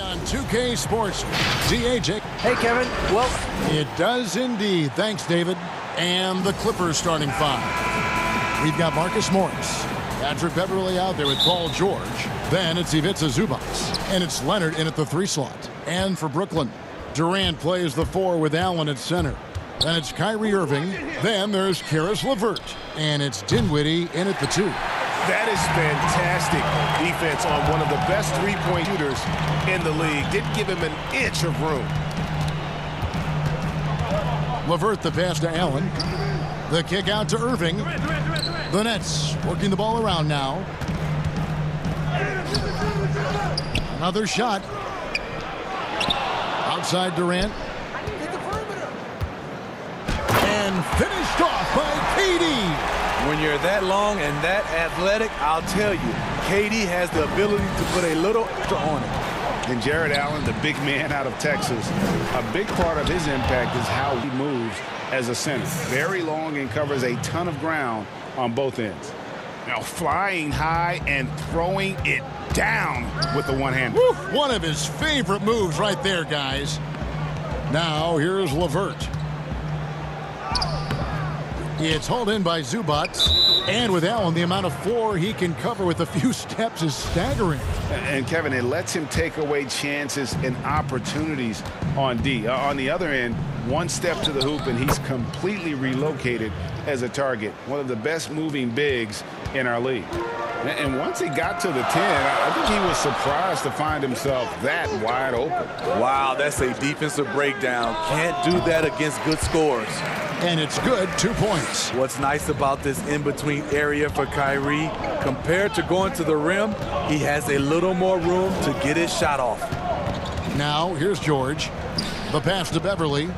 on 2K Sports. DAJ. Hey, Kevin. Well, it does indeed. Thanks, David. And the Clippers starting five. We've got Marcus Morris. Patrick Beverley out there with Paul George. Then it's Ivica Zubac. And it's Leonard in at the 3 slot. And for Brooklyn, Durant plays the 4 with Allen at center. Then it's Kyrie Irving. Then there's Caris LeVert. And it's Dinwiddie in at the 2. That is fantastic defense on one of the best three-point shooters in the league. Didn't give him an inch of room. LeVert the pass to Allen. The kick out to Irving. The Nets working the ball around now. Another shot. Outside Durant. And finished off by KD. When you're that long and that athletic, I'll tell you, KD has the ability to put a little extra on it. And Jared Allen, the big man out of Texas, a big part of his impact is how he moves as a center. Very long and covers a ton of ground on both ends. Now flying high and throwing it down with the one hand. One of his favorite moves right there, guys. Now here's LeVert. It's hauled in by Zubac. And with Allen, the amount of floor he can cover with a few steps is staggering. And Kevin, it lets him take away chances and opportunities on D. On the other end, one step to the hoop and he's completely relocated as a target. One of the best moving bigs in our league. And once he got to the 10, I think he was surprised to find himself that wide open. Wow, that's a defensive breakdown. Can't do that against good scores. And it's good, 2 points. What's nice about this in-between area for Kyrie, compared to going to the rim, he has a little more room to get his shot off. Now, here's George. The pass to Beverley.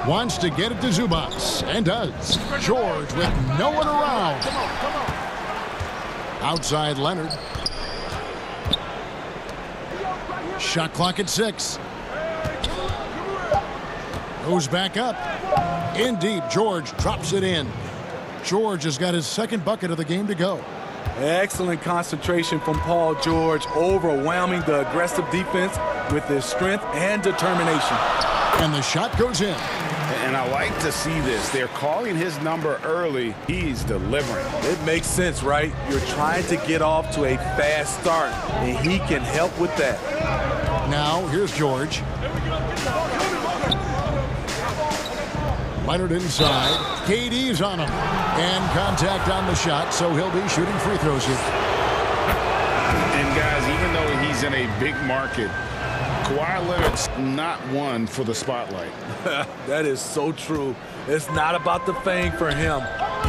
Wants to get it to Zubac, and does. George with no one around. Outside Leonard. Shot clock at 6. Goes back up. In deep, George drops it in. George has got his second bucket of the game to go. Excellent concentration from Paul George, overwhelming the aggressive defense with his strength and determination. And the shot goes in. And I like to see this. They're calling his number early. He's delivering. It makes sense, right? You're trying to get off to a fast start, and he can help with that. Now, here's George. Leonard inside. KD's on him. And contact on the shot, so he'll be shooting free throws here. And guys, even though he's in a big market, Kawhi Leonard's not one for the spotlight. That is so true. It's not about the fame for him.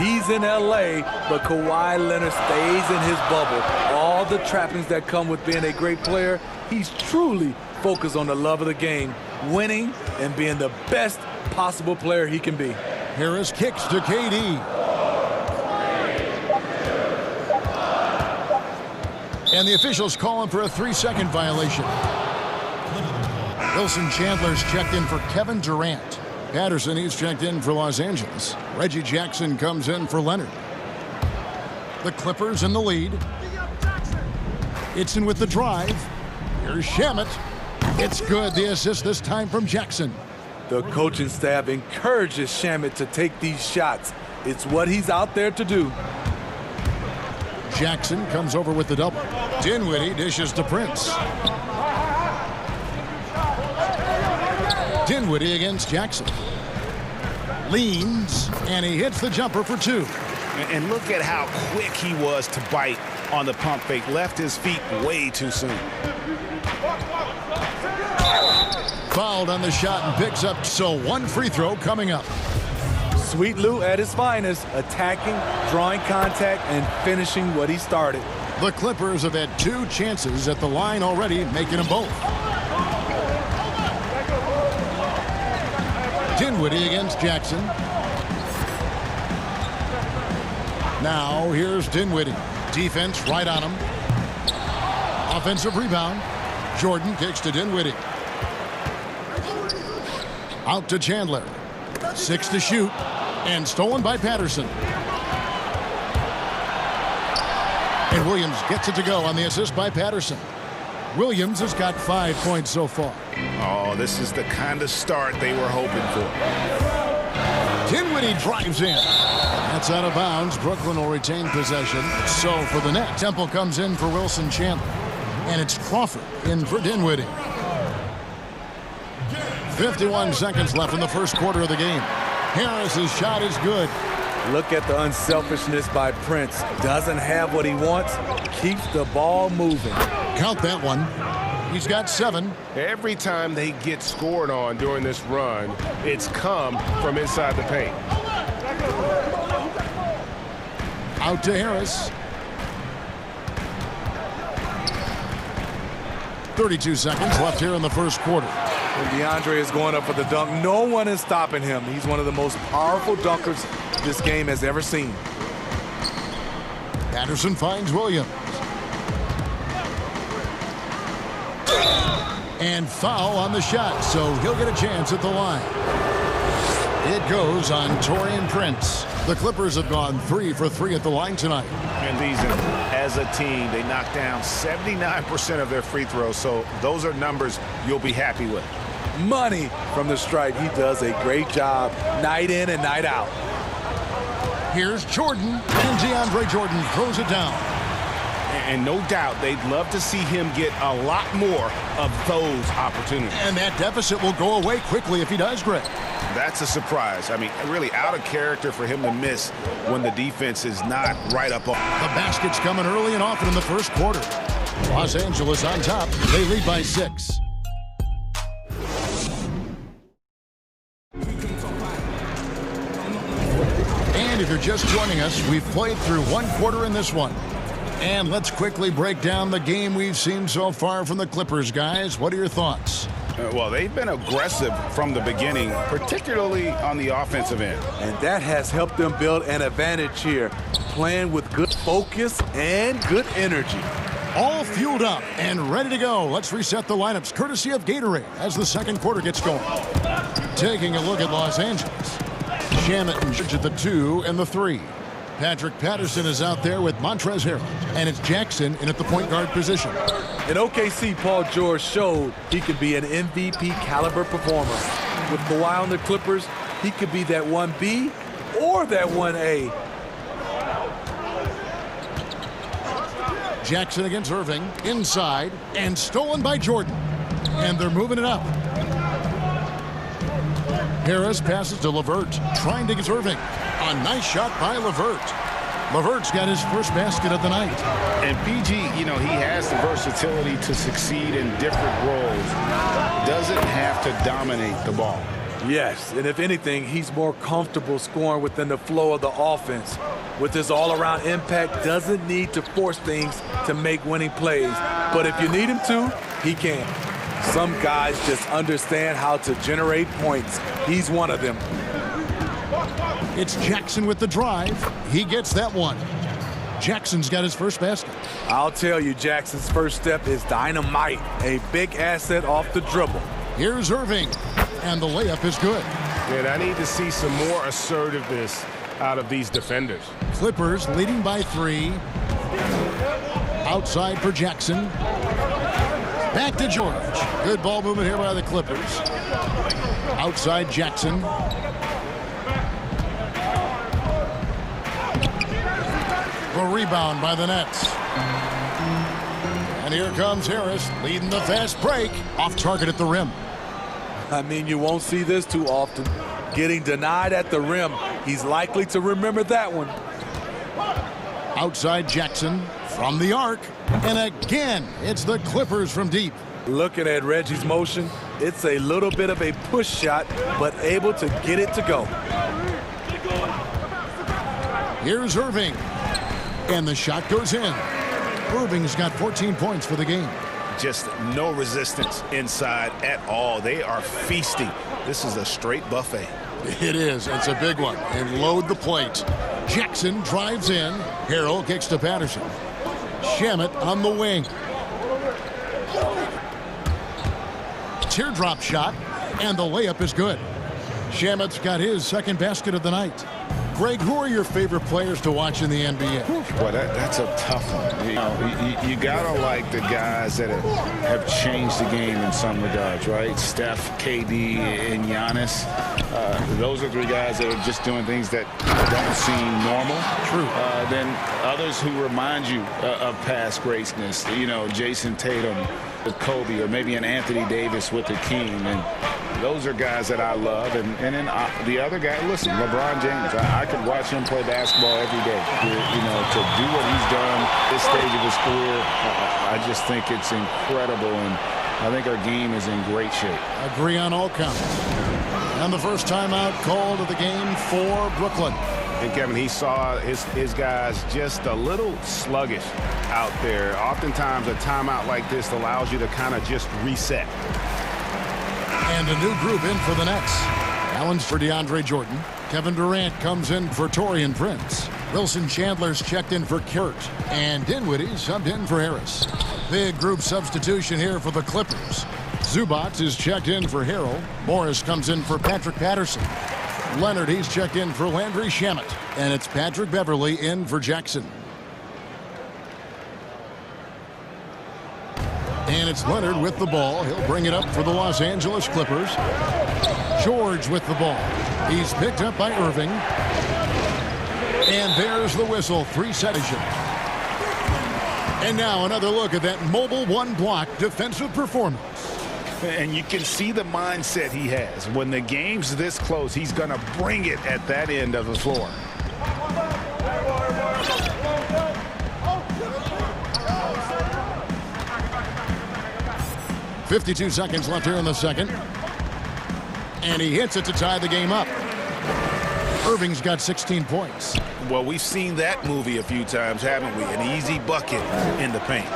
He's in L.A., but Kawhi Leonard stays in his bubble. All the trappings that come with being a great player, he's truly focused on the love of the game, winning and being the best possible player he can be. Harris kicks to KD. And the officials call him for a 3-second violation. Wilson Chandler's checked in for Kevin Durant. Patterson, he's checked in for Los Angeles. Reggie Jackson comes in for Leonard. The Clippers in the lead. Itson with the drive. Here's Shamet. It's good. The assist this time from Jackson. The coaching staff encourages Shamet to take these shots. It's what he's out there to do. Jackson comes over with the double. Dinwiddie dishes to Prince. Dinwiddie against Jackson. Leans, and he hits the jumper for 2. And look at how quick he was to bite on the pump fake. Left his feet way too soon. Fouled on the shot and picks up, so 1 free throw coming up. Sweet Lou at his finest, attacking, drawing contact, and finishing what he started. The Clippers have had 2 chances at the line already, making them both. Dinwiddie against Jackson. Now here's Dinwiddie. Defense right on him. Offensive rebound. Jordan kicks to Dinwiddie. Out to Chandler. 6 to shoot. And stolen by Patterson. And Williams gets it to go on the assist by Patterson. Williams has got 5 points so far. Oh, this is the kind of start they were hoping for. Dinwiddie drives in. That's out of bounds. Brooklyn will retain possession. So for the Nets, Temple comes in for Wilson Chandler. And it's Crawford in for Dinwiddie. 51 seconds left in the first quarter of the game. Harris's shot is good. Look at the unselfishness by Prince. Doesn't have what he wants. Keeps the ball moving. Count that one. He's got 7. Every time they get scored on during this run, it's come from inside the paint. Out to Harris. 32 seconds left here in the first quarter. And DeAndre is going up for the dunk. No one is stopping him. He's one of the most powerful dunkers this game has ever seen. Patterson finds Williams. And foul on the shot, so he'll get a chance at the line. It goes on Taurean Prince. The Clippers have gone 3 for 3 at the line tonight. And these, as a team, they knock down 79% of their free throws, so those are numbers you'll be happy with. Money from the stripe. He does a great job night in and night out. Here's Jordan, and DeAndre Jordan throws it down. And no doubt they'd love to see him get a lot more of those opportunities. And that deficit will go away quickly if he does, Greg. That's a surprise. I mean, really out of character for him to miss when the defense is not right up on. The basket's coming early and often in the first quarter. Los Angeles on top. They lead by 6. And if you're just joining us, we've played through 1 quarter in this one. And let's quickly break down the game we've seen so far from the Clippers, guys. What are your thoughts? Well, they've been aggressive from the beginning, particularly on the offensive end. And that has helped them build an advantage here, playing with good focus and good energy. All fueled up and ready to go. Let's reset the lineups, courtesy of Gatorade, as the second quarter gets going. Taking a look at Los Angeles. Shamet in charge at the 2 and the 3. Patrick Patterson is out there with Montrezl Harrell, and it's Jackson in at the point guard position. In OKC, Paul George showed he could be an MVP caliber performer. With Kawhi on the Clippers, he could be that 1B or that 1A. Jackson against Irving, inside, and stolen by Jordan. And they're moving it up. Harris passes to LeVert, trying to get Irving. A nice shot by LeVert. LeVert's got his first basket of the night. And PG, you know, he has the versatility to succeed in different roles. Doesn't have to dominate the ball. Yes, and if anything, he's more comfortable scoring within the flow of the offense. With his all-around impact, doesn't need to force things to make winning plays. But if you need him to, he can. Some guys just understand how to generate points. He's one of them. It's Jackson with the drive. He gets that one. Jackson's got his first basket. I'll tell you, Jackson's first step is dynamite. A big asset off the dribble. Here's Irving, and the layup is good. And I need to see some more assertiveness out of these defenders. Clippers leading by 3. Outside for Jackson. Back to George. Good ball movement here by the Clippers. Outside Jackson. A rebound by the Nets. And here comes Harris leading the fast break. Off target at the rim. I mean, you won't see this too often. Getting denied at the rim. He's likely to remember that one. Outside Jackson from the arc. And again, it's the Clippers from deep. Looking at Reggie's motion, it's a little bit of a push shot, but able to get it to go. Here's Irving. And the shot goes in. Irving's got 14 points for the game. Just no resistance inside at all. They are feasting. This is a straight buffet. It is. It's a big one. And load the plate. Jackson drives in. Harrell kicks to Patterson. Shamet on the wing. Teardrop shot. And the layup is good. Shamet's got his second basket of the night. Greg, who are your favorite players to watch in the NBA? Well, that's a tough one. You gotta like the guys that have changed the game in some regards, right? Steph, KD, and Giannis. Those are three guys that are just doing things that don't seem normal. True. Then others who remind you of past greatness. Jason Tatum with Kobe, or maybe an Anthony Davis with the King. And those are guys that I love. And then the other guy, listen, LeBron James. I could watch him play basketball every day. To do what he's done this stage of his career, I just think it's incredible. And I think our game is in great shape. Agree on all counts. And the first timeout called of the game for Brooklyn. And Kevin, he saw his guys just a little sluggish out there. Oftentimes a timeout like this allows you to kind of just reset. And a new group in for the Nets. Allen's for DeAndre Jordan. Kevin Durant comes in for Taurean Prince. Wilson Chandler's checked in for Kurt. And Dinwiddie subbed in for Harris. Big group substitution here for the Clippers. Zubac is checked in for Harrell. Morris comes in for Patrick Patterson. Leonard, he's checked in for Landry Shamet. And it's Patrick Beverley in for Jackson. And it's Leonard with the ball. He'll bring it up for the Los Angeles Clippers. George with the ball. He's picked up by Irving. And there's the whistle. 3 seconds. And now another look at that mobile one-block defensive performance. And you can see the mindset he has. When the game's this close, he's going to bring it at that end of the floor. .52 seconds left here in the second. And he hits it to tie the game up. Irving's got 16 points. Well, we've seen that movie a few times, haven't we? An easy bucket in the paint.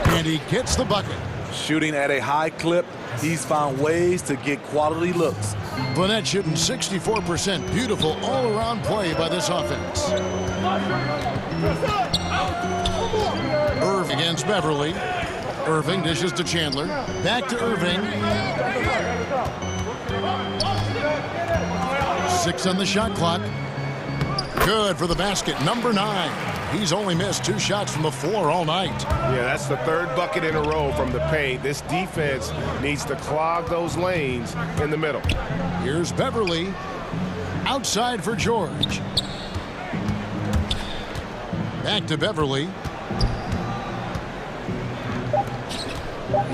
And he gets the bucket. Shooting at a high clip, he's found ways to get quality looks. The Nets shooting 64%. Beautiful all-around play by this offense. Irving against Beverley. Irving dishes to Chandler. Back to Irving. 6 on the shot clock. Good for the basket. Number 9. He's only missed 2 shots from the floor all night. Yeah, that's the 3rd bucket in a row from the paint. This defense needs to clog those lanes in the middle. Here's Beverley. Outside for George. Back to Beverley.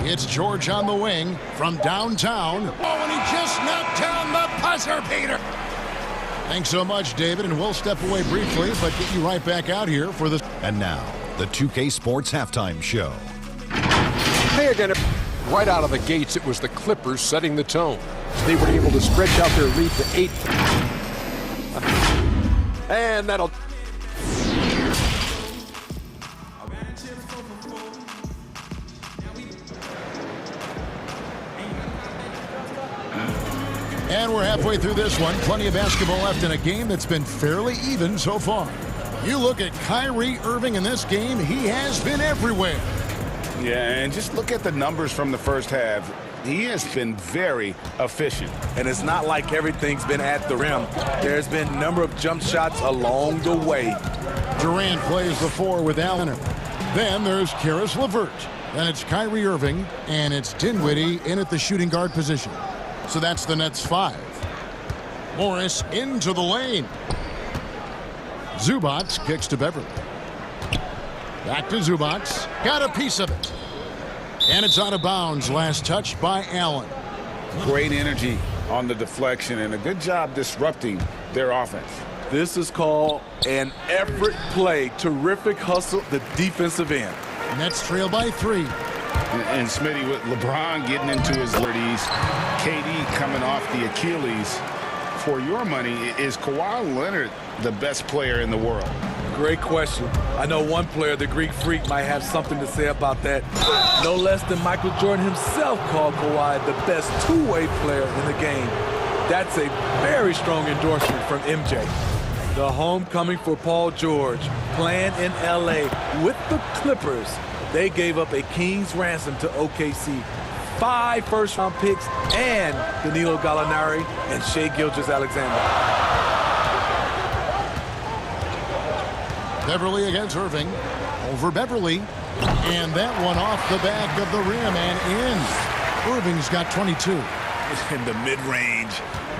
It's George on the wing from downtown. Oh, and he just knocked down the buzzer beater. Thanks so much, David, and we'll step away briefly, but get you right back out here for the... And now, the 2K Sports Halftime Show. Hey again. Right out of the gates, it was the Clippers setting the tone. They were able to stretch out their lead to 8. And that'll... And we're halfway through this one. Plenty of basketball left in a game that's been fairly even so far. You look at Kyrie Irving in this game, he has been everywhere. Yeah, and just look at the numbers from the first half. He has been very efficient. And it's not like everything's been at the rim. There's been a number of jump shots along the way. Durant plays the 4 with Allen. Then there's Karis LeVert. Then it's Kyrie Irving, and it's Dinwiddie in at the shooting guard position. So that's the Nets 5. Morris into the lane. Zubac kicks to Beverley. Back to Zubac. Got a piece of it. And it's out of bounds. Last touch by Allen. Great energy on the deflection and a good job disrupting their offense. This is called an effort play. Terrific hustle, the defensive end. Nets trail by 3. And Smitty, with LeBron getting into his 30s, KD coming off the Achilles. For your money, is Kawhi Leonard the best player in the world? Great question. I know one player, the Greek Freak, might have something to say about that. No less than Michael Jordan himself called Kawhi the best two-way player in the game. That's a very strong endorsement from MJ. The homecoming for Paul George, playing in L.A. with the Clippers. They gave up a king's ransom to OKC. 5 first-round picks and Danilo Gallinari and Shai Gilgeous-Alexander. Beverly against Irving. Over Beverly. And that one off the back of the rim and in. Irving's got 22. In the mid-range,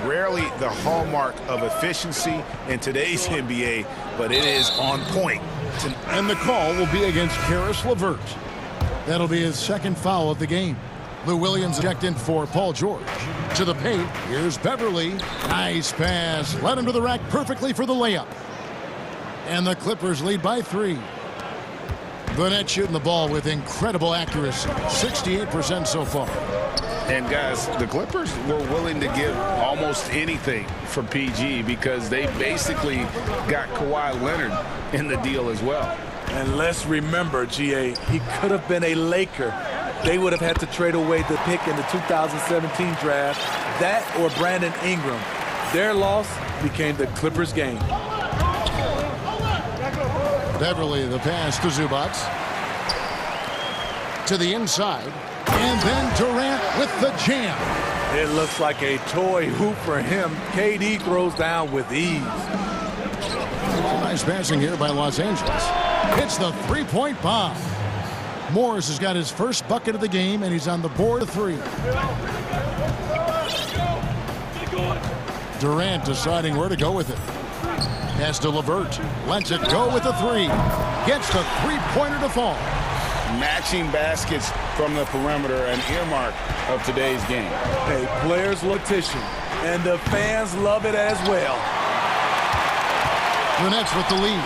rarely the hallmark of efficiency in today's NBA, but it is on point. And the call will be against Caris LeVert. That'll be his second foul of the game. Lou Williams checked in for Paul George. To the paint, here's Beverly. Nice pass. Led him to the rack perfectly for the layup. And the Clippers lead by 3. The Nets shooting the ball with incredible accuracy. 68% so far. And guys, the Clippers were willing to give almost anything for PG because they basically got Kawhi Leonard in the deal as well. And let's remember, GA, he could have been a Laker. They would have had to trade away the pick in the 2017 draft. That or Brandon Ingram. Their loss became the Clippers' game. Beverly, the pass to Zubac. To the inside. And then Durant with the jam. It looks like a toy hoop for him. KD throws down with ease. Nice passing here by Los Angeles. It's the three-point bomb. Morris has got his first bucket of the game, and he's on the board of 3. Durant deciding where to go with it. Pass to LeVert. Lets it go with the 3. Gets the three-pointer to fall. Matching baskets from the perimeter, an earmark of today's game. Hey, players look tissue, and the fans love it as well. The Nets with the lead.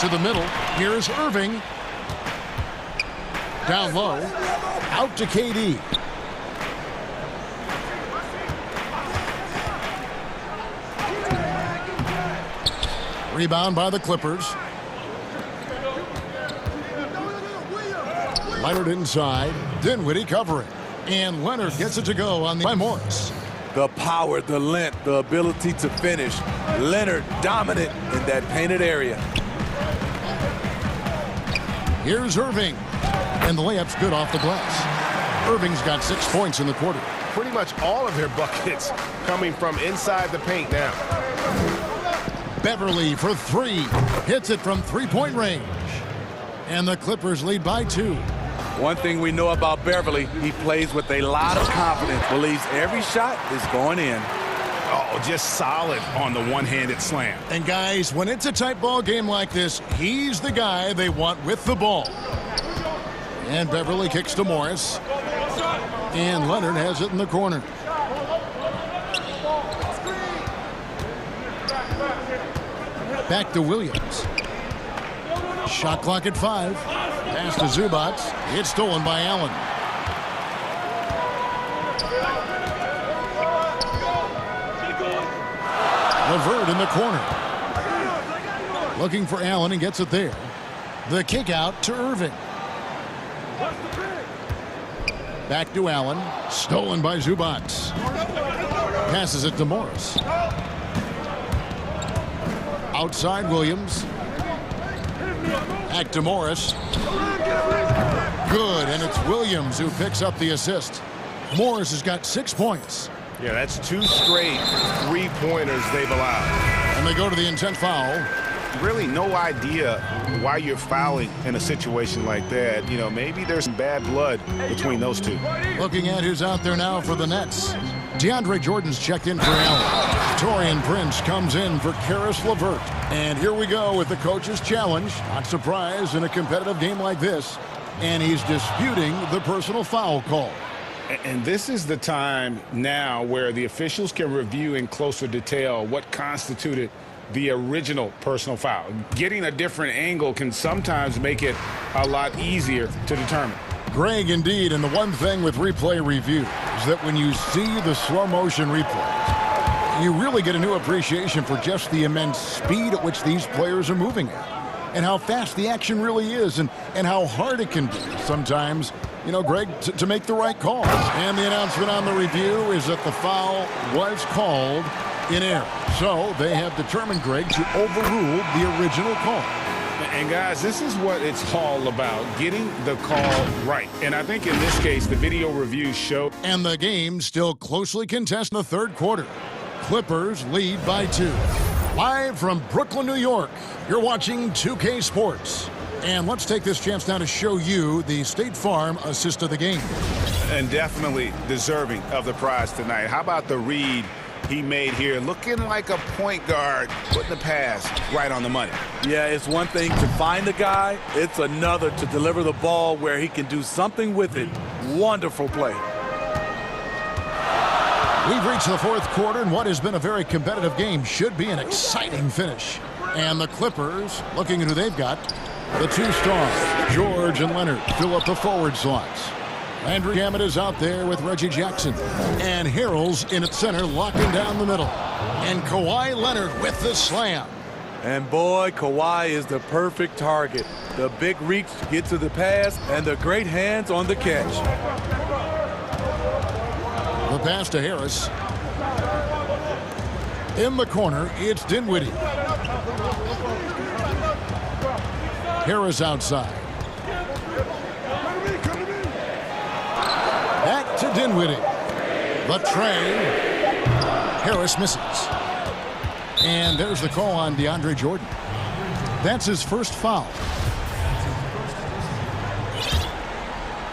To the middle. Here's Irving. Down low. Out to KD. Rebound by the Clippers. Leonard inside. Dinwiddie covering. And Leonard gets it to go on the by Morris. The power, the length, the ability to finish. Leonard dominant in that painted area. Here's Irving. And the layup's good off the glass. Irving's got 6 points in the quarter. Pretty much all of their buckets coming from inside the paint now. Beverly for 3. Hits it from three-point range. And the Clippers lead by 2. One thing we know about Beverly, he plays with a lot of confidence. Believes every shot is going in. Oh, just solid on the one-handed slam. And guys, when it's a tight ball game like this, he's the guy they want with the ball. And Beverly kicks to Morris. And Leonard has it in the corner. Back to Williams. Shot clock at 5. Pass to Zubac. It's stolen by Allen. LeVert in the corner. Looking for Allen and gets it there. The kick out to Irving. Back to Allen. Stolen by Zubac. Passes it to Morris. Outside Williams. Back to Morris. Good, and it's Williams who picks up the assist. Morris has got 6 points. Yeah, that's 2 straight three-pointers they've allowed. And they go to the intent foul. Really no idea why you're fouling in a situation like that. You know, maybe there's some bad blood between those two. Looking at who's out there now for the Nets. DeAndre Jordan's checked in for Allen. Taurean Prince comes in for Caris LeVert. And here we go with the coach's challenge. Not surprised in a competitive game like this. And he's disputing the personal foul call. And this is the time now where the officials can review in closer detail what constituted the original personal foul. Getting a different angle can sometimes make it a lot easier to determine. Greg, indeed, and the one thing with replay review is that when you see the slow motion replays, you really get a new appreciation for just the immense speed at which these players are moving at, and how fast the action really is, and how hard it can be sometimes, you know, Greg, to make the right call. And the announcement on the review is that the foul was called in error. So they have determined, Greg, to overrule the original call. And guys, this is what it's all about, getting the call right. And I think in this case, the video review showed. And the game still closely contested in the third quarter. Clippers lead by 2. Live from Brooklyn, New York, you're watching 2K Sports. And let's take this chance now to show you the State Farm assist of the game. And definitely deserving of the prize tonight. How about the read he made here? Looking like a point guard, putting the pass right on the money. Yeah, it's one thing to find the guy. It's another to deliver the ball where he can do something with it. Wonderful play. We've reached the fourth quarter, and what has been a very competitive game should be an exciting finish. And the Clippers, looking at who they've got, the two stars, George and Leonard, fill up the forward slots. Landry Shamet is out there with Reggie Jackson. And Harrell's in at center, locking down the middle. And Kawhi Leonard with the slam. And boy, Kawhi is the perfect target. The big reach to get to the pass and the great hands on the catch. The pass to Harris. In the corner, it's Dinwiddie. Harris outside. Back to Dinwiddie. The tray. Harris misses. And there's the call on DeAndre Jordan. That's his first foul.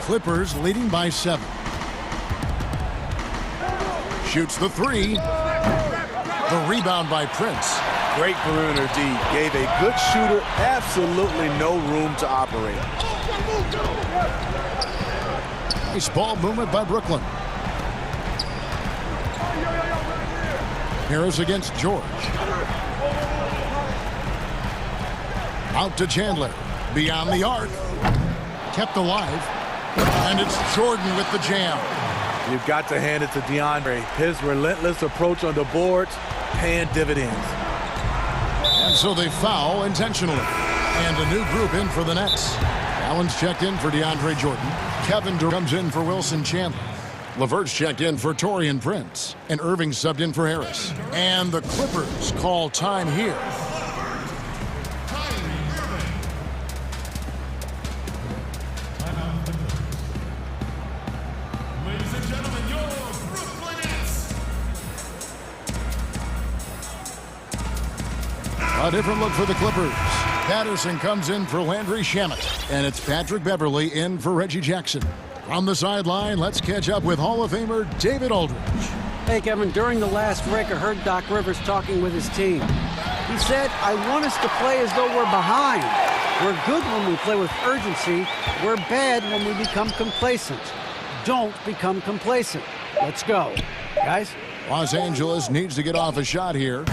Clippers leading by 7. Shoots the three. The rebound by Prince. Great perimeter D. Gave a good shooter absolutely no room to operate. Nice ball movement by Brooklyn. Harris against George. Out to Chandler. Beyond the arc. Kept alive. And it's Jordan with the jam. You've got to hand it to DeAndre. His relentless approach on the boards, paying dividends. And so they foul intentionally. And a new group in for the Nets. Allen's checked in for DeAndre Jordan. Kevin Durant comes in for Wilson Chandler. LeVert's checked in for Taurean Prince. And Irving subbed in for Harris. And the Clippers call time here. Ladies and gentlemen, your Brooklyn Nets. A different look for the Clippers. Patterson comes in for Landry Shamet. And it's Patrick Beverley in for Reggie Jackson. On the sideline, let's catch up with Hall of Famer David Aldridge. Hey, Kevin, during the last break, I heard Doc Rivers talking with his team. He said, I want us to play as though we're behind. We're good when we play with urgency. We're bad when we become complacent. Don't become complacent. Let's go. Guys? Los Angeles needs to get off a shot here.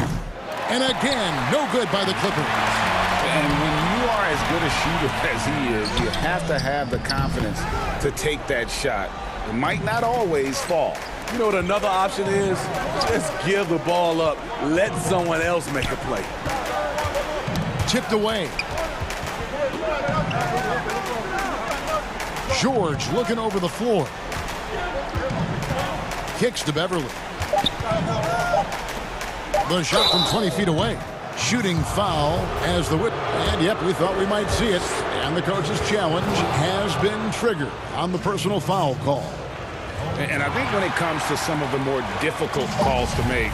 And again, no good by the Clippers. And when you are as good a shooter as he is, you have to have the confidence to take that shot. It might not always fall. You know what another option is? Just give the ball up. Let someone else make a play. Tipped away. George looking over the floor. Kicks to Beverley. The shot from 20 feet away. Shooting foul as the and yep, we thought we might see it. And the coach's challenge has been triggered on the personal foul call. And I think when it comes to some of the more difficult calls to make,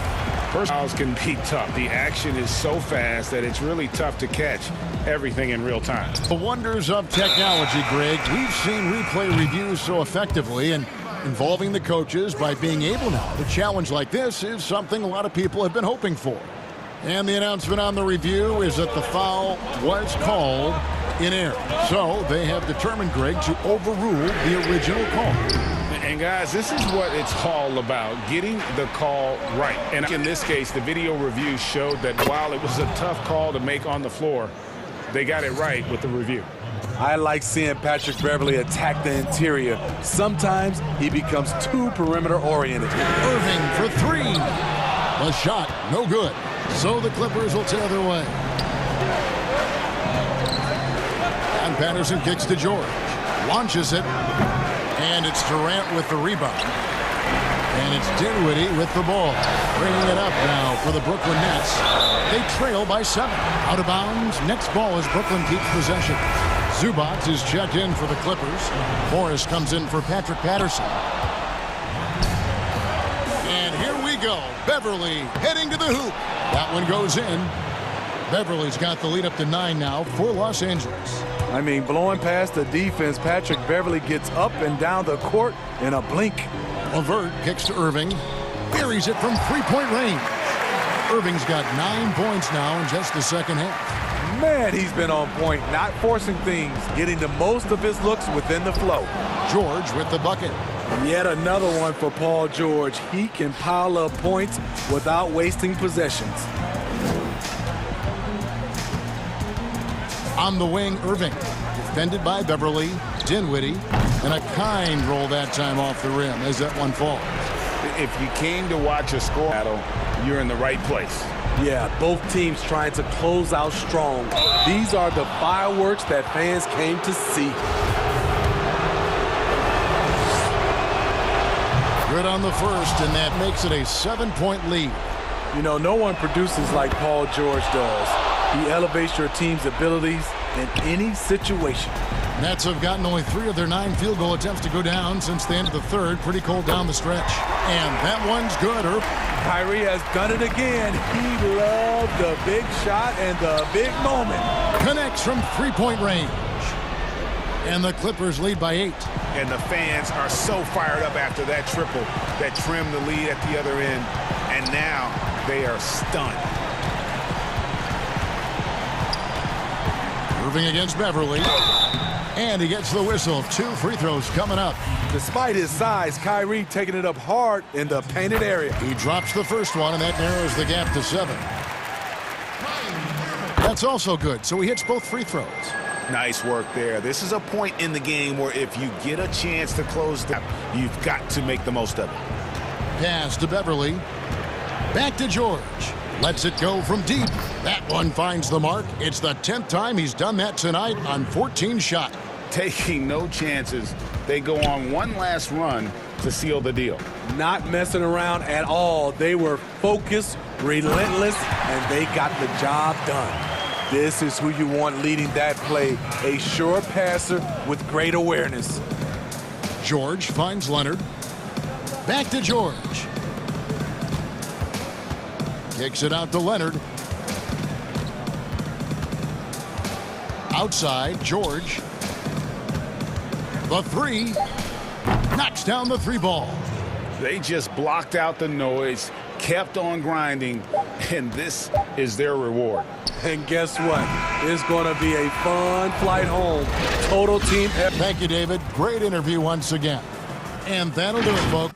personal fouls can be tough. The action is so fast that it's really tough to catch everything in real time. The wonders of technology, Greg. We've seen replay reviews so effectively, and involving the coaches by being able now to challenge like this is something a lot of people have been hoping for. And the announcement on the review is that the foul was called in error. So they have determined, Greg, to overrule the original call. And guys, this is what it's all about, getting the call right. And in this case, the video review showed that while it was a tough call to make on the floor, they got it right with the review. I like seeing Patrick Beverley attack the interior. Sometimes he becomes too perimeter oriented. Irving for three. The shot, no good. So the Clippers will tear their way. And Patterson kicks to George. Launches it. And it's Durant with the rebound. And it's Dinwiddie with the ball. Bringing it up now for the Brooklyn Nets. They trail by 7. Out of bounds. Next ball as Brooklyn keeps possession. Zubac is checked in for the Clippers. Morris comes in for Patrick Patterson. And here we go. Beverley heading to the hoop. That one goes in. Beverly's got the lead up to 9 now for Los Angeles. I mean, blowing past the defense, Patrick Beverly gets up and down the court in a blink. LeVert kicks to Irving. Buries it from three-point range. Irving's got 9 points now in just the second half. Man, he's been on point, not forcing things, getting the most of his looks within the flow. George with the bucket. Yet another one for Paul George. He can pile up points without wasting possessions. On the wing, Irving. Defended by Beverly, Dinwiddie, and a kind roll that time off the rim as that one falls. If you came to watch a score battle, you're in the right place. Yeah, both teams trying to close out strong. These are the fireworks that fans came to see. Good on the first, and that makes it a 7-point lead. You know, no one produces like Paul George does. He elevates your team's abilities in any situation. Nets have gotten only 3 of their 9 field goal attempts to go down since the end of the third. Pretty cold down the stretch. And that one's good. Kyrie has done it again. He loved the big shot and the big moment. Connects from three-point range. And the Clippers lead by 8. And the fans are so fired up after that triple that trimmed the lead at the other end. And now they are stunned. Irving against Beverly. And he gets the whistle. 2 free throws coming up. Despite his size, Kyrie taking it up hard in the painted area. He drops the first one, and that narrows the gap to 7. That's also good, so he hits both free throws. Nice work there. This is a point in the game where if you get a chance to close the gap, you've got to make the most of it. Pass to Beverly. Back to George. Lets it go from deep. That one finds the mark. It's the 10th time he's done that tonight on 14 shots. Taking no chances. They go on one last run to seal the deal. Not messing around at all. They were focused, relentless, and they got the job done. This is who you want leading that play. A sure passer with great awareness. George finds Leonard. Back to George. Kicks it out to Leonard. Outside, George. The 3. Knocks down the 3 ball. They just blocked out the noise, kept on grinding, and this is their reward. And guess what? It's going to be a fun flight home. Total team effort. Thank you, David. Great interview once again. And that'll do it, folks.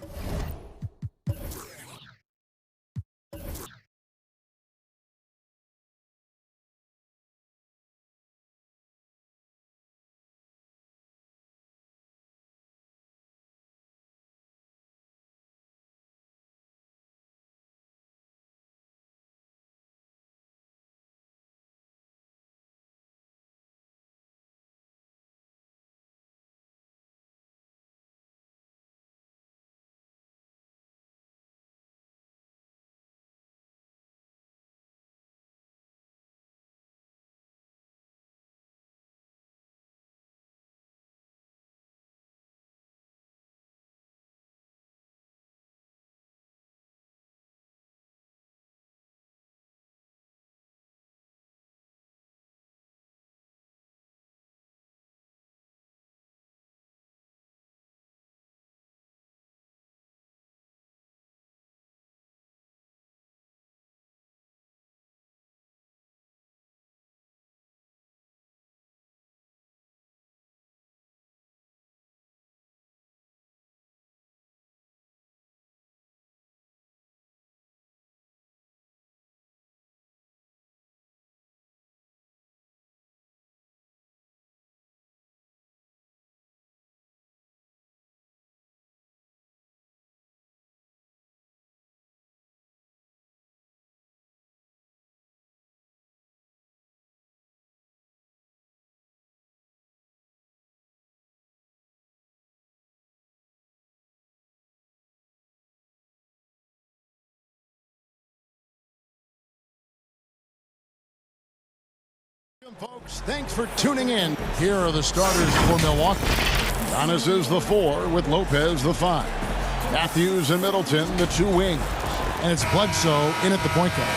Folks, thanks for tuning in. Here are the starters for Milwaukee. Giannis is the 4 with Lopez the 5. Matthews and Middleton the 2 wings. And it's Bledsoe in at the point guard.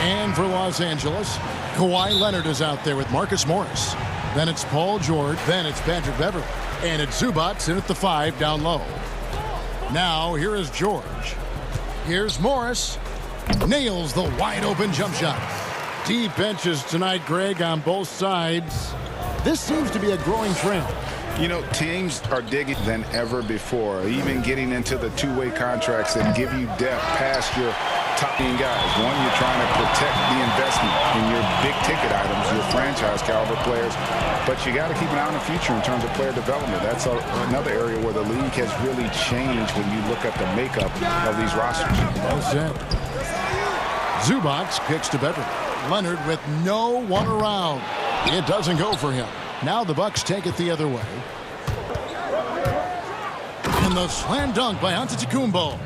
And for Los Angeles, Kawhi Leonard is out there with Marcus Morris. Then it's Paul George. Then it's Patrick Beverley. And it's Zubac in at the 5 down low. Now here is George. Here's Morris. Nails the wide open jump shot. Deep benches tonight, Greg, on both sides. This seems to be a growing trend. You know, teams are digging than ever before, even getting into the two-way contracts that give you depth past your top guys. One, you're trying to protect the investment in your big-ticket items, your franchise-caliber players, but you got to keep an eye on the future in terms of player development. That's another area where the league has really changed when you look at the makeup of these rosters. Well said. Zubac kicks to Beverley. Leonard with no one around. It doesn't go for him. Now the Bucks take it the other way. And the slam dunk by Antetokounmpo.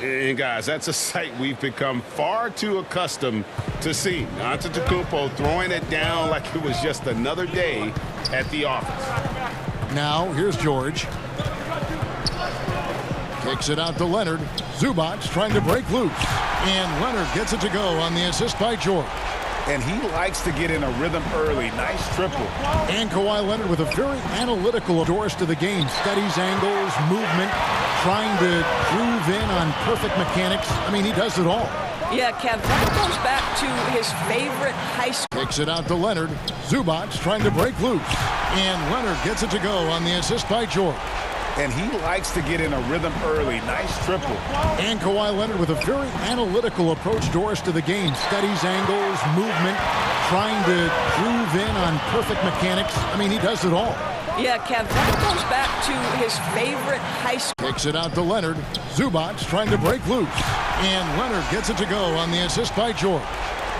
And guys, that's a sight we've become far too accustomed to seeing. Antetokounmpo throwing it down like it was just another day at the office. Now here's George. Kicks it out to Leonard. Zubac trying to break loose. And Leonard gets it to go on the assist by George. And he likes to get in a rhythm early. Nice triple. And Kawhi Leonard with a very analytical approach to the game. Studies angles, movement, trying to groove in on perfect mechanics. I mean, he does it all. Yeah, Kev, that goes back to his favorite high school. Kicks it out to Leonard. Zubac trying to break loose. And Leonard gets it to go on the assist by George. And he likes to get in a rhythm early. Nice triple. And Kawhi Leonard with a very analytical approach, Doris, to the game. Studies angles, movement, trying to groove in on perfect mechanics. I mean, he does it all. Yeah, Kev, that goes back to his favorite high school. Kicks it out to Leonard. Zubac trying to break loose. And Leonard gets it to go on the assist by George.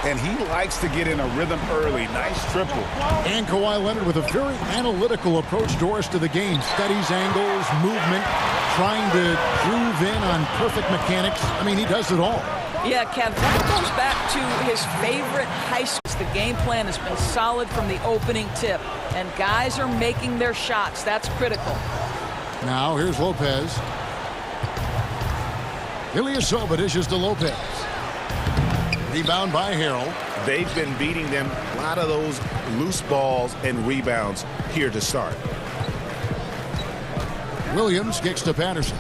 And he likes to get in a rhythm early. Nice triple. And Kawhi Leonard with a very analytical approach, Doris, to the game. Studies angles, movement, trying to groove in on perfect mechanics. I mean, he does it all. Yeah, Kev, that goes back to his favorite high school. The game plan has been solid from the opening tip, and guys are making their shots. That's critical. Now here's Lopez. Ilyasova dishes to Lopez. Rebound by Harrell. They've been beating them. A lot of those loose balls and rebounds here to start. Williams kicks to Patterson.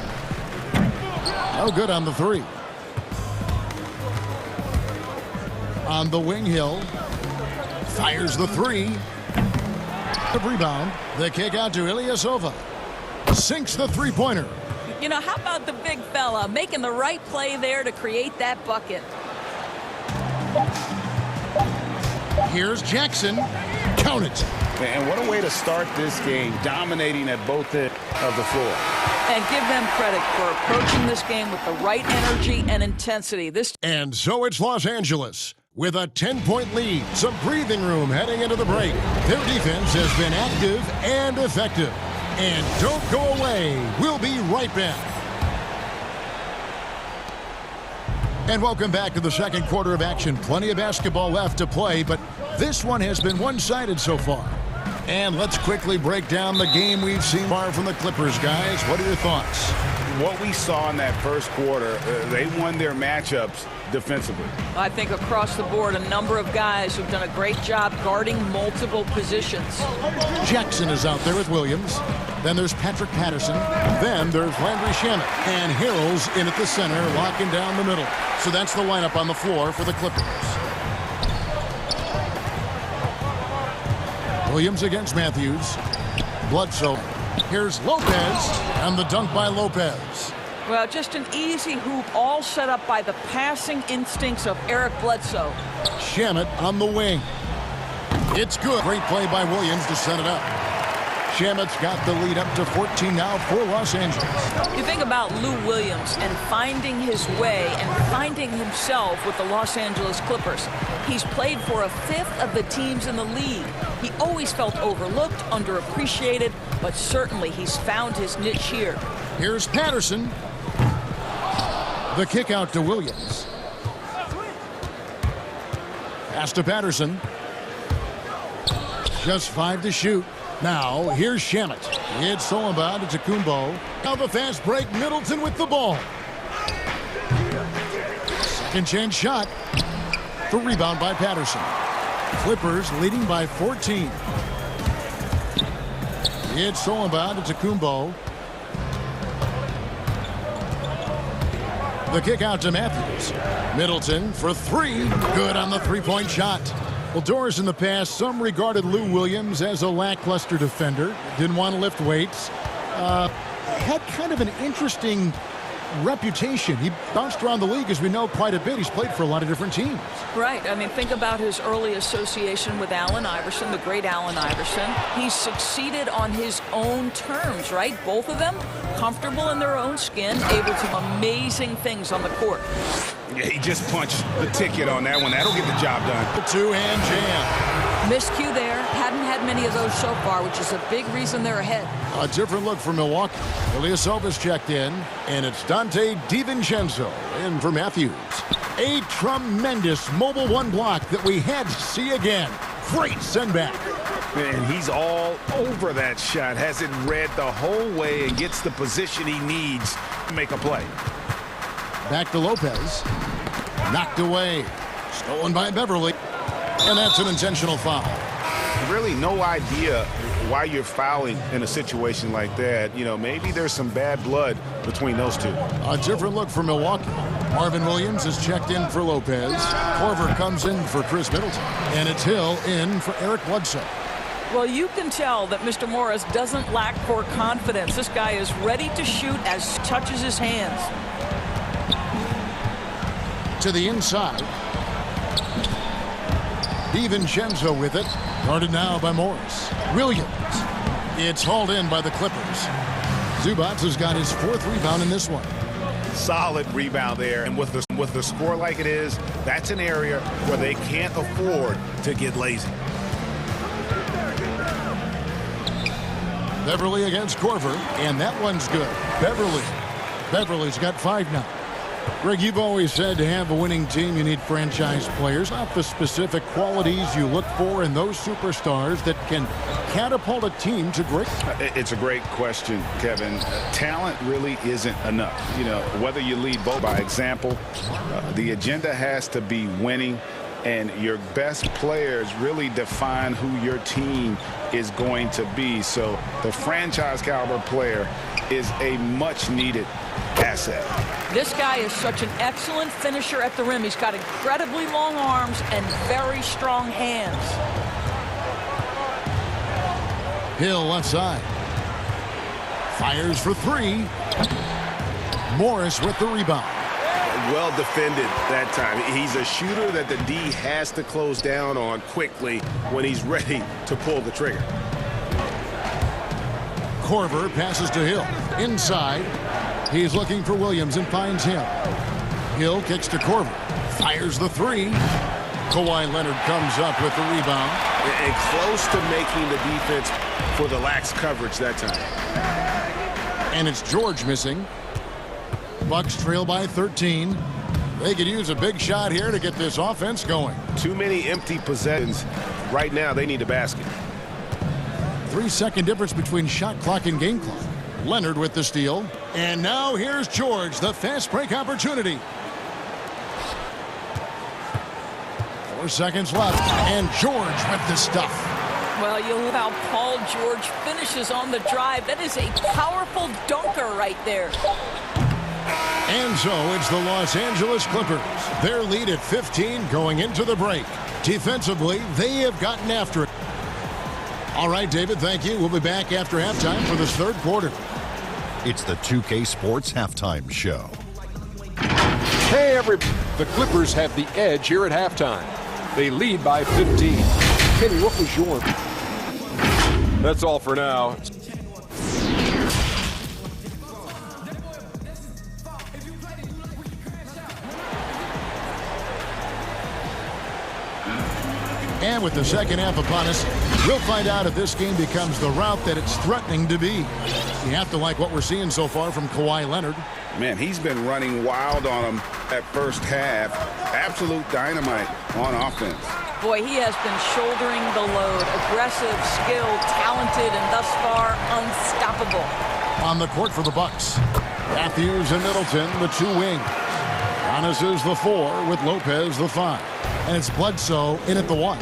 No good on the 3. On the wing, Hill fires the 3. The rebound. The kick out to Ilyasova. Sinks the three-pointer. You know, how about the big fella making the right play there to create that bucket? Here's Jackson. Count it. And what a way to start this game, dominating at both ends of the floor. And give them credit for approaching this game with the right energy and intensity. And so it's Los Angeles with a 10-point lead. Some breathing room heading into the break. Their defense has been active and effective. And don't go away. We'll be right back. And welcome back to the second quarter of action. Plenty of basketball left to play, but this one has been one-sided so far. And let's quickly break down the game we've seen far from the Clippers, guys. What are your thoughts? What we saw in that first quarter, they won their matchups defensively. I think across the board, a number of guys who've done a great job guarding multiple positions. Jackson is out there with Williams. Then there's Patrick Patterson. Then there's Landry Shamet. And Harrell's in at the center, locking down the middle. So that's the lineup on the floor for the Clippers. Williams against Matthews. Bledsoe. Here's Lopez. And the dunk by Lopez. Well, just an easy hoop, all set up by the passing instincts of Eric Bledsoe. Shamet on the wing. It's good. Great play by Williams to set it up. Shamet's got the lead up to 14 now for Los Angeles. You think about Lou Williams and finding his way and finding himself with the Los Angeles Clippers. He's played for a fifth of the teams in the league. He always felt overlooked, underappreciated, but certainly he's found his niche here. Here's Patterson. The kick out to Williams. Pass to Patterson. Just 5 to shoot. Now, here's Shamet. It's Solomon to Kumbo. Now the fast break. Middleton with the ball. Second chance shot. The rebound by Patterson. Clippers leading by 14. It's stolen by Antetokounmpo. The kick out to Matthews. Middleton for three. Good on the three-point shot. Well, Doris, in the past, some regarded Lou Williams as a lackluster defender. Didn't want to lift weights. Had kind of an interesting reputation. He bounced around the league, as we know, quite a bit. He's played for a lot of different teams. Right. I mean, think about his early association with Allen Iverson, the great Allen Iverson. He succeeded on his own terms, right? Both of them comfortable in their own skin, able to do amazing things on the court. Yeah, he just punched the ticket on that one. That'll get the job done. The two-hand jam. Miscue there. Hadn't had many of those so far, which is a big reason they're ahead. A different look for Milwaukee. Ilyasovas checked in, and it's Dante DiVincenzo in for Matthews. A tremendous mobile one block that we had to see again. Great send back. And he's all over that shot. Has it read the whole way and gets the position he needs to make a play. Back to Lopez. Knocked away. Stolen by Beverly. And that's an intentional foul. Really no idea why you're fouling in a situation like that. You know, maybe there's some bad blood between those two. A different look for Milwaukee. Marvin Williams is checked in for Lopez. Korver comes in for Chris Middleton. And it's Hill in for Eric Bledsoe. Well, you can tell that Mr. Morris doesn't lack for confidence. This guy is ready to shoot as touches his hands. To the inside. DiVincenzo with it. Guarded now by Morris. Williams. It's hauled in by the Clippers. Zubac has got his fourth rebound in this one. Solid rebound there. And with the score like it is, that's an area where they can't afford to get lazy. Beverly against Korver, and that one's good. Beverly's got 5 now. Greg, you've always said to have a winning team, you need franchise players, not the specific qualities you look for in those superstars that can catapult a team to great. It's a great question, Kevin. Talent really isn't enough. You know, whether you lead both by example, the agenda has to be winning, and your best players really define who your team is going to be. So the franchise caliber player is a much needed asset. This guy is such an excellent finisher at the rim. He's got incredibly long arms and very strong hands. Hill left side. Fires for 3. Morris with the rebound. Well defended that time. He's a shooter that the D has to close down on quickly when he's ready to pull the trigger. Korver passes to Hill. Inside. He's looking for Williams and finds him. Hill kicks to Korver. Fires the 3. Kawhi Leonard comes up with the rebound. And close to making the defense for the lax coverage that time. And it's George missing. Bucks trail by 13. They could use a big shot here to get this offense going. Too many empty possessions. Right now, they need a basket. 3-second difference between shot clock and game clock. Leonard with the steal. And now here's George, the fast break opportunity. 4 seconds left. And George with the stuff. Well, you love how Paul George finishes on the drive. That is a powerful dunker right there. And so it's the Los Angeles Clippers. Their lead at 15 going into the break. Defensively, they have gotten after it. All right, David, thank you. We'll be back after halftime for this third quarter. It's the 2K Sports Halftime Show. Hey, everybody. The Clippers have the edge here at halftime. They lead by 15. Kenny, what was your... That's all for now. And with the second half upon us, we'll find out if this game becomes the route that it's threatening to be. You have to like what we're seeing so far from Kawhi Leonard. Man, he's been running wild on him at first half. Absolute dynamite on offense. Boy, he has been shouldering the load. Aggressive, skilled, talented, and thus far unstoppable. On the court for the Bucks, Matthews and Middleton, the 2 wing. Giannis is the 4 with Lopez the 5. And it's Bledsoe in at the 1.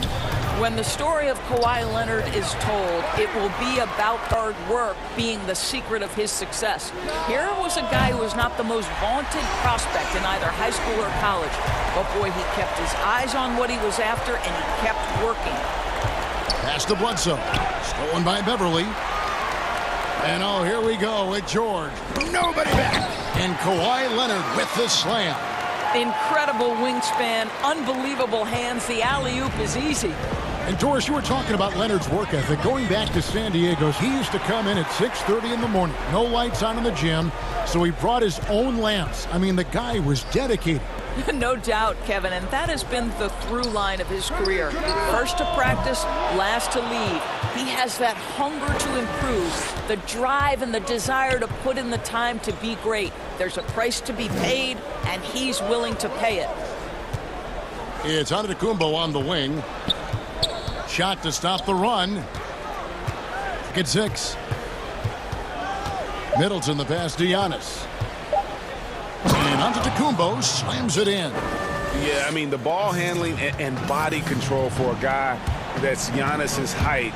When the story of Kawhi Leonard is told, it will be about hard work being the secret of his success. Here was a guy who was not the most vaunted prospect in either high school or college. But boy, he kept his eyes on what he was after, and he kept working. Pass to Bledsoe. Stolen by Beverly. And oh, here we go with George. Nobody back. And Kawhi Leonard with the slam. Incredible wingspan, unbelievable hands. The alley-oop is easy. And Doris, you were talking about Leonard's work ethic. Going back to San Diego, he used to come in at 6:30 in the morning. No lights on in the gym, so he brought his own lamps. I mean, the guy was dedicated. No doubt, Kevin, and that has been the through line of his career. First to practice, last to leave. He has that hunger to improve, the drive and the desire to put in the time to be great. There's a price to be paid, and he's willing to pay it. It's Antetokounmpo on the wing. Shot to stop the run. Get 6. Middleton the pass to Giannis. And Antetokounmpo slams it in. Yeah, I mean, the ball handling and body control for a guy that's Giannis's height,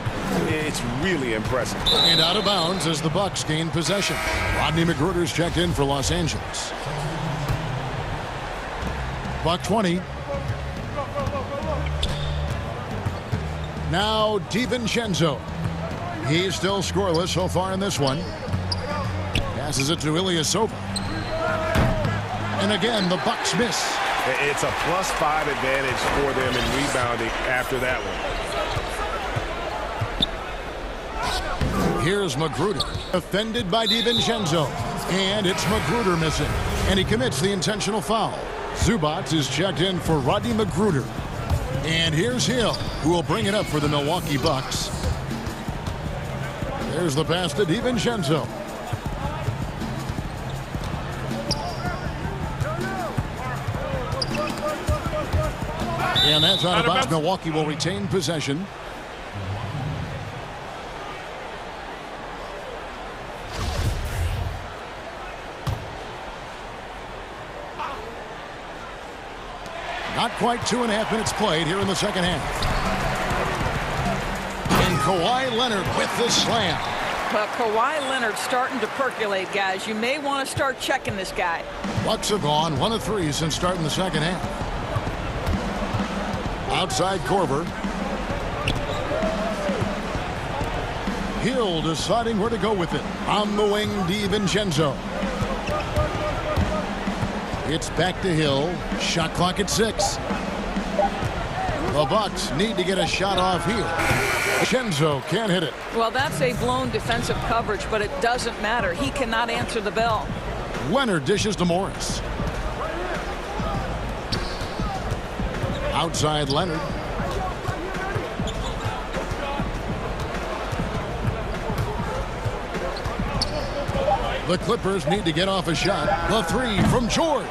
it's really impressive. And out of bounds as the Bucks gain possession. Rodney McGruder's checked in for Los Angeles. Buck 20. Now DiVincenzo. He's still scoreless so far in this one. Passes it to Ilyasova. And again, the Bucks miss. It's a +5 advantage for them in rebounding after that one. Here's Magruder. Offended by DiVincenzo. And it's Magruder missing. And he commits the intentional foul. Zubac is checked in for Rodney McGruder. And here's Hill, who will bring it up for the Milwaukee Bucks. There's the pass to DiVincenzo. And that's out of bounds. Milwaukee will retain possession. Not quite 2.5 minutes played here in the second half. And Kawhi Leonard with the slam. But Kawhi Leonard starting to percolate, guys. You may want to start checking this guy. Bucks have gone 1 of 3 since starting the second half. Outside Korver. Hill deciding where to go with it. On the wing, DiVincenzo. It's back to Hill. Shot clock at 6. The Bucks need to get a shot off here. DiVincenzo can't hit it. Well, that's a blown defensive coverage, but it doesn't matter. He cannot answer the bell. Leonard dishes to Morris. Outside Leonard. The Clippers need to get off a shot. The 3 from George.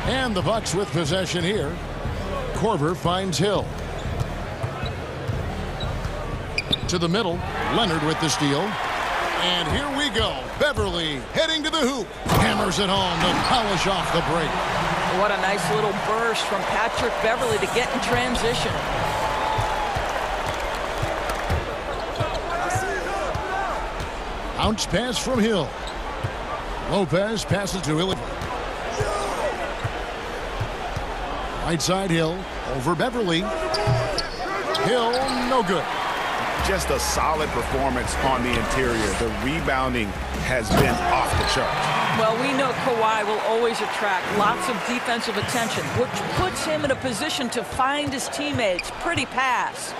And the Bucks with possession here. Korver finds Hill. To the middle. Leonard with the steal. And here we go. Beverly heading to the hoop. Hammers it home to polish off the break. What a nice little burst from Patrick Beverly to get in transition. Bounce pass from Hill. Lopez passes to Ilyasova. Right side Hill over Beverly. Hill, no good. Just a solid performance on the interior. The rebounding has been off the charts. Well, we know Kawhi will always attract lots of defensive attention, which puts him in a position to find his teammates. Pretty pass.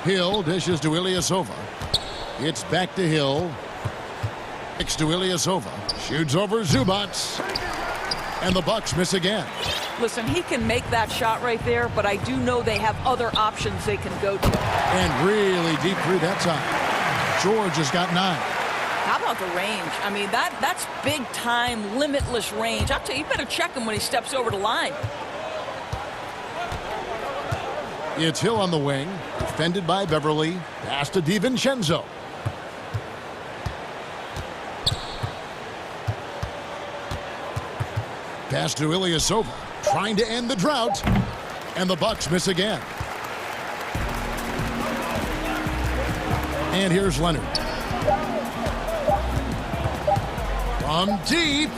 Hill dishes to Ilyasova. It's back to Hill. Next to Ilyasova. Shoots over Zubac. And the Bucks miss again. Listen, he can make that shot right there, but I do know they have other options they can go to. And really deep three that time. George has got 9. How about the range? I mean, that's big-time, limitless range. I'll tell you, you better check him when he steps over the line. It's Hill on the wing. Defended by Beverly. Pass to DiVincenzo. Pass to Ilyasova, trying to end the drought. And the Bucks miss again. And here's Leonard. From deep.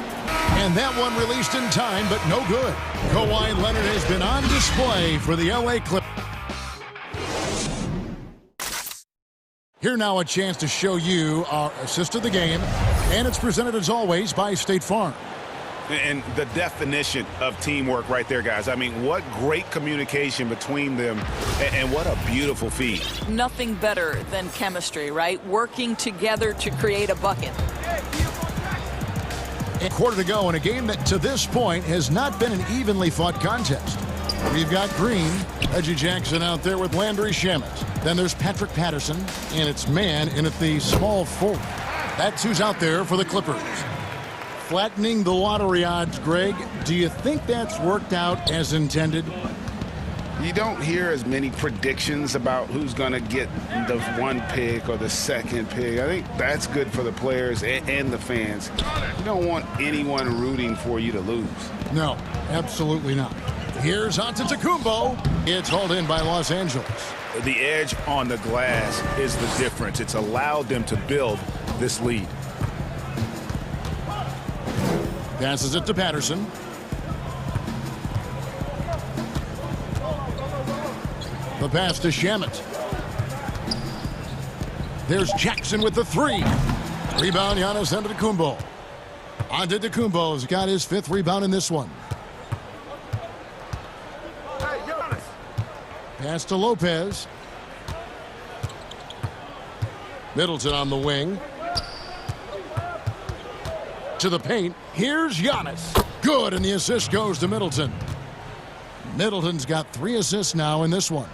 And that one released in time, but no good. Kawhi Leonard has been on display for the LA Clippers. Here now a chance to show you our assist of the game. And it's presented as always by State Farm. And the definition of teamwork right there, guys. I mean, what great communication between them, and what a beautiful feed. Nothing better than chemistry, right? Working together to create a bucket. A quarter to go in a game that to this point has not been an evenly fought contest. We've got Green, Reggie Jackson out there with Landry Shamet. Then there's Patrick Patterson, and it's man in at the small forward. That's who's out there for the Clippers. Flattening the lottery odds, Greg. Do you think that's worked out as intended? You don't hear as many predictions about who's going to get the one pick or the second pick. I think that's good for the players and the fans. You don't want anyone rooting for you to lose. No, absolutely not. Here's Antetokounmpo. It's hauled in by Los Angeles. The edge on the glass is the difference. It's allowed them to build this lead. Passes it to Patterson. The pass to Shamet. There's Jackson with the three. Rebound, Giannis Antetokounmpo. Antetokounmpo's got his 5th rebound in this one. Pass to Lopez. Middleton on the wing. To the paint. Here's Giannis. Good, and the assist goes to Middleton. Middleton's got 3 assists now in this one.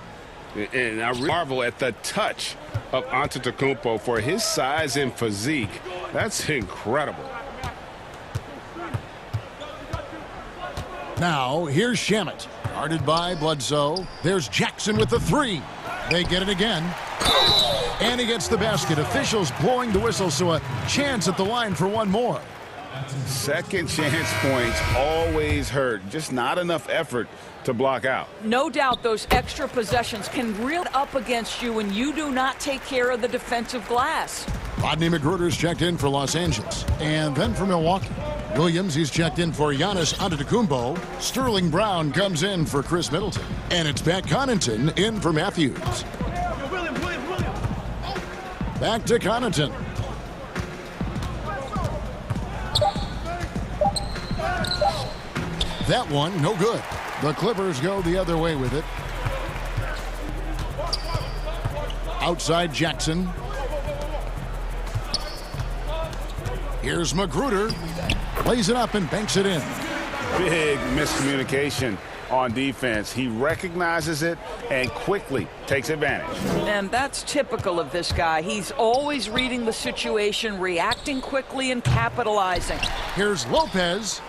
And I marvel at the touch of Antetokounmpo for his size and physique. That's incredible. Now, here's Shamet. Guarded by Bledsoe. There's Jackson with the 3. They get it again. And he gets the basket. Officials blowing the whistle, so a chance at the line for one more. Second chance points always hurt. Just not enough effort to block out. No doubt those extra possessions can reel up against you when you do not take care of the defensive glass. Rodney McGruder's checked in for Los Angeles. And then for Milwaukee. Williams, he's checked in for Giannis Antetokounmpo. Sterling Brown comes in for Chris Middleton. And it's Pat Connaughton in for Matthews. Back to Connaughton. That one, no good. The Clippers go the other way with it. Outside Jackson. Here's Magruder. Lays it up and banks it in. Big miscommunication on defense. He recognizes it and quickly takes advantage. And that's typical of this guy. He's always reading the situation, reacting quickly and capitalizing. Here's Lopez.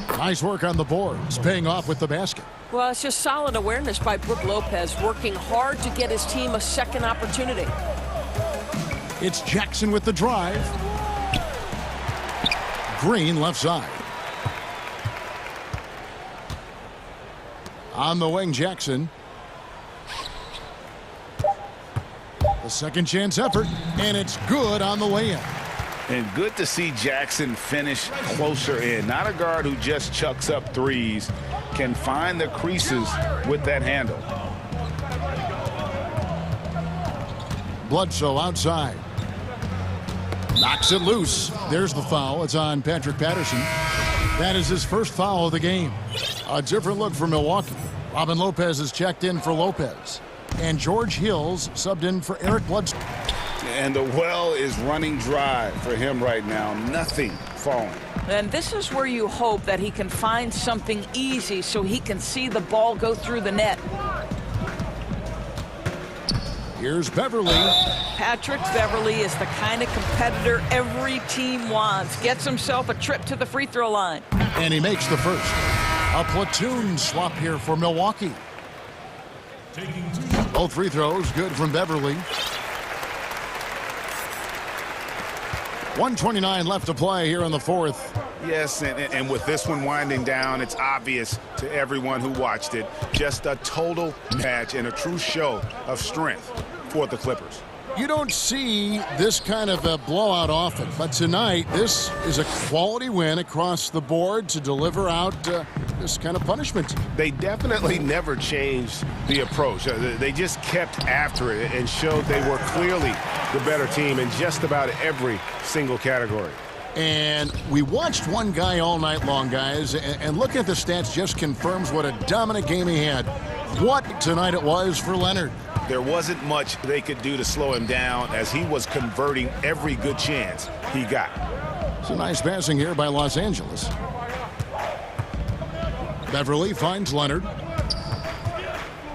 Nice work on the boards, paying off with the basket. Well, it's just solid awareness by Brook Lopez, working hard to get his team a second opportunity. It's Jackson with the drive. Green left side. On the wing, Jackson. The second chance effort, and it's good on the way in. And good to see Jackson finish closer in. Not a guard who just chucks up threes. Can find the creases with that handle. Bledsoe outside. Knocks it loose. There's the foul. It's on Patrick Patterson. That is his first foul of the game. A different look for Milwaukee. Robin Lopez is checked in for Lopez. And George Hills subbed in for Eric Bledsoe. And the well is running dry for him right now. Nothing falling. And this is where you hope that he can find something easy so he can see the ball go through the net. Here's Beverly. Patrick Beverly is the kind of competitor every team wants. Gets himself a trip to the free throw line. And he makes the first. A platoon swap here for Milwaukee. Both free throws good from Beverly. 1:29 left to play here in the fourth. Yes, and with this one winding down, it's obvious to everyone who watched it. Just a total match and a true show of strength for the Clippers. You don't see this kind of a blowout often, but tonight this is a quality win across the board to deliver out this kind of punishment. They definitely never changed the approach. They just kept after it and showed they were clearly the better team in just about every single category. And we watched one guy all night long, guys, and looking at the stats just confirms what a dominant game he had. What tonight it was for Leonard. There wasn't much they could do to slow him down as he was converting every good chance he got. Some nice passing here by Los Angeles. Beverly finds Leonard.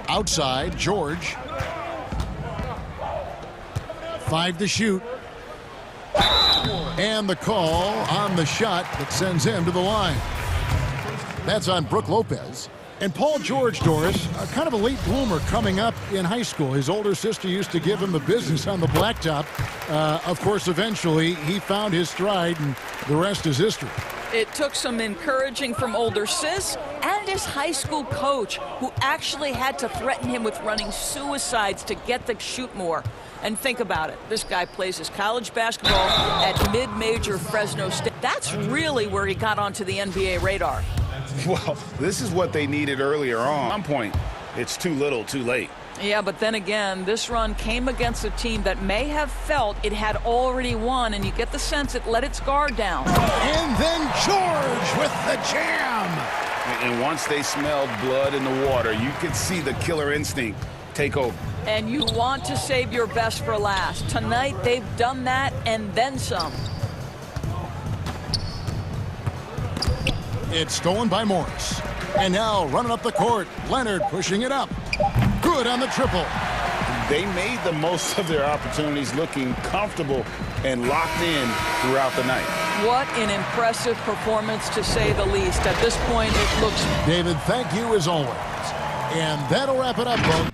Outside, George. 5 to shoot. And the call on the shot that sends him to the line. That's on Brook Lopez. And Paul George, Doris, kind of a late bloomer coming up in high school. His older sister used to give him the business on the blacktop. Of course, eventually, he found his stride, and the rest is history. It took some encouraging from older sis and his high school coach, who actually had to threaten him with running suicides to get the shoot more. And think about it. This guy plays his college basketball at mid-major Fresno State. That's really where he got onto the NBA radar. Well, this is what they needed earlier on. At one point, it's too little, too late. Yeah, but then again, this run came against a team that may have felt it had already won, and you get the sense it let its guard down. And then George with the jam. And once they smelled blood in the water, you could see the killer instinct take over. And you want to save your best for last. Tonight, they've done that and then some. It's stolen by Morris. And now running up the court, Leonard pushing it up. Good on the triple. They made the most of their opportunities, looking comfortable and locked in throughout the night. What an impressive performance, to say the least. At this point, it looks... David, thank you as always. And that'll wrap it up, folks.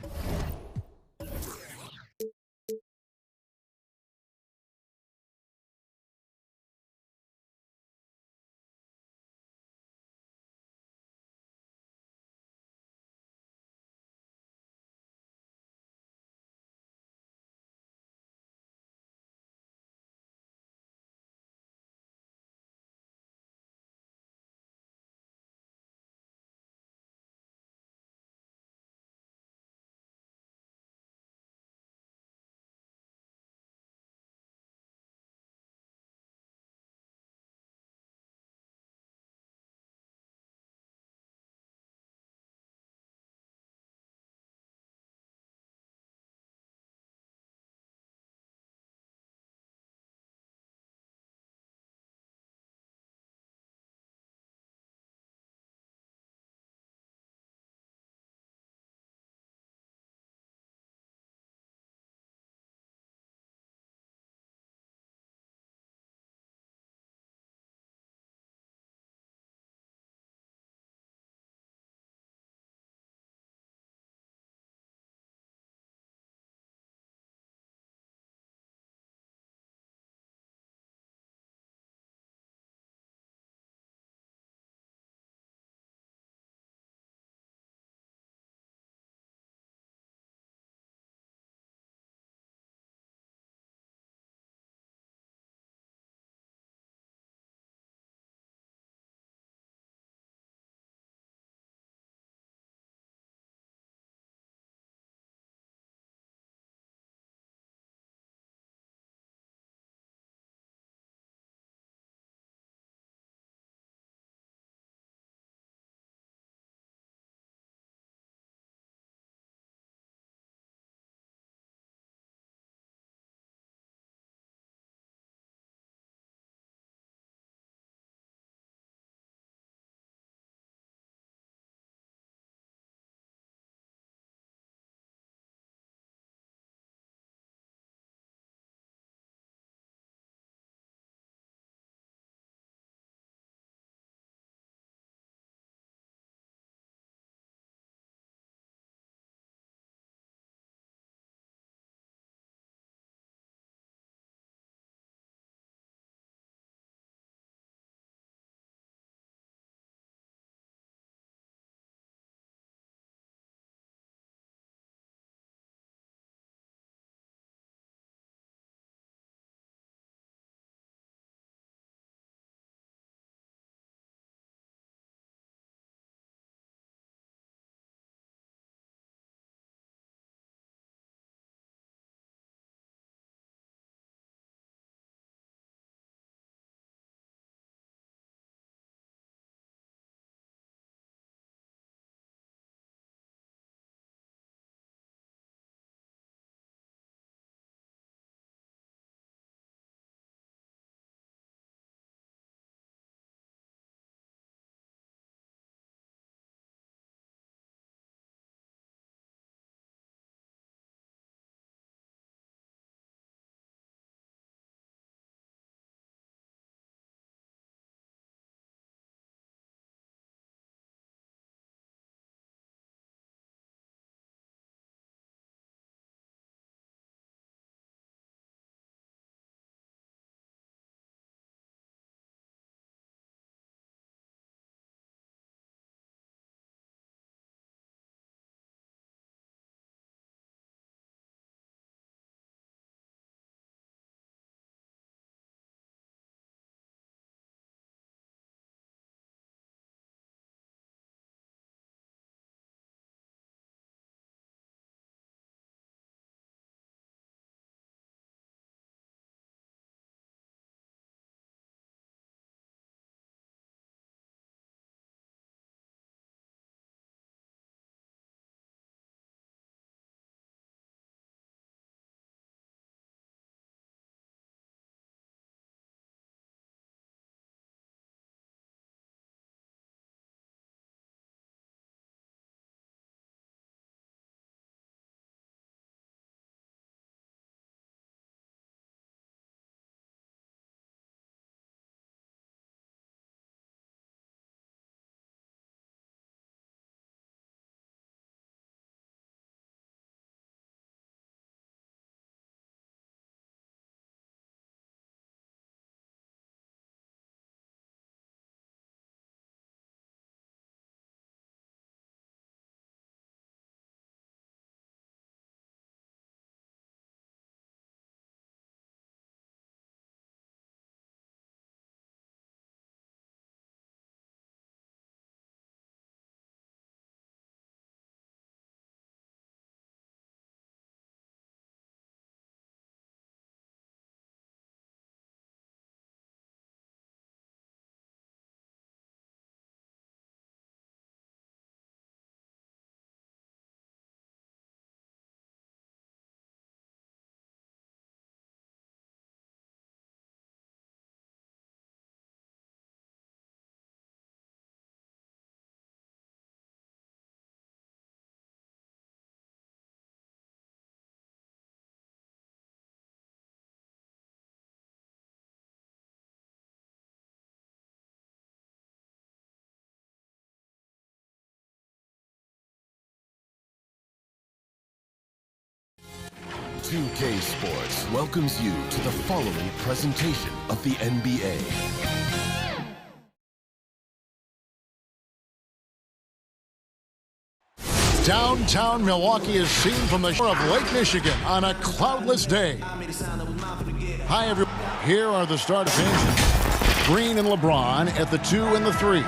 2K Sports welcomes you to the following presentation of the NBA. Downtown Milwaukee is seen from the shore of Lake Michigan on a cloudless day. Hi, everyone. Here are the start offenses. Green and LeBron at the 2 and the 3.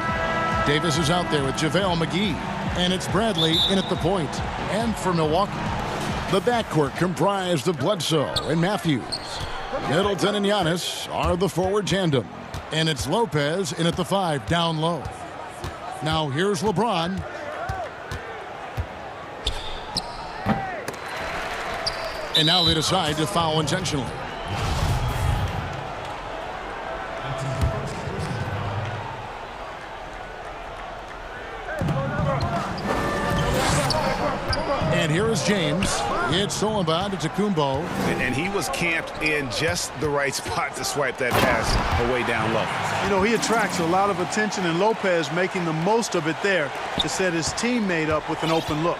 Davis is out there with JaVale McGee. And it's Bradley in at the point. And for Milwaukee, the backcourt comprised of Bledsoe and Matthews. Middleton and Giannis are the forward tandem. And it's Lopez in at the 5 down low. Now here's LeBron. And now they decide to foul intentionally. And here is James. It's stolen by Antetokounmpo. And he was camped in just the right spot to swipe that pass away down low. You know, he attracts a lot of attention, and Lopez making the most of it there to set his teammate up with an open look.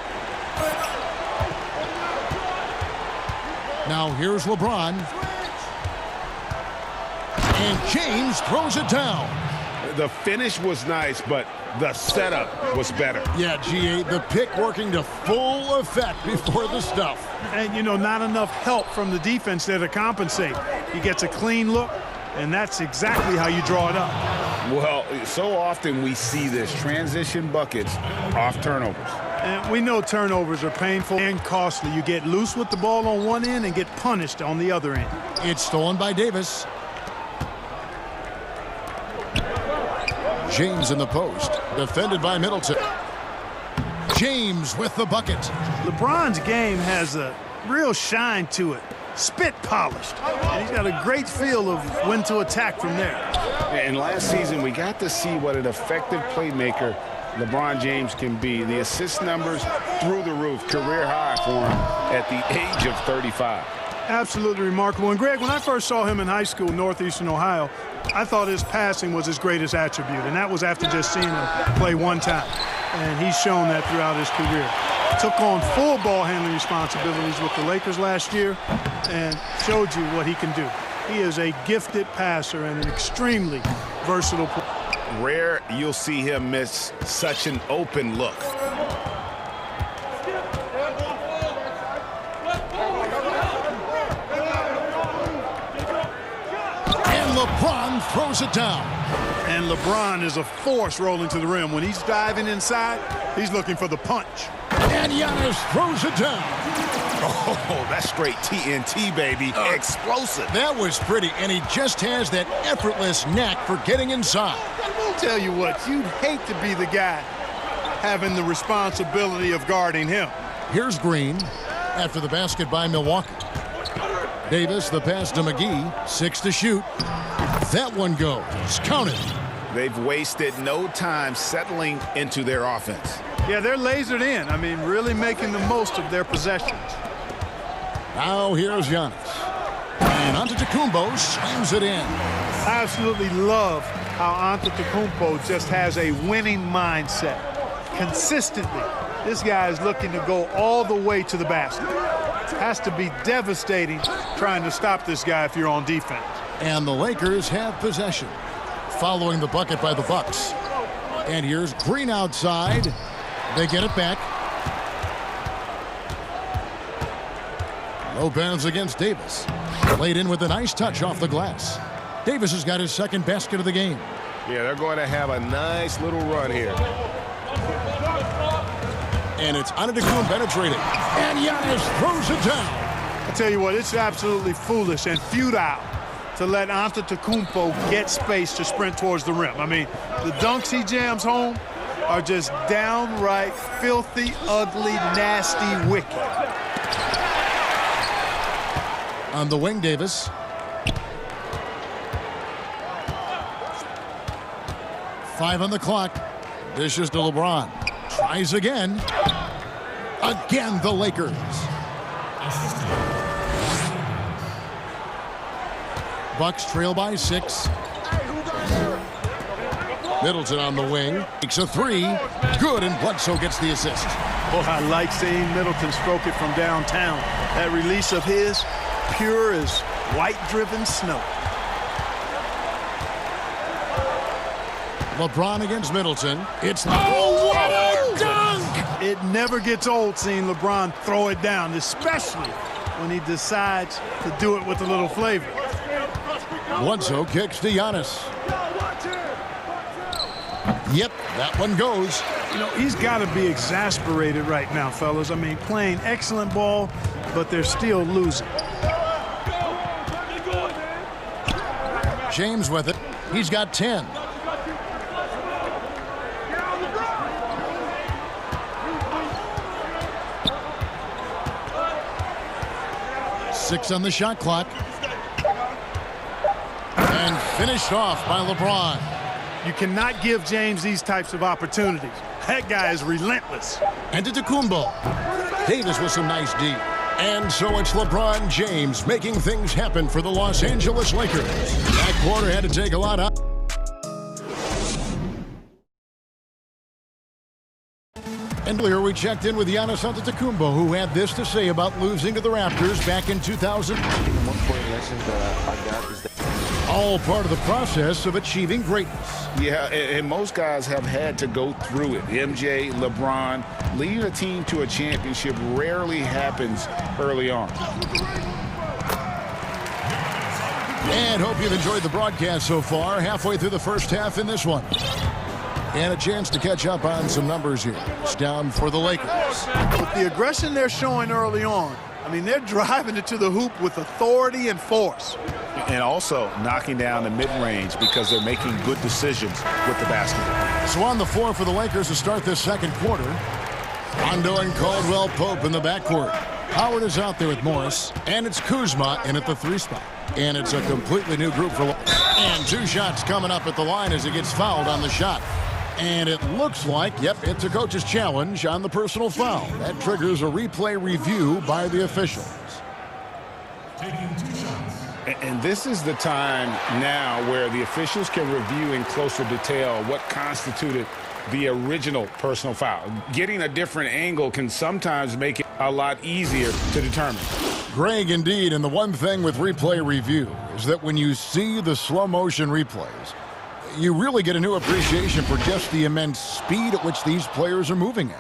Now here's LeBron. And James throws it down. The finish was nice, but the setup was better. Yeah, GA, the pick working to full effect before the stuff. And, you know, not enough help from the defense there to compensate. He gets a clean look, and that's exactly how you draw it up. Well, so often we see this, transition buckets off turnovers. And we know turnovers are painful and costly. You get loose with the ball on one end and get punished on the other end. It's stolen by Davis. James in the post, defended by Middleton. James with the bucket. LeBron's game has a real shine to it. Spit polished. And he's got a great feel of when to attack from there. And last season, we got to see what an effective playmaker LeBron James can be. The assist numbers through the roof, career high for him at the age of 35. Absolutely remarkable. And Greg, when I first saw him in high school, Northeastern Ohio, I thought his passing was his greatest attribute, and that was after just seeing him play one time. And he's shown that throughout his career. Took on full ball handling responsibilities with the Lakers last year and showed you what he can do. He is a gifted passer and an extremely versatile player. Rare you'll see him miss such an open look. And LeBron throws it down. And LeBron is a force rolling to the rim. When he's diving inside, he's looking for the punch. And Giannis throws it down. Oh, that's straight TNT, baby. Explosive. That was pretty, and he just has that effortless knack for getting inside. I'll tell you what, you'd hate to be the guy having the responsibility of guarding him. Here's Green after the basket by Milwaukee. Davis, the pass to McGee, 6 to shoot. That one goes. Counted. They've wasted no time settling into their offense. Yeah, they're lasered in. I mean, really making the most of their possessions. Now here's Giannis. And Antetokounmpo slams it in. I absolutely love how Antetokounmpo just has a winning mindset. Consistently, this guy is looking to go all the way to the basket. It has to be devastating trying to stop this guy if you're on defense. And the Lakers have possession, following the bucket by the Bucks. And here's Green outside. They get it back. Lopez against Davis. Laid in with a nice touch off the glass. Davis has got his second basket of the game. Yeah, they're going to have a nice little run here. And it's Antetokounmpo penetrating. And Giannis throws it down. I tell you what, it's absolutely foolish and futile to let Antetokounmpo get space to sprint towards the rim. I mean, the dunks he jams home are just downright filthy, ugly, nasty, wicked. On the wing, Davis. Five on the clock. Dishes to LeBron. Tries again. Again, the Lakers. Bucks trail by 6. Middleton on the wing. Takes a 3. Good, and Bledsoe gets the assist. Oh, I like seeing Middleton stroke it from downtown. That release of his, pure as white-driven snow. LeBron against Middleton. It's what a dunk! It never gets old seeing LeBron throw it down, especially when he decides to do it with a little flavor. Bledsoe kicks to Giannis. Yep, that one goes. You know, he's got to be exasperated right now, fellas. I mean, playing excellent ball, but they're still losing. James with it. He's got 10. Six on the shot clock. And finished off by LeBron. You cannot give James these types of opportunities. That guy is relentless. Antetokounmpo. Davis with some nice D. And so it's LeBron James making things happen for the Los Angeles Lakers. That quarter had to take a lot out. And earlier we checked in with Giannis Antetokounmpo, who had this to say about losing to the Raptors back in 2000. All part of the process of achieving greatness. Yeah, and most guys have had to go through it. MJ, LeBron, leading a team to a championship rarely happens early on. And hope you've enjoyed the broadcast so far. Halfway through the first half in this one. And a chance to catch up on some numbers here. It's down for the Lakers. With the aggression they're showing early on, I mean, they're driving it to the hoop with authority and force. And also knocking down the mid-range because they're making good decisions with the basketball. So on the floor for the Lakers to start this second quarter. Rondo and Caldwell Pope in the backcourt. Howard is out there with Morris. And it's Kuzma in at the 3 spot. And it's a completely new group for Lakers. And 2 shots coming up at the line as he gets fouled on the shot. And it looks like, yep, it's a coach's challenge on the personal foul. That triggers a replay review by the officials. And this is the time now where the officials can review in closer detail what constituted the original personal foul. Getting a different angle can sometimes make it a lot easier to determine. Greg, indeed, and the one thing with replay review is that when you see the slow motion replays, you really get a new appreciation for just the immense speed at which these players are moving at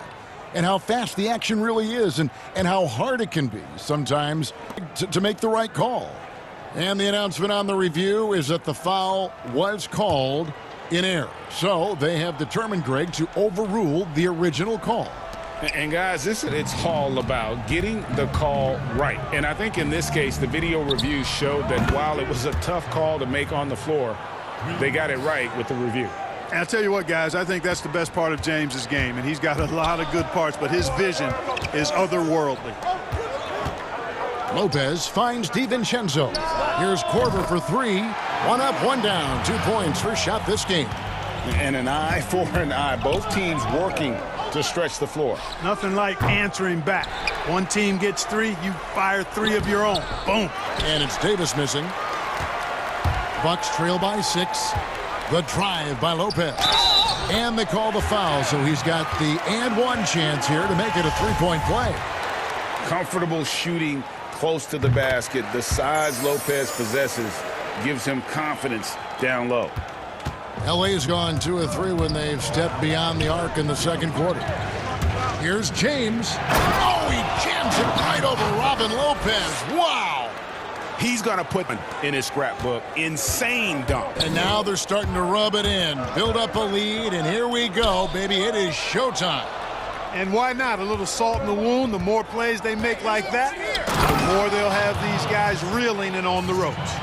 and how fast the action really is and how hard it can be sometimes to make the right call. And the announcement on the review is that the foul was called in error. So they have determined, Greg, to overrule the original call. And guys, it's all about getting the call right. And I think in this case, the video review showed that while it was a tough call to make on the floor, they got it right with the review. And I'll tell you what, guys, I think that's the best part of James's game. And he's got a lot of good parts, but his vision is otherworldly. Lopez finds DiVincenzo. Here's Korver for 3. 1 up, 1 down. 2 points first shot this game. And an eye for an eye. Both teams working to stretch the floor. Nothing like answering back. One team gets 3, you fire 3 of your own. Boom. And it's Davis missing. Bucks trail by 6. The drive by Lopez. And they call the foul, so he's got the and 1 chance here to make it a 3-point play. Comfortable shooting close to the basket. The size Lopez possesses gives him confidence down low. LA's gone 2 of 3 when they've stepped beyond the arc in the second quarter. Here's James. Oh, he jams it right over Robin Lopez. Wow. He's going to put in his scrapbook. Insane dunk. And now they're starting to rub it in. Build up a lead, and here we go, baby. It is showtime. And why not? A little salt in the wound. The more plays they make like that, the more they'll have these guys reeling and on the ropes.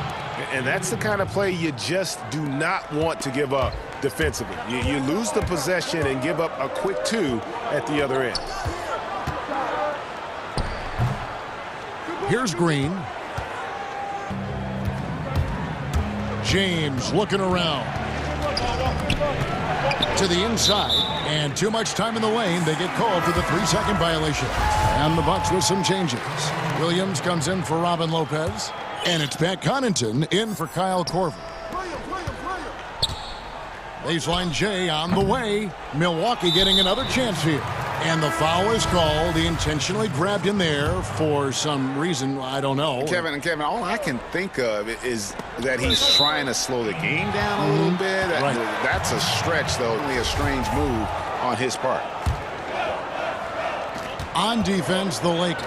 And that's the kind of play you just do not want to give up defensively. You lose the possession and give up a quick 2 at the other end. Here's Green. James looking around. To the inside. And too much time in the lane. They get called for the 3-second violation. And the Bucks with some changes. Williams comes in for Robin Lopez. And it's Pat Connaughton in for Kyle Korver. Baseline J on the way. Milwaukee getting another chance here. And the foul is called. He intentionally grabbed him there for some reason. I don't know. Kevin, all I can think of is that he's trying to slow the game down a little bit. Right. That's a stretch, though. Only a strange move on his part. On defense, the Lakers.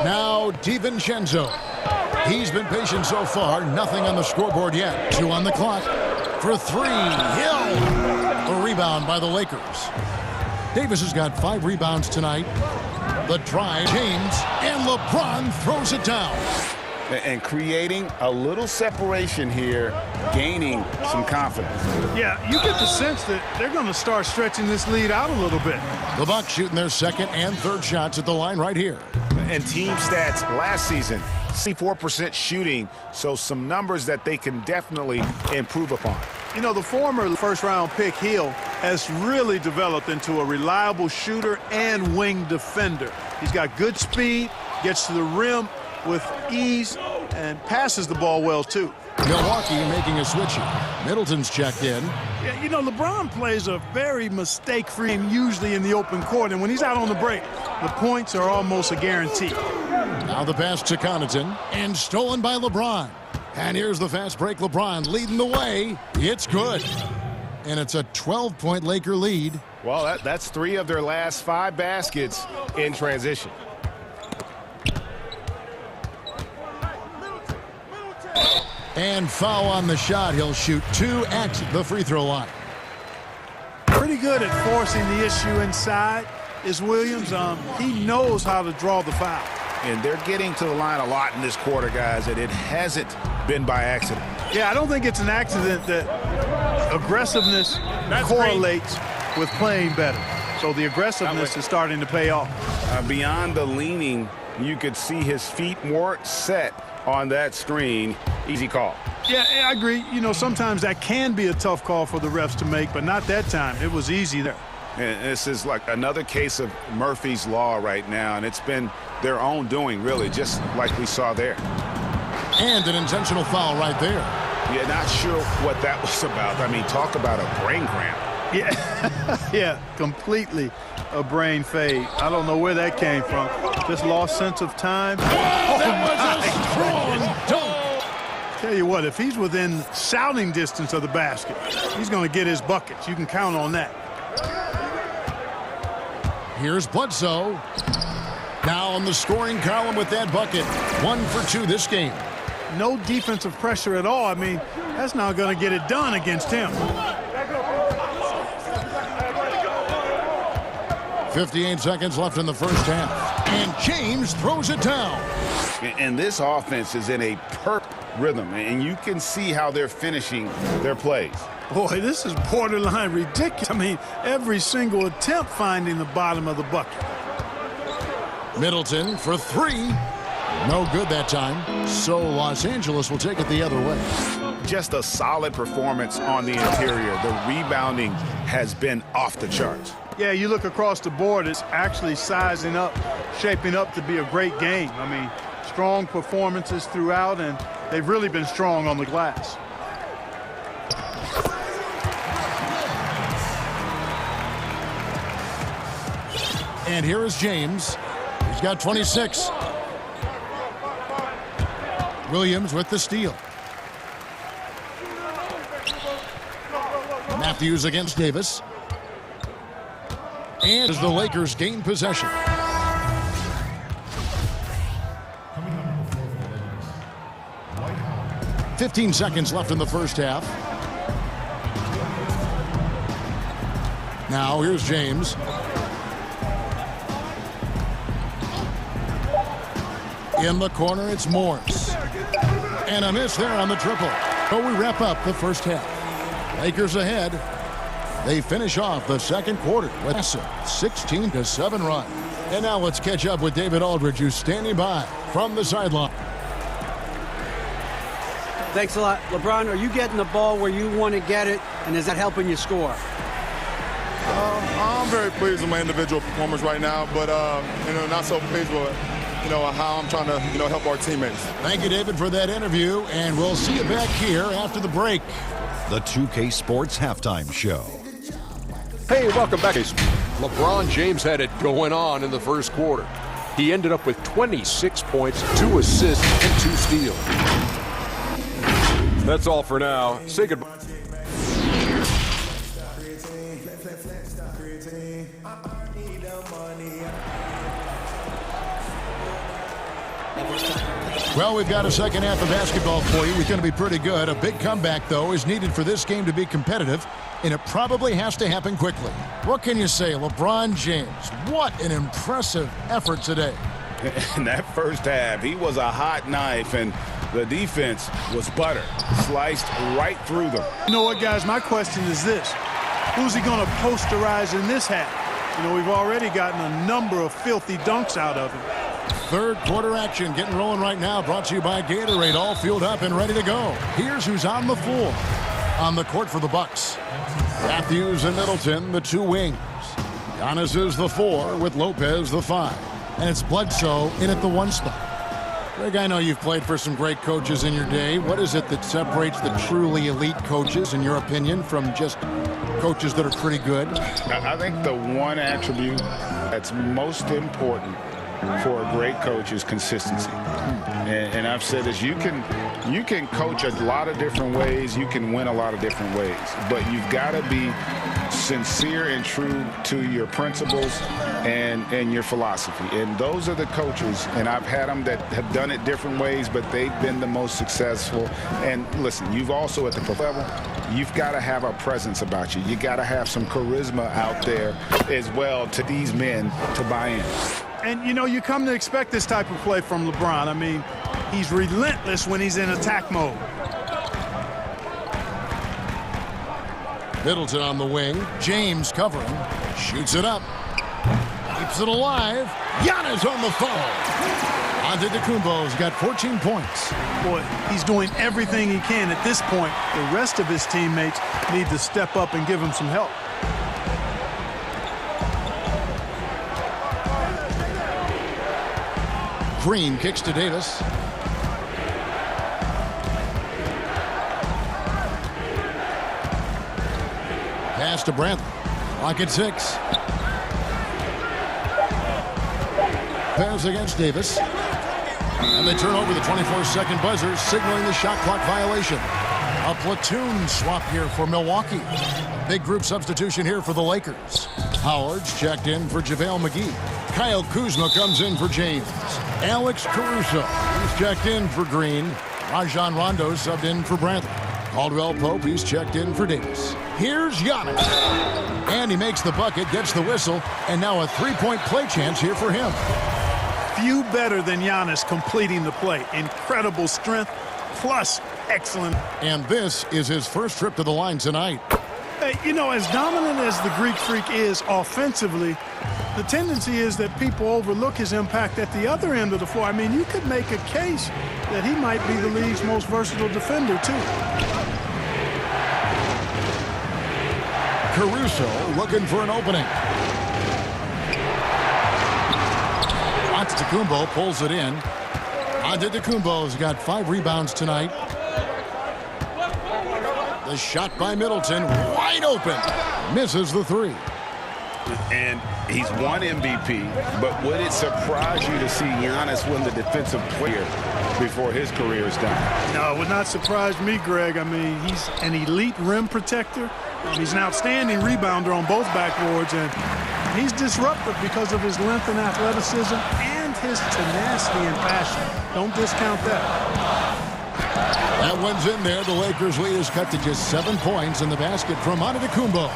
Now, DiVincenzo. He's been patient so far. Nothing on the scoreboard yet. 2 on the clock. For 3, Hill. A rebound by the Lakers. Davis has got 5 rebounds tonight. The drive, James, and LeBron throws it down. And creating a little separation here, gaining some confidence. Yeah, you get the sense that they're going to start stretching this lead out a little bit. The Bucks shooting their second and third shots at the line right here. And team stats last season, 64% shooting, so some numbers that they can definitely improve upon. You know, the former first-round pick, Hill, has really developed into a reliable shooter and wing defender. He's got good speed, gets to the rim with ease, and passes the ball well, too. Milwaukee making a switch here. Middleton's checked in. Yeah, you know, LeBron plays a very mistake-free game usually in the open court, and when he's out on the break, the points are almost a guarantee. Now the pass to Connaughton, and stolen by LeBron. And here's the fast break. LeBron leading the way. It's good. And it's a 12-point Laker lead. Well, that's 3 of their last 5 baskets in transition. And foul on the shot. He'll shoot 2 at the free throw line. Pretty good at forcing the issue inside is Williams. He knows how to draw the foul. And they're getting to the line a lot in this quarter, guys, and it hasn't been by accident. Yeah, I don't think it's an accident that aggressiveness correlates with playing better. So the aggressiveness is starting to pay off. Beyond the leaning, you could see his feet more set on that screen. Easy call. Yeah, I agree. You know, sometimes that can be a tough call for the refs to make, but not that time. It was easy there. And this is like another case of Murphy's Law right now, and it's been their own doing, really, just like we saw there. And an intentional foul right there. Yeah, not sure what that was about. I mean, talk about a brain cramp. Yeah, yeah, completely a brain fade. I don't know where that came from. Just lost sense of time. That was a strong dunk. Tell you what, if he's within shouting distance of the basket, he's going to get his buckets. You can count on that. Here's Bledsoe. Now on the scoring column with that bucket. 1 for 2 this game. No defensive pressure at all. I mean, that's not going to get it done against him. 58 seconds left in the first half. And James throws it down. And this offense is in a perfect rhythm, and you can see how they're finishing their plays. Boy, this is borderline ridiculous. I mean, every single attempt finding the bottom of the bucket. Middleton for 3. No good that time. So Los Angeles will take it the other way. Just a solid performance on the interior. The rebounding has been off the charts. Yeah, you look across the board, it's actually sizing up, shaping up to be a great game. I mean, strong performances throughout, and they've really been strong on the glass. And here is James. He's got 26. Williams with the steal. Matthews against Davis. And as the Lakers gain possession. "15 seconds left in the first half. Now here's James. In the corner, it's Morris. And a miss there on the triple. So we wrap up the first half. Lakers ahead. They finish off the second quarter with a 16-7 run. And now let's catch up with David Aldridge, who's standing by from the sideline. Thanks a lot. LeBron, are you getting the ball where you want to get it, and is that helping you score? I'm very pleased with my individual performance right now, but not so pleased with how I'm trying to help our teammates. Thank you, David, for that interview, and we'll see you back here after the break. The 2K Sports Halftime Show. Hey, welcome back. LeBron James had it going on in the first quarter. He ended up with 26 points, 2 assists, and 2 steals. That's all for now. Say goodbye. Well, we've got a second half of basketball for you. It's going to be pretty good. A big comeback, though, is needed for this game to be competitive, and it probably has to happen quickly. What can you say? LeBron James, what an impressive effort today. In that first half, he was a hot knife, and the defense was butter, sliced right through them. You know what, guys? My question is this. Who's he going to posterize in this half? You know, we've already gotten a number of filthy dunks out of him. Third quarter action getting rolling right now, brought to you by Gatorade, all fueled up and ready to go. Here's who's on the floor. On the court for the Bucks, Matthews and Middleton, the 2 wings. Giannis is the 4 with Lopez the 5. And it's Bledsoe in at the 1 spot. Greg, I know you've played for some great coaches in your day. What is it that separates the truly elite coaches, in your opinion, from just coaches that are pretty good? I think the one attribute that's most important for a great coach is consistency. And I've said this, you can coach a lot of different ways, you can win a lot of different ways, but you've got to be sincere and true to your principles and your philosophy. And those are the coaches, and I've had them that have done it different ways, but they've been the most successful. And listen, you've also at the pro level, you've got to have a presence about you. You got to have some charisma out there as well to these men to buy in. And, you know, you come to expect this type of play from LeBron. I mean, he's relentless when he's in attack mode. Middleton on the wing. James covering. Shoots it up. Keeps it alive. Giannis on the follow. Antetokounmpo's got 14 points. Boy, he's doing everything he can at this point. The rest of his teammates need to step up and give him some help. Green kicks to Davis. Pass to Brantley. Clock at 6. Pass against Davis. And they turn over the 24-second buzzer, signaling the shot clock violation. A platoon swap here for Milwaukee. A big group substitution here for the Lakers. Howard's checked in for JaVale McGee. Kyle Kuzma comes in for James. Alex Caruso, he's checked in for Green. Rajon Rondo subbed in for Brantley. Caldwell Pope, he's checked in for Davis. Here's Giannis. And he makes the bucket, gets the whistle, and now a 3-point play chance here for him. Few better than Giannis completing the play. Incredible strength, plus excellent. And this is his first trip to the line tonight. Hey, you know, as dominant as the Greek Freak is offensively, the tendency is that people overlook his impact at the other end of the floor. I mean, you could make a case that he might be the league's most versatile defender, too. Caruso looking for an opening. Antetokounmpo pulls it in. Antetokounmpo's got 5 rebounds tonight. The shot by Middleton, wide open. Misses the 3. And he's won MVP, but would it surprise you to see Giannis win the defensive player before his career is done? No, it would not surprise me, Greg. I mean, he's an elite rim protector. He's an outstanding rebounder on both backboards, and he's disruptive because of his length and athleticism and his tenacity and passion. Don't discount that. That one's in there. The Lakers' lead is cut to just 7 points in the basket from Antetokounmpo.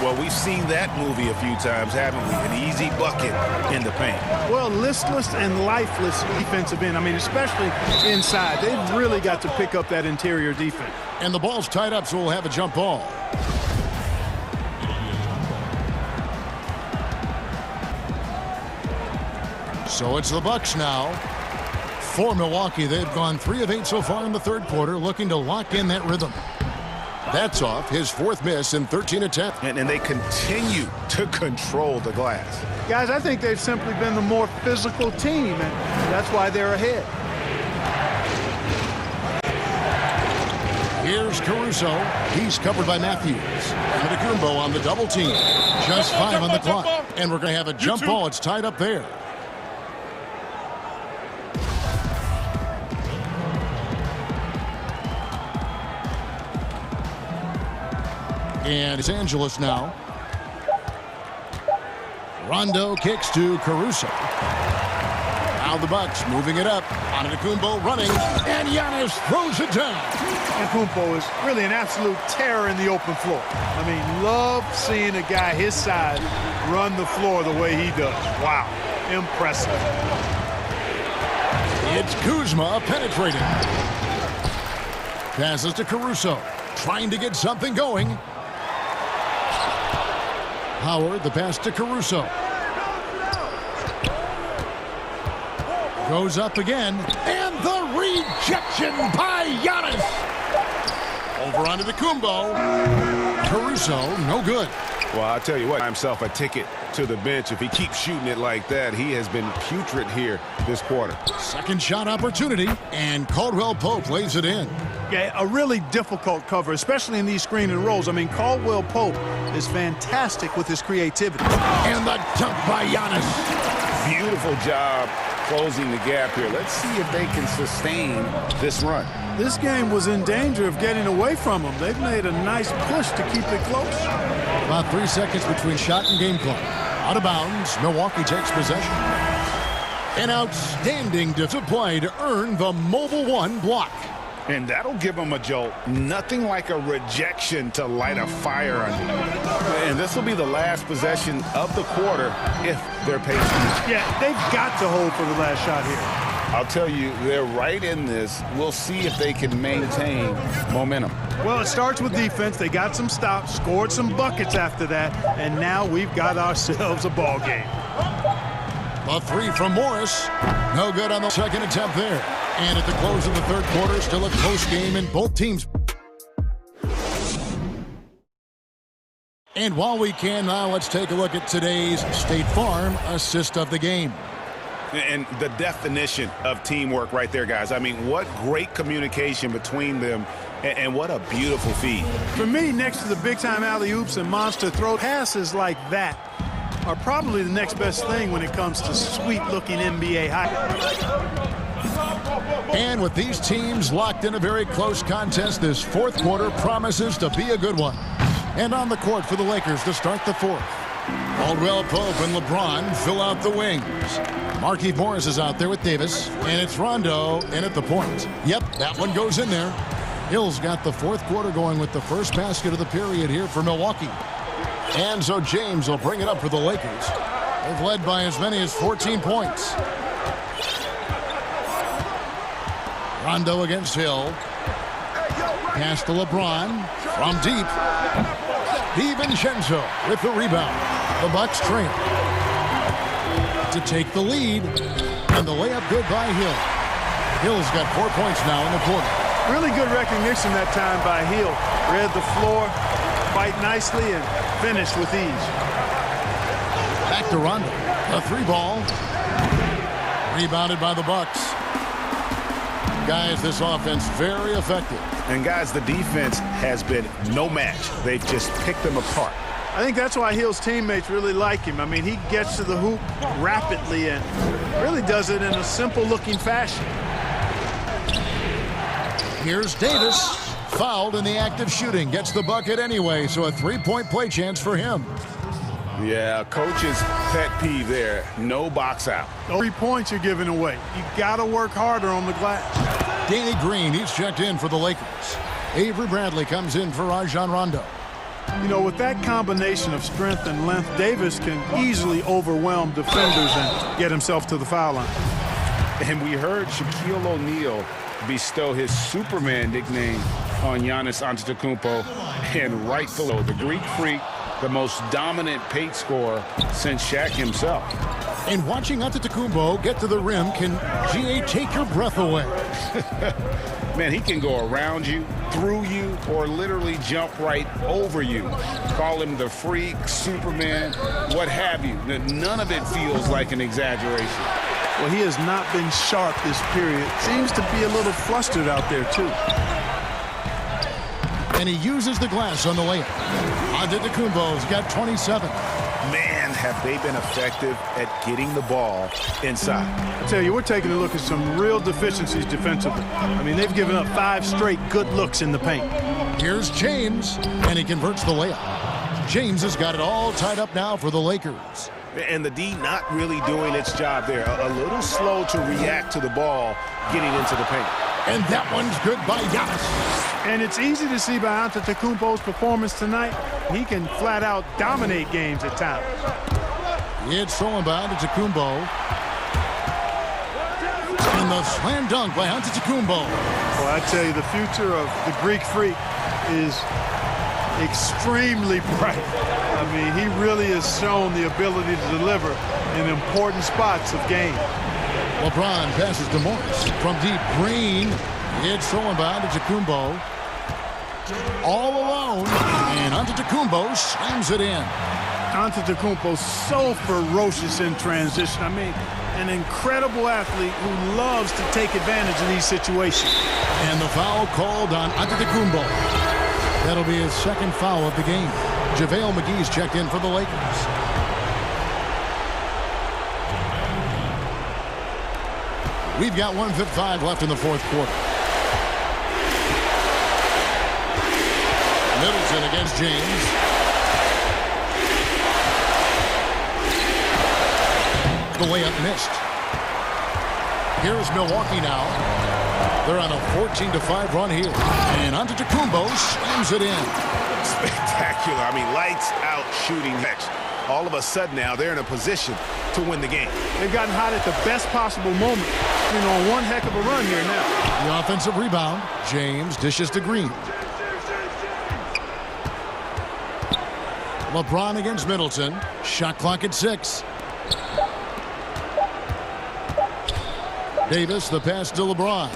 Well, we've seen that movie a few times, haven't we? An easy bucket in the paint. Well, listless and lifeless defensive end. I mean, especially inside. They've really got to pick up that interior defense. And the ball's tied up, so we'll have a jump ball. So it's the Bucks now. For Milwaukee, they've gone 3 of 8 so far in the third quarter, looking to lock in that rhythm. That's off his 4th miss in 13 attempts. And they continue to control the glass. Guys, I think they've simply been the more physical team, and that's why they're ahead. Here's Caruso. He's covered by Matthews. Antetokounmpo on the double team. Just 5 on the clock. And we're going to have a jump ball. It's tied up there. And Los Angeles now. Rondo kicks to Caruso. Now the Bucks moving it up. Antetokounmpo running, and Giannis throws it down. Antetokounmpo is really an absolute terror in the open floor. I mean, love seeing a guy his size run the floor the way he does. Wow, impressive. It's Kuzma penetrating. Passes to Caruso, trying to get something going. Howard, the pass to Caruso. Goes up again, and the rejection by Giannis. Over onto the Antetokounmpo. Caruso, no good. Well, I'll tell you what, himself a ticket to the bench. If he keeps shooting it like that, he has been putrid here this quarter. Second shot opportunity, and Caldwell Pope lays it in. Yeah, a really difficult cover, especially in these screen and rolls. I mean, Caldwell Pope is fantastic with his creativity. And the dunk by Giannis. Beautiful job closing the gap here. Let's see if they can sustain this run. This game was in danger of getting away from them. They've made a nice push to keep it close. About 3 seconds between shot and game clock. Out of bounds, Milwaukee takes possession. An outstanding defensive play to earn the Mobile One block. And that'll give them a jolt. Nothing like a rejection to light a fire under. And this will be the last possession of the quarter if they're patient. Yeah, they've got to hold for the last shot here. I'll tell you, they're right in this. We'll see if they can maintain momentum. Well, it starts with defense. They got some stops, scored some buckets after that, and now we've got ourselves a ball game. A 3 from Morris. No good on the second attempt there. And at the close of the third quarter, still a close game in both teams. And while we can now, let's take a look at today's State Farm assist of the game. And the definition of teamwork right there, guys. I mean, what great communication between them, and what a beautiful feed. For me, next to the big-time alley-oops and monster throw, passes like that are probably the next best thing when it comes to sweet-looking NBA highlights. And with these teams locked in a very close contest, this fourth quarter promises to be a good one. And on the court for the Lakers to start the fourth. Caldwell Pope and LeBron fill out the wings. Markieff Morris is out there with Davis, and it's Rondo in at the point. Yep, that one goes in there. Hill's got the fourth quarter going with the first basket of the period here for Milwaukee. And so James will bring it up for the Lakers. They've led by as many as 14 points. Rondo against Hill. Pass to LeBron from deep. DiVincenzo with the rebound. The Bucks trail to take the lead, and the layup good by Hill. Hill's got 4 points now in the quarter. Really good recognition that time by Hill. Read the floor, fight nicely, and finished with ease. Back to Rondo. A 3-ball. Rebounded by the Bucks. Guys, this offense very effective. And guys, the defense has been no match. They've just picked them apart. I think that's why Hill's teammates really like him. I mean, he gets to the hoop rapidly and really does it in a simple-looking fashion. Here's Davis. Fouled in the act of shooting. Gets the bucket anyway, so a 3-point play chance for him. Yeah, coach's pet peeve there. No box out. 3 points you're giving away. You got to work harder on the glass. Danny Green, he's checked in for the Lakers. Avery Bradley comes in for Rajon Rondo. You know, with that combination of strength and length, Davis can easily overwhelm defenders and get himself to the foul line. And we heard Shaquille O'Neal bestow his Superman nickname on Giannis Antetokounmpo, and rightfully the Greek Freak, the most dominant paint scorer since Shaq himself. And watching Antetokounmpo get to the rim can, GA, take your breath away. Man, he can go around you, through you, or literally jump right over you. Call him the Freak, Superman, what have you. None of it feels like an exaggeration. Well, he has not been sharp this period. Seems to be a little flustered out there, too. And he uses the glass on the layup. Antetokounmpo's got 27. Man, have they been effective at getting the ball inside. I tell you, we're taking a look at some real deficiencies defensively. I mean, they've given up 5 straight good looks in the paint. Here's James, and he converts the layup. James has got it all tied up now for the Lakers. And the D not really doing its job there. A little slow to react to the ball getting into the paint. And that one's good by Giannis. And it's easy to see by Antetokounmpo's performance tonight. He can flat out dominate games at times. It's stolen by Antetokounmpo. And the slam dunk by Antetokounmpo. Well, I tell you, the future of the Greek Freak is extremely bright. I mean, he really has shown the ability to deliver in important spots of game. LeBron passes to Morris. From deep, Green. It's stolen by Antetokounmpo. All alone. And Antetokounmpo slams it in. Antetokounmpo so ferocious in transition. I mean, an incredible athlete who loves to take advantage of these situations. And the foul called on Antetokounmpo. That'll be his second foul of the game. JaVale McGee's checked in for the Lakers. We've got 1:55 left in the fourth quarter. Middleton against James. The layup missed. Here's Milwaukee now. They're on a 14-5 run here. And Antetokounmpo slams it in. Spectacular. I mean, lights out shooting next. All of a sudden now they're in a position to win the game. They've gotten hot at the best possible moment. You know, one heck of a run here now. The offensive rebound. James dishes to Green. LeBron against Middleton. Shot clock at 6. Davis, the pass to LeBron.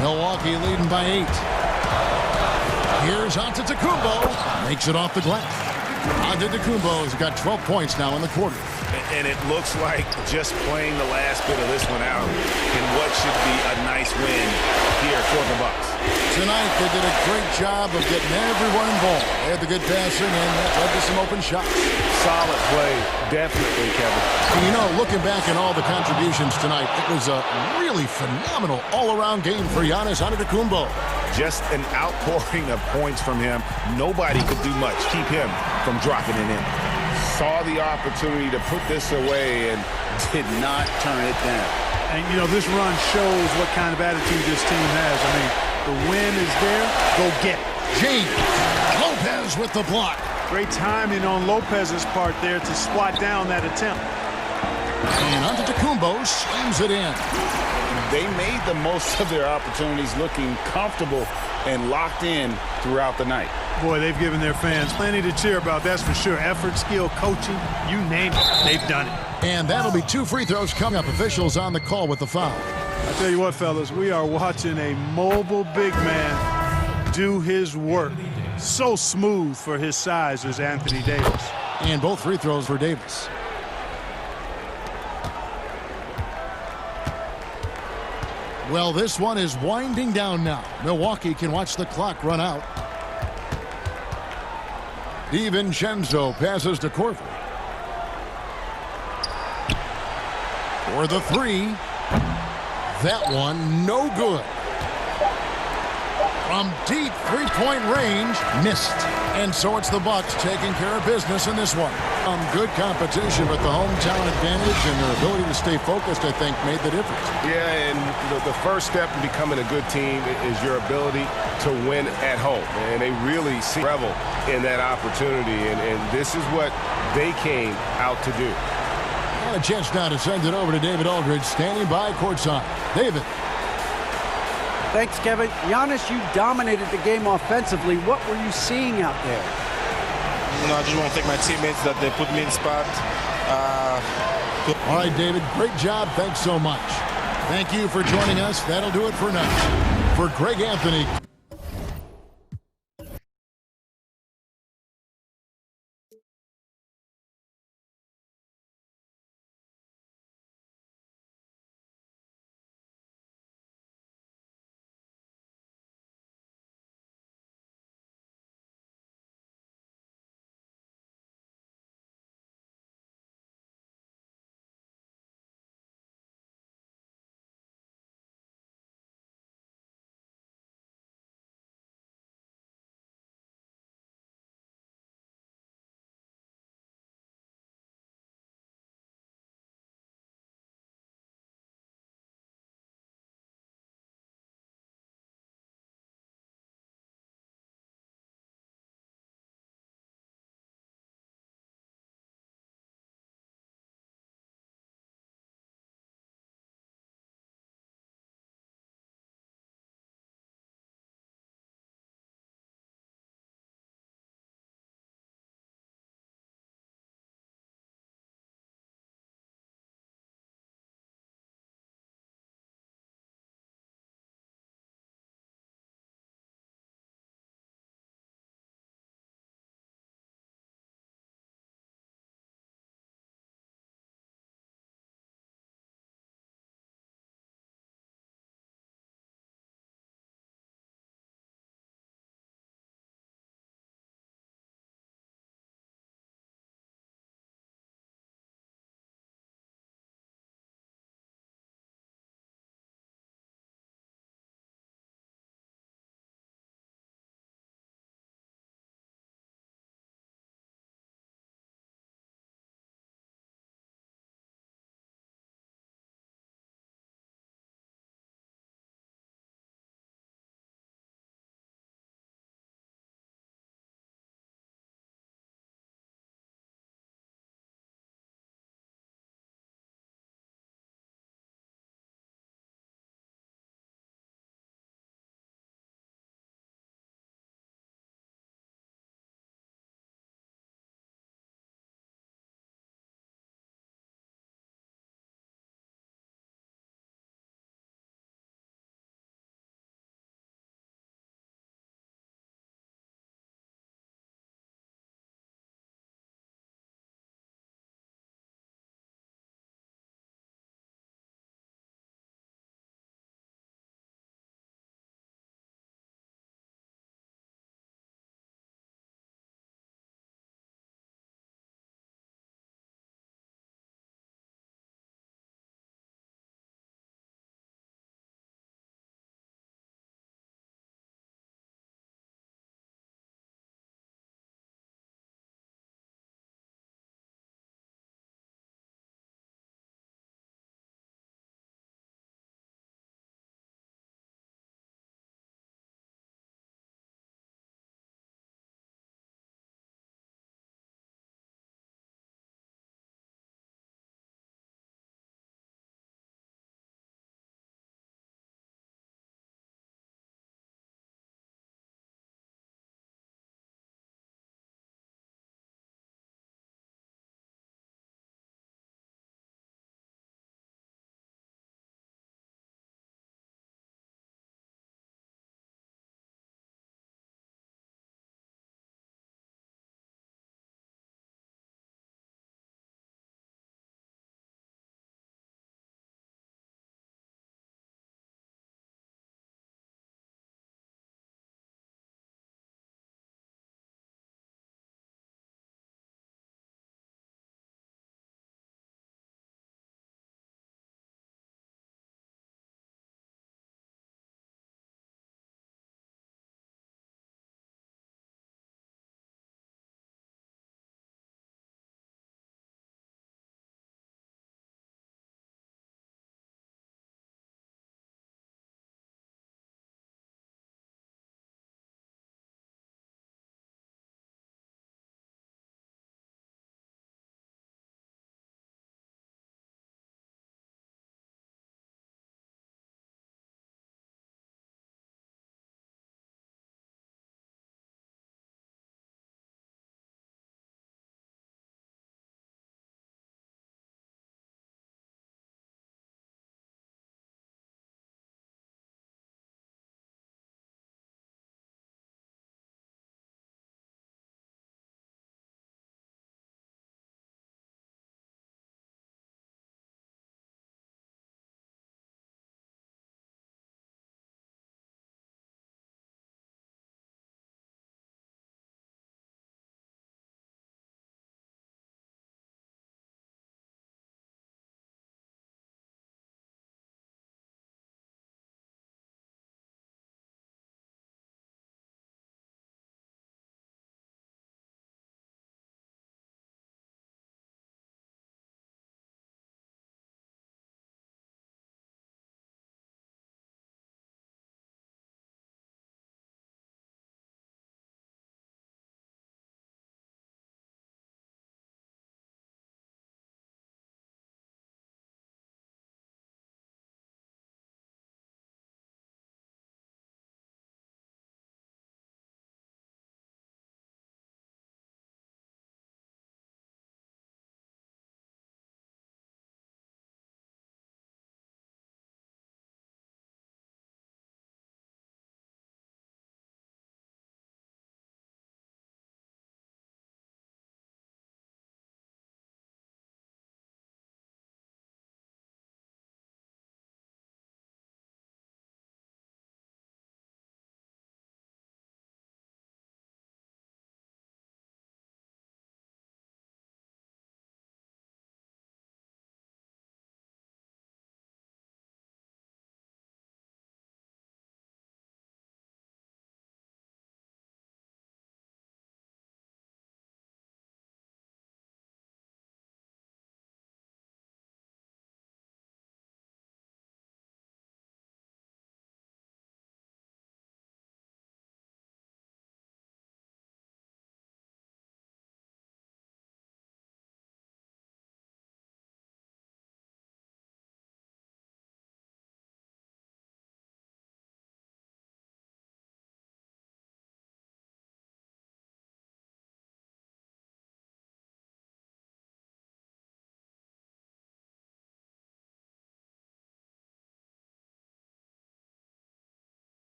Milwaukee leading by 8. Here's Antetokounmpo. Makes it off the glass. Antetokounmpo's got 12 points now in the quarter. And it looks like just playing the last bit of this one out in what should be a nice win here for the Bucks. Tonight they did a great job of getting everyone involved. They had the good passing and that led to some open shots. Solid play, definitely, Kevin. And you know, looking back at all the contributions tonight, it was a really phenomenal all-around game for Giannis Antetokounmpo. Just an outpouring of points from him. Nobody could do much. Keep him from dropping it in. Saw the opportunity to put this away and did not turn it down. And, you know, this run shows what kind of attitude this team has. I mean, the win is there. Go get it. James Lopez with the block. Great timing on Lopez's part there to swat down that attempt. And Antetokounmpo slams it in. They made the most of their opportunities, looking comfortable and locked in throughout the night. Boy, they've given their fans plenty to cheer about, that's for sure. Effort, skill, coaching, you name it, they've done it. And that'll be 2 free throws coming up. Officials on the call with the foul. I tell you what, fellas, we are watching a mobile big man do his work. So smooth for his size is Anthony Davis. And both free throws for Davis. Well, this one is winding down now. Milwaukee can watch the clock run out. DiVincenzo passes to Korver. For the 3. That one no good. From deep three-point range, missed. And so it's the Bucks taking care of business in this one. Good competition, but the hometown advantage and their ability to stay focused, I think, made the difference. Yeah, and the first step in becoming a good team is your ability to win at home. And they really revel in that opportunity, and this is what they came out to do. And a chance now to send it over to David Aldridge, standing by courtside. David. Thanks, Kevin. Giannis, you dominated the game offensively. What were you seeing out there? You know, I just want to thank my teammates that they put me in spot. All right, David, great job. Thanks so much. Thank you for joining us. That'll do it for now. For Greg Anthony.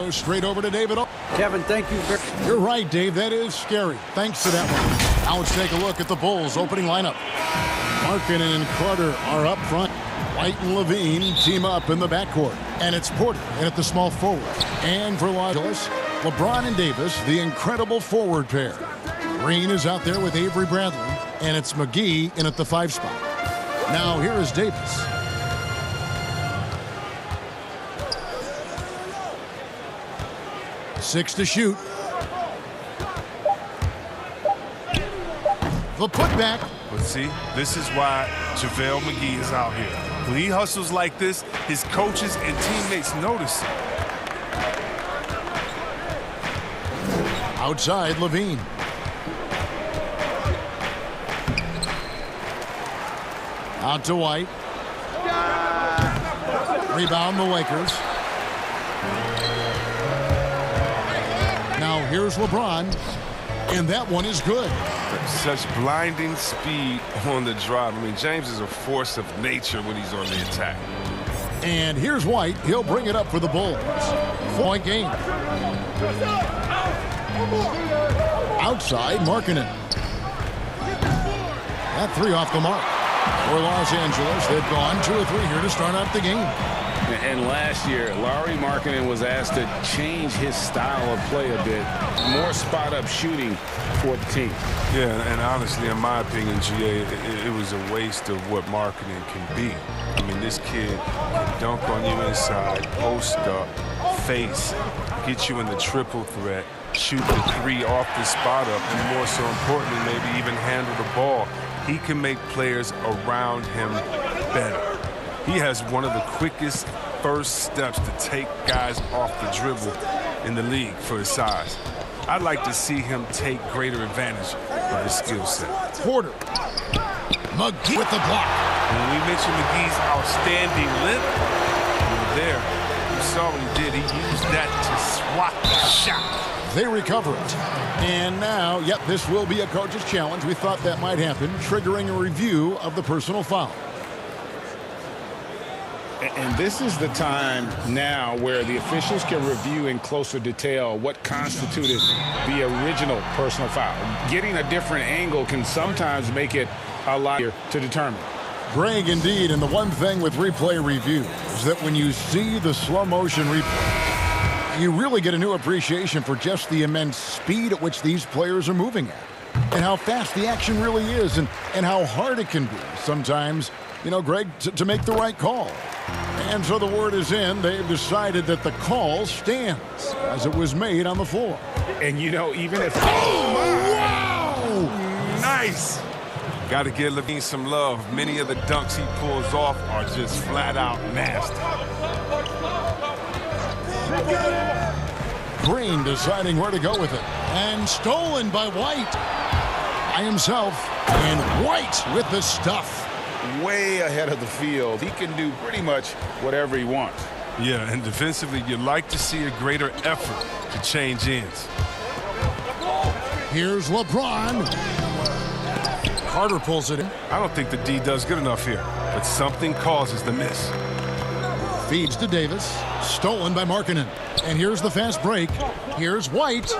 Straight over to David. Kevin, thank you. You're right, Dave. That is scary. Thanks for that one. Now let's take a look at the Bulls' opening lineup. Markkanen and Carter are up front. White and Levine team up in the backcourt. And it's Porter in at the small forward. And for Los Angeles, LeBron and Davis, the incredible forward pair. Green is out there with Avery Bradley. And it's McGee in at the 5 spot. Now here is Davis. Six to shoot. The putback. But see, this is why JaVale McGee is out here. When he hustles like this, his coaches and teammates notice it. Outside, Levine. Out to White. Rebound the Lakers. Now here's LeBron, and that one is good. Such blinding speed on the drive. I mean, James is a force of nature when he's on the attack. And here's White. He'll bring it up for the Bulls. 4-point game. Outside, Markkanen. That 3 off the mark. For Los Angeles, they've gone 2 or 3 here to start out the game. And last year, Lauri Markkanen was asked to change his style of play a bit. More spot-up shooting for the team. Yeah, and honestly, in my opinion, GA, it was a waste of what Markkanen can be. I mean, this kid can dunk on you inside, post up, face, get you in the triple threat, shoot the 3 off the spot up, and more so importantly, maybe even handle the ball. He can make players around him better. He has one of the quickest first steps to take guys off the dribble in the league for his size. I'd like to see him take greater advantage of his skill set. Porter. McGee with the block. When we mentioned McGee's outstanding length, you were there. You saw what he did. He used that to swat the shot. They recover it. And now, yep, this will be a coach's challenge. We thought that might happen, triggering a review of the personal foul. And this is the time now where the officials can review in closer detail what constituted the original personal foul. Getting a different angle can sometimes make it a lot easier to determine. Greg, indeed, and the one thing with replay review is that when you see the slow motion replay, you really get a new appreciation for just the immense speed at which these players are moving at and how fast the action really is and how hard it can be sometimes, you know, Greg, to make the right call. And so the word is in. They've decided that the call stands as it was made on the floor. And, you know, even if... Oh, wow! Nice! Got to give Levine some love. Many of the dunks he pulls off are just flat out nasty. Green deciding where to go with it. And stolen by White. By himself. And White with the stuff. Way ahead of the field. He can do pretty much whatever he wants. Yeah, and defensively, you'd like to see a greater effort to change ends. Here's LeBron. Carter pulls it in. I don't think the D does good enough here, but something causes the miss. Feeds to Davis. Stolen by Markkanen. And here's the fast break. Here's White.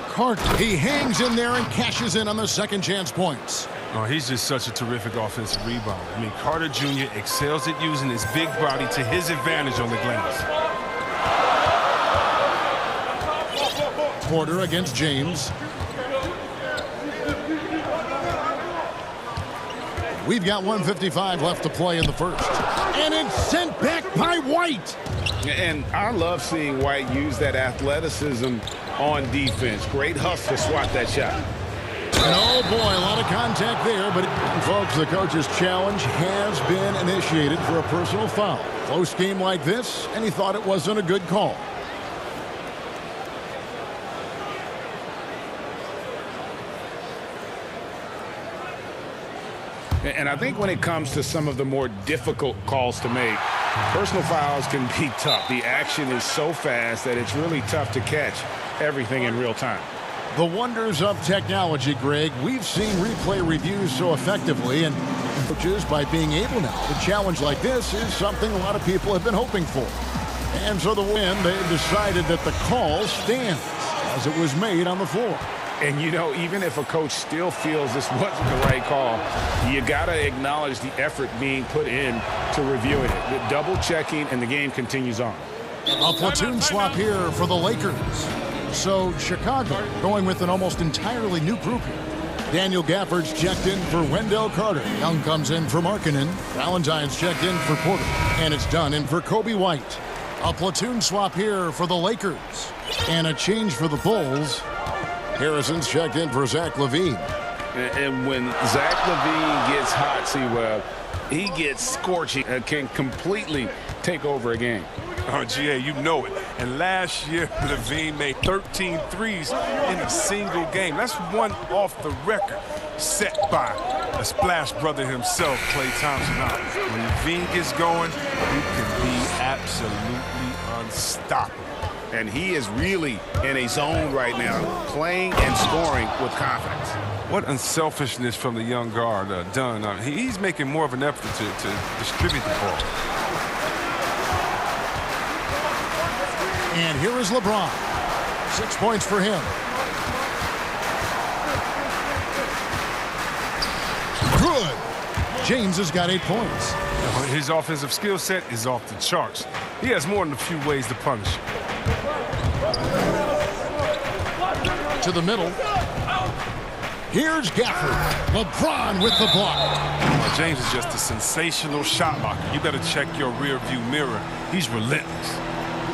Carter. He hangs in there and cashes in on the second chance points. Oh, he's just such a terrific offensive rebounder. I mean, Carter Jr. excels at using his big body to his advantage on the glass. Porter against James. We've got 1:55 left to play in the first. And it's sent back by White. And I love seeing White use that athleticism on defense. Great hustle to swat that shot. And oh boy, a lot of contact there, but folks, the coach's challenge has been initiated for a personal foul. Close game like this, and he thought it wasn't a good call. And I think when it comes to some of the more difficult calls to make, personal fouls can be tough. The action is so fast that it's really tough to catch everything in real time. The wonders of technology, Greg. We've seen replay reviews so effectively, and coaches, by being able now to challenge like this, is something a lot of people have been hoping for. And for the win, they decided that the call stands as it was made on the floor. And, you know, even if a coach still feels this wasn't the right call, you got to acknowledge the effort being put in to reviewing it. The double checking, and the game continues on. A platoon swap here for the Lakers. So Chicago going with an almost entirely new group here. Daniel Gafford's checked in for Wendell Carter. Young comes in for Markkanen. Valentine's checked in for Porter. And it's done in for Kobe White. A platoon swap here for the Lakers. And a change for the Bulls. Harrison's checked in for Zach LaVine. And when Zach LaVine gets hot, see, he gets scorching and can completely take over a game. Oh, GA, you know it. And last year, LaVine made 13 threes in a single game. That's one off the record set by a splash brother himself, Klay Thompson. When LaVine gets going, he can be absolutely unstoppable. And he is really in a zone right now, playing and scoring with confidence. What unselfishness from the young guard done. He's making more of an effort to distribute the ball. And here is LeBron. 6 points for him. Good. James has got 8 points. His offensive skill set is off the charts. He has more than a few ways to punish. To the middle. Here's Gafford. LeBron with the block. James is just a sensational shot blocker. You better check your rear view mirror. He's relentless.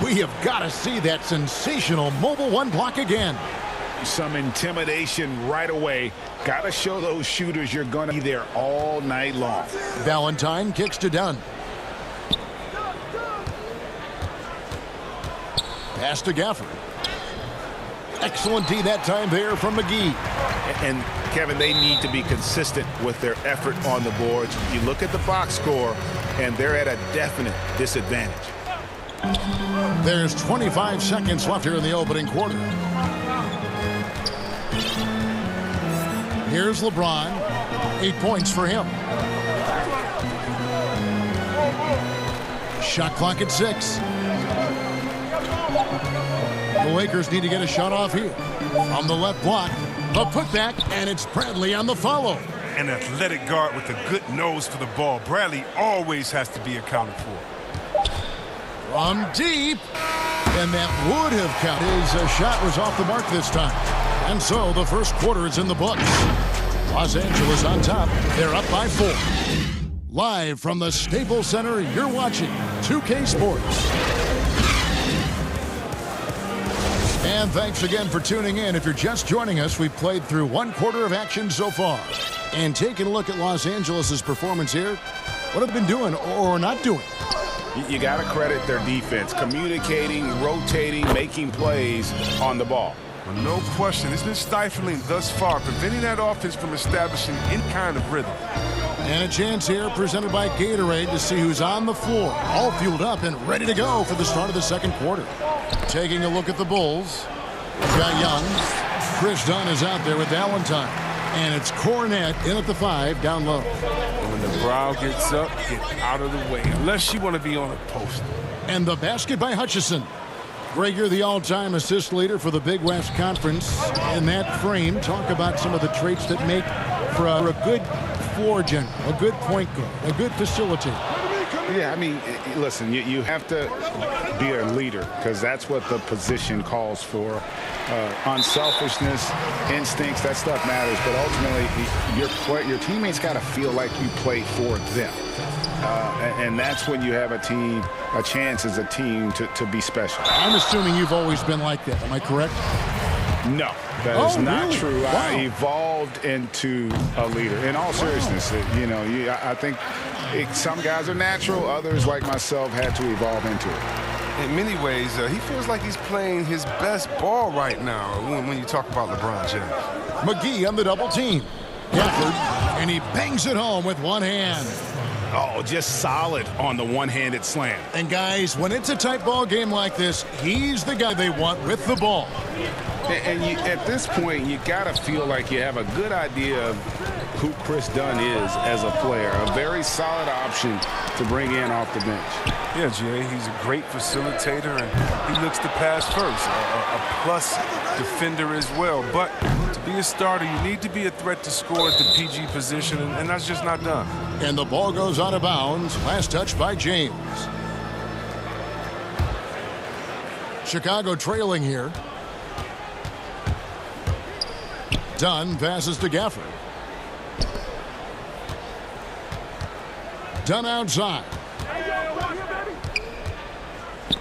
We have got to see that sensational mobile one block again. Some intimidation right away. Got to show those shooters you're going to be there all night long. Valentine kicks to Dunn. Pass to Gafford. Excellent D that time there from McGee. And, Kevin, they need to be consistent with their effort on the boards. You look at the box score, and they're at a definite disadvantage. There's 25 seconds left here in the opening quarter. Here's LeBron. 8 points for him. Shot clock at 6. The Lakers need to get a shot off here. From the left block, the putback, and it's Bradley on the follow. An athletic guard with a good nose for the ball. Bradley always has to be accounted for. From deep, and that would have counted. His shot was off the mark this time. And so the first quarter is in the books. Los Angeles on top. They're up by 4. Live from the Staples Center, you're watching 2K Sports. And thanks again for tuning in. If you're just joining us, we've played through 1 quarter of action so far. And taking a look at Los Angeles' performance here, what have they been doing or not doing? You got to credit their defense, communicating, rotating, making plays on the ball. Well, no question. It's been stifling thus far, preventing that offense from establishing any kind of rhythm. And a chance here presented by Gatorade to see who's on the floor, all fueled up and ready to go for the start of the second quarter. Taking a look at the Bulls, we've got Young. Chris Dunn is out there with Valentine. And it's Cornette in at the 5, down low. And when the brow gets up, get out of the way, unless you want to be on a post. And the basket by Hutchison. Greg, you're the all-time assist leader for the Big West Conference. In that frame, talk about some of the traits that make for a good floor general, a good point guard, a good facilitator. Yeah, I mean, listen, you have to be a leader because that's what the position calls for. Unselfishness, instincts, that stuff matters. But ultimately, your teammates got to feel like you play for them. And that's when you have a chance as a team to be special. I'm assuming you've always been like that. Am I correct? No, that is not really? true. Wow. I evolved into a leader. In all seriousness, I think some guys are natural. Others, like myself, had to evolve into it. In many ways, he feels like he's playing his best ball right now when you talk about LeBron James. McGee on the double team. Gafford, and he bangs it home with one hand. Oh, just solid on the one-handed slam. And guys, when it's a tight ball game like this, he's the guy they want with the ball. And at this point, you got to feel like you have a good idea of who Chris Dunn is as a player. A very solid option to bring in off the bench. Yeah, Jay, he's a great facilitator, and he looks to pass first. A plus defender as well. But to be a starter, you need to be a threat to score at the PG position, and that's just not done. And the ball goes out of bounds. Last touch by James. Chicago trailing here. Dunn passes to Gafford. Dunn outside.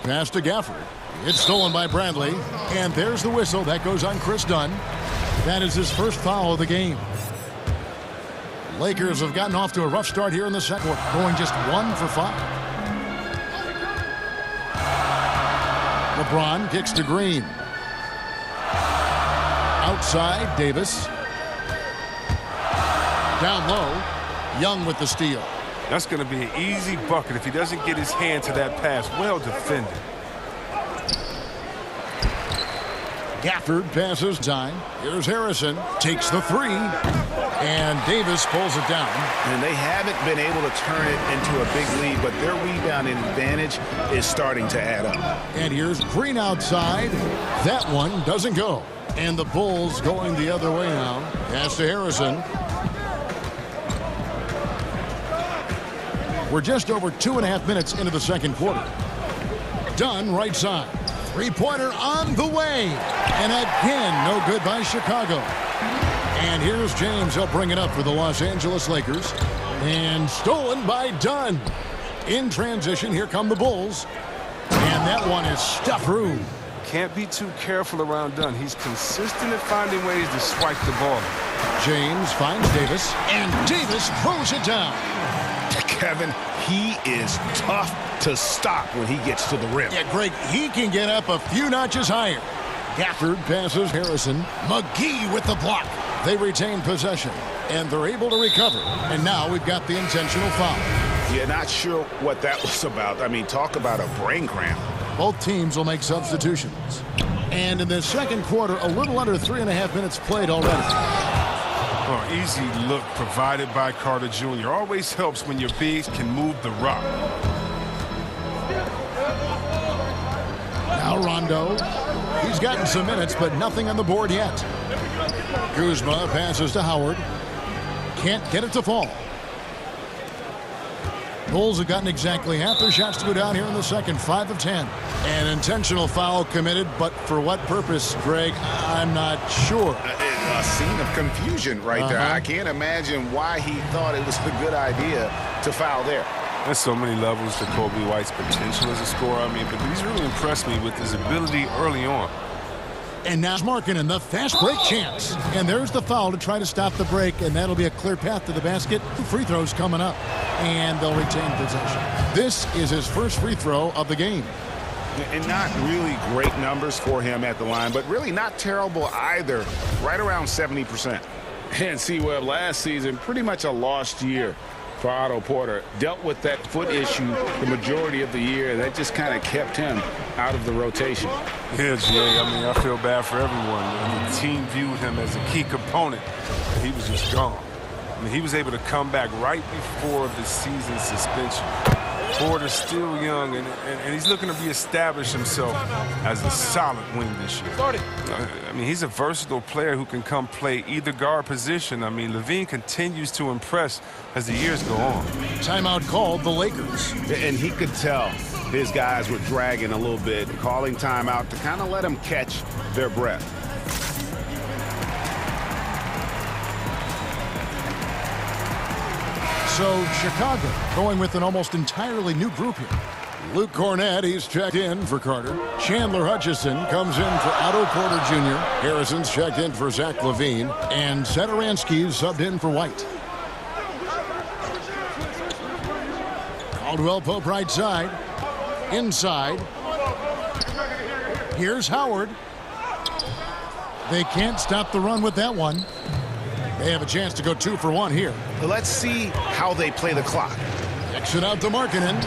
Pass to Gafford. It's stolen by Bradley. And there's the whistle. That goes on Chris Dunn. That is his first foul of the game. Lakers have gotten off to a rough start here in the second quarter, going just 1 for 5. LeBron kicks to Green. Outside, Davis. Down low, Young with the steal. That's going to be an easy bucket if he doesn't get his hand to that pass. Well defended. Gafford passes time. Here's Harrison. Takes the three. And Davis pulls it down. And they haven't been able to turn it into a big lead, but their rebounding advantage is starting to add up. And here's Green outside. That one doesn't go. And the Bulls going the other way now. Pass to Harrison. We're just over 2.5 minutes into the second quarter. Dunn right side. Three-pointer on the way. And again, no good by Chicago. And here's James. He'll bring it up for the Los Angeles Lakers. And stolen by Dunn. In transition, here come the Bulls. And that one is stuffed through. Can't be too careful around Dunn. He's consistent at finding ways to swipe the ball. James finds Davis. And Davis throws it down. Kevin, he is tough to stop when he gets to the rim. Yeah, Greg, he can get up a few notches higher. Gafford passes Harrison. McGee with the block. They retain possession, and they're able to recover. And now we've got the intentional foul. Yeah, not sure what that was about. I mean, talk about a brain cramp. Both teams will make substitutions. And in the second quarter, a little under 3.5 minutes played already. Oh, easy look provided by Carter Jr. Always helps when your bigs can move the rock. Now Rondo. He's gotten some minutes, but nothing on the board yet. Kuzma passes to Howard. Can't get it to fall. Bulls have gotten exactly half their shots to go down here in the second. 5 of 10. An intentional foul committed, but for what purpose, Greg? I'm not sure. A scene of confusion right there. I can't imagine why he thought it was a good idea to foul there. There's so many levels to Kobe White's potential as a scorer. I mean, but he's really impressed me with his ability early on. And now Markkanen, the fast break chance. And there's the foul to try to stop the break, and that'll be a clear path to the basket. Free throws coming up, and they'll retain possession. This is his first free throw of the game. And not really great numbers for him at the line, but really not terrible either. Right around 70%. And C-Webb last season, pretty much a lost year for Otto Porter. Dealt with that foot issue the majority of the year. That just kind of kept him out of the rotation. Yeah, Jay, I mean, I feel bad for everyone. The team viewed him as a key component. He was just gone. I mean, he was able to come back right before the season suspension. Porter's still young, and he's looking to reestablish himself as a solid wing this year. I mean, he's a versatile player who can come play either guard position. I mean, Levine continues to impress as the years go on. Timeout called the Lakers. And he could tell his guys were dragging a little bit, calling timeout to kind of let them catch their breath. So Chicago going with an almost entirely new group here. Luke Cornett, he's checked in for Carter. Chandler Hutchison comes in for Otto Porter Jr. Harrison's checked in for Zach LaVine. And Satoransky's subbed in for White. Caldwell Pope right side. Inside. Here's Howard. They can't stop the run with that one. They have a chance to go 2 for 1 here. Let's see how they play the clock. Exit out to Markkanen.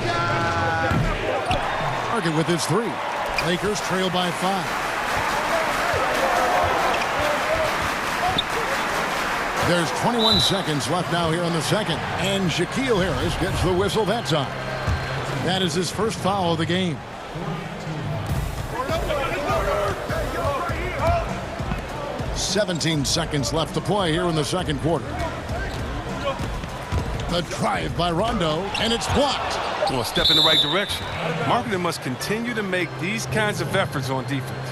Markkanen with his 3. Lakers trail by 5. There's 21 seconds left now here in the second. And Shaquille Harris gets the whistle that time. That is his first foul of the game. "17 seconds left to play here in the second quarter. The drive by Rondo, and it's blocked. Well, a step in the right direction. Marketing must continue to make these kinds of efforts on defense.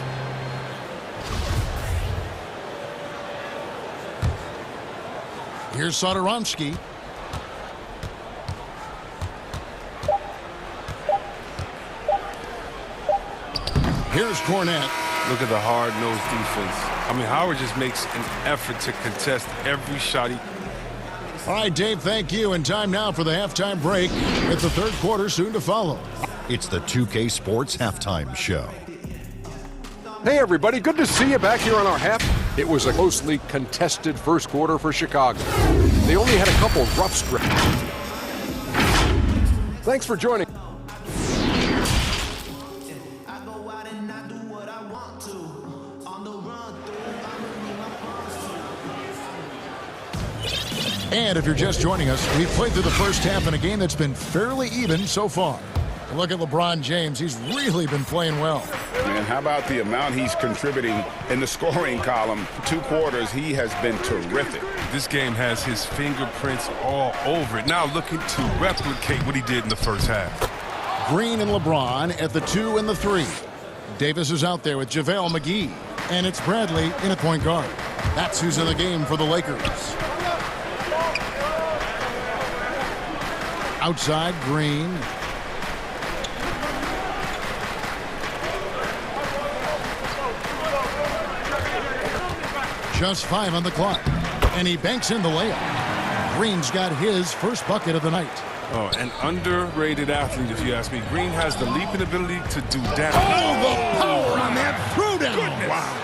Here's Satoransky. Here's Cornette. Look at the hard-nosed defense. I mean, Howard just makes an effort to contest every shot he... All right, Dave, thank you. And time now for the halftime break. It's the third quarter soon to follow. It's the 2K Sports Halftime Show. Hey, everybody. Good to see you back here on our half. It was a closely contested first quarter for Chicago. They only had a couple rough stretches. Thanks for joining. And if you're just joining us, we've played through the first half in a game that's been fairly even so far. Look at LeBron James. He's really been playing well. And how about the amount he's contributing in the scoring column? 2 quarters, he has been terrific. This game has his fingerprints all over it. Now looking to replicate what he did in the first half. Green and LeBron at the 2 and the 3. Davis is out there with JaVale McGee. And it's Bradley in at point guard. That's who's in the game for the Lakers. Outside, Green. Just 5 on the clock. And he banks in the layup. Green's got his first bucket of the night. Oh, an underrated athlete, if you ask me. Green has the leaping ability to do damage. Oh, the power on that throwdown. Wow.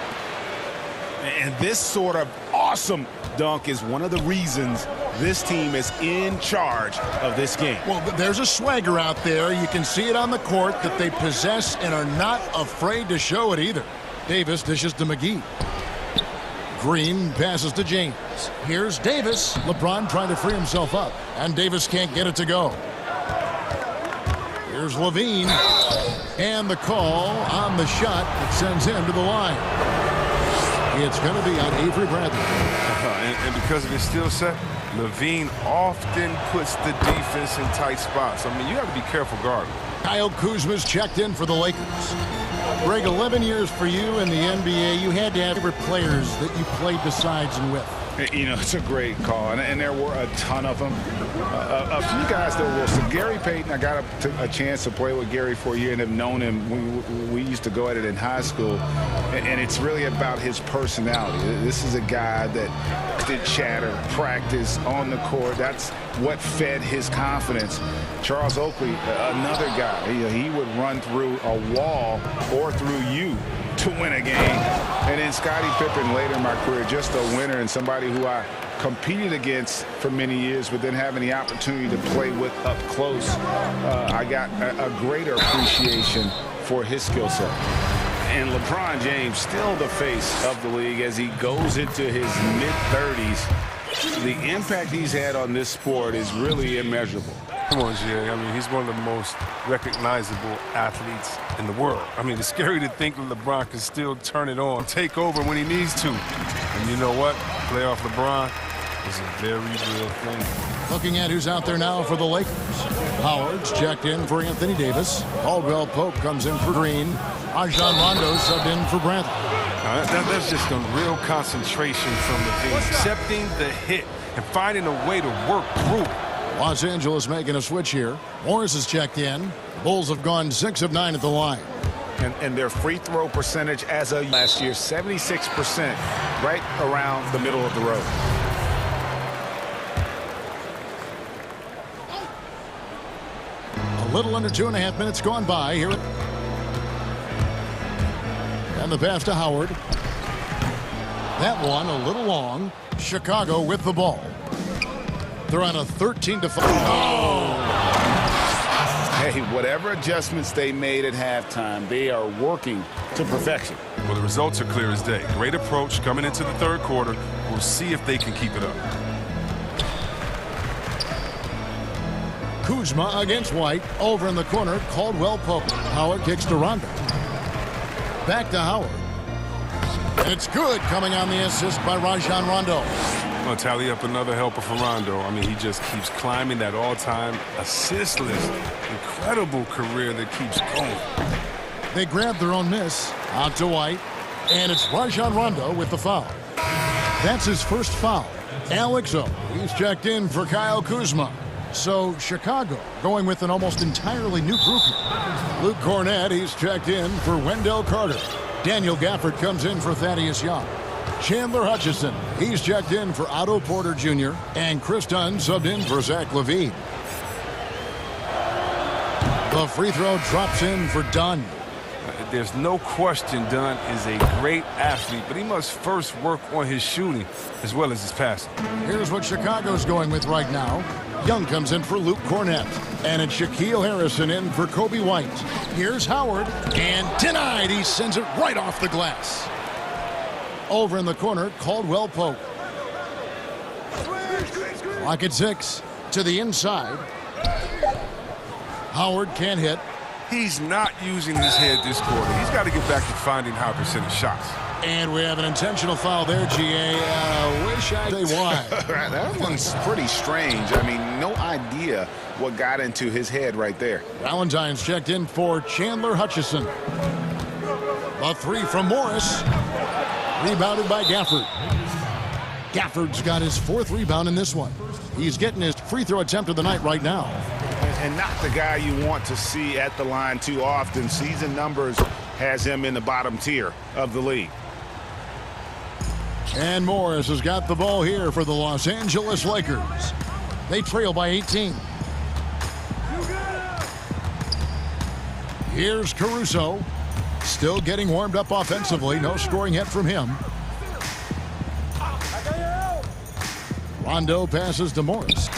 And this sort of awesome dunk is one of the reasons this team is in charge of this game. Well, there's a swagger out there. You can see it on the court that they possess and are not afraid to show it either. Davis dishes to McGee. Green passes to James. Here's Davis. LeBron trying to free himself up, and Davis can't get it to go. Here's Levine. And the call on the shot that sends him to the line. It's going to be on Avery Bradley. And because of his skill set, Levine often puts the defense in tight spots. I mean, you have to be careful guarding. Kyle Kuzma's checked in for the Lakers. Greg, 11 years for you in the NBA. You had to have favorite players that you played besides and with. You know, it's a great call, and there were a ton of them. A few guys that were. So Gary Payton, I got a chance to play with Gary for a year and have known him. We used to go at it in high school, and it's really about his personality. This is a guy that did chatter, practice on the court. That's what fed his confidence. Charles Oakley, another guy. He would run through a wall or through you to win a game. And then Scottie Pippen later in my career, just a winner and somebody who I competed against for many years, but then having the opportunity to play with up close, I got a greater appreciation for his skill set. And LeBron James, still the face of the league as he goes into his mid-30s. The impact he's had on this sport is really immeasurable. Come on, Jay. I mean, he's one of the most recognizable athletes in the world. I mean, it's scary to think that LeBron can still turn it on, take over when he needs to. And you know what? Playoff LeBron is a very real thing. Looking at who's out there now for the Lakers. Howard's checked in for Anthony Davis. Caldwell Pope comes in for Green. Rajon Rondo subbed in for Bradley. That's just a real concentration from the team. Accepting the hit and finding a way to work through it. Los Angeles making a switch here. Morris is checked in. Bulls have gone 6 of 9 at the line. And their free throw percentage as of last year, 76%, right around the middle of the road. A little under 2.5 minutes gone by here. And the pass to Howard. That one a little long. Chicago with the ball. They're on a 13-5. Oh! Hey, whatever adjustments they made at halftime, they are working to perfection. Well, the results are clear as day. Great approach coming into the third quarter. We'll see if they can keep it up. Kuzma against White. Over in the corner, Caldwell Pope. Howard kicks to Rondo. Back to Howard. And it's good, coming on the assist by Rajon Rondo. Going to tally up another helper for Rondo. I mean, he just keeps climbing that all-time assist list. Incredible career that keeps going. They grab their own miss. Out to White. And it's Rajon Rondo with the foul. That's his first foul. Alex O. He's checked in for Kyle Kuzma. So Chicago going with an almost entirely new grouping. Luke Cornett, he's checked in for Wendell Carter. Daniel Gafford comes in for Thaddeus Young. Chandler Hutchison, he's checked in for Otto Porter Jr. And Chris Dunn subbed in for Zach LaVine. The free throw drops in for Dunn. There's no question Dunn is a great athlete, but he must first work on his shooting as well as his passing. Here's what Chicago's going with right now. Young comes in for Luke Cornett. And it's Shaquille Harrison in for Kobe White. Here's Howard. And denied. He sends it right off the glass. Over in the corner, Caldwell Pope. Clock at 6. To the inside. Howard can't hit. He's not using his head this quarter. He's got to get back to finding high percentage shots. And we have an intentional foul there, GA. Wish I'd say why. That one's pretty strange. I mean, no idea what got into his head right there. Valentine's checked in for Chandler Hutchison. A three from Morris. Rebounded by Gafford. Gafford's got his 4th rebound in this one. He's getting his free throw attempt of the night right now. And not the guy you want to see at the line too often. Season numbers has him in the bottom tier of the league. And Morris has got the ball here for the Los Angeles Lakers. They trail by 18. Here's Caruso. Still getting warmed up offensively. No scoring yet from him. Rondo passes to Morris.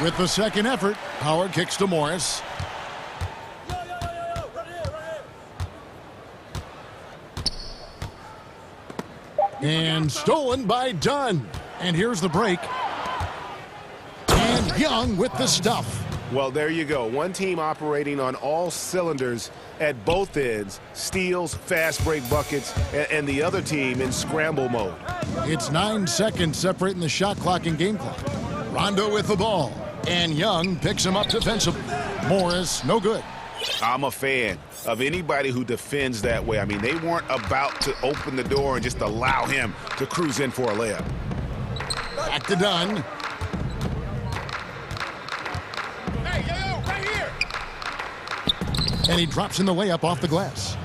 With the second effort, Howard kicks to Morris. And stolen by Dunn. And here's the break. And Young with the stuff. Well, there you go. One team operating on all cylinders at both ends. Steals, fast break buckets, and the other team in scramble mode. It's 9 seconds separating the shot clock and game clock. Rondo with the ball. And Young picks him up defensively. Morris, no good. I'm a fan of anybody who defends that way. I mean, they weren't about to open the door and just allow him to cruise in for a layup. Back to Dunn. And he drops in the layup off the glass.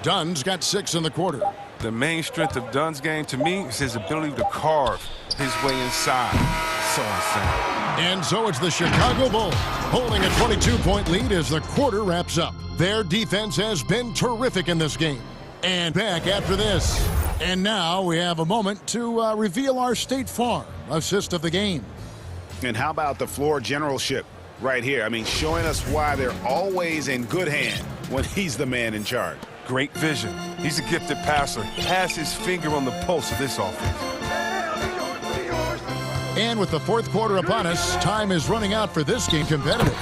Dunn's got 6 in the quarter. The main strength of Dunn's game, to me, is his ability to carve his way inside. So insane. And so it's the Chicago Bulls holding a 22-point lead as the quarter wraps up. Their defense has been terrific in this game. And back after this. And now we have a moment to reveal our State Farm assist of the game. And how about the floor generalship right here? I mean, showing us why they're always in good hand when he's the man in charge. Great vision. He's a gifted passer. Has his finger on the pulse of this offense. And with the 4th quarter upon us, time is running out for this game competitive.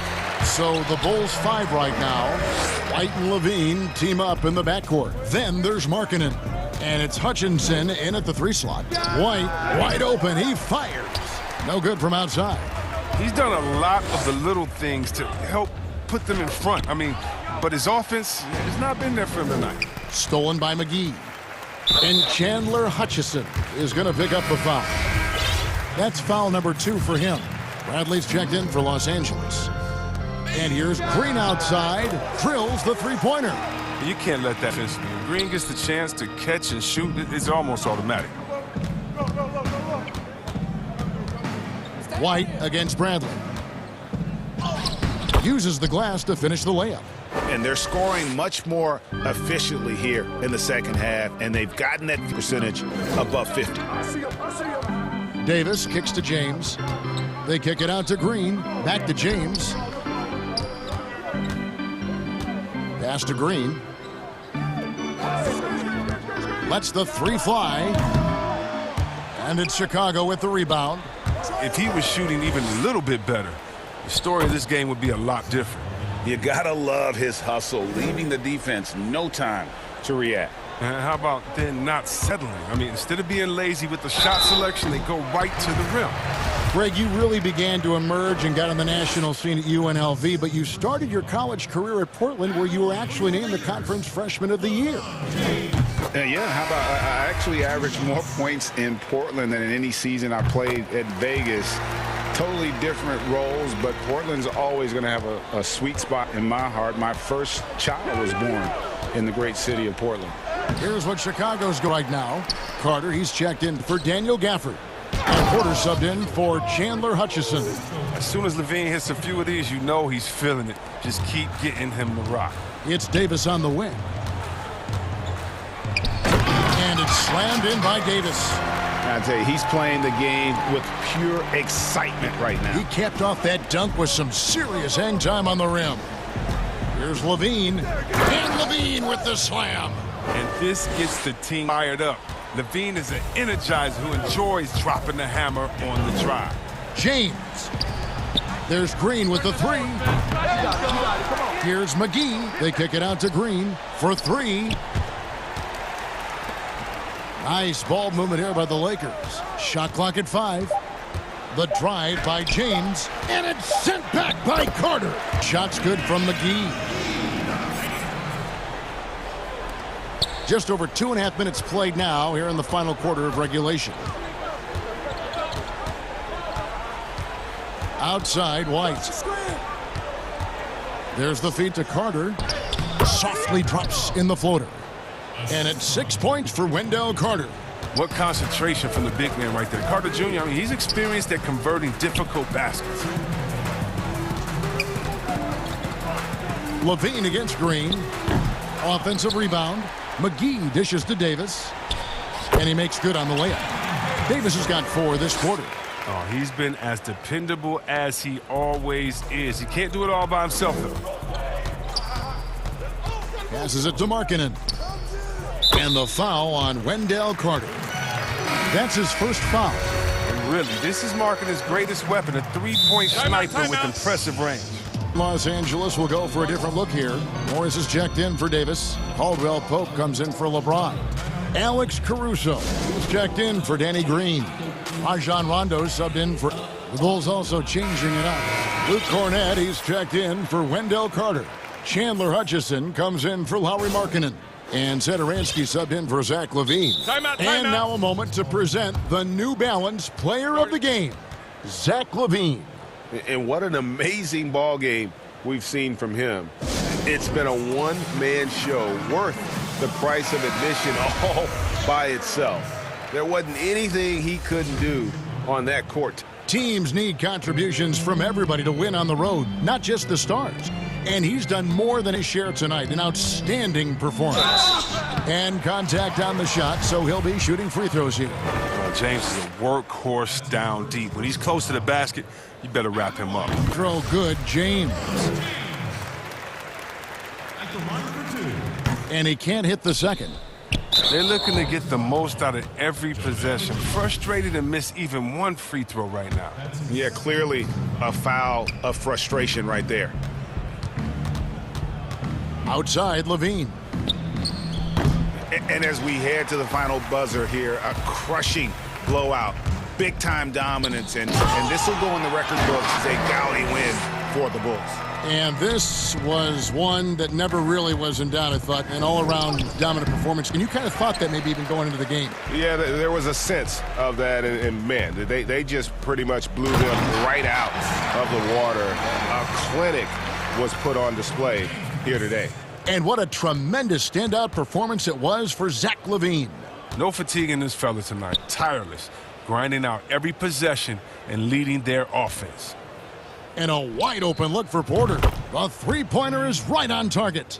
So the Bulls 5 right now. White and LaVine team up in the backcourt. Then there's Markkanen. And it's Hutchinson in at the 3 slot. White, wide open. He fires. No good from outside. He's done a lot of the little things to help put them in front. I mean, but his offense has not been there for him tonight. Stolen by McGee. And Chandler Hutchison is going to pick up the foul. That's foul number 2 for him. Bradley's checked in for Los Angeles. And here's Green outside. Drills the 3-pointer. You can't let that finish. When Green gets the chance to catch and shoot, it's almost automatic. White against Bradley. Uses the glass to finish the layup. And they're scoring much more efficiently here in the second half, and they've gotten that percentage above 50. Davis kicks to James. They kick it out to Green. Back to James. Pass to Green. Lets the three fly. And it's Chicago with the rebound. If he was shooting even a little bit better, the story of this game would be a lot different. You gotta love his hustle, leaving the defense no time to react. And how about then not settling? I mean, instead of being lazy with the shot selection, they go right to the rim. Greg, you really began to emerge and got on the national scene at UNLV, but you started your college career at Portland, where you were actually named the Conference Freshman of the Year. Yeah, how about I actually averaged more points in Portland than in any season I played at Vegas. Totally different roles, but Portland's always going to have a sweet spot in my heart. My first child was born in the great city of Portland. Here's what Chicago's got right now. Carter, he's checked in for Daniel Gafford. And Porter subbed in for Chandler Hutchison. As soon as Levine hits a few of these, you know he's feeling it. Just keep getting him the rock. It's Davis on the wing. And it's slammed in by Davis. I tell you, he's playing the game with pure excitement right now. He capped off that dunk with some serious hang time on the rim. Here's Levine. And Levine with the slam. And this gets the team fired up. Levine is an energizer who enjoys dropping the hammer on the drive. James. There's Green with the three. Here's McGee. They kick it out to Green for three. Nice ball movement here by the Lakers. Shot clock at 5. The drive by James. And it's sent back by Carter. Shot's good from McGee. Just over 2.5 minutes played now here in the final quarter of regulation. Outside, White. There's the feed to Carter. Softly drops in the floater. And it's 6 points for Wendell Carter. What concentration from the big man right there. Carter Jr., I mean, he's experienced at converting difficult baskets. Levine against Green. Offensive rebound. McGee dishes to Davis. And he makes good on the layup. Davis has got 4 this quarter. Oh, he's been as dependable as he always is. He can't do it all by himself, though. Passes it to Markkanen. And the foul on Wendell Carter. That's his first foul. And really, this is Markkanen's greatest weapon, a three-point sniper with impressive range. Los Angeles will go for a different look here. Morris is checked in for Davis. Caldwell Pope comes in for LeBron. Alex Caruso is checked in for Danny Green. Rajon Rondo subbed in for... The Bulls also changing it up. Luke Cornett, he's checked in for Wendell Carter. Chandler Hutchison comes in for Lauri Markkanen. And Satoransky subbed in for Zach LaVine. And now a moment to present the New Balance Player of the Game, Zach LaVine. And what an amazing ball game we've seen from him. It's been a one-man show worth the price of admission all by itself. There wasn't anything he couldn't do on that court. Teams need contributions from everybody to win on the road, not just the stars. And he's done more than his share tonight. An outstanding performance. And contact on the shot, so he'll be shooting free throws here. James is a workhorse down deep. When he's close to the basket, you better wrap him up. Throw good, James. And he can't hit the second. They're looking to get the most out of every possession. Frustrated to miss even one free throw right now. Yeah, clearly a foul of frustration right there. Outside, Levine. And as we head to the final buzzer here, a crushing blowout, big-time dominance, and this will go in the record books as a gaudy win for the Bulls. And this was one that never really was in doubt, I thought, an all-around dominant performance. And you kind of thought that maybe even going into the game. Yeah, there was a sense of that, and man, they just pretty much blew them right out of the water. A clinic was put on display here today. And what a tremendous standout performance it was for Zach LaVine. No fatigue in this fella tonight. Tireless, grinding out every possession and leading their offense. And a wide open look for Porter. The three-pointer is right on target.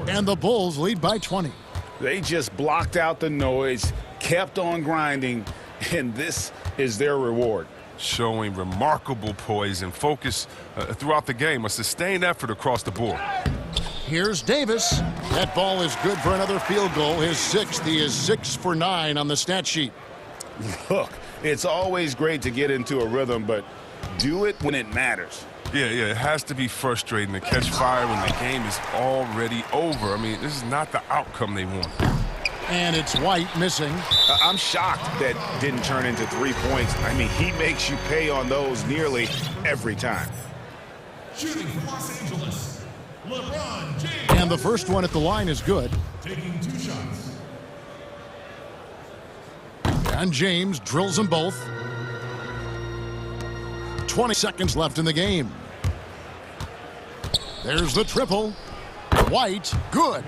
And the Bulls lead by 20. They just blocked out the noise, kept on grinding, and this is their reward. Showing remarkable poise and focus throughout the game. A sustained effort across the board. Here's Davis. That ball is good for another field goal. His 6th. He is 6 for 9 on the stat sheet. Look, it's always great to get into a rhythm, but do it when it matters. Yeah, it has to be frustrating to catch fire when the game is already over. I mean, this is not the outcome they want. And it's White missing. I'm shocked that didn't turn into 3 points. I mean, he makes you pay on those nearly every time. Shooting for Los Angeles, LeBron James. And the first one at the line is good. Taking 2 shots. And James drills them both. 20 seconds left in the game. There's the triple. White, good.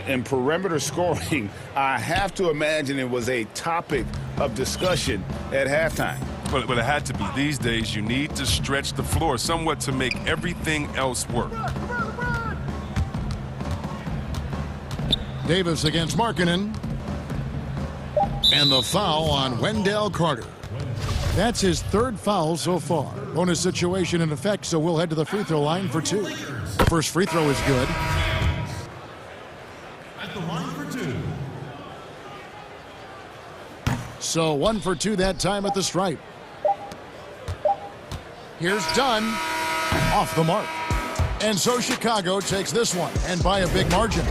In perimeter scoring, I have to imagine it was a topic of discussion at halftime. But it had to be. These days, you need to stretch the floor somewhat to make everything else work. Davis against Markkanen. And the foul on Wendell Carter. That's his 3rd foul so far. Bonus situation in effect, so we'll head to the free throw line for 2. The first free throw is good. At the line for 2. So 1 for 2 that time at the stripe. Here's Dunn. Off the mark. And so Chicago takes this one, and by a big margin.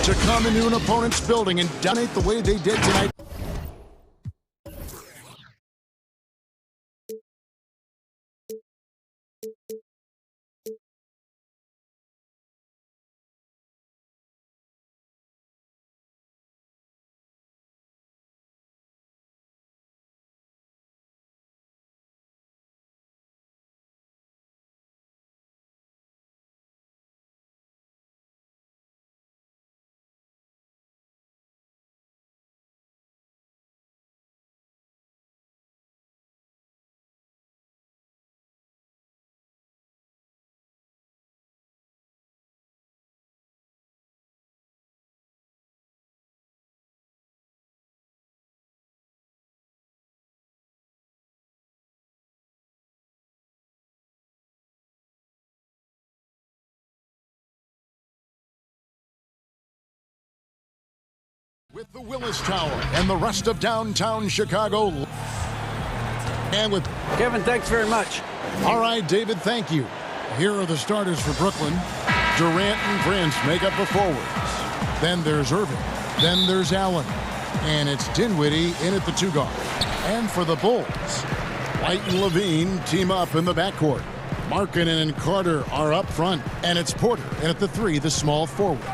To come into an opponent's building and dominate the way they did tonight. With the Willis Tower and the rest of downtown Chicago. And with Kevin, thanks very much. All right, David, thank you. Here are the starters for Brooklyn. Durant and Prince make up the forwards. Then there's Irving. Then there's Allen. And it's Dinwiddie in at the 2 guard. And for the Bulls, White and Levine team up in the backcourt. Markkanen and Carter are up front. And it's Porter in at the 3, the small forward.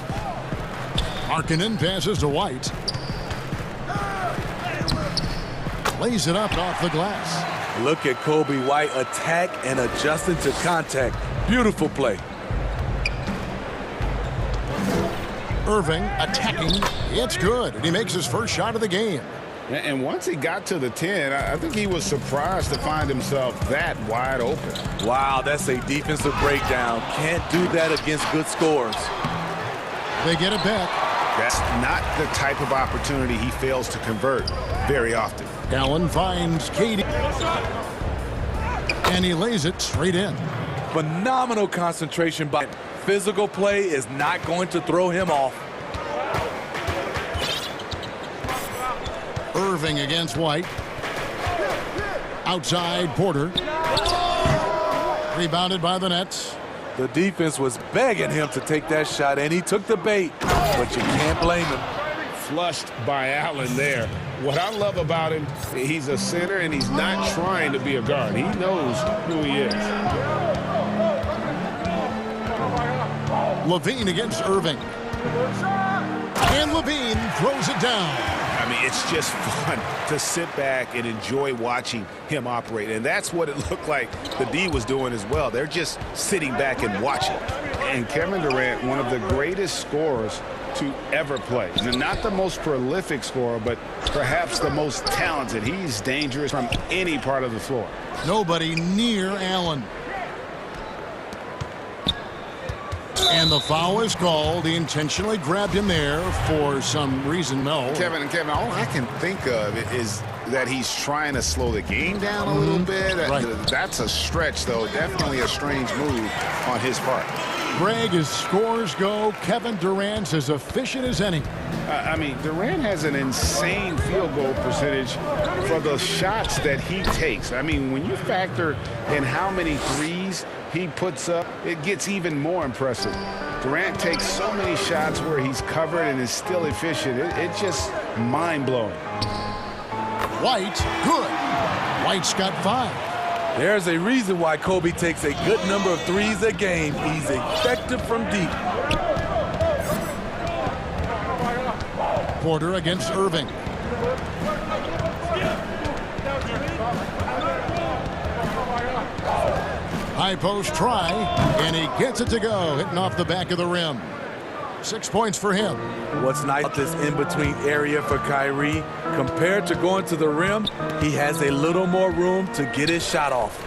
Markkanen passes to White. Lays it up off the glass. Look at Kobe White attack and adjusting to contact. Beautiful play. Irving attacking. It's good. And he makes his first shot of the game. And once he got to the 10, I think he was surprised to find himself that wide open. Wow, that's a defensive breakdown. Can't do that against good scores. They get it back. That's not the type of opportunity he fails to convert very often. Allen finds Katie. And he lays it straight in. Phenomenal concentration by physical play is not going to throw him off. Irving against White. Outside Porter. Rebounded by the Nets. The defense was begging him to take that shot, and he took the bait, but you can't blame him. Flushed by Allen there. What I love about him, he's a center, and he's not trying to be a guard. He knows who he is. Levine against Irving. And Levine throws it down. I mean, it's just fun to sit back and enjoy watching him operate. And that's what it looked like the D was doing as well. They're just sitting back and watching. And Kevin Durant, one of the greatest scorers to ever play. Not the most prolific scorer, but perhaps the most talented. He's dangerous from any part of the floor. Nobody near Allen. And the foul is called. He intentionally grabbed him there for some reason. No. Kevin, all I can think of is that he's trying to slow the game down a little bit. That's a stretch, though. Definitely a strange move on his part. Greg, as scores go, Kevin Durant's as efficient as any. I mean, Durant has an insane field goal percentage for the shots that he takes. I mean, when you factor in how many threes he puts up, it gets even more impressive. Durant takes so many shots where he's covered and is still efficient. It's just mind-blowing. White, good. White's got 5. There's a reason why Kobe takes a good number of threes a game. He's effective from deep. Porter against Irving. High post try, and he gets it to go, hitting off the back of the rim. 6 points for him. What's nice about this in-between area for Kyrie, compared to going to the rim, he has a little more room to get his shot off.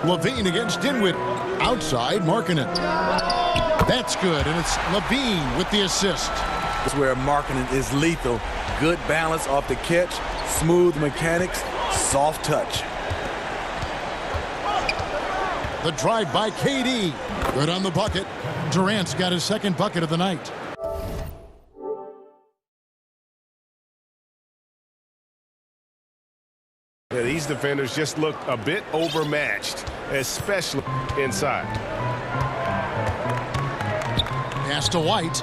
Levine against Dinwiddie. Outside, Markkanen. That's good, and it's Levine with the assist. This is where Markkanen is lethal. Good balance off the catch, smooth mechanics, soft touch. The drive by KD. Good on the bucket. Durant's got his second bucket of the night. Yeah, these defenders just look a bit overmatched, especially inside. Pass to White.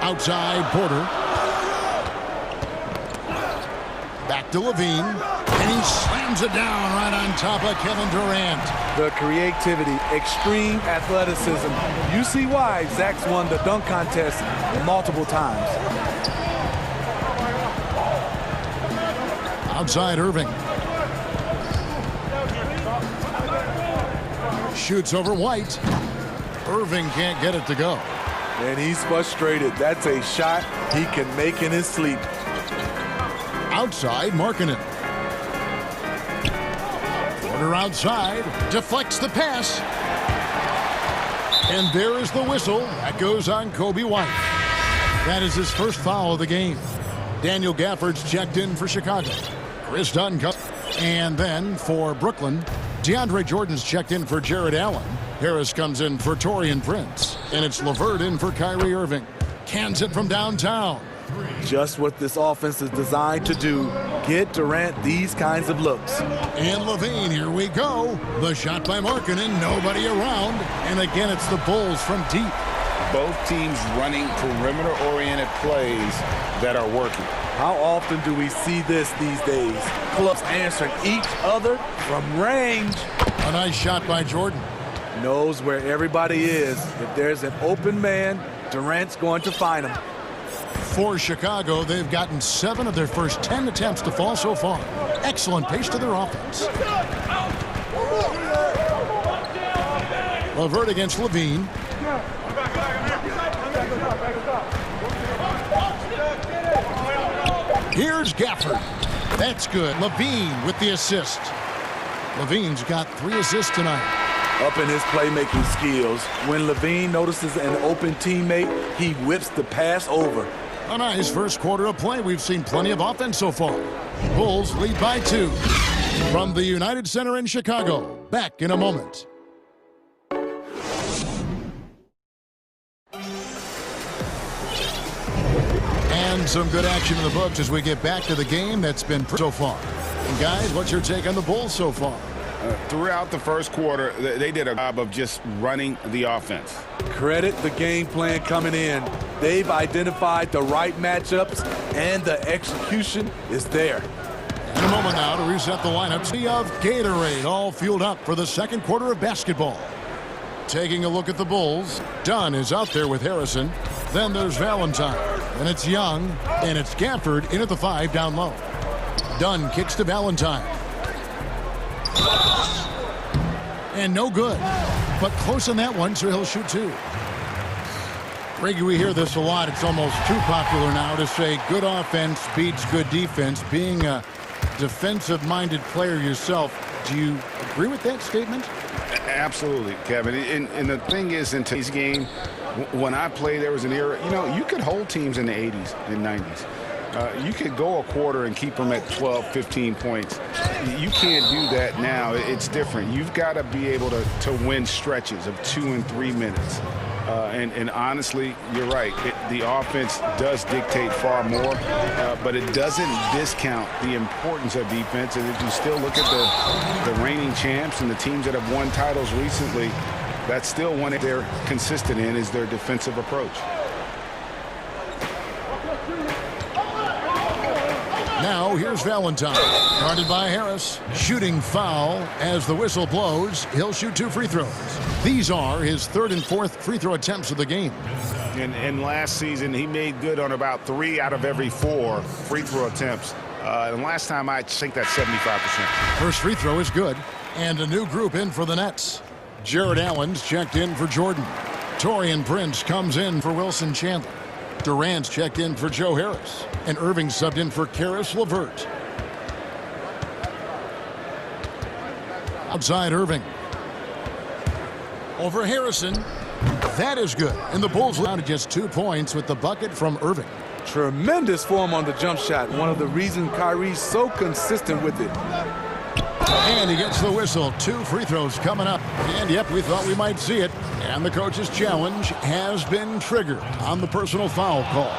Outside, Porter. Back to Levine. And he slams it down right on top of Kevin Durant. The creativity, extreme athleticism. You see why Zach's won the dunk contest multiple times. Outside Irving. Shoots over White. Irving can't get it to go. And he's frustrated. That's a shot he can make in his sleep. Outside, Markkanen. Porter outside, deflects the pass. And there is the whistle. That goes on Kobe White. That is his first foul of the game. Daniel Gafford's checked in for Chicago. Chris Dunn comes. And then for Brooklyn, DeAndre Jordan's checked in for Jared Allen. Harris comes in for Taurean Prince. And it's LeVert in for Kyrie Irving. Cans it from downtown. Just what this offense is designed to do. Get Durant these kinds of looks. And Levine, here we go. The shot by Markkanen, nobody around. And again, it's the Bulls from deep. Both teams running perimeter-oriented plays that are working. How often do we see this these days? Clubs answering each other from range. A nice shot by Jordan. Knows where everybody is. If there's an open man, Durant's going to find him. For Chicago, they've gotten 7 of their first 10 attempts to fall so far. Excellent pace to their offense. LeVert against Levine. Here's Gafford. That's good. Levine with the assist. Levine's got 3 assists tonight. Up in his playmaking skills, when Levine notices an open teammate, he whips the pass over. A nice first quarter of play. We've seen plenty of offense so far. Bulls lead by 2. From the United Center in Chicago. Back in a moment. And some good action in the books as we get back to the game that's been so far. And guys, what's your take on the Bulls so far? Throughout the first quarter, they did a job of just running the offense. Credit the game plan coming in. They've identified the right matchups, and the execution is there. In a moment now to reset the lineup. Sea of Gatorade all fueled up for the second quarter of basketball. Taking a look at the Bulls, Dunn is out there with Harrison. Then there's Valentine, and it's Young, and it's Gafford in at the 5 down low. Dunn kicks to Valentine. And no good, but close on that one, so he'll shoot 2. Reggie, we hear this a lot. It's almost too popular now to say good offense beats good defense. Being a defensive-minded player yourself, do you agree with that statement? Absolutely, Kevin. And the thing is, in today's game, When I played, there was an era, you could hold teams in the 80s and 90s. You could go a quarter and keep them at 12, 15 points. You can't do that now. It's different. You've got to be able to win stretches of 2 and 3 minutes. And honestly, you're right. The offense does dictate far more, but it doesn't discount the importance of defense. And if you still look at the reigning champs and the teams that have won titles recently, that's still one that they're consistent in is their defensive approach. Now here's Valentine, guarded by Harris. Shooting foul as the whistle blows. He'll shoot 2 free throws. These are his 3rd and 4th free throw attempts of the game. And last season, he made good on about 3 out of every 4 free throw attempts. And last time, I think that's 75%. First free throw is good. And a new group in for the Nets. Jared Allen's checked in for Jordan. Taurean Prince comes in for Wilson Chandler. Durant's checked in for Joe Harris. And Irving subbed in for Karis LeVert. Outside Irving. Over Harrison. That is good. And the Bulls down to just 2 points with the bucket from Irving. Tremendous form on the jump shot. One of the reasons Kyrie's so consistent with it. And he gets the whistle. 2 free throws coming up. And yep, we thought we might see it. And the coach's challenge has been triggered on the personal foul call.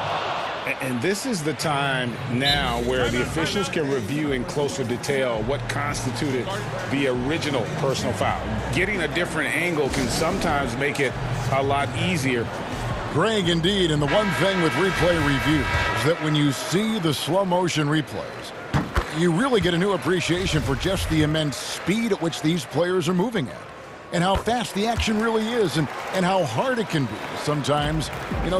And this is the time now where the officials can review in closer detail what constituted the original personal foul. Getting a different angle can sometimes make it a lot easier. Greg, indeed, and the one thing with replay review is that when you see the slow motion replays, you really get a new appreciation for just the immense speed at which these players are moving at. And how fast the action really is and how hard it can be sometimes,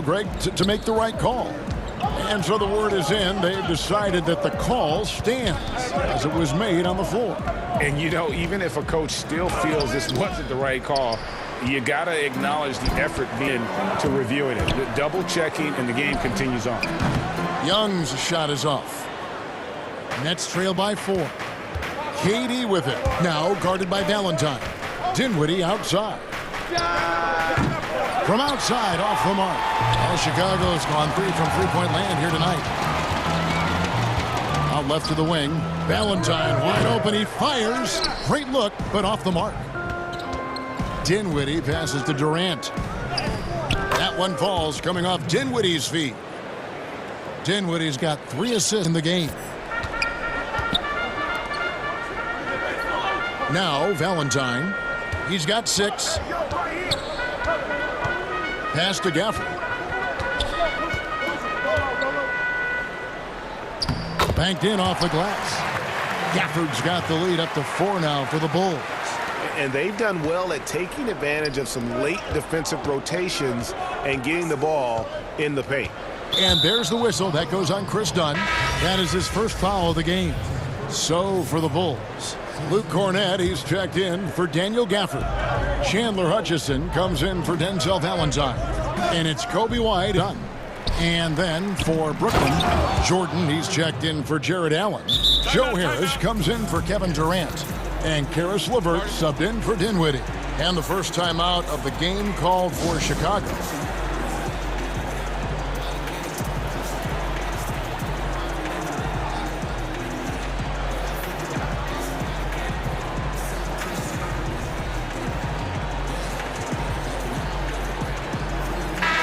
Greg, to make the right call. And so the word is in. They've decided that the call stands as it was made on the floor. And, even if a coach still feels this wasn't the right call, you got to acknowledge the effort being to reviewing it. The double checking, and the game continues on. Young's shot is off. Nets trail by 4. KD with it. Now guarded by Valentine. Dinwiddie outside. From outside, off the mark. As Chicago's gone 3 from three-point land here tonight. Out left to the wing. Valentine wide open. He fires. Great look, but off the mark. Dinwiddie passes to Durant. That one falls coming off Dinwiddie's feet. Dinwiddie's got 3 assists in the game. Now Valentine. He's got 6. Pass to Gafford. Banked in off the glass. Gafford's got the lead up to 4 now for the Bulls. And they've done well at taking advantage of some late defensive rotations and getting the ball in the paint. And there's the whistle. That goes on Chris Dunn. That is his first foul of the game. So for the Bulls, Luke Cornett, he's checked in for Daniel Gafford. Chandler Hutchison comes in for Denzel Valentine. And it's Kobe White done. And then for Brooklyn, Jordan, he's checked in for Jared Allen. Joe Harris comes in for Kevin Durant. And Karis LeVert subbed in for Dinwiddie. And the first timeout of the game called for Chicago.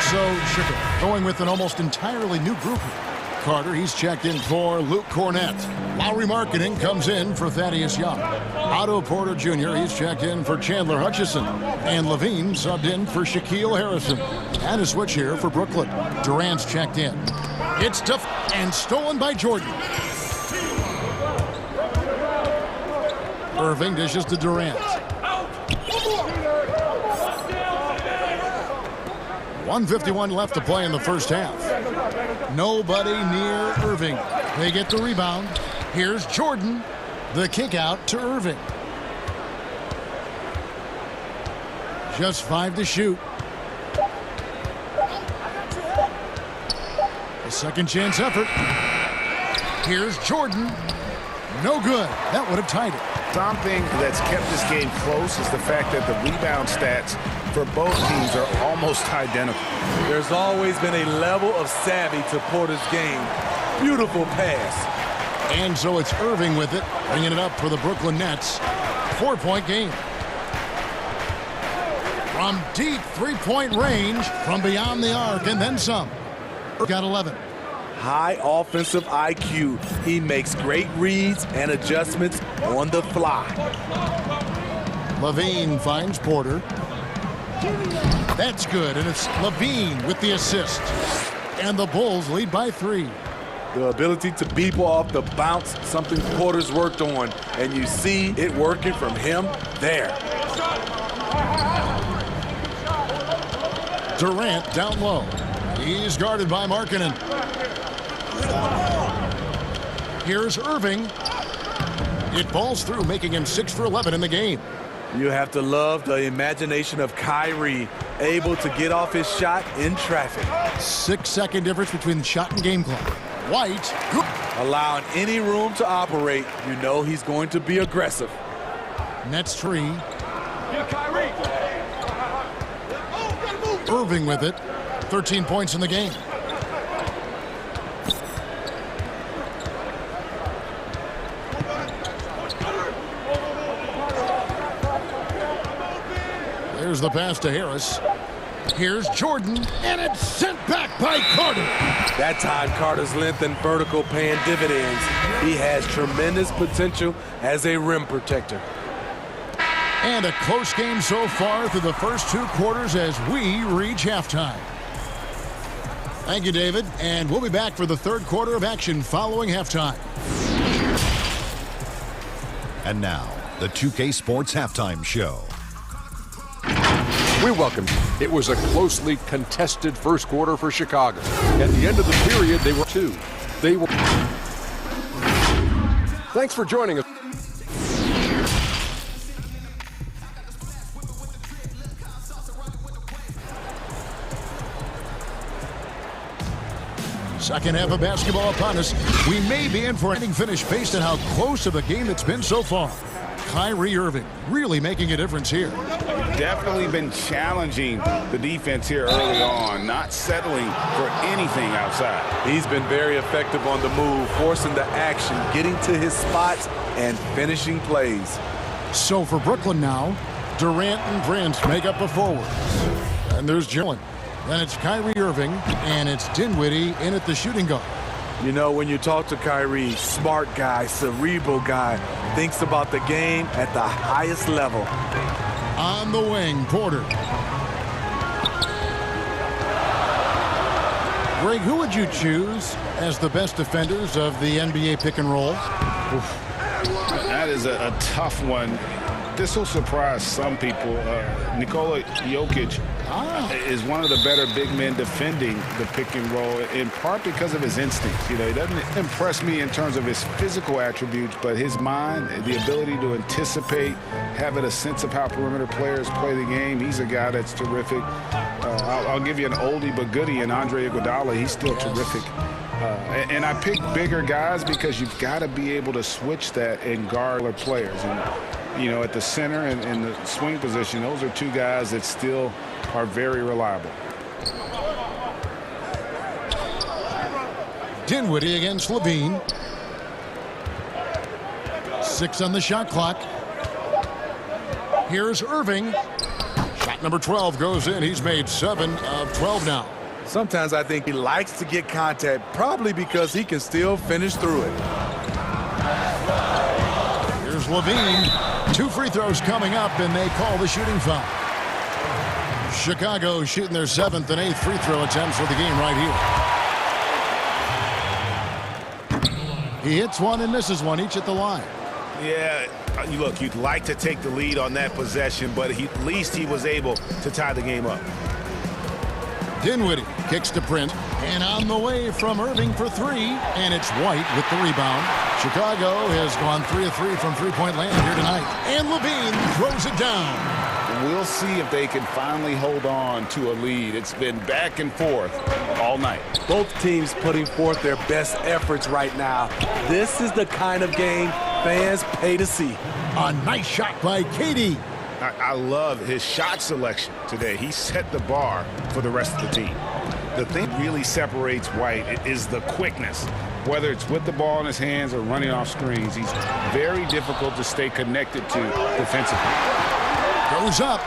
So Chicago going with an almost entirely new group. Carter, he's checked in for Luke Cornett. Lowry Marketing comes in for Thaddeus Young. Otto Porter Jr., he's checked in for Chandler Hutchison. And Levine subbed in for Shaquille Harrison. And a switch here for Brooklyn. Durant's checked in. It's tough and stolen by Jordan. Irving dishes to Durant. 1:51 left to play in the first half. Nobody near Irving. They get the rebound. Here's Jordan. The kick out to Irving. Just 5 to shoot. A second chance effort. Here's Jordan. No good. That would have tied it. Something that's kept this game close is the fact that the rebound stats for both teams are almost identical. There's always been a level of savvy to Porter's game. Beautiful pass. And so it's Irving with it, bringing it up for the Brooklyn Nets. 4-point game. From deep three-point range, from beyond the arc, and then some. Got 11. High offensive IQ. He makes great reads and adjustments on the fly. LaVine finds Porter. That's good, and it's LaVine with the assist. And the Bulls lead by 3. The ability to beat people off the bounce, something Porter's worked on, and you see it working from him there. Durant down low. He's guarded by Markkanen. Here's Irving. It falls through, making him 6 for 11 in the game. You have to love the imagination of Kyrie, able to get off his shot in traffic. 6-second difference between the shot and game clock. White. Allowing any room to operate, you know he's going to be aggressive. Nets 3. Irving with it. 13 points in the game. There's the pass to Harris. Here's Jordan, and it's sent back by Carter. That time, Carter's length and vertical paying dividends. He has tremendous potential as a rim protector. And a close game so far through the first 2 quarters as we reach halftime. Thank you, David, and we'll be back for the 3rd quarter of action following halftime. And now, the 2K Sports Halftime Show. We welcome you. It was a closely contested first quarter for Chicago. At the end of the period, they were 2. Thanks for joining us. Second half of basketball upon us. We may be in for an ending finish based on how close of a game it's been so far. Kyrie Irving really making a difference here. Definitely been challenging the defense here early on, not settling for anything outside. He's been very effective on the move, forcing the action, getting to his spots, and finishing plays. So for Brooklyn now, Durant and Prince make up the forwards. And there's Jalen. Then it's Kyrie Irving, and it's Dinwiddie in at the shooting guard. You know, when you talk to Kyrie, smart guy, cerebral guy, thinks about the game at the highest level. On the wing, Porter. Greg, who would you choose as the best defenders of the NBA pick and roll? Oof. That is a tough one. This will surprise some people. Nikola Jokic is one of the better big men defending the pick and roll, in part because of his instincts. You know, he doesn't impress me in terms of his physical attributes, but his mind, the ability to anticipate, having a sense of how perimeter players play the game. He's a guy that's terrific. I'll give you an oldie but goodie in Andre Iguodala. He's still terrific. And I pick bigger guys because you've got to be able to switch that and guard other players. And, you know, at the center and the swing position, those are 2 guys that still are very reliable. Dinwiddie against LaVine. 6 on the shot clock. Here's Irving. Shot number 12 goes in. He's made 7 of 12 now. Sometimes I think he likes to get contact, probably because he can still finish through it. Here's LaVine. 2 free throws coming up, and they call the shooting foul. Chicago shooting their 7th and 8th free throw attempts for the game right here. He hits one and misses one, each at the line. Yeah, look, you'd like to take the lead on that possession, but at least he was able to tie the game up. Dinwiddie kicks to Prince, and on the way from Irving for 3, and it's White with the rebound. Chicago has gone 3 of 3 from three-point land here tonight, and LaVine throws it down. We'll see if they can finally hold on to a lead. It's been back and forth all night. Both teams putting forth their best efforts right now. This is the kind of game fans pay to see. A nice shot by Katie. I love his shot selection today. He set the bar for the rest of the team. The thing that really separates White is the quickness. Whether it's with the ball in his hands or running off screens, he's very difficult to stay connected to defensively. Goes up.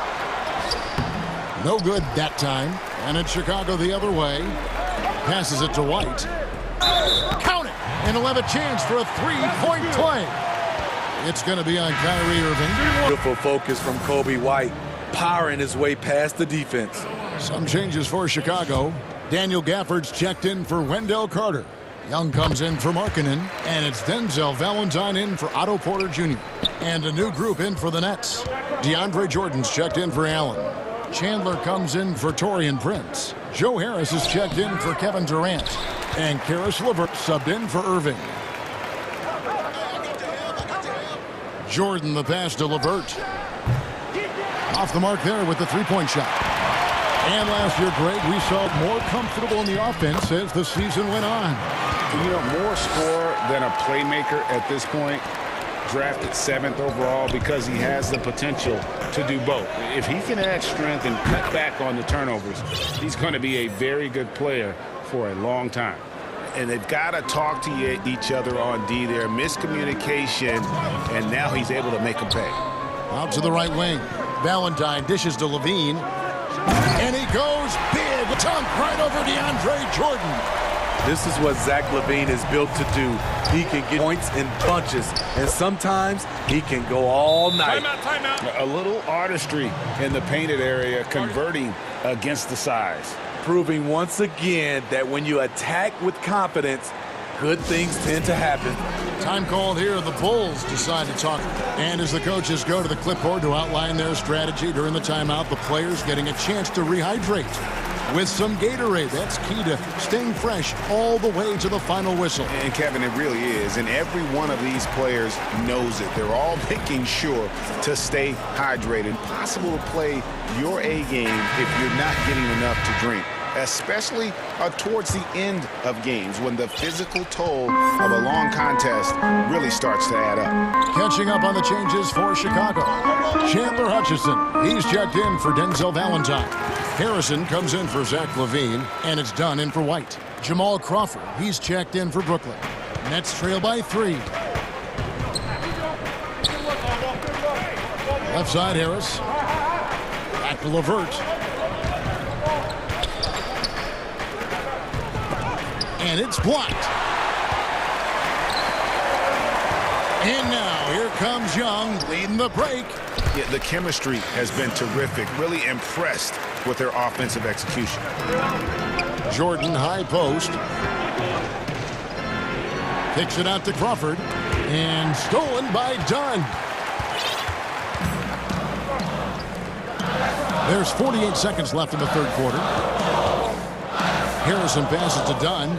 No good that time. And it's Chicago the other way. Passes it to White. Count it! And he'll have a chance for a three-point play. It's going to be on Kyrie Irving. Beautiful focus from Kobe White, powering his way past the defense. Some changes for Chicago. Daniel Gafford's checked in for Wendell Carter. Young comes in for Markkanen, and it's Denzel Valentine in for Otto Porter Jr. And a new group in for the Nets. DeAndre Jordan's checked in for Allen. Chandler comes in for Taurean Prince. Joe Harris is checked in for Kevin Durant. And Karis LeVert subbed in for Irving. Jordan the pass to LeVert. Off the mark there with the three-point shot. And last year, Greg, we saw more comfortable in the offense as the season went on. You know, more scorer than a playmaker at this point. Drafted 7th overall because he has the potential to do both. If he can add strength and cut back on the turnovers, he's going to be a very good player for a long time. And they've got to talk to each other on D there. Miscommunication, and now he's able to make them pay. Out to the right wing. Valentine dishes to Levine. And he goes big. Dunk right over DeAndre Jordan. This is what Zach LaVine is built to do. He can get points in bunches, and sometimes he can go all night. Timeout. A little artistry in the painted area, converting against the size. Proving once again that when you attack with confidence, good things tend to happen. Time called here. The Bulls decide to talk. And as the coaches go to the clipboard to outline their strategy during the timeout, the players getting a chance to rehydrate with some Gatorade. That's key to staying fresh all the way to the final whistle. And Kevin, it really is. And every one of these players knows it. They're all making sure to stay hydrated. Possible to play your A game if you're not getting enough to drink, especially towards the end of games when the physical toll of a long contest really starts to add up. Catching up on the changes for Chicago. Chandler Hutchison, he's checked in for Denzel Valentine. Harrison comes in for Zach LaVine, and it's Dunn in for White. Jamal Crawford, he's checked in for Brooklyn. Nets trail by 3. Left side, Harris. Back to LeVert. And it's blocked. And now here comes Young leading the break. Yeah, the chemistry has been terrific. Really impressed with their offensive execution. Jordan high post. Kicks it out to Crawford. And stolen by Dunn. There's 48 seconds left in the third quarter. Harrison passes to Dunn.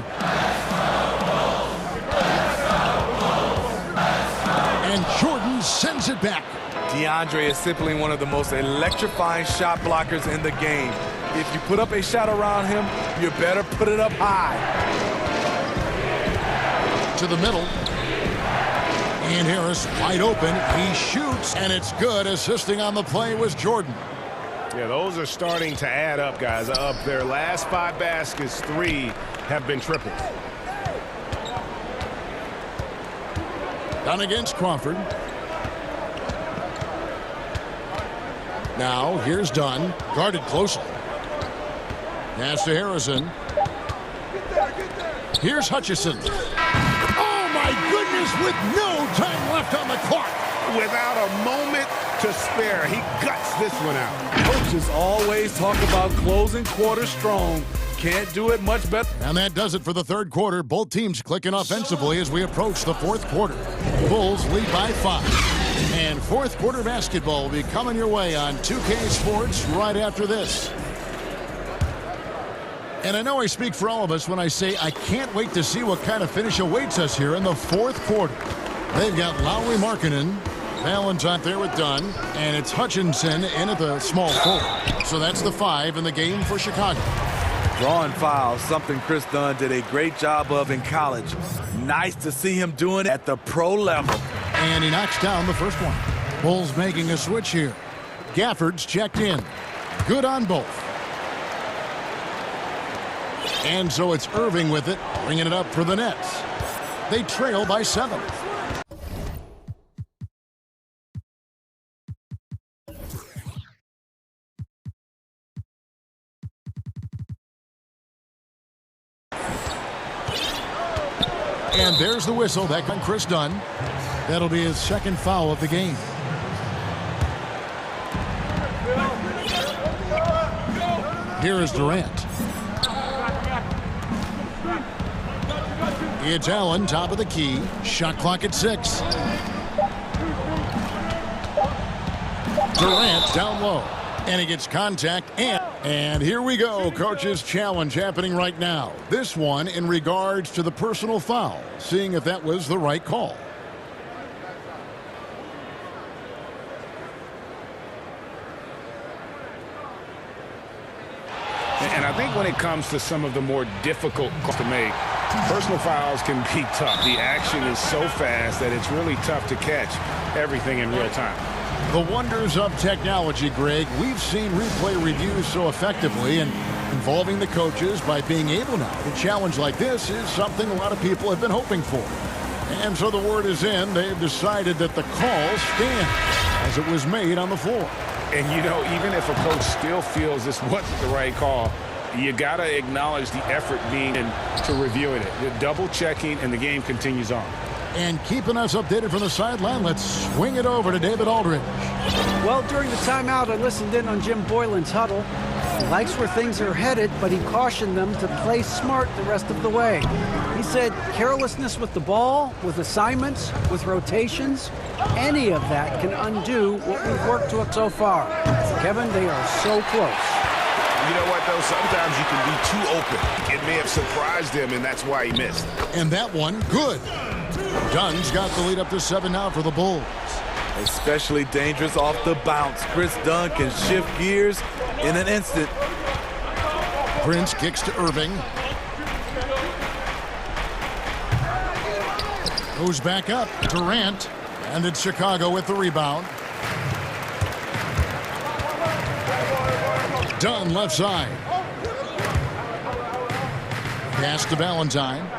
And Jordan sends it back. DeAndre is simply one of the most electrifying shot blockers in the game. If you put up a shot around him, you better put it up high. To the middle. And Harris wide open. He shoots, and it's good. Assisting on the play was Jordan. Yeah, those are starting to add up, guys. Up their last 5 baskets, 3 have been tripled. Down against Crawford. Now, here's Dunn, guarded closely. Pass to Harrison. Here's Hutchison. Oh, my goodness, with no time left on the clock. Without a moment to spare, he guts this one out. Coaches always talk about closing quarter strong. Can't do it much better. And that does it for the third quarter. Both teams clicking offensively as we approach the fourth quarter. Bulls lead by 5. And fourth quarter basketball will be coming your way on 2K Sports right after this. And I know I speak for all of us when I say I can't wait to see what kind of finish awaits us here in the fourth quarter. They've got Lauri Markkanen, Valentine there with Dunn, and it's Hutchinson in at the small forward. So that's the 5 in the game for Chicago. Drawing fouls, something Chris Dunn did a great job of in college. Nice to see him doing it at the pro level. And he knocks down the first one. Bulls making a switch here. Gafford's checked in. Good on both. And so it's Irving with it, bringing it up for the Nets. They trail by 7. And there's the whistle. That on Chris Dunn. That'll be his second foul of the game. Here is Durant. It's Allen, top of the key. Shot clock at 6. Durant down low. And he gets contact. And here we go. Coach's challenge happening right now. This one in regards to the personal foul. Seeing if that was the right call. And I think when it comes to some of the more difficult calls to make, personal fouls can be tough. The action is so fast that it's really tough to catch everything in real time. The wonders of technology, Greg. We've seen replay reviews so effectively, and involving the coaches by being able now to challenge like this is something a lot of people have been hoping for. And so the word is in. They've decided that the call stands as it was made on the floor. And, you know, even if a coach still feels this wasn't the right call, you got to acknowledge the effort being into reviewing it. The double checking, and the game continues on. And keeping us updated from the sideline, let's swing it over to David Aldridge. Well, during the timeout, I listened in on Jim Boylan's huddle. He likes where things are headed, but he cautioned them to play smart the rest of the way. He said carelessness with the ball, with assignments, with rotations, any of that can undo what we've worked to so far. Kevin, they are so close. You know what, though? Sometimes you can be too open. It may have surprised him, and that's why he missed. And that one, good. Dunn's got the lead up to 7 now for the Bulls. Especially dangerous off the bounce. Chris Dunn can shift gears in an instant. Prince kicks to Irving. Goes back up. Durant. And it's Chicago with the rebound. Dunn left side. Pass to Valentine.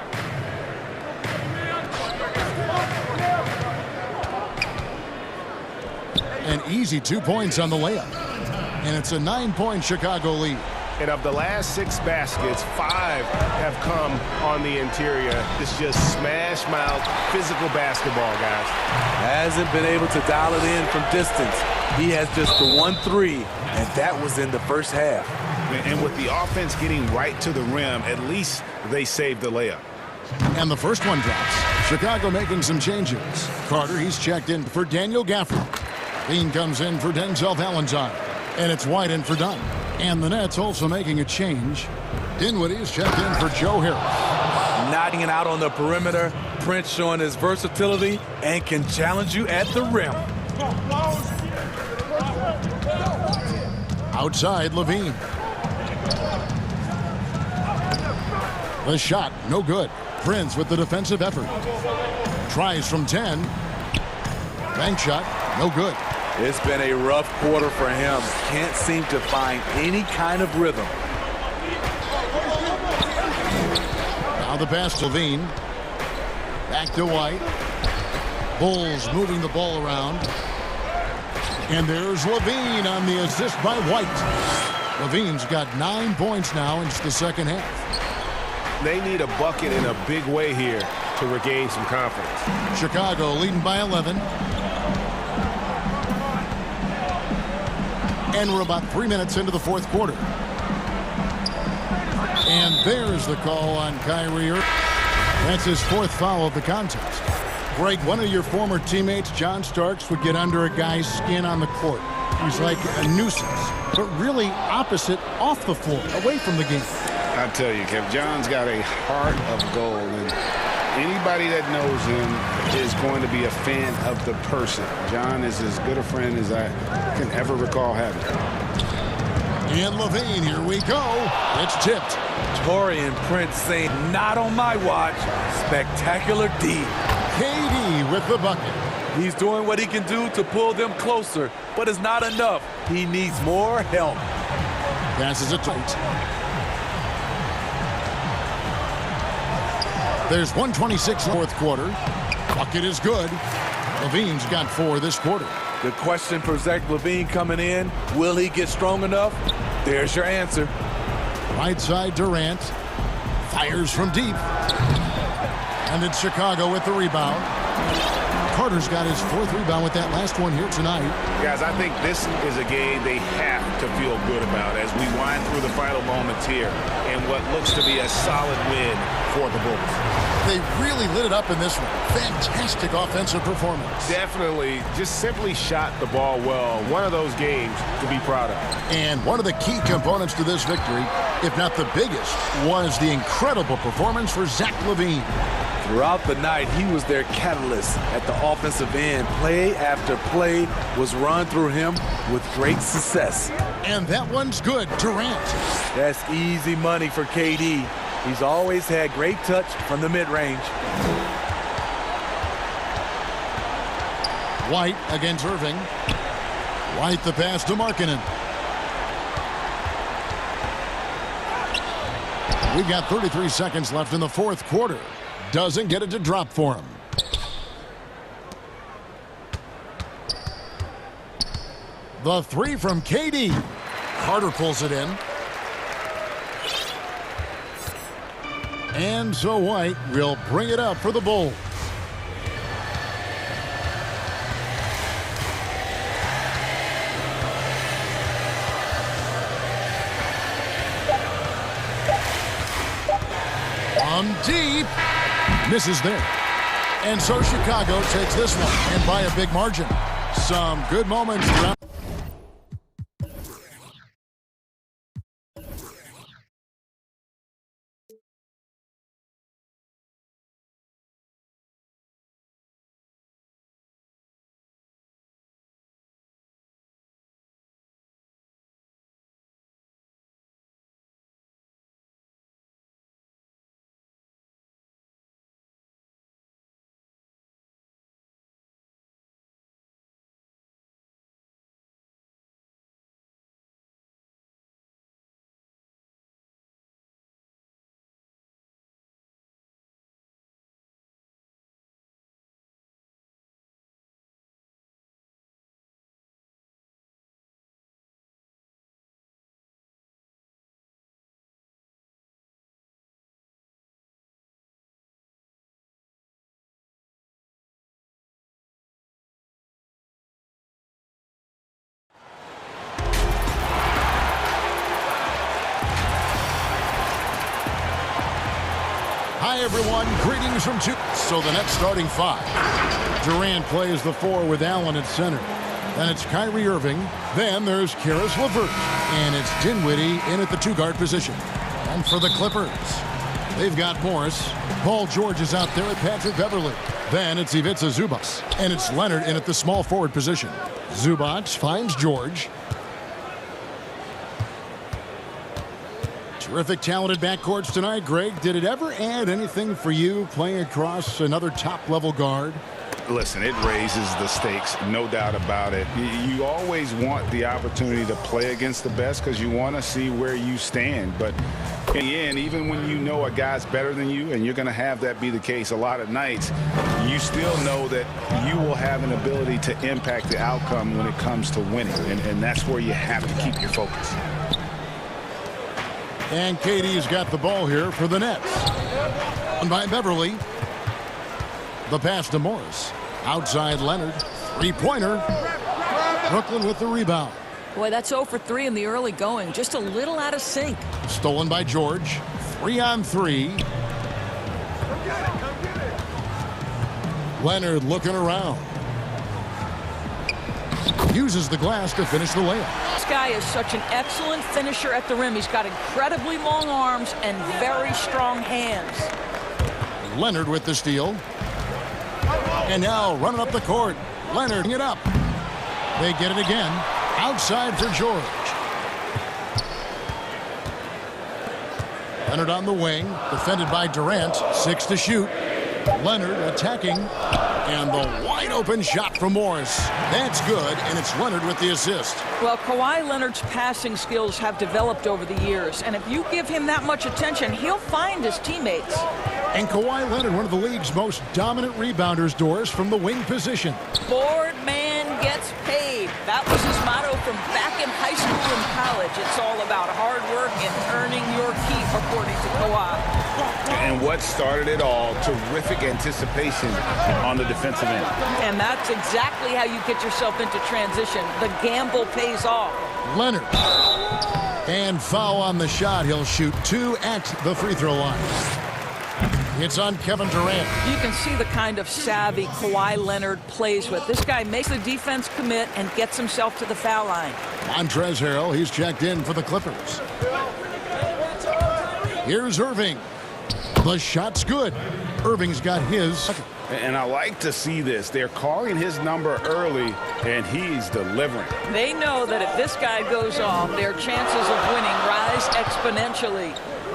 An easy 2 points on the layup. And it's a 9-point Chicago lead. And of the last 6 baskets, 5 have come on the interior. It's just smash mouth, physical basketball, guys. Hasn't been able to dial it in from distance. He has just the 1-3, and that was in the first half. And with the offense getting right to the rim, at least they saved the layup. And the first one drops. Chicago making some changes. Carter, he's checked in for Daniel Gafford. Dean comes in for Denzel Valentine. And it's White in for Dunn. And the Nets also making a change. Dinwiddie's checked in for Joe Harris. Knocking it out on the perimeter. Prince showing his versatility and can challenge you at the rim. Outside, Levine. The shot, no good. Prince with the defensive effort. Tries from 10. Bank shot, no good. It's been a rough quarter for him. Can't seem to find any kind of rhythm. Now the pass to Levine. Back to White. Bulls moving the ball around. And there's Levine on the assist by White. Levine's got 9 points now in the second half. They need a bucket in a big way here to regain some confidence. Chicago leading by 11. And we're about 3 minutes into the fourth quarter. And there's the call on Kyrie Irving. That's his 4th foul of the contest. Greg, one of your former teammates, John Starks, would get under a guy's skin on the court. He's like a nuisance, but really opposite off the floor, away from the game. I tell you, Kev, John's got a heart of gold, and anybody that knows him is going to be a fan of the person. John is as good a friend as I can ever recall having. And Levine, here we go. It's tipped. Taurean Prince saying, not on my watch. Spectacular D. KD with the bucket. He's doing what he can do to pull them closer, but it's not enough. He needs more help. Passes it tight. There's 1:26 fourth quarter. Bucket is good. LaVine's got 4 this quarter. The question for Zach LaVine coming in, will he get strong enough? There's your answer. Right side, Durant. Fires from deep. And it's Chicago with the rebound. Carter's got his 4th rebound with that last one here tonight. Guys, I think this is a game they have to feel good about as we wind through the final moments here in what looks to be a solid win for the Bulls. They really lit it up in this one. Fantastic offensive performance. Definitely just simply shot the ball well. One of those games to be proud of. And one of the key components to this victory, if not the biggest, was the incredible performance for Zach LaVine. Throughout the night, he was their catalyst at the offensive end. Play after play was run through him with great success. And that one's good, Durant. That's easy money for KD. He's always had great touch from the mid-range. White against Irving. White the pass to Markkanen. We've got 33 seconds left in the fourth quarter. Doesn't get it to drop for him. The 3 from KD. Carter pulls it in. And so White will bring it up for the Bulls. From deep. Misses there. And so Chicago takes this one, and by a big margin. Some good moments throughout. Hi, everyone. Greetings from 2. So the next starting 5. Durant plays the 4 with Allen at center. Then it's Kyrie Irving. Then there's Caris LeVert. And it's Dinwiddie in at the 2-guard position. And for the Clippers, they've got Morris. Paul George is out there at Patrick Beverley. Then it's Ivica Zubac. And it's Leonard in at the small forward position. Zubac finds George. Terrific, talented backcourts tonight, Greg. Did it ever add anything for you playing across another top-level guard? Listen, it raises the stakes, no doubt about it. You always want the opportunity to play against the best because you want to see where you stand. But in the end, even when you know a guy's better than you, and you're going to have that be the case a lot of nights, you still know that you will have an ability to impact the outcome when it comes to winning. And that's where you have to keep your focus. And KD's got the ball here for the Nets. And by Beverley. The pass to Morris. Outside Leonard. 3-pointer. Brooklyn with the rebound. Boy, that's 0 for 3 in the early going. Just a little out of sync. Stolen by George. 3-on-3. Leonard looking around. Uses the glass to finish the layup. This guy is such an excellent finisher at the rim. He's got incredibly long arms and very strong hands. Leonard with the steal. And now running up the court. Leonard it up. They get it again. Outside for George. Leonard on the wing. Defended by Durant. 6 to shoot. Leonard attacking. And the wide open shot from Morris. That's good, and it's Leonard with the assist. Well, Kawhi Leonard's passing skills have developed over the years, and if you give him that much attention, he'll find his teammates. And Kawhi Leonard, one of the league's most dominant rebounders, Doris, from the wing position. Board man gets paid. That was his motto from back in high school and college. It's all about hard work and earning your keep, according to Kawhi. And what started it all, terrific anticipation on the defensive end. And that's exactly how you get yourself into transition. The gamble pays off. Leonard. And foul on the shot. He'll shoot 2 at the free throw line. It's on Kevin Durant. You can see the kind of savvy Kawhi Leonard plays with. This guy makes the defense commit and gets himself to the foul line. Montrezl Harrell, he's checked in for the Clippers. Here's Irving. The shot's good. Irving's got his. And I like to see this. They're calling his number early, and he's delivering. They know that if this guy goes off, their chances of winning rise exponentially.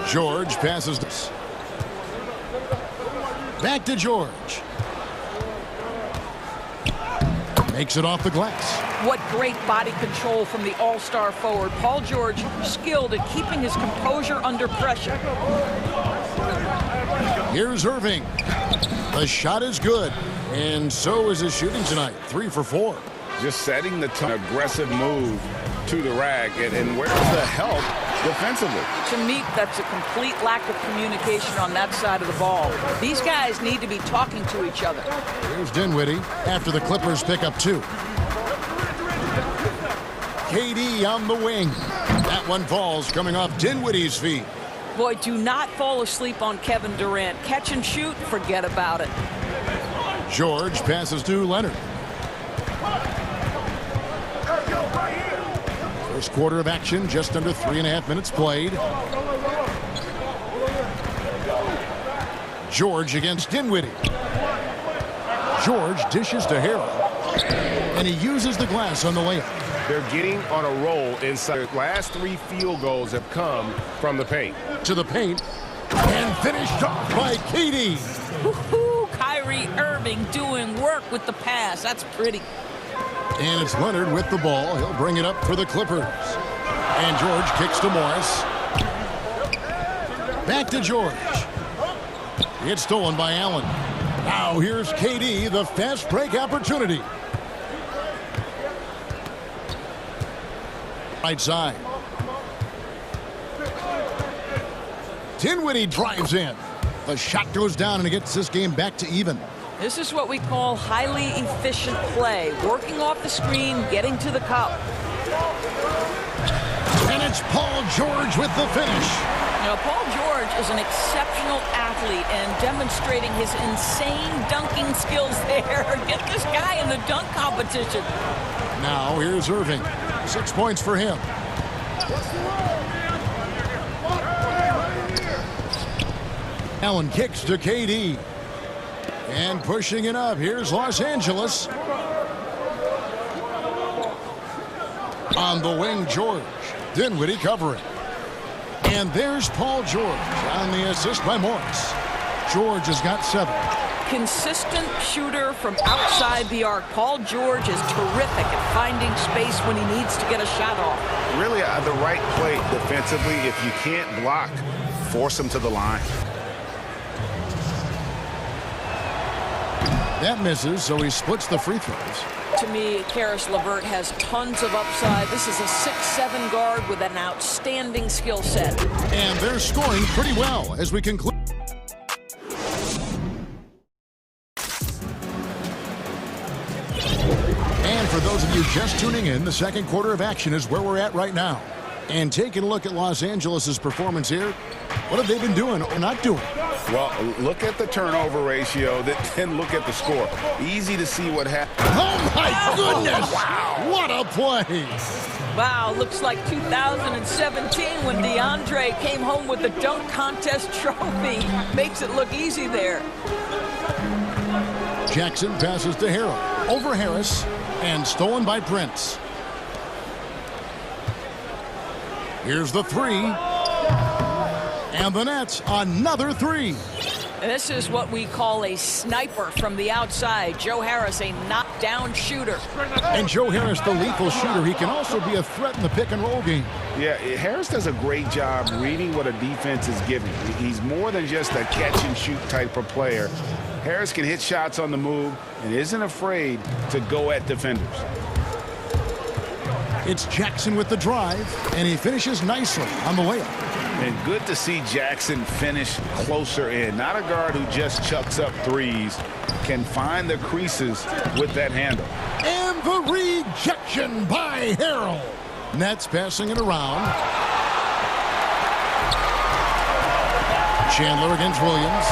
George passes this. Back to George. Makes it off the glass. What great body control from the all-star forward. Paul George, skilled at keeping his composure under pressure. Here's Irving. The shot is good, and so is his shooting tonight. 3 for 4. Just setting the tone. Aggressive move to the rack, and where's the help defensively? To me, that's a complete lack of communication on that side of the ball. These guys need to be talking to each other. Here's Dinwiddie after the Clippers pick up 2. KD on the wing. That one falls coming off Dinwiddie's feet. Boy, do not fall asleep on Kevin Durant. Catch and shoot, forget about it. George passes to Leonard. First quarter of action, just under 3.5 minutes played. George against Dinwiddie. George dishes to Harrell. And he uses the glass on the layup. They're getting on a roll inside. Their last 3 field goals have come from the paint. To the paint. And finished off by KD. Woohoo! Kyrie Irving doing work with the pass. That's pretty. And it's Leonard with the ball. He'll bring it up for the Clippers. And George kicks to Morris. Back to George. It's stolen by Allen. Now here's KD, the fast break opportunity. Right side. Dinwiddie drives in. The shot goes down and it gets this game back to even. This is what we call highly efficient play. Working off the screen, getting to the cup. And it's Paul George with the finish. You know, Paul George is an exceptional athlete and demonstrating his insane dunking skills there. Get this guy in the dunk competition. Now here's Irving. 6 points for him. Allen kicks to KD. And pushing it up. Here's Los Angeles. On the wing, George. Dinwiddie covering. And there's Paul George on the assist by Morris. George has got 7. Consistent shooter from outside the arc. Paul George is terrific at finding space when he needs to get a shot off. Really the right play defensively. If you can't block, force him to the line. That misses, so he splits the free throws. To me, Caris LeVert has tons of upside. This is a 6'7" guard with an outstanding skill set. And they're scoring pretty well as we conclude. And for those of you just tuning in, the second quarter of action is where we're at right now. And taking a look at Los Angeles' performance here, what have they been doing or not doing? Well, look at the turnover ratio, then look at the score. Easy to see what happened. Oh, my goodness! Wow. What a play! Wow, looks like 2017 when DeAndre came home with the dunk contest trophy. Makes it look easy there. Jackson passes to Harrell. Over Harris, and stolen by Prince. Here's the 3. And the Nets, another 3. And this is what we call a sniper from the outside. Joe Harris, a knockdown shooter. And Joe Harris, the lethal shooter, he can also be a threat in the pick-and-roll game. Yeah, Harris does a great job reading what a defense is giving. He's more than just a catch-and-shoot type of player. Harris can hit shots on the move and isn't afraid to go at defenders. It's Jackson with the drive, and he finishes nicely on the layup. And good to see Jackson finish closer in. Not a guard who just chucks up threes. Can find the creases with that handle. And the rejection by Harrell. Nets passing it around. Chandler against Williams.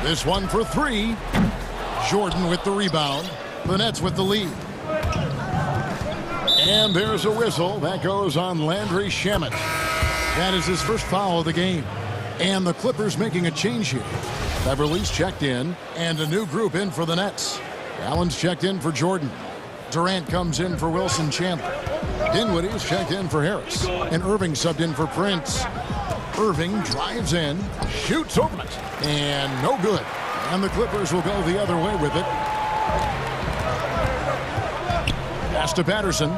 This one for three. Jordan with the rebound. The Nets with the lead. And there's a whistle. That goes on Landry Shamet. That is his first foul of the game. And the Clippers making a change here. Beverly's checked in, and a new group in for the Nets. Allen's checked in for Jordan. Durant comes in for Wilson Chandler. Dinwiddie's checked in for Harris. And Irving subbed in for Prince. Irving drives in, shoots over it, and no good. And the Clippers will go the other way with it. Pass to Patterson.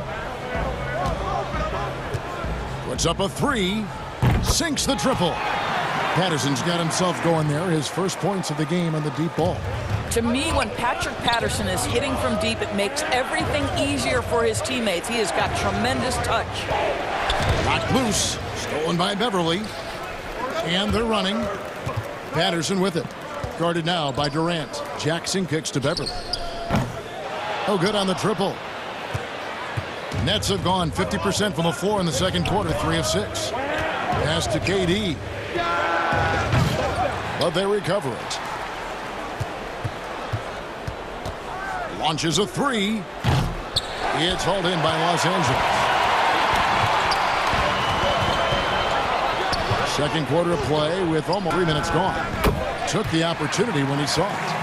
Puts up a three. Sinks the triple. Patterson's got himself going there. His first points of the game on the deep ball. To me, when Patrick Patterson is hitting from deep, it makes everything easier for his teammates. He has got tremendous touch. Knocked loose. Stolen by Beverly. And they're running. Patterson with it. Guarded now by Durant. Jackson kicks to Beverly. Oh, good on the triple. Nets have gone 50% from the floor in the second quarter, 3 of 6. Pass to KD. But they recover it. Launches a three. It's hauled in by Los Angeles. Second quarter of play with almost 3 minutes gone. Took the opportunity when he saw it.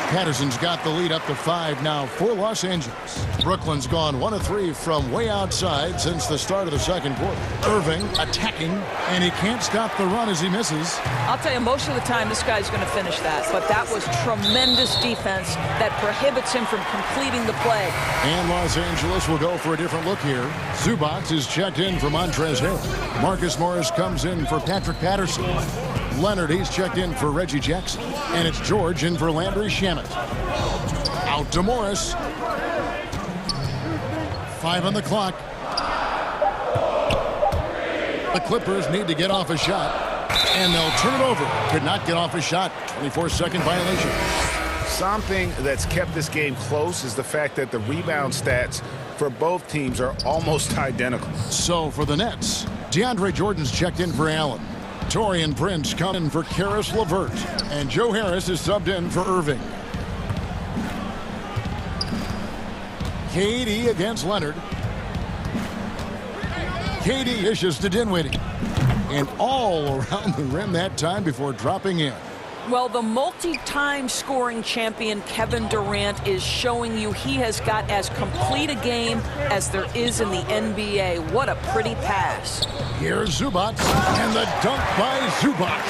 Patterson's got the lead up to 5 now for Los Angeles. Brooklyn's gone 1 of 3 from way outside since the start of the second quarter. Irving attacking, and he can't stop the run as he misses. I'll tell you, most of the time this guy's going to finish that, but that was tremendous defense that prohibits him from completing the play. And Los Angeles will go for a different look here. Zubac is checked in for Montrezl Harrell. Marcus Morris comes in for Patrick Patterson. Leonard, he's checked in for Reggie Jackson. And it's George in for Landry Shamet. Out to Morris. 5 on the clock. The Clippers need to get off a shot, and they'll turn it over. Could not get off a shot. 24-second violation. Something that's kept this game close is the fact that the rebound stats for both teams are almost identical. So for the Nets, DeAndre Jordan's checked in for Allen. Taurean Prince coming in for Karis LeVert. And Joe Harris is subbed in for Irving. KD against Leonard. KD issues to Dinwiddie. And all around the rim that time before dropping in. Well, the multi-time scoring champion Kevin Durant is showing you he has got as complete a game as there is in the NBA. What a pretty pass. Here's Zubac, and the dunk by Zubac.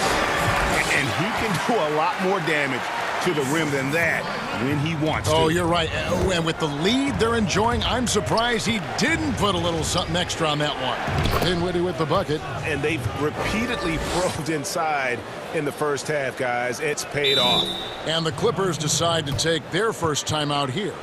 And he can do a lot more damage to the rim than that when he wants to. Oh, you're right. And with the lead they're enjoying, I'm surprised he didn't put a little something extra on that one. Dinwiddie with the bucket. And they've repeatedly probed inside in the first half, guys. It's paid off. And the Clippers decide to take their first timeout here.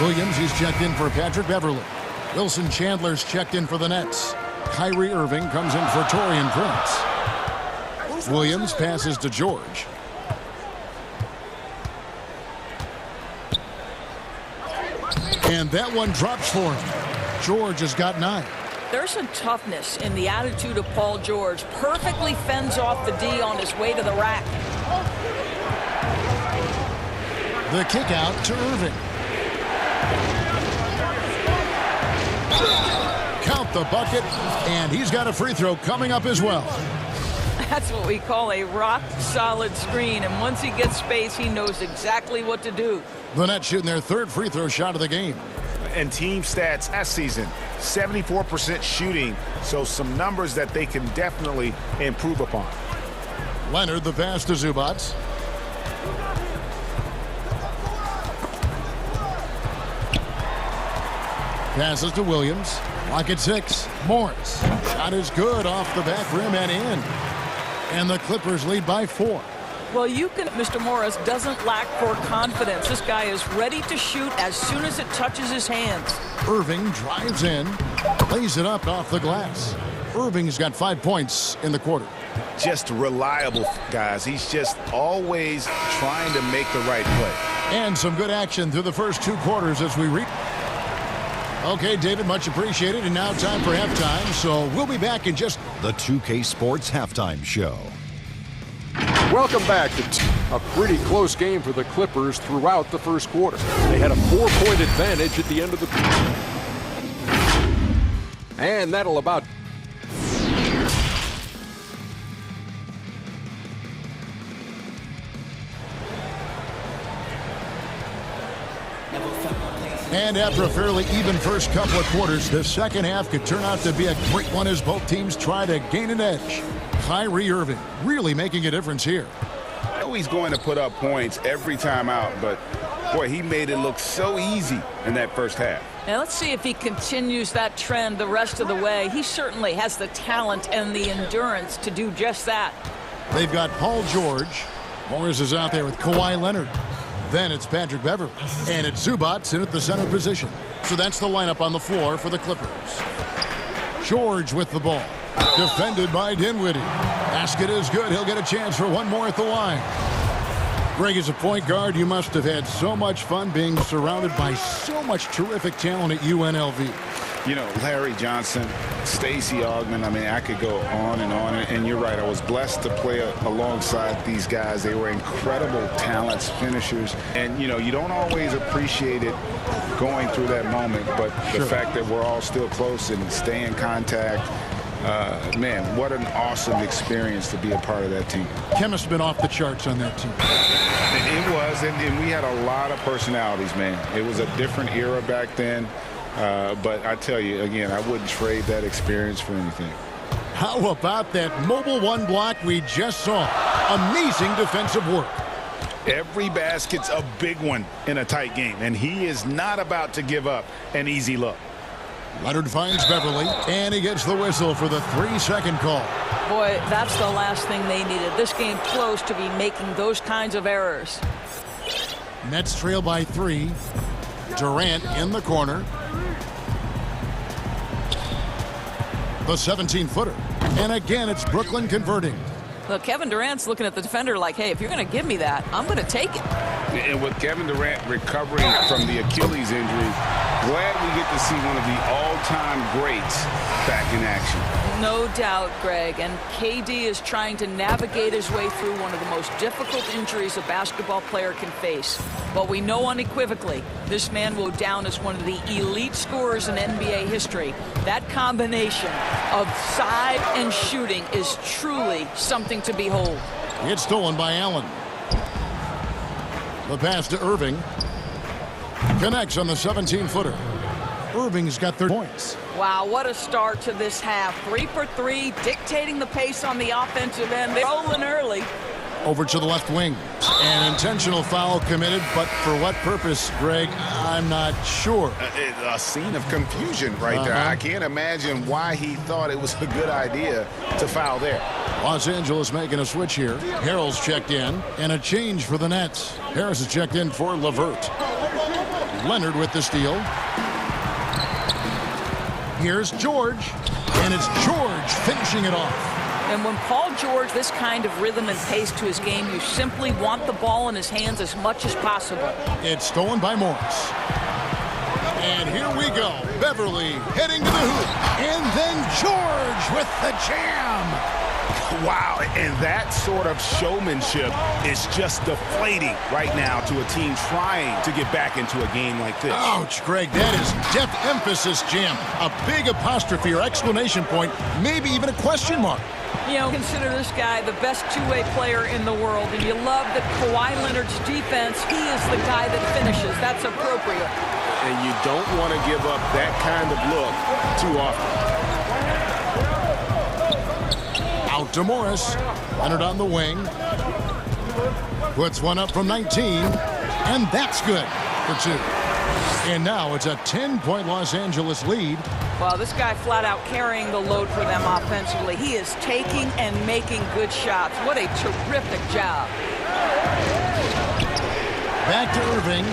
Williams, he's checked in for Patrick Beverly. Wilson Chandler's checked in for the Nets. Kyrie Irving comes in for Taurean Prince. Williams passes to George. And that one drops for him. George has got 9. There's a toughness in the attitude of Paul George. Perfectly fends off the D on his way to the rack. The kick out to Irving. Count the bucket, and he's got a free throw coming up as well. That's what we call a rock-solid screen, and once he gets space, he knows exactly what to do. The Nets shooting their third free throw shot of the game. And team stats last season, 74% shooting, so some numbers that they can definitely improve upon. Leonard, the pass to Zubac. Passes to Williams. Lock at 6. Morris. Shot is good off the back rim and in. And the Clippers lead by 4. Well, Mr. Morris doesn't lack for confidence. This guy is ready to shoot as soon as it touches his hands. Irving drives in. Lays it up off the glass. Irving's got 5 points in the quarter. Just reliable, guys. He's just always trying to make the right play. And some good action through the first 2 quarters as we reach. Okay, David, much appreciated. And now time for halftime, so we'll be back in just... The 2K Sports Halftime Show. Welcome back to a pretty close game for the Clippers throughout the first quarter. They had a 4-point advantage at the end of the... And that'll about... And after a fairly even first couple of quarters, the second half could turn out to be a great one as both teams try to gain an edge. Kyrie Irving really making a difference here. I know he's going to put up points every time out, but boy, he made it look so easy in that first half. Now let's see if he continues that trend the rest of the way. He certainly has the talent and the endurance to do just that. They've got Paul George. Morris is out there with Kawhi Leonard. Then it's Patrick Beverley. And it's Zubac in at the center position. So that's the lineup on the floor for the Clippers. George with the ball. Defended by Dinwiddie. Basket is good. He'll get a chance for one more at the line. Greg, as a point guard, you must have had so much fun being surrounded by so much terrific talent at UNLV. You know, Larry Johnson, Stacey Augmon, I mean, I could go on. And you're right, I was blessed to play alongside these guys. They were incredible talents, finishers. And, you know, you don't always appreciate it going through that moment, but the fact that we're all still close and stay in contact, man, what an awesome experience to be a part of that team. Chemist's been off the charts on that team. It was, and we had a lot of personalities, man. It was a different era back then. But I tell you, again, I wouldn't trade that experience for anything. How about that mobile one block we just saw? Amazing defensive work. Every basket's a big one in a tight game, and he is not about to give up an easy look. Leonard finds Beverley, and he gets the whistle for the 3-second call. Boy, that's the last thing they needed. This game close to be making those kinds of errors. Nets trail by 3. Durant in the corner. The 17-footer. And again, it's Brooklyn converting. Look, Kevin Durant's looking at the defender like, hey, if you're going to give me that, I'm going to take it. And with Kevin Durant recovering from the Achilles injury, glad we get to see one of the all-time greats back in action. No doubt, Greg. And KD is trying to navigate his way through one of the most difficult injuries a basketball player can face. But we know unequivocally this man will go down as one of the elite scorers in NBA history. That combination of size and shooting is truly something to behold. It's stolen by Allen. The pass to Irving. Connects on the 17-footer. Irving's got 30 points. Wow, what a start to this half. 3 for 3, dictating the pace on the offensive end. They're rolling early. Over to the left wing. An intentional foul committed, but for what purpose, Greg? I'm not sure. A scene of confusion right there. I can't imagine why he thought it was a good idea to foul there. Los Angeles making a switch here. Harrell's checked in, and a change for the Nets. Harris is checked in for LeVert. Leonard with the steal. Here's George, and it's George finishing it off. And when Paul George, this kind of rhythm and pace to his game, you simply want the ball in his hands as much as possible. It's stolen by Morris. And here we go. Beverley heading to the hoop. And then George with the jam. Wow, and that sort of showmanship is just deflating right now to a team trying to get back into a game like this. Ouch, Greg, that is depth emphasis jam. A big apostrophe or exclamation point, maybe even a question mark. You know, consider this guy the best two-way player in the world, and you love that Kawhi Leonard's defense, he is the guy that finishes. That's appropriate. And you don't want to give up that kind of look too often. Out to Morris. Leonard on the wing. Puts one up from 19. And that's good for 2. And now it's a 10-point Los Angeles lead. Well, this guy flat out carrying the load for them offensively. He is taking and making good shots. What a terrific job. Back to Irving.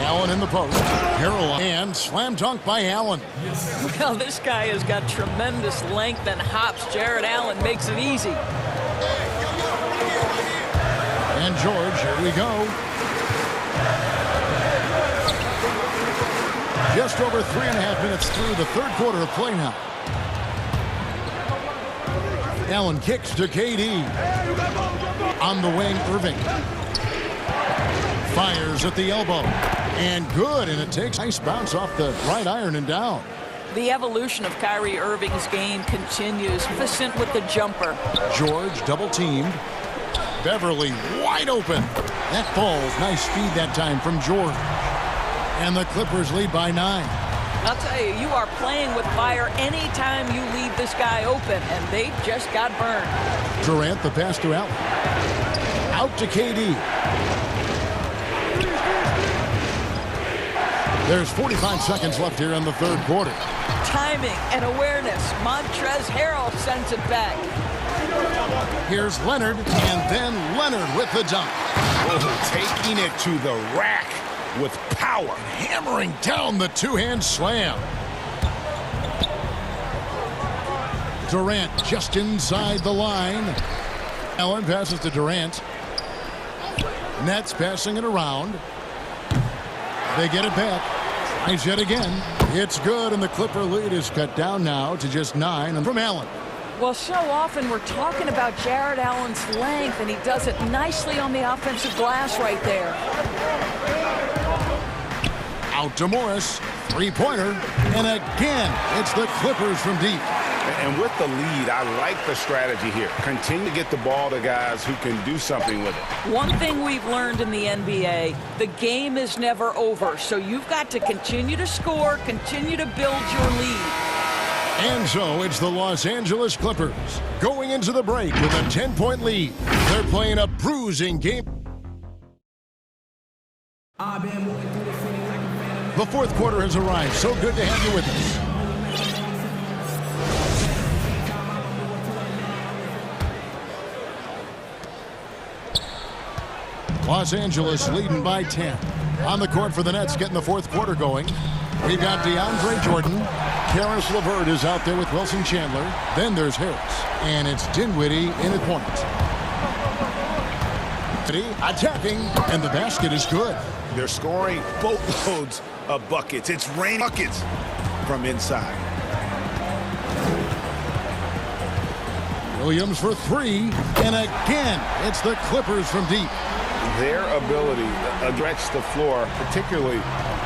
Allen in the post. Harrell and slam dunk by Allen. Well, this guy has got tremendous length and hops. Jared Allen makes it easy. And George, here we go. Just over 3.5 minutes through the third quarter of play now. Allen kicks to KD. On the wing, Irving. Fires at the elbow. And good, and it takes a nice bounce off the right iron and down. The evolution of Kyrie Irving's game continues. Efficient with the jumper. George double-teamed. Beverly wide open. That falls. Nice feed that time from George. And the Clippers lead by 9. I'll tell you, you are playing with fire anytime you leave this guy open, and they just got burned. Durant, the pass to Allen. Out to KD. There's 45 seconds left here in the third quarter. Timing and awareness. Montrezl Harrell sends it back. Here's Leonard, and then Leonard with the dunk. Oh, taking it to the rack with power. Hammering down the two-hand slam. Durant just inside the line. Allen passes to Durant. Nets passing it around. They get it back. Tries yet again. It's good, and the Clipper lead is cut down now to just 9. And from Allen. Well, so often we're talking about Jared Allen's length, and he does it nicely on the offensive glass right there. Out to Morris. Three-pointer. And again, it's the Clippers from deep. And with the lead, I like the strategy here. Continue to get the ball to guys who can do something with it. One thing we've learned in the NBA, the game is never over. So you've got to continue to score, continue to build your lead. And so it's the Los Angeles Clippers going into the break with a 10-point lead. They're playing a bruising game. The fourth quarter has arrived. So good to have you with us. Los Angeles leading by 10. On the court for the Nets, getting the fourth quarter going. We've got DeAndre Jordan. Karis LeVert is out there with Wilson Chandler. Then there's Harris. And it's Dinwiddie in at point. Attacking, and the basket is good. They're scoring boatloads of buckets. It's raining buckets from inside. Williams for 3. And again, it's the Clippers from deep. Their ability to stretch the floor, particularly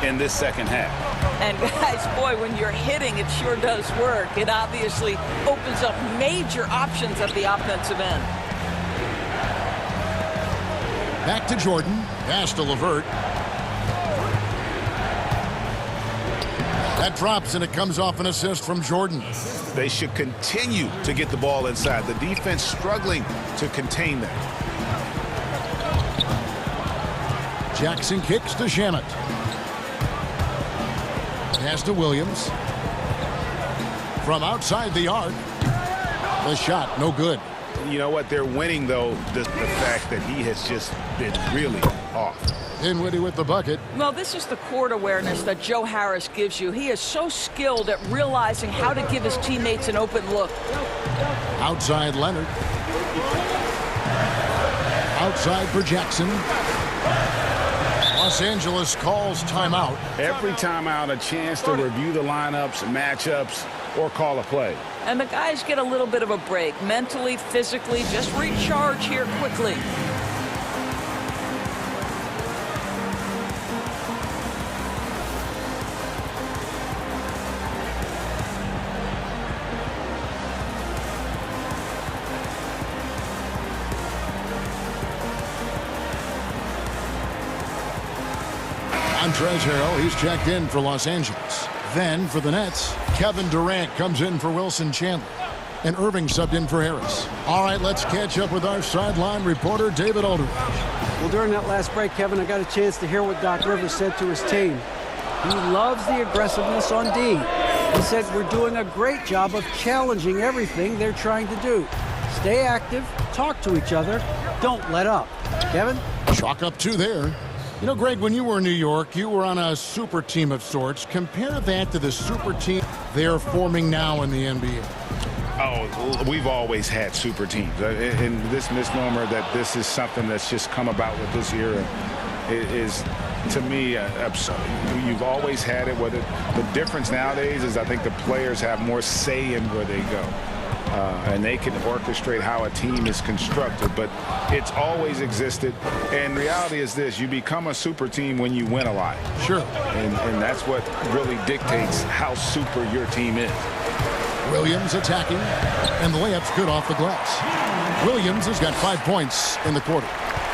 in this second half. And guys, boy, when you're hitting, it sure does work. It obviously opens up major options at the offensive end. Back to Jordan. Pass to LeVert. That drops, and it comes off an assist from Jordan. They should continue to get the ball inside. The defense struggling to contain that. Jackson kicks to Shamet. Pass to Williams. From outside the arc. The shot, no good. You know what? They're winning, though, the fact that he has just been really off. Dinwiddie with the bucket. Well, this is the court awareness that Joe Harris gives you. He is so skilled at realizing how to give his teammates an open look. Outside Leonard. Outside for Jackson. Los Angeles calls timeout. Every timeout, a chance to review the lineups, matchups, or call a play. And the guys get a little bit of a break, mentally, physically, just recharge here quickly. Montrezl Harrell, he's checked in for Los Angeles. Then for the Nets, Kevin Durant comes in for Wilson Chandler. And Irving subbed in for Harris. All right, let's catch up with our sideline reporter, David Aldridge. Well, during that last break, Kevin, I got a chance to hear what Doc Rivers said to his team. He loves the aggressiveness on D. He said, we're doing a great job of challenging everything they're trying to do. Stay active, talk to each other, don't let up. Kevin? Chalk up 2 there. You know, Greg, when you were in New York, you were on a super team of sorts. Compare that to the super team they're forming now in the NBA. Oh, we've always had super teams. And this misnomer that this is something that's just come about with this era is, to me, absurd. You've always had it. Whether the difference nowadays is I think the players have more say in where they go. And they can orchestrate how a team is constructed, but it's always existed. And reality is this: you become a super team when you win a lot. Sure. And that's what really dictates how super your team is. Williams attacking, and the layup's good off the glass. Williams has got 5 points in the quarter.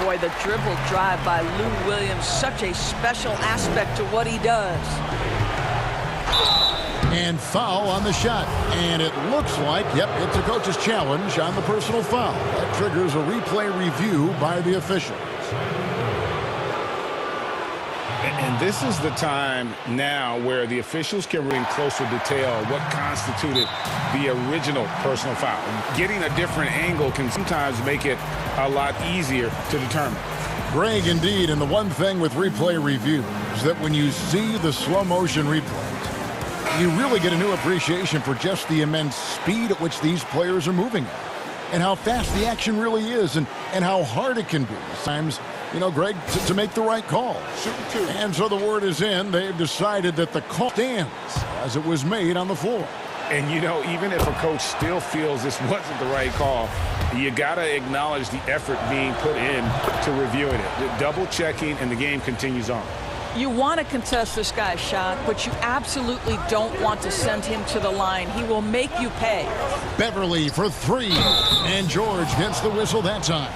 Boy, the dribble drive by Lou Williams, such a special aspect to what he does. And foul on the shot. And it looks like, yep, it's a coach's challenge on the personal foul. That triggers a replay review by the officials. And this is the time now where the officials can bring closer detail what constituted the original personal foul. Getting a different angle can sometimes make it a lot easier to determine. Greg, indeed, and the one thing with replay review is that when you see the slow motion replays, you really get a new appreciation for just the immense speed at which these players are moving at, and how fast the action really is, and how hard it can be. Sometimes, you know, Greg, to make the right call. And so the word is in. They've decided that the call stands as it was made on the floor. And, you know, even if a coach still feels this wasn't the right call, you got to acknowledge the effort being put in to reviewing it. Double checking, and the game continues on. You want to contest this guy's shot, but you absolutely don't want to send him to the line. He will make you pay. Beverly for 3, and George gets the whistle that time.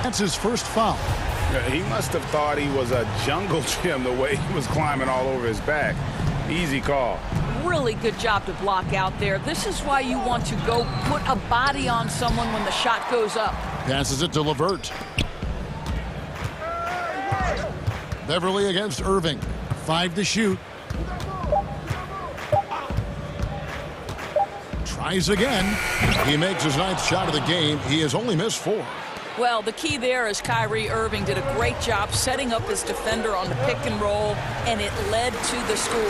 That's his first foul. He must have thought he was a jungle gym the way he was climbing all over his back. Easy call. Really good job to block out there. This is why you want to go put a body on someone when the shot goes up. Passes it to LeVert. Beverly against Irving. 5 to shoot. Tries again. He makes his 9th shot of the game. He has only missed 4. Well, the key there is Kyrie Irving did a great job setting up his defender on the pick and roll, and it led to the score.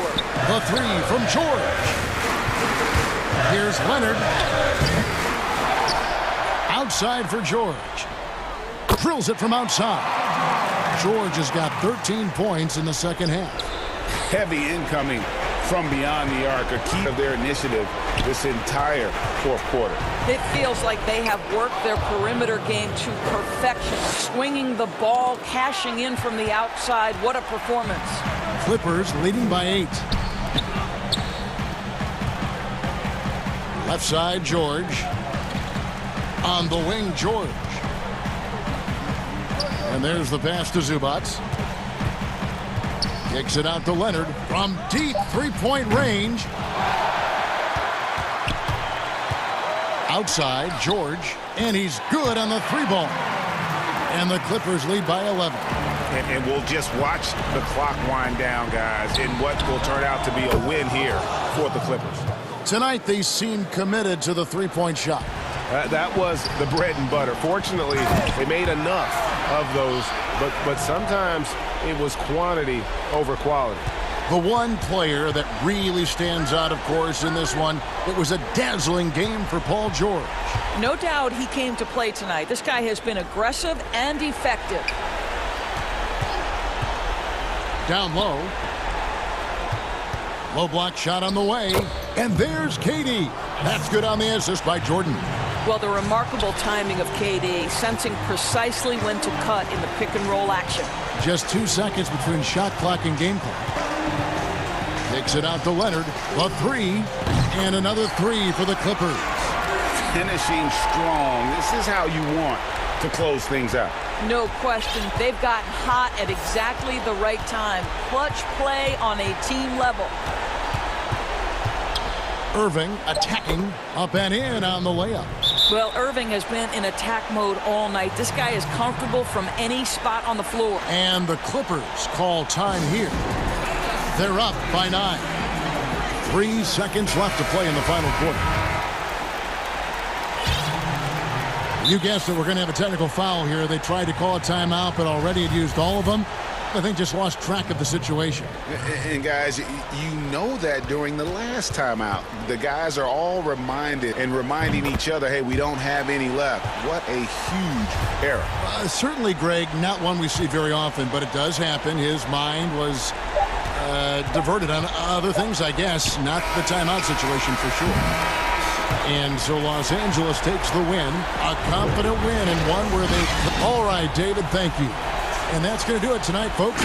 The 3 from George. Here's Leonard. Outside for George. Drills it from outside. George has got 13 points in the second half. Heavy incoming from beyond the arc, a key of their initiative this entire fourth quarter. It feels like they have worked their perimeter game to perfection, swinging the ball, cashing in from the outside. What a performance. Clippers leading by 8. Left side, George. On the wing, George. And there's the pass to Zubac. Kicks it out to Leonard from deep 3-point range. Outside, George, and he's good on the 3-ball. And the Clippers lead by 11. And we'll just watch the clock wind down, guys, in what will turn out to be a win here for the Clippers. Tonight, they seem committed to the 3-point shot. That was the bread and butter. Fortunately, they made enough of those, but sometimes it was quantity over quality. The one player that really stands out, of course, in this one, it was a dazzling game for Paul George. No doubt he came to play tonight. This guy has been aggressive and effective. Down low. Low block shot on the way. And there's KD. That's good on the assist by Jordan. Well, the remarkable timing of KD, sensing precisely when to cut in the pick-and-roll action. Just 2 seconds between shot clock and game clock. Takes it out to Leonard. A three. And another three for the Clippers. Finishing strong. This is how you want to close things out. No question. They've gotten hot at exactly the right time. Clutch play on a team level. Irving attacking up and in on the layup. Well, Irving has been in attack mode all night. This guy is comfortable from any spot on the floor. And the Clippers call time here. They're up by 9. 3 seconds left to play in the final quarter. You guessed it, we're going to have a technical foul here. They tried to call a timeout, but already had used all of them. I think just lost track of the situation. And guys, you know that during the last timeout, the guys are all reminding each other, hey, we don't have any left. What a huge error. Certainly, Greg, not one we see very often, but it does happen. His mind was diverted on other things, I guess, not the timeout situation for sure. And so Los Angeles takes the win, a confident win, and one where they... All right, David, thank you. And that's going to do it tonight, folks.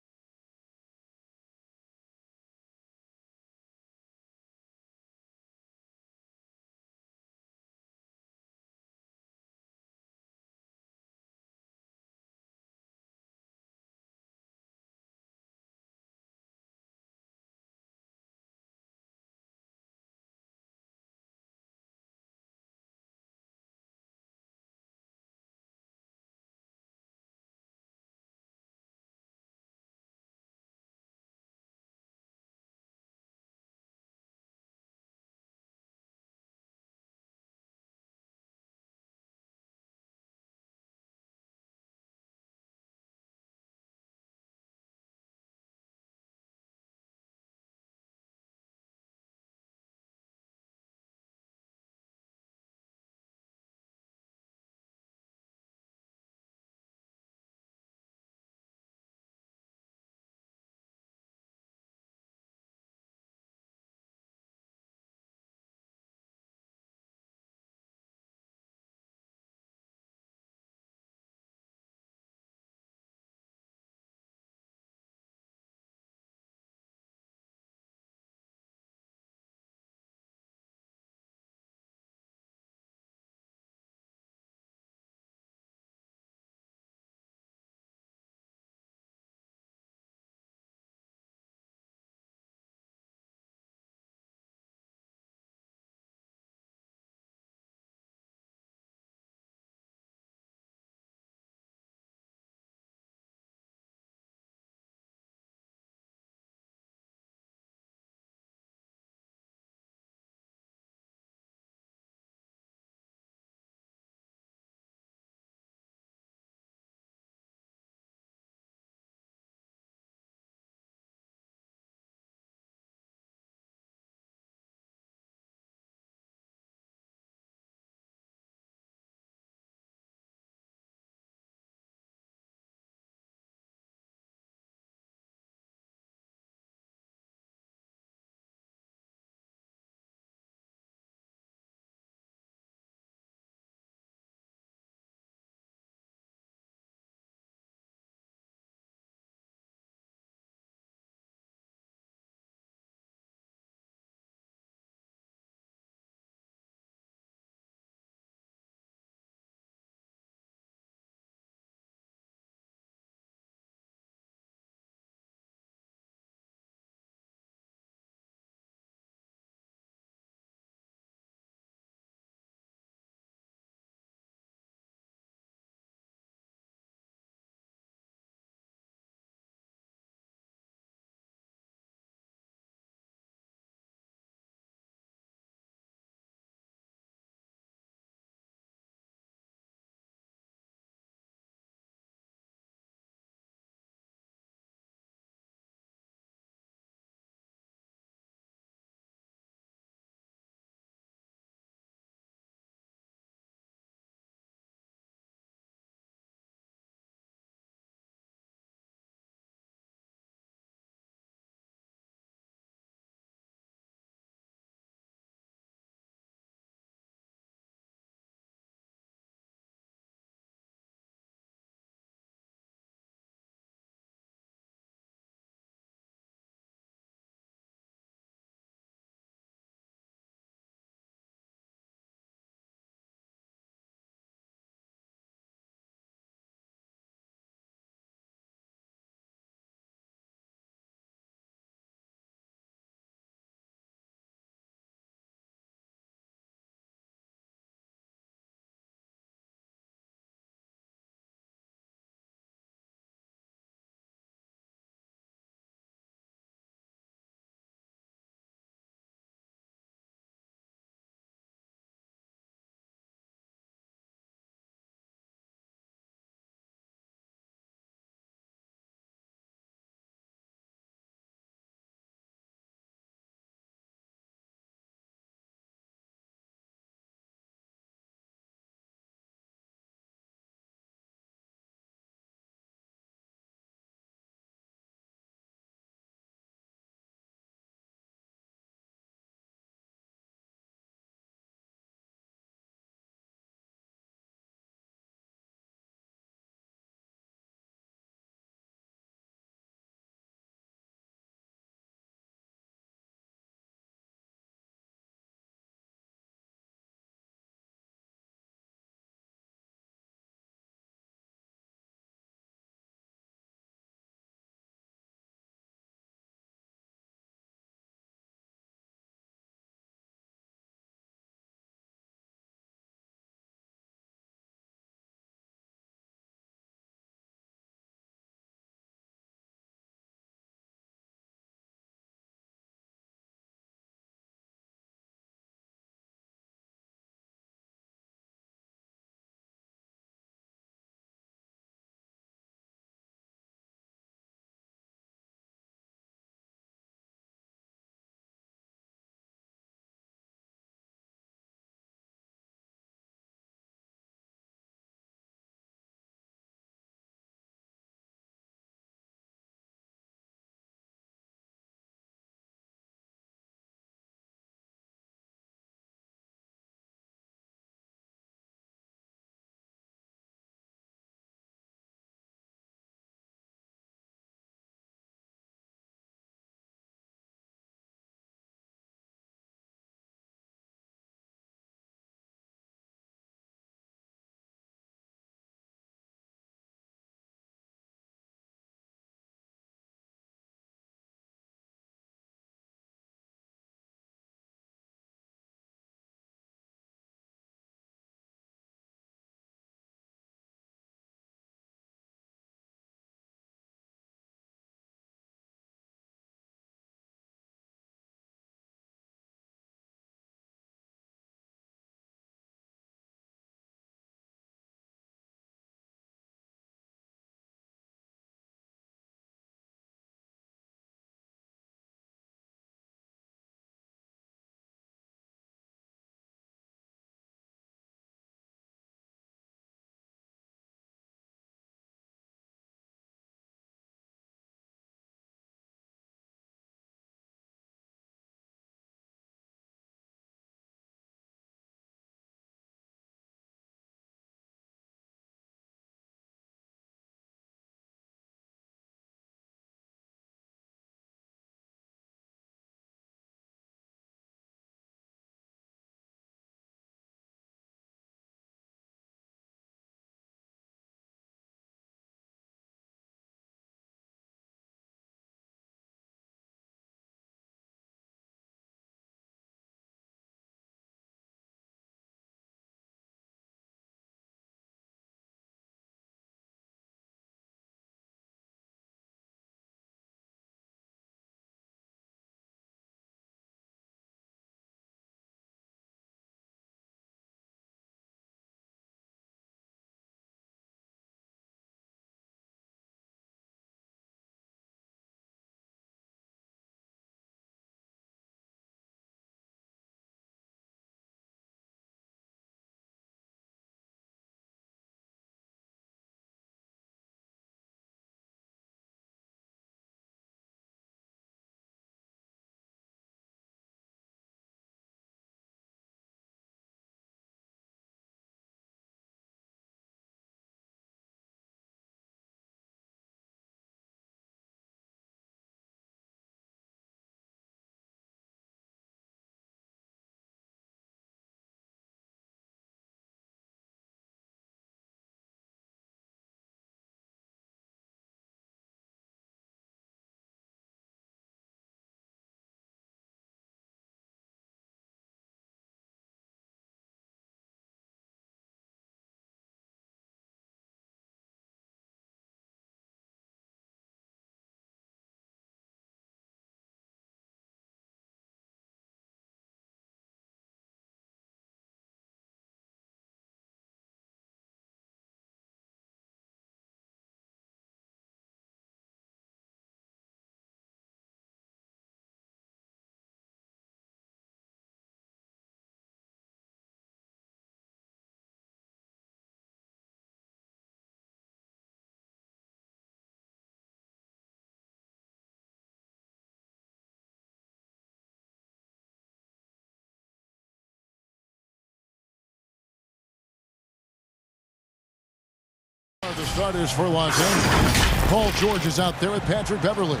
starters for Los Angeles. Paul George is out there with Patrick Beverley.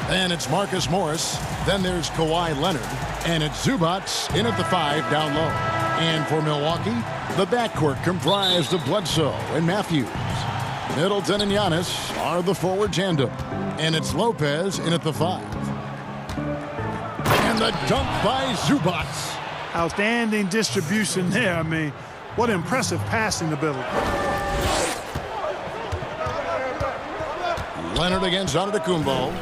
And it's Marcus Morris. Then there's Kawhi Leonard. And it's Zubac in at the 5 down low. And for Milwaukee, the backcourt comprised of Bledsoe and Matthews. Middleton and Giannis are the forward tandem. And it's Lopez in at the 5. And the dunk by Zubac. Outstanding distribution there. I mean, what impressive passing ability. Leonard against Antetokounmpo.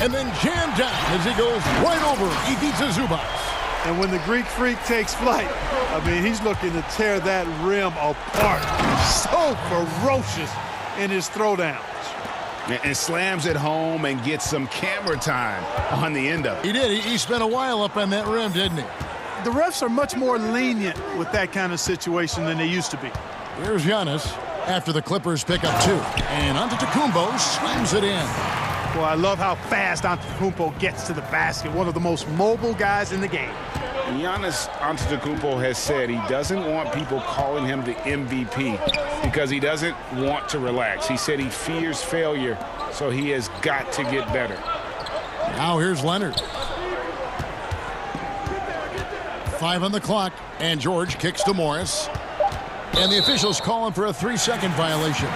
And then jammed down as he goes right over Ivica Zubac. And when the Greek Freak takes flight, I mean, he's looking to tear that rim apart. So ferocious in his throwdowns. And slams it home and gets some camera time on the end of it. He did. He spent a while up on that rim, didn't he? The refs are much more lenient with that kind of situation than they used to be. Here's Giannis after the Clippers pick up 2. And Antetokounmpo slams it in. Well, I love how fast Antetokounmpo gets to the basket. One of the most mobile guys in the game. Giannis Antetokounmpo has said he doesn't want people calling him the MVP because he doesn't want to relax. He said he fears failure, so he has got to get better. Now here's Leonard. 5 on the clock, and George kicks to Morris. And the officials call him for a 3-second violation.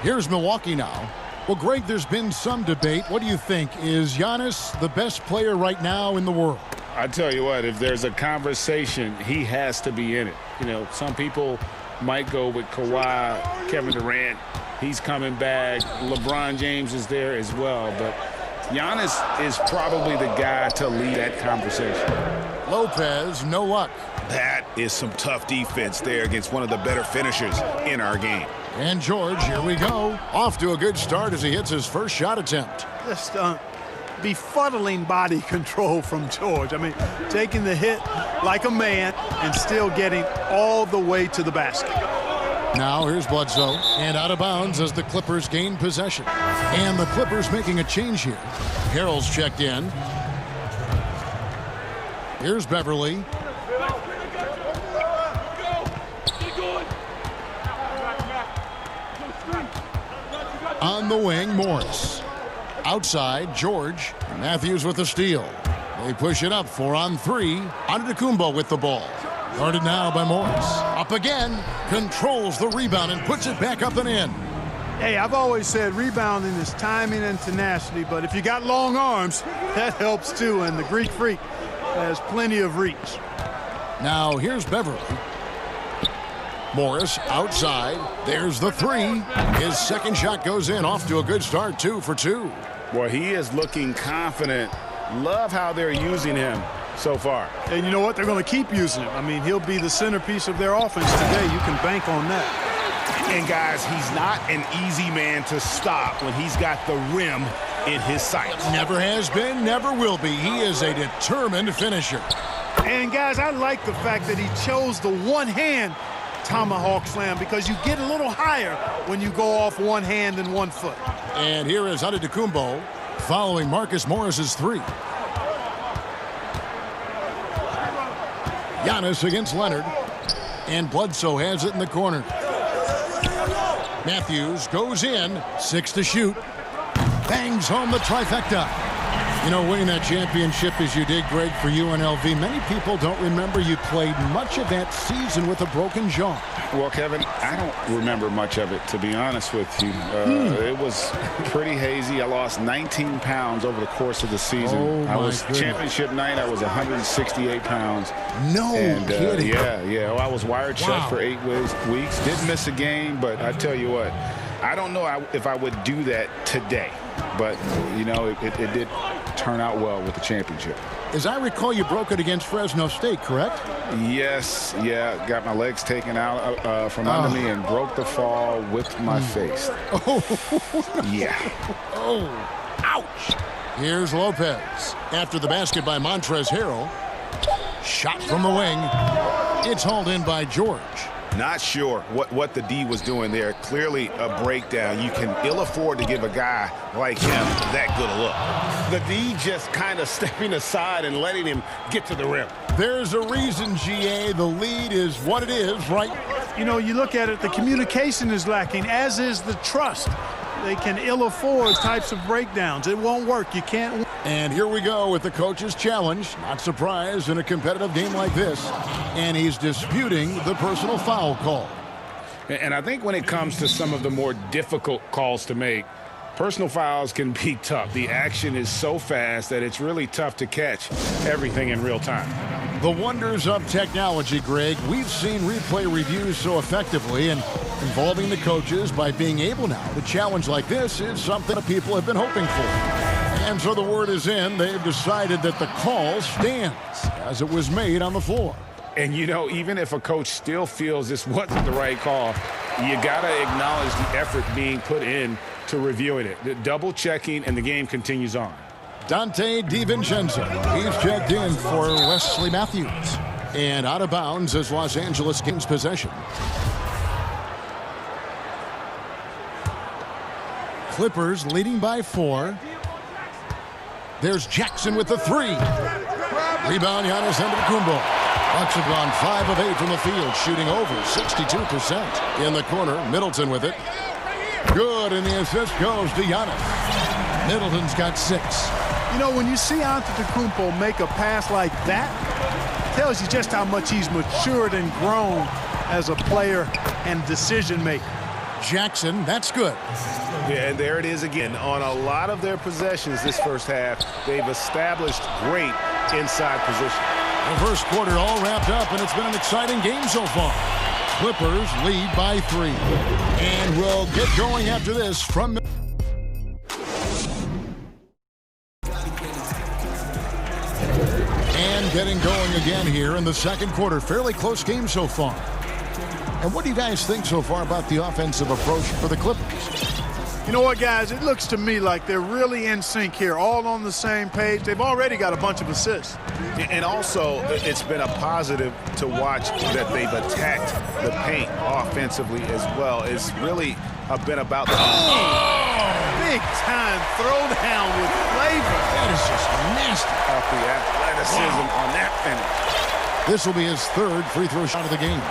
Here's Milwaukee now. Well, Greg, there's been some debate. What do you think? Is Giannis the best player right now in the world? I tell you what, if there's a conversation, he has to be in it. You know, some people might go with Kawhi, Kevin Durant. He's coming back. LeBron James is there as well. But Giannis is probably the guy to lead that conversation. Lopez, no luck. That is some tough defense there against one of the better finishers in our game. And George, here we go. Off to a good start as he hits his first shot attempt. Just befuddling body control from George. I mean, taking the hit like a man and still getting all the way to the basket. Now here's Bledsoe, and out of bounds as the Clippers gain possession. And the Clippers making a change here. Harrell's checked in. Here's Beverley. On the wing, Morris. Outside, George. Matthews with the steal. They push it up 4 on 3. Antetokounmpo with the ball. Guarded now by Morris. Up again. Controls the rebound and puts it back up and in. Hey, I've always said rebounding is timing and tenacity, but if you got long arms, that helps too, and the Greek Freak has plenty of reach. Now here's Beverley. Morris outside. There's the 3. His second shot goes in. Off to a good start, 2 for 2. Well, he is looking confident. Love how they're using him so far. And you know what? They're going to keep using him. I mean, he'll be the centerpiece of their offense today. You can bank on that. And guys, he's not an easy man to stop when he's got the rim in his sights. Never has been, never will be. He is a determined finisher. And guys, I like the fact that he chose the one-hand tomahawk slam because you get a little higher when you go off one hand and 1 foot. And here is Antetokounmpo following Marcus Morris's 3. Giannis against Leonard. And Bledsoe has it in the corner. Matthews goes in. 6 to shoot. Bangs home the trifecta. You know, winning that championship as you did, Greg, for UNLV, many people don't remember you played much of that season with a broken jaw. Well, Kevin, I don't remember much of it, to be honest with you. It was pretty hazy. I lost 19 pounds over the course of the season. Oh, I was goodness. Championship night, I was 168 pounds. No kidding. Yeah. Well, I was wired shut for 8 weeks. Didn't miss a game, but I tell you what, I don't know if I would do that today. But, you know, it did turn out well with the championship. As I recall, you broke it against Fresno State, correct? Yes, yeah. Got my legs taken out from under me and broke the fall with my face. Oh, yeah. Oh, ouch. Here's Lopez. After the basket by Montrezl Harrell. Shot from the wing. It's hauled in by George. Not sure what the D was doing there. Clearly a breakdown. You can ill afford to give a guy like him that good a look. The D just kind of stepping aside and letting him get to the rim. There's a reason, GA. The lead is what it is, right? You know, you look at it, the communication is lacking, as is the trust. They can ill afford types of breakdowns. It won't work. You can't. And here we go with the coach's challenge. Not surprised in a competitive game like this. And he's disputing the personal foul call. And I think when it comes to some of the more difficult calls to make, personal fouls can be tough. The action is so fast that it's really tough to catch everything in real time. The wonders of technology, Greg. We've seen replay reviews so effectively, and involving the coaches by being able now to challenge like this is something that people have been hoping for. And so the word is in. They've decided that the call stands as it was made on the floor. And, you know, even if a coach still feels this wasn't the right call, you got to acknowledge the effort being put in to reviewing it. The double checking, and the game continues on. Dante DiVincenzo. He's checked in for Wesley Matthews. And out of bounds as Los Angeles gains possession. Clippers leading by 4. There's Jackson with the 3. Rebound, Giannis Antetokounmpo. Bucks have gone 5 of 8 from the field, shooting over 62%. In the corner, Middleton with it. Good, and the assist goes to Giannis. Middleton's got 6. You know, when you see Antetokounmpo make a pass like that, it tells you just how much he's matured and grown as a player and decision maker. Jackson, that's good. Yeah, and there it is again. On a lot of their possessions this first half, they've established great inside position. The first quarter all wrapped up, and it's been an exciting game so far. Clippers lead by 3. And we'll get going after this from... And getting going again here in the second quarter. Fairly close game so far. And what do you guys think so far about the offensive approach for the Clippers? You know what, guys? It looks to me like they're really in sync here, all on the same page. They've already got a bunch of assists. And also, it's been a positive to watch that they've attacked the paint offensively as well. It's really been about the... Big-time throwdown with flavor. That is just nasty. Off the athleticism on that finish. This will be his 3rd free throw shot of the game.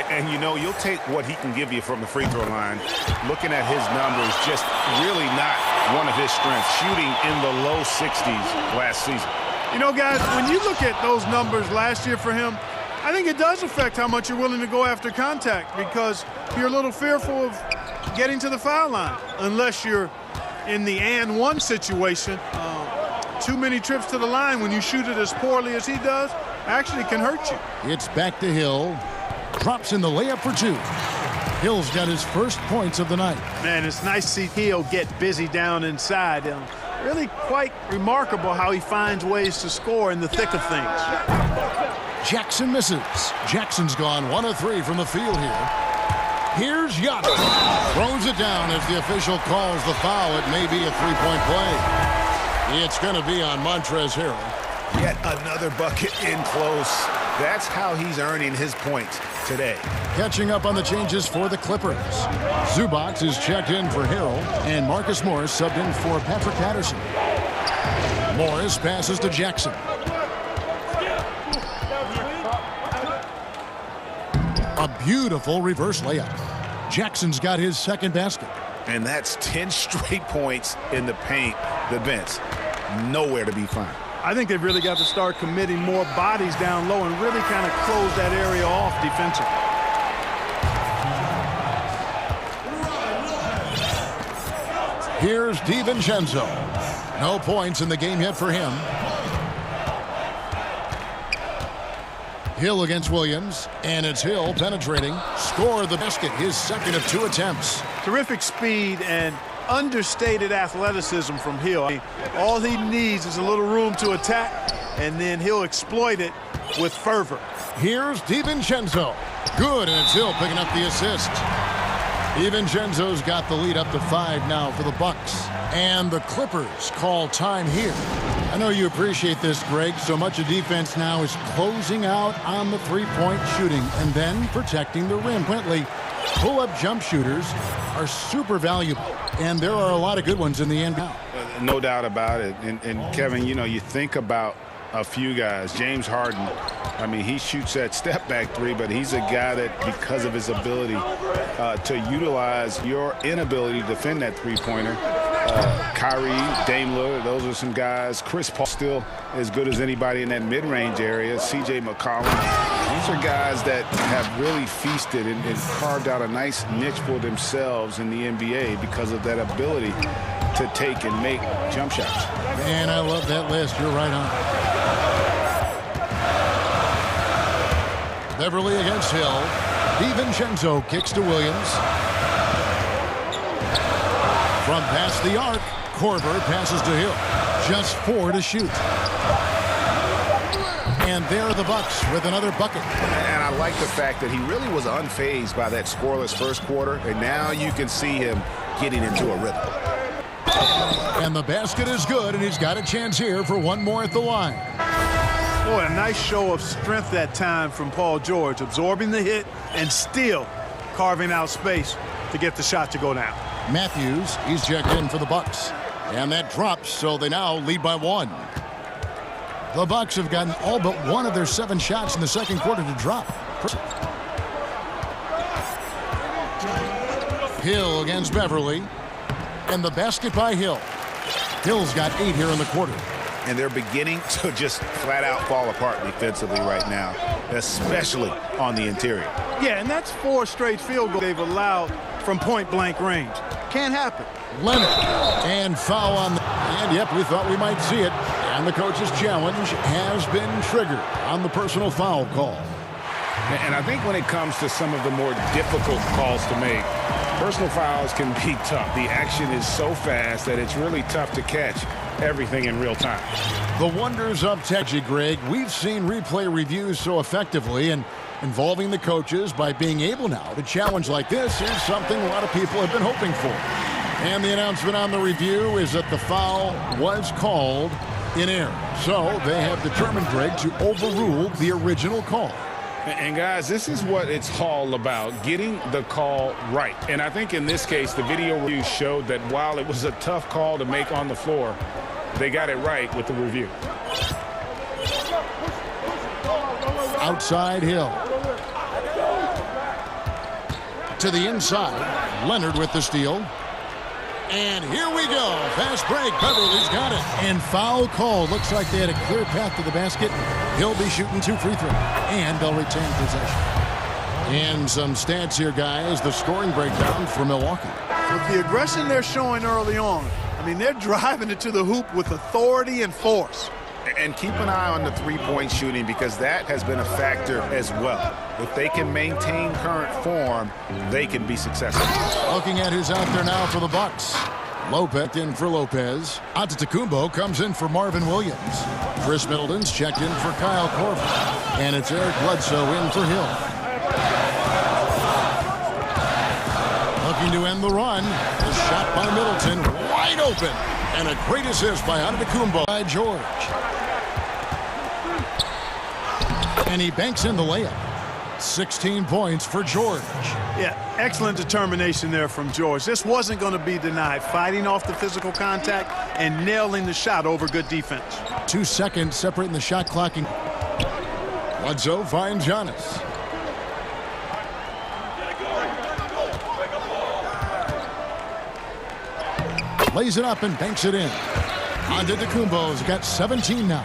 And, you know, you'll take what he can give you from the free throw line. Looking at his numbers, just really not one of his strengths. Shooting in the low 60s last season. You know, guys, when you look at those numbers last year for him, I think it does affect how much you're willing to go after contact, because you're a little fearful of getting to the foul line unless you're in the and one situation. Too many trips to the line when you shoot it as poorly as he does actually can hurt you. It's back to Hill. Drops in the layup for 2. Hill's got his first points of the night. Man, it's nice to see Hill get busy down inside. Really quite remarkable how he finds ways to score in the thick of things. Jackson misses. Jackson's gone 1 of 3 from the field here. Here's Giannis. Throws it down as the official calls the foul. It may be a 3-point play. It's going to be on Montrezl Harrell. Yet another bucket in close. That's how he's earning his points today. Catching up on the changes for the Clippers. Zubac is checked in for Harrell, and Marcus Morris subbed in for Patrick Patterson. Morris passes to Jackson. A beautiful reverse layup. Jackson's got his 2nd basket. And that's 10 straight points in the paint. The bench, nowhere to be found. I think they've really got to start committing more bodies down low and really kind of close that area off defensively. Here's DiVincenzo. No points in the game yet for him. Hill against Williams, and it's Hill penetrating. Score the basket, his 2nd of 2 attempts. Terrific speed and understated athleticism from Hill. All he needs is a little room to attack, and then he'll exploit it with fervor. Here's DiVincenzo. Good, and it's Hill picking up the assist. DiVincenzo's got the lead up to 5 now for the Bucks. And the Clippers call time here. I know you appreciate this, Greg. So much of defense now is closing out on the three-point shooting and then protecting the rim. Quintly, pull-up jump shooters are super valuable, and there are a lot of good ones in the NBA. No doubt about it. And Kevin, you know, you think about a few guys. James Harden, I mean, he shoots that step-back three, but he's a guy that, because of his ability to utilize your inability to defend that three-pointer, Kyrie, Dame Lillard, those are some guys. Chris Paul still as good as anybody in that mid-range area. CJ McCollum. These are guys that have really feasted and carved out a nice niche for themselves in the NBA because of that ability to take and make jump shots. Man, I love that list. You're right on. Beverly against Hill. DiVincenzo kicks to Williams. From past the arc, Korver passes to Hill. Just 4 to shoot. And there are the Bucks with another bucket. And I like the fact that he really was unfazed by that scoreless first quarter, and now you can see him getting into a rhythm. And the basket is good, and he's got a chance here for one more at the line. Boy, a nice show of strength that time from Paul George, absorbing the hit and still carving out space to get the shot to go down. Matthews, he's checked in for the Bucks. And that drops, so they now lead by 1. The Bucks have gotten all but one of their 7 shots in the second quarter to drop. Hill against Beverly. And the basket by Hill. Hill's got 8 here in the quarter. And they're beginning to just flat out fall apart defensively right now, especially on the interior. Yeah, and that's 4 straight field goals they've allowed from point-blank range. Can't happen. Leonard. And foul on the... And, yep, we thought we might see it. And the coach's challenge has been triggered on the personal foul call. And I think when it comes to some of the more difficult calls to make, personal fouls can be tough. The action is so fast that it's really tough to catch everything in real time. The wonders of technology, Greg. We've seen replay reviews so effectively, and involving the coaches by being able now to challenge like this is something a lot of people have been hoping for. And the announcement on the review is that the foul was called in error. So they have determined, Greg, to overrule the original call. And guys, this is what it's all about, getting the call right. And I think in this case, the video review showed that while it was a tough call to make on the floor, they got it right with the review. Outside Hill. To the inside. Leonard with the steal. And here we go. Fast break. Beverly's got it. And foul call. Looks like they had a clear path to the basket. He'll be shooting 2 free throws. And they'll retain possession. And some stats here, guys. The scoring breakdown for Milwaukee. With the aggression they're showing early on, I mean, they're driving it to the hoop with authority and force. And keep an eye on the three-point shooting because that has been a factor as well. If they can maintain current form, they can be successful. Looking at who's out there now for the Bucks. Lopez in for Lopez. Antetokounmpo comes in for Marvin Williams. Chris Middleton's checked in for Kyle Korver. And it's Eric Bledsoe in for Hill. Looking to end the run. A shot by Middleton. Wide open. And a great assist by Antetokounmpo by George. And he banks in the layup. 16 points for George. Yeah, excellent determination there from George. This wasn't going to be denied. Fighting off the physical contact and nailing the shot over good defense. 2 seconds separating the shot clock. Bledsoe finds Giannis. Lays it up and banks it in. Antetokounmpo's got 17 now.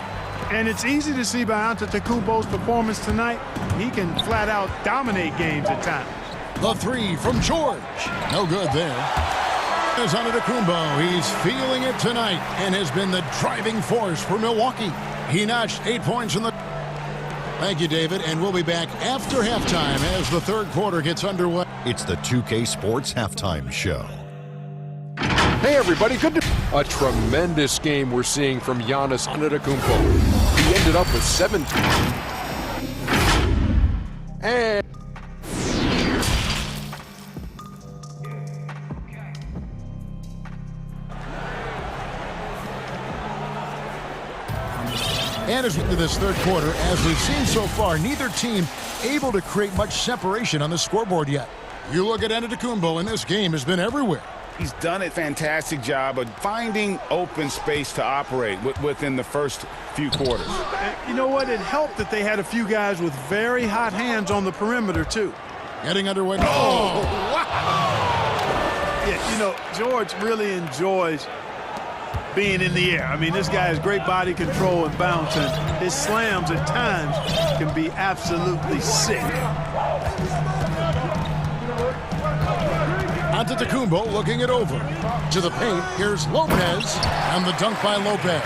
And it's easy to see by Antetokounmpo's performance tonight, he can flat out dominate games at times. The 3 from George. No good there. There's Antetokounmpo. He's feeling it tonight and has been the driving force for Milwaukee. He notched 8 points in the... Thank you, David, and we'll be back after halftime as the third quarter gets underway. It's the 2K Sports Halftime Show. Hey everybody, a tremendous game we're seeing from Giannis Antetokounmpo. He ended up with 17. And And as we into this third quarter, as we've seen so far, neither team able to create much separation on the scoreboard yet. You look at Antetokounmpo, and this game has been everywhere. He's done a fantastic job of finding open space to operate within the first few quarters. And you know what? It helped that they had a few guys with very hot hands on the perimeter, too. Getting underway. Oh, wow. Yeah, you know, George really enjoys being in the air. I mean, this guy has great body control and bounce, and his slams at times can be absolutely sick. Antetokounmpo looking it over. To the paint, here's Lopez, and the dunk by Lopez.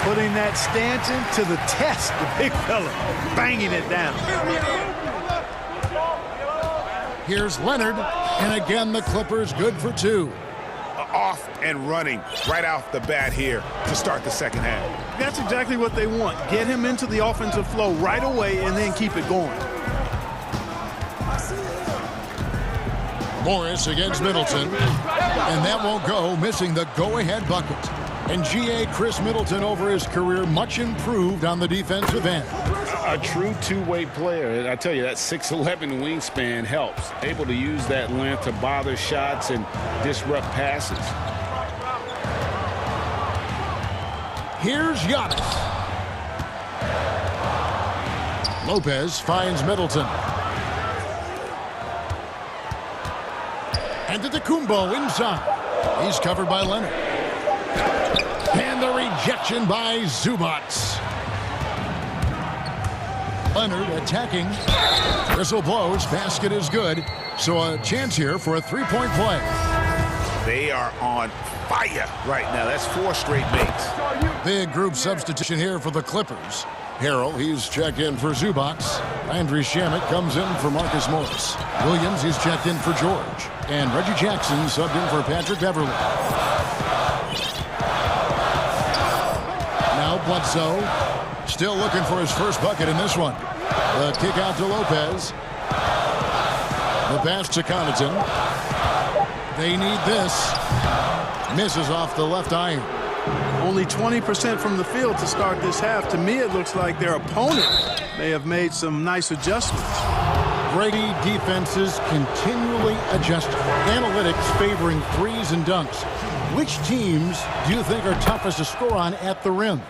Putting that Stanton to the test, the big fella, banging it down. Here's Leonard, and again the Clippers good for two. Off and running right off the bat here to start the second half. That's exactly what they want. Get him into the offensive flow right away and then keep it going. Morris against Middleton, and that won't go, missing the go-ahead bucket. And G.A. Chris Middleton over his career, much improved on the defensive end. A true two-way player. I tell you, that 6'11" wingspan helps. Able to use that length to bother shots and disrupt passes. Here's Giannis. Lopez finds Middleton. Antetokounmpo inside. He's covered by Leonard. And the rejection by Zubac. Leonard attacking. Whistle blows. Basket is good. So a chance here for a three-point play. They are on fire right now. That's 4 straight makes. Big group substitution here for the Clippers. Harrell, he's checked in for Zubac. Landry Shamet comes in for Marcus Morris. Williams, he's checked in for George. And Reggie Jackson subbed in for Patrick Beverly. Now Bledsoe, still looking for his first bucket in this one. The kick out to Lopez. The pass to Connaughton. They need this. Misses off the left iron. Only 20% from the field to start this half. To me, it looks like their opponent may have made some nice adjustments. Brady defenses continually adjusting. Analytics favoring threes and dunks. Which teams do you think are toughest to score on at the rim?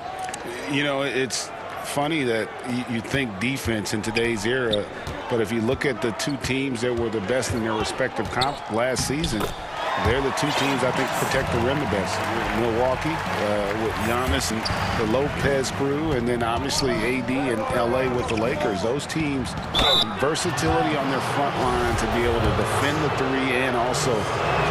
You know, it's funny that you think defense in today's era, but if you look at the two teams that were the best in their respective comp last season, they're the two teams I think protect the rim the best. Milwaukee with Giannis and the Lopez crew, and then obviously AD and LA with the Lakers. Those teams, versatility on their front line to be able to defend the three and also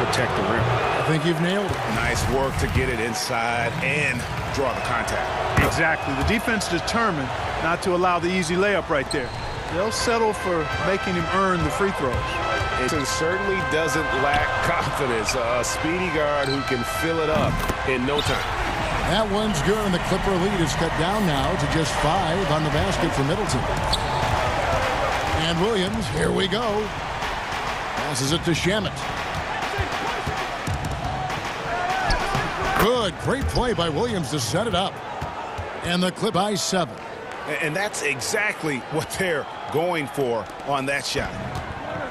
protect the rim. I think you've nailed it. Nice work to get it inside and draw the contact. Exactly. The defense determined not to allow the easy layup right there. They'll settle for making him earn the free throws. It certainly doesn't lack confidence. A speedy guard who can fill it up in no time. That one's good, and the Clipper lead is cut down now to just 5 on the basket for Middleton. And Williams, here we go. Passes it to Shamet. Good, great play by Williams to set it up. And the Clip by 7. And that's exactly what they're going for on that shot.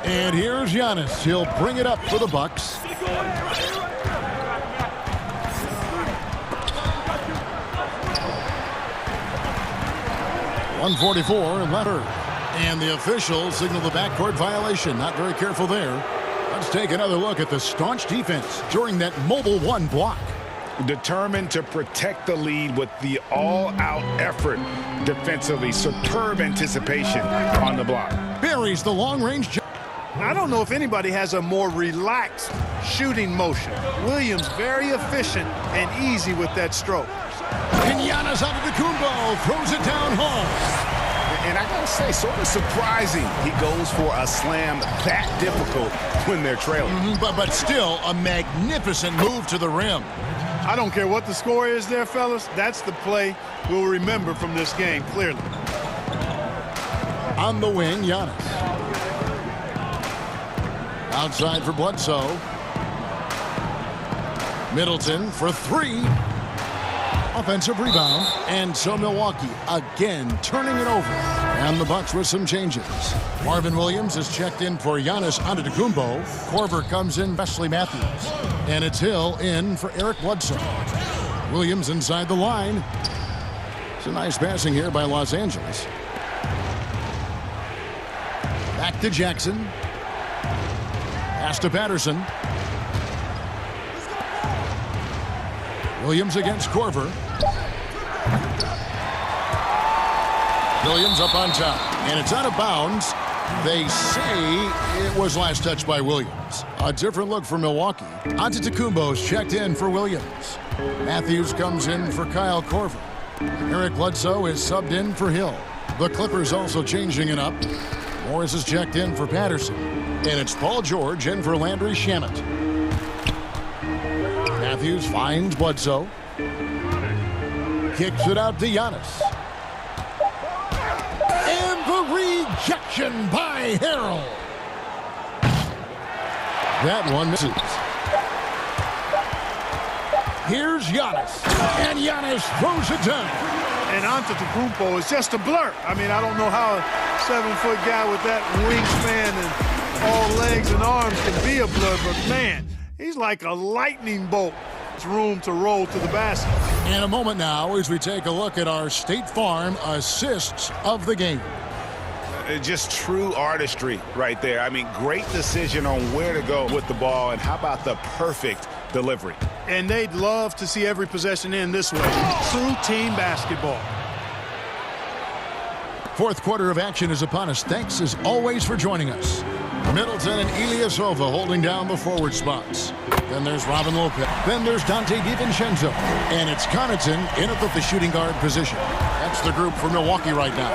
And here's Giannis. He'll bring it up for the Bucks. .144 Leonard. And the officials signal the backcourt violation. Not very careful there. Let's take another look at the staunch defense during that mobile 1 block. Determined to protect the lead with the all-out effort defensively. Superb anticipation on the block. Buries the long-range jump. I don't know if anybody has a more relaxed shooting motion. Williams very efficient and easy with that stroke. And Giannis Antetokounmpo throws it down home. And I gotta say, sort of surprising he goes for a slam that difficult when they're trailing. But still a magnificent move to the rim. I don't care what the score is there, fellas. That's the play we'll remember from this game, clearly. On the wing, Giannis. Outside for Bledsoe. Middleton for 3. offensive rebound. And so Milwaukee again turning it over. And the Bucks with some changes. Marvin Williams is checked in for Giannis Antetokounmpo. Korver comes in, Wesley Matthews. And it's Hill in for Eric Bledsoe. Williams inside the line. It's a nice passing here by Los Angeles. Back to Jackson. Pass to Patterson. Williams against Korver. Williams up on top. And it's out of bounds. They say it was last touched by Williams. A different look for Milwaukee. Antetokounmpo's checked in for Williams. Matthews comes in for Kyle Korver. Eric Bledsoe is subbed in for Hill. The Clippers also changing it up. Morris is checked in for Patterson. And it's Paul George in for Landry Shamet. Matthews finds Bledsoe. Kicks it out to Giannis. And the rejection by Harrell. That one misses. Here's Giannis. And Giannis throws it down. And Antetokounmpo is just a blur. I mean, I don't know how a 7-foot guy with that wingspan and all legs and arms can be a blur, but man, he's like a lightning bolt. It's room to roll to the basket. In a moment now as we take a look at our State Farm assists of the game. Just true artistry right there. I mean, great decision on where to go with the ball, and how about the perfect delivery. And they'd love to see every possession end this way. True team basketball. Fourth quarter of action is upon us. Thanks as always for joining us. Middleton and Ilyasova holding down the forward spots. Then there's Robin Lopez. Then there's Dante DiVincenzo. And it's Connaughton in at the shooting guard position. That's the group for Milwaukee right now.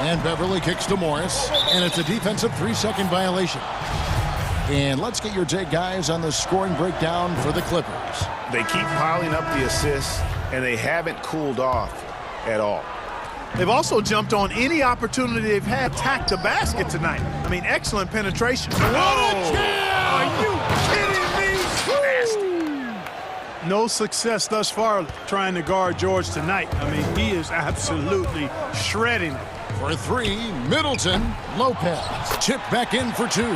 And Beverly kicks to Morris. And it's a defensive 3-second violation. And let's get your take, guys, on the scoring breakdown for the Clippers. They keep piling up the assists, and they haven't cooled off at all. They've also jumped on any opportunity they've had to attack the basket tonight. I mean, excellent penetration. What a jam! Are you kidding me? Nasty. No success thus far trying to guard George tonight. I mean, he is absolutely shredding it. For three, Middleton, Lopez. Chip back in for two.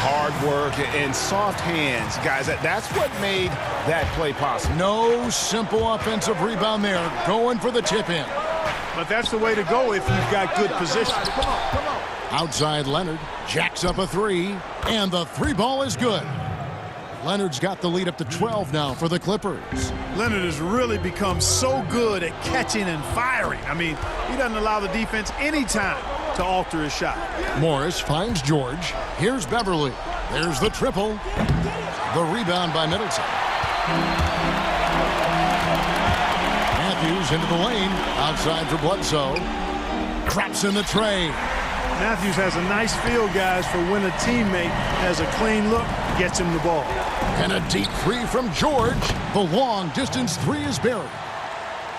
Hard work and soft hands, guys. That's what made that play possible. No simple offensive rebound there. Going for the tip in. But that's the way to go if you've got good position. Come on. Outside Leonard. Jacks up a three. And the three ball is good. Leonard's got the lead up to 12 now for the Clippers. Leonard has really become so good at catching and firing. I mean, he doesn't allow the defense any time to alter his shot. Morris finds George. Here's Beverly. There's the triple. The rebound by Middleton. Matthews into the lane. Outside for Bledsoe. Drops in the tray. Matthews has a nice feel, guys, for when a teammate has a clean look, gets him the ball. And a deep three from George. The long distance three is buried.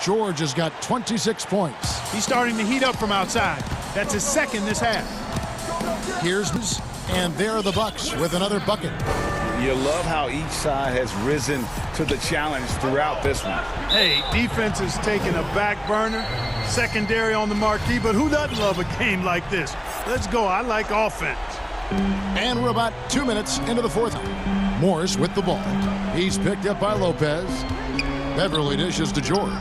George has got 26 points. He's starting to heat up from outside. That's his second this half. Here's and there are the Bucks with another bucket. You love how each side has risen to the challenge throughout this one. Hey, defense is taking a back burner, secondary on the marquee, but who doesn't love a game like this? Let's go. I like offense. And we're about 2 minutes into the fourth. Morris with the ball. He's picked up by Lopez. Beverly dishes to George.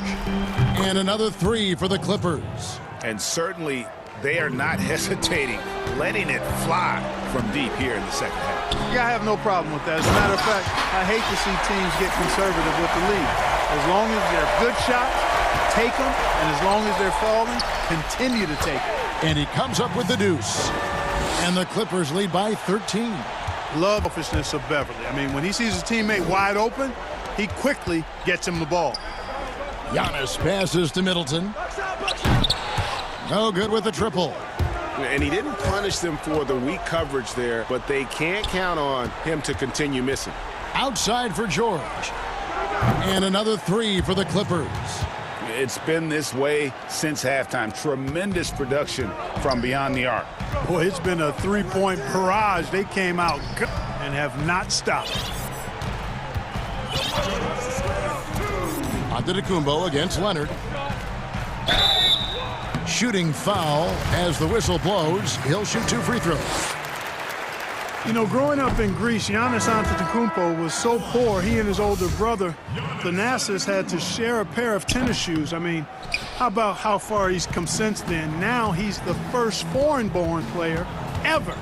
And another three for the Clippers. And certainly they are not hesitating, letting it fly from deep here in the second half. Yeah, I have no problem with that. As a matter of fact, I hate to see teams get conservative with the lead. As long as they're good shots, take them. And as long as they're falling, continue to take them. And he comes up with the deuce. And the Clippers lead by 13. Love the selfishness of Beverly. I mean, when he sees his teammate wide open, he quickly gets him the ball. Giannis passes to Middleton. No good with the triple. And he didn't punish them for the weak coverage there, but they can't count on him to continue missing. Outside for George. And another three for the Clippers. It's been this way since halftime. Tremendous production from beyond the arc. Boy, it's been a three-point barrage. They came out and have not stopped. Antetokounmpo against Leonard. Shooting foul as the whistle blows. He'll shoot 2 free throws. You know, growing up in Greece, Giannis Antetokounmpo was so poor, he and his older brother, Thanasis, had to share a pair of tennis shoes. I mean, how about how far he's come since then? Now he's the first foreign-born player ever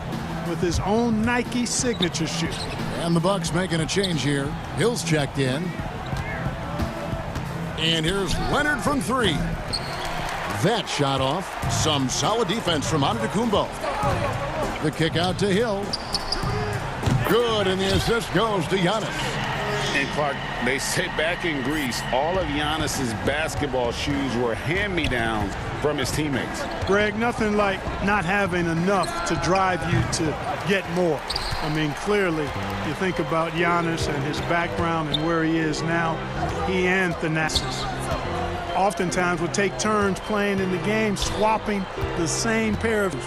with his own Nike signature shoe. And the Bucks making a change here. Hill's checked in. And here's Leonard from 3. That shot off. Some solid defense from Antetokounmpo. The kick out to Hill. Good, and the assist goes to Giannis. And Clark, they say back in Greece, all of Giannis's basketball shoes were hand-me-downs from his teammates. Greg, nothing like not having enough to drive you to get more. I mean, clearly, you think about Giannis and his background and where he is now, he and Thanasis oftentimes would take turns playing in the game, swapping the same pair of shoes.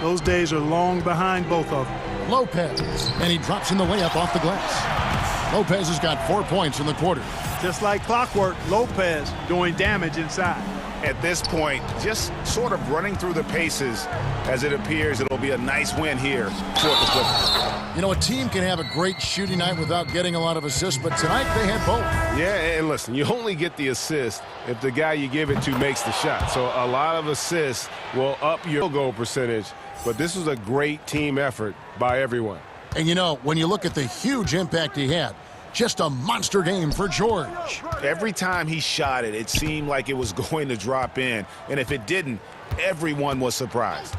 Those days are long behind both of them. Lopez, and he drops in the layup off the glass. Lopez has got 4 points in the quarter. Just like clockwork, Lopez doing damage inside. At this point, just sort of running through the paces as it appears it'll be a nice win here for the Clippers. You know, a team can have a great shooting night without getting a lot of assists, but tonight they had both. Yeah, and listen, you only get the assist if the guy you give it to makes the shot. So a lot of assists will up your field goal percentage, but this was a great team effort by everyone. And you know, when you look at the huge impact he had, just a monster game for George. Every time he shot it, it seemed like it was going to drop in. And if it didn't, everyone was surprised.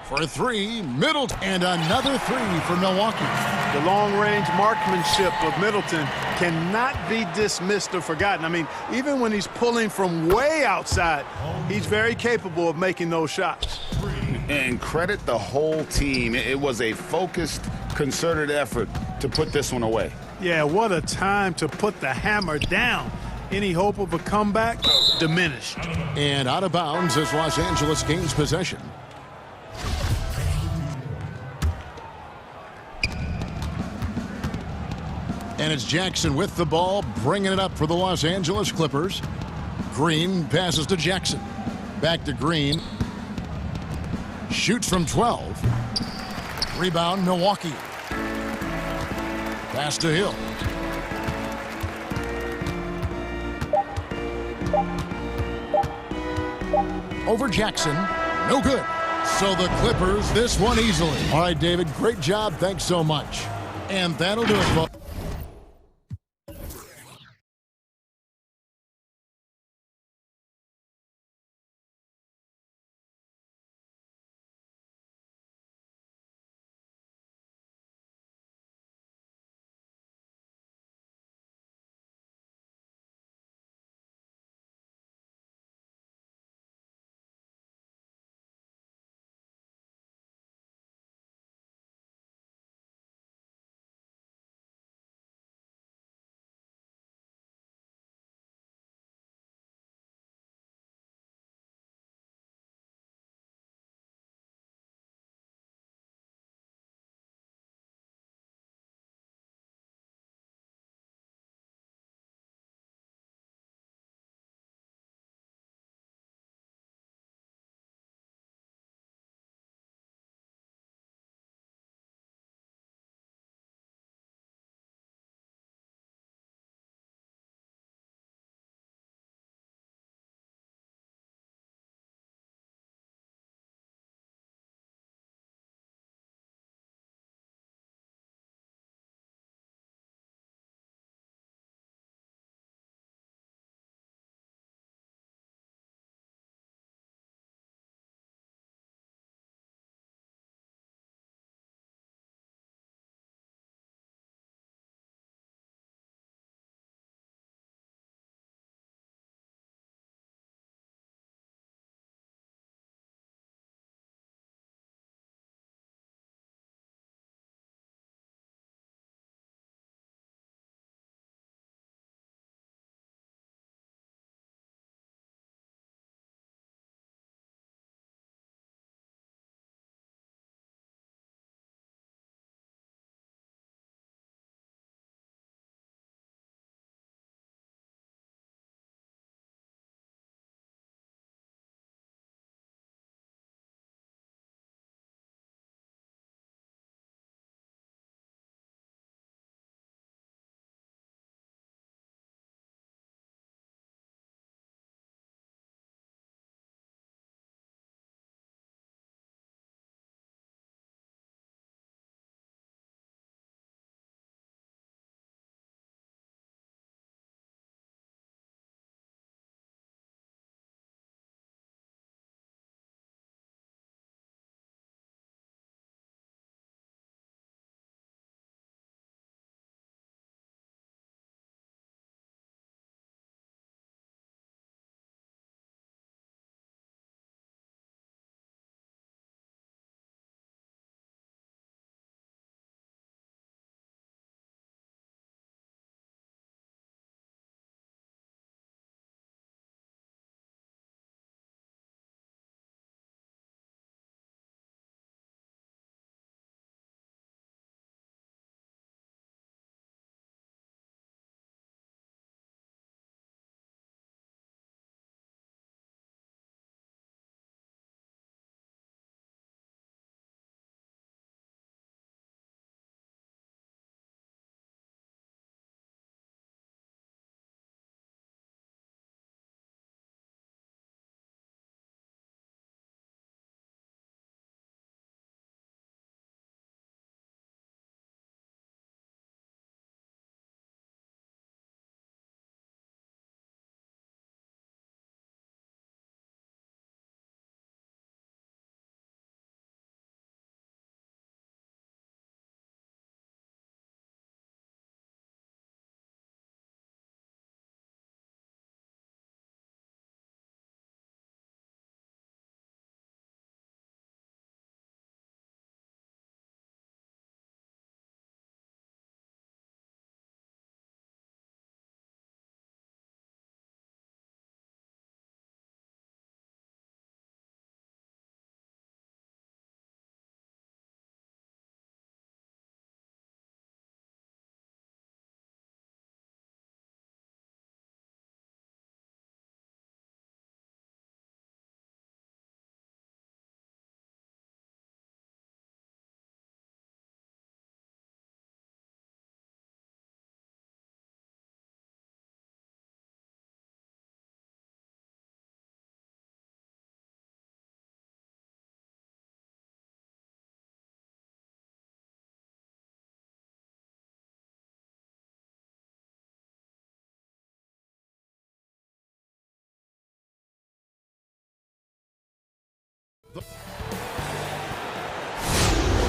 For 3, Middleton, and another 3 for Milwaukee. The long-range marksmanship of Middleton cannot be dismissed or forgotten. I mean, even when he's pulling from way outside, he's very capable of making those shots. And credit the whole team. It was a focused, concerted effort to put this one away. Yeah, what a time to put the hammer down. Any hope of a comeback diminished. And out of bounds as Los Angeles gains possession. And it's Jackson with the ball, bringing it up for the Los Angeles Clippers. Green passes to Jackson. Back to Green. Shoots from 12. Rebound, Milwaukee. Pass to Hill. Over Jackson. No good. So the Clippers, this one easily. All right, David, great job. Thanks so much. And that'll do it, folks.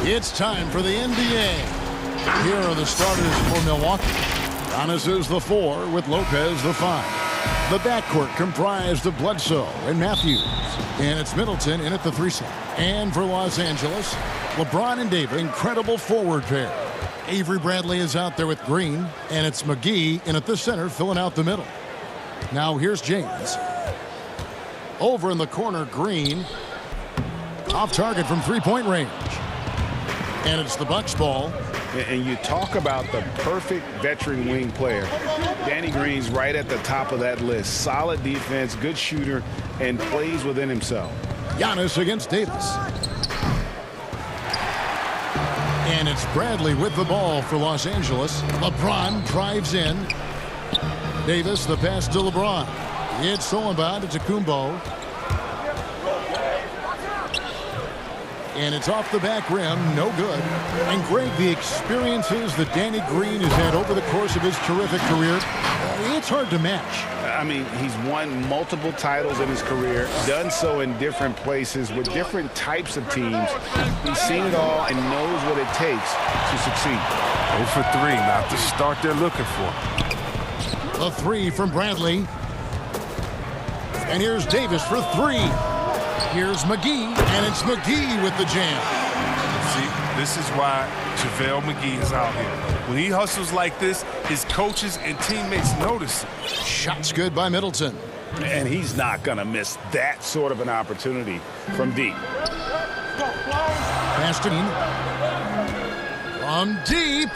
It's time for the NBA. Here are the starters for Milwaukee. Giannis is the 4 with Lopez the 5. The backcourt comprised of Bledsoe and Matthews. And it's Middleton in at the 3 slot. And for Los Angeles, LeBron and Davis, incredible forward pair. Avery Bradley is out there with Green. And it's McGee in at the center filling out the middle. Now here's James. Over in the corner, Green. Off target from three-point range. And it's the Bucks ball. And you talk about the perfect veteran wing player. Danny Green's right at the top of that list. Solid defense, good shooter, and plays within himself. Giannis against Davis. And it's Bradley with the ball for Los Angeles. LeBron drives in. Davis, the pass to LeBron. It's stolen by Antetokounmpo. And it's off the back rim, no good. And Greg, the experiences that Danny Green has had over the course of his terrific career, it's hard to match. I mean, he's won multiple titles in his career, done so in different places with different types of teams. He's seen it all and knows what it takes to succeed. 0 for 3, not the start they're looking for. The 3 from Bradley. And here's Davis for 3. Here's McGee, and it's McGee with the jam. See, this is why JaVale McGee is out here. When he hustles like this, his coaches and teammates notice it. Shot's good by Middleton. And he's not going to miss that sort of an opportunity from deep. Pass to Dean. From deep.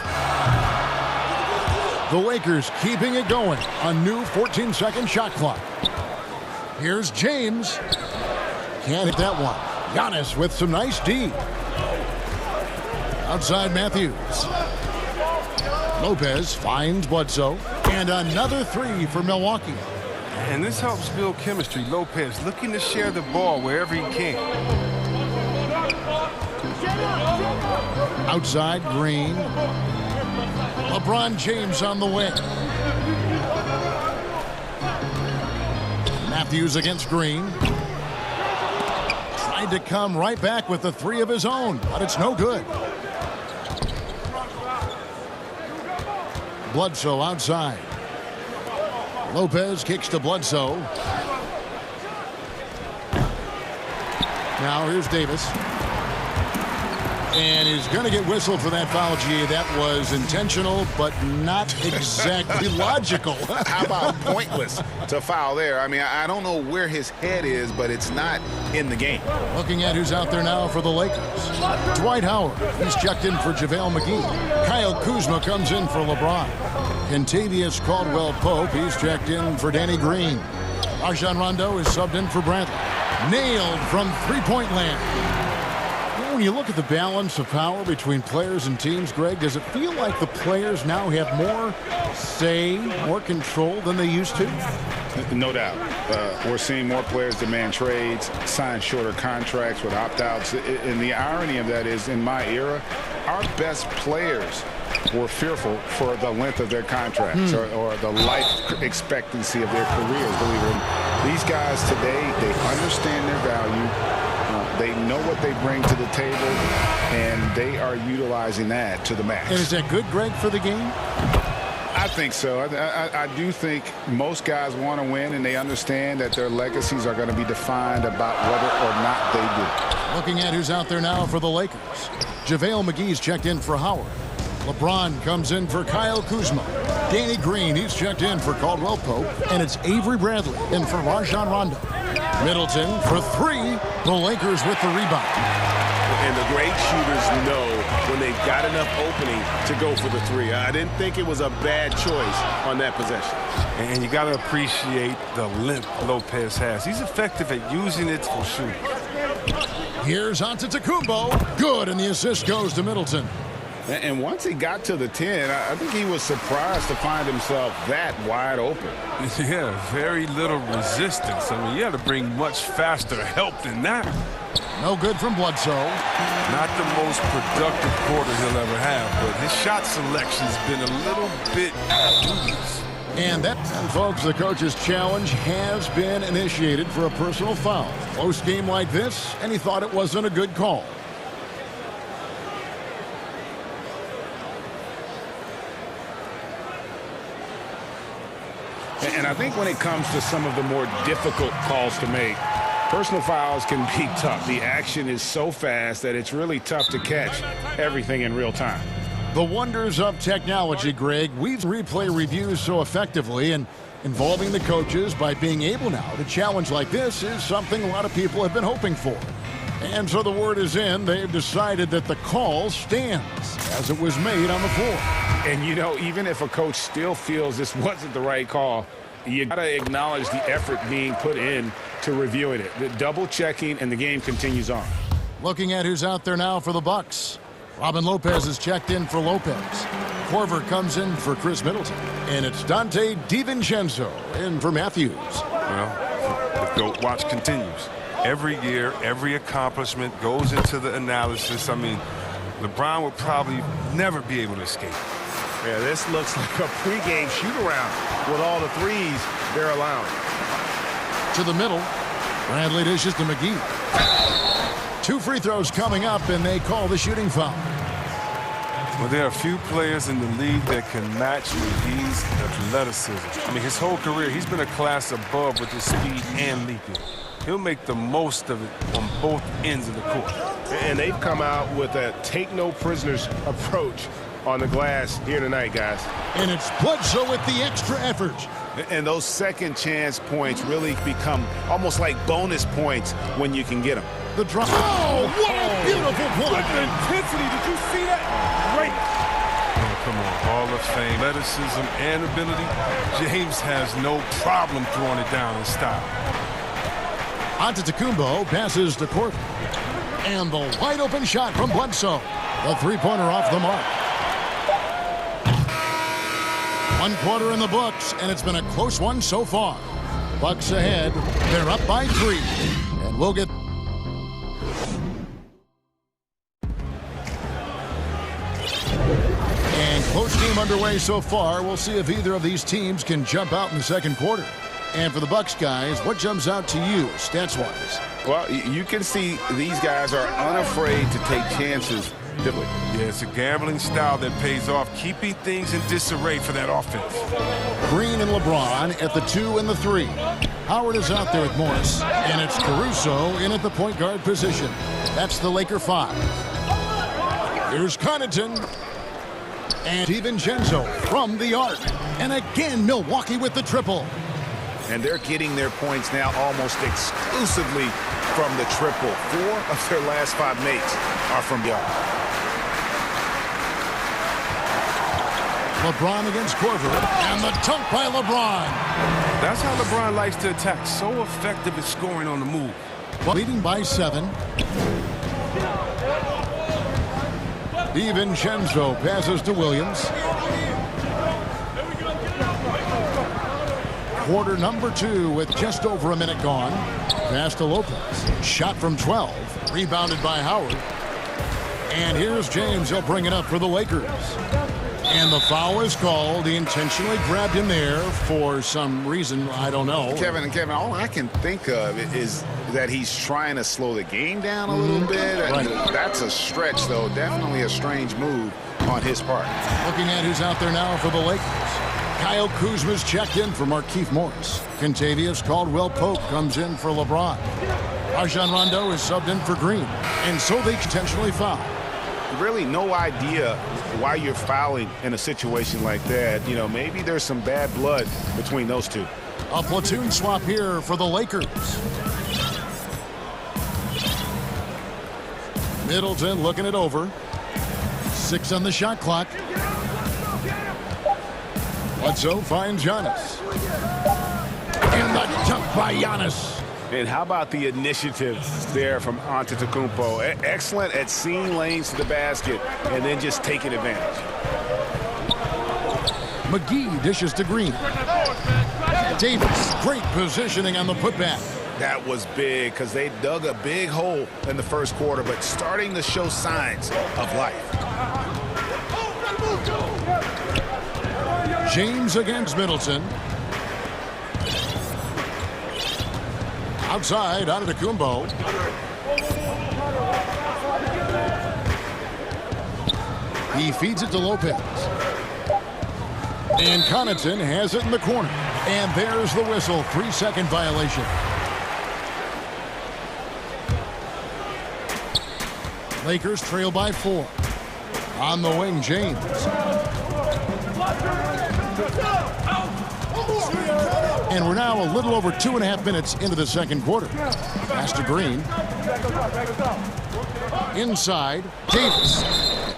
The Lakers keeping it going. A new 14-second shot clock. Here's James. Can't hit that one. Giannis with some nice D. Outside Matthews. Lopez finds Bledsoe. And another 3 for Milwaukee. And this helps build chemistry. Lopez looking to share the ball wherever he can. Outside Green. LeBron James on the wing. Matthews against Green. To come right back with the 3 of his own, but it's no good. Bledsoe outside. Lopez kicks to Bledsoe. Now here's Davis. And he's going to get whistled for that foul, G. That was intentional, but not exactly logical. How about pointless to foul there? I mean, I don't know where his head is, but it's not in the game. Looking at who's out there now for the Lakers. Dwight Howard. He's checked in for JaVale McGee. Kyle Kuzma comes in for LeBron. Kentavious Caldwell-Pope. He's checked in for Danny Green. Rajon Rondo is subbed in for Bradley. Nailed from three-point land. When you look at the balance of power between players and teams, Greg, does it feel like the players now have more say, more control than they used to? No doubt. We're seeing more players demand trades, sign shorter contracts with opt-outs. And the irony of that is, in my era, our best players were fearful for the length of their contracts or the life expectancy of their careers, believe it or not. These guys today, they understand their value. They know what they bring to the table, and they are utilizing that to the max. And is that good, Greg, for the game? I think so. I do think most guys want to win, and they understand that their legacies are going to be defined about whether or not they do. Looking at who's out there now for the Lakers. JaVale McGee's checked in for Howard. LeBron comes in for Kyle Kuzma. Danny Green, he's checked in for Caldwell-Pope. And it's Avery Bradley in for Rajon Rondo. Middleton for 3. The Lakers with the rebound. And the great shooters know when they've got enough opening to go for the 3. I didn't think it was a bad choice on that possession. And you got to appreciate the limp Lopez has. He's effective at using it for shooting. Here's Antetokounmpo. Good, and the assist goes to Middleton. And once he got to the 10, I think he was surprised to find himself that wide open. Yeah, very little resistance. I mean, you had to bring much faster help than that. No good from Bledsoe. Not the most productive quarter he'll ever have, but his shot selection's been a little bit dubious. And folks, the coach's challenge has been initiated for a personal foul. Close game like this, and he thought it wasn't a good call. And I think when it comes to some of the more difficult calls to make, personal fouls can be tough. The action is so fast that it's really tough to catch everything in real time. The wonders of technology, Greg. We've replay reviews so effectively, and involving the coaches by being able now to challenge like this is something a lot of people have been hoping for. And so the word is in. They've decided that the call stands as it was made on the floor. And, you know, even if a coach still feels this wasn't the right call, you got to acknowledge the effort being put in to reviewing it. The double checking, and the game continues on. Looking at who's out there now for the Bucks. Robin Lopez is checked in for Lopez. Korver comes in for Chris Middleton. And it's Dante DiVincenzo in for Matthews. Well, the GOAT watch continues. Every year, every accomplishment goes into the analysis. I mean, LeBron would probably never be able to escape. Yeah, this looks like a pregame shoot-around with all the threes they're allowing. To the middle. Bradley dishes to McGee. 2 free throws coming up, and they call the shooting foul. Well, there are a few players in the league that can match McGee's athleticism. I mean, his whole career, he's been a class above with his speed and leaping. He'll make the most of it on both ends of the court. And they've come out with a take-no-prisoners approach on the glass here tonight, guys. And it's Bledsoe with the extra effort. And those second chance points really become almost like bonus points when you can get them. The drop. Oh, what a beautiful play. Intensity. Did you see that? Great. Oh, come on. Hall of Fame, athleticism, and ability. James has no problem throwing it down in style. Antetokounmpo passes to Korver. And the wide open shot from Bledsoe. The three-pointer off the mark. 1 quarter in the books, and it's been a close one so far. Bucks ahead. They're up by 3. And we'll get... And close game underway so far. We'll see if either of these teams can jump out in the second quarter. And for the Bucks guys, what jumps out to you, stats-wise? Well, you can see these guys are unafraid to take chances. Yeah, it's a gambling style that pays off, keeping things in disarray for that offense. Green and LeBron at the 2 and the 3. Howard is out there with Morris, and it's Caruso in at the point guard position. That's the Laker 5. Here's Connaughton. And DiVincenzo from the arc. And again, Milwaukee with the triple. And they're getting their points now almost exclusively from the triple. 4 of their last 5 makes are from the arc. LeBron against Korver, and the dunk by LeBron. That's how LeBron likes to attack. So effective at scoring on the move. Leading by 7. DiVincenzo passes to Williams. Quarter number 2 with just over a minute gone. Pass to Lopez. Shot from 12. Rebounded by Howard. And here's James. He'll bring it up for the Lakers. And the foul is called. He intentionally grabbed him there for some reason. I don't know. Kevin, all I can think of is that he's trying to slow the game down a little bit. Right. That's a stretch, though. Definitely a strange move on his part. Looking at who's out there now for the Lakers. Kyle Kuzma's checked in for Markieff Morris. Kentavious Caldwell-Pope comes in for LeBron. Rajon Rondo is subbed in for Green. And so they intentionally foul. Really no idea why you're fouling in a situation like that. You know, maybe there's some bad blood between those two. A platoon swap here for the Lakers. Middleton looking it over. 6 on the shot clock. Bledsoe finds Giannis. And the dunk by Giannis. And how about the initiative there from Antetokounmpo? Excellent at seeing lanes to the basket and then just taking advantage. McGee dishes to Green. Davis, great positioning on the putback. That was big because they dug a big hole in the first quarter, but starting to show signs of life. James against Middleton. Outside, Antetokounmpo. He feeds it to Lopez. And Connaughton has it in the corner. And there's the whistle. 3-second violation. Lakers trail by 4. On the wing, James. And we're now a little over 2.5 minutes into the second quarter. Pass to Green. Inside, Davis.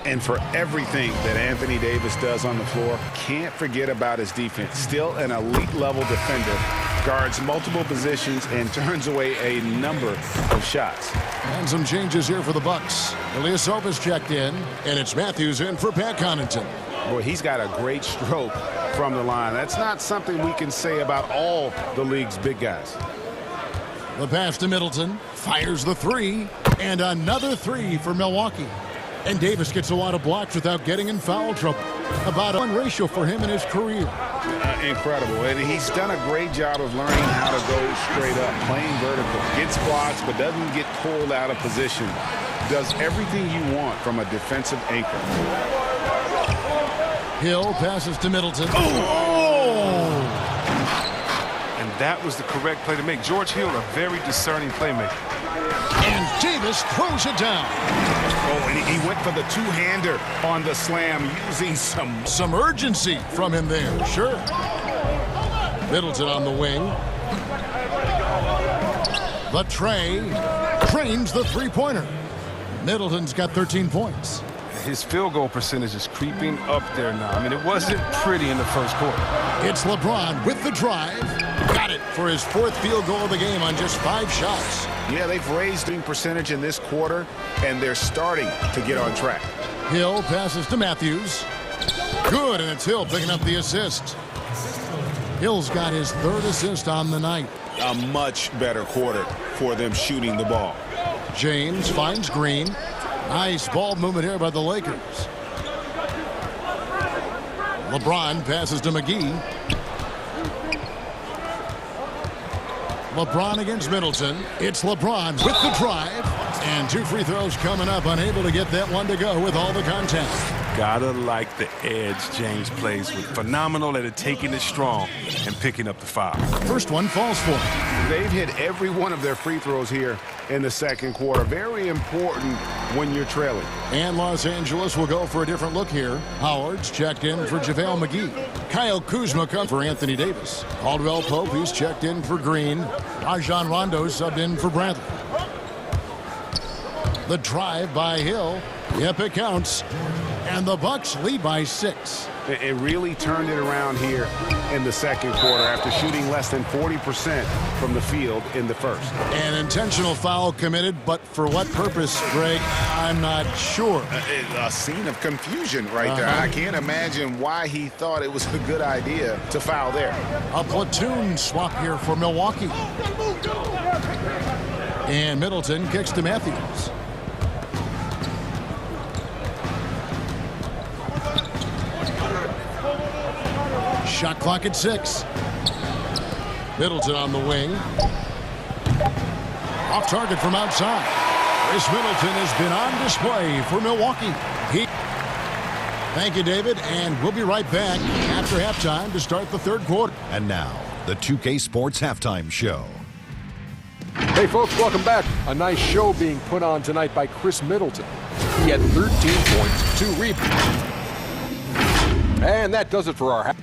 And for everything that Anthony Davis does on the floor, can't forget about his defense. Still an elite level defender. Guards multiple positions and turns away a number of shots. And some changes here for the Bucks. Ilyasovas checked in, and it's Matthews in for Pat Connaughton. Boy, he's got a great stroke from the line. That's not something we can say about all the league's big guys. The pass to Middleton, fires the 3, and another 3 for Milwaukee. And Davis gets a lot of blocks without getting in foul trouble. About a 1 ratio for him in his career. Incredible. And he's done a great job of learning how to go straight up, playing vertical. Gets blocks, but doesn't get pulled out of position. Does everything you want from a defensive anchor. Hill passes to Middleton. And that was the correct play to make. George Hill, a very discerning playmaker. And Davis throws it down. Oh, and he went for the two-hander on the slam, using some urgency from him there. Sure. Middleton on the wing. The tray trains the three-pointer. Middleton's got 13 points. His field goal percentage is creeping up there now. I mean, it wasn't pretty in the first quarter. It's LeBron with the drive. Got it for his 4th field goal of the game on just 5 shots. Yeah, they've raised the percentage in this quarter, and they're starting to get on track. Hill passes to Matthews. Good, and it's Hill picking up the assist. Hill's got his 3rd assist on the night. A much better quarter for them shooting the ball. James finds Green. Nice ball movement here by the Lakers. LeBron passes to McGee. LeBron against Middleton. It's LeBron with the drive. And 2 free throws coming up. Unable to get that one to go with all the contact. Gotta like the edge James plays with. Phenomenal at it, taking it strong and picking up the foul. First one falls for him. They've hit every one of their free throws here in the second quarter. Very important when you're trailing. And Los Angeles will go for a different look here. Howard's checked in for JaVale McGee. Kyle Kuzma comes for Anthony Davis. Caldwell Pope, he's checked in for Green. Rajon Rondo subbed in for Bradley. The drive by Hill. Yep, it counts. And the Bucks lead by 6. It really turned it around here in the second quarter after shooting less than 40% from the field in the first. An intentional foul committed, but for what purpose, Greg? I'm not sure. A scene of confusion right there. I can't imagine why he thought it was a good idea to foul there. A platoon swap here for Milwaukee. And Middleton kicks to Matthews. Shot clock at 6. Middleton on the wing. Off target from outside. Chris Middleton has been on display for Milwaukee. Thank you, David, and we'll be right back after halftime to start the 3rd quarter. And now, the 2K Sports Halftime Show. Hey, folks, welcome back. A nice show being put on tonight by Chris Middleton. He had 13 points, 2 rebounds. And that does it for our half.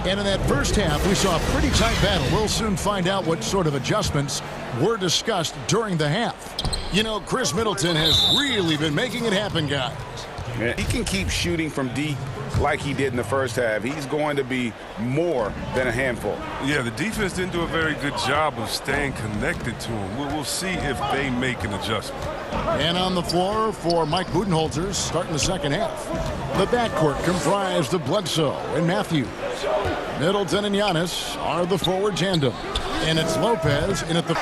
And in that first half, we saw a pretty tight battle. We'll soon find out what sort of adjustments were discussed during the half. You know, Chris Middleton has really been making it happen, guys. Yeah, he can keep shooting from deep like he did in the first half. He's going to be more than a handful. Yeah, the defense didn't do a very good job of staying connected to him. We'll see if they make an adjustment. And on the floor for Mike Budenholzer starting the second half. The backcourt comprised of Bledsoe and Matthews. Middleton and Giannis are the forward tandem. And it's Lopez in at the...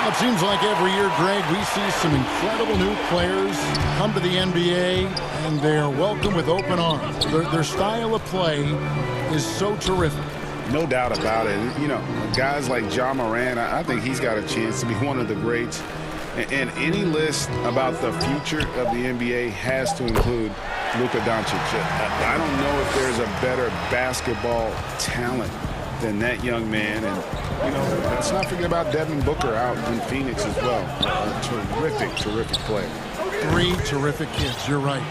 It seems like every year, Greg, we see some incredible new players come to the NBA, and they're welcomed with open arms. Their style of play is so terrific. No doubt about it. You know, guys like Ja Morant, I think he's got a chance to be one of the greats And any list about the future of the NBA has to include Luka Doncic. I don't know if there's a better basketball talent than that young man. And, you know, let's not forget about Devin Booker out in Phoenix as well. A terrific, terrific player. 3 terrific kids, you're right.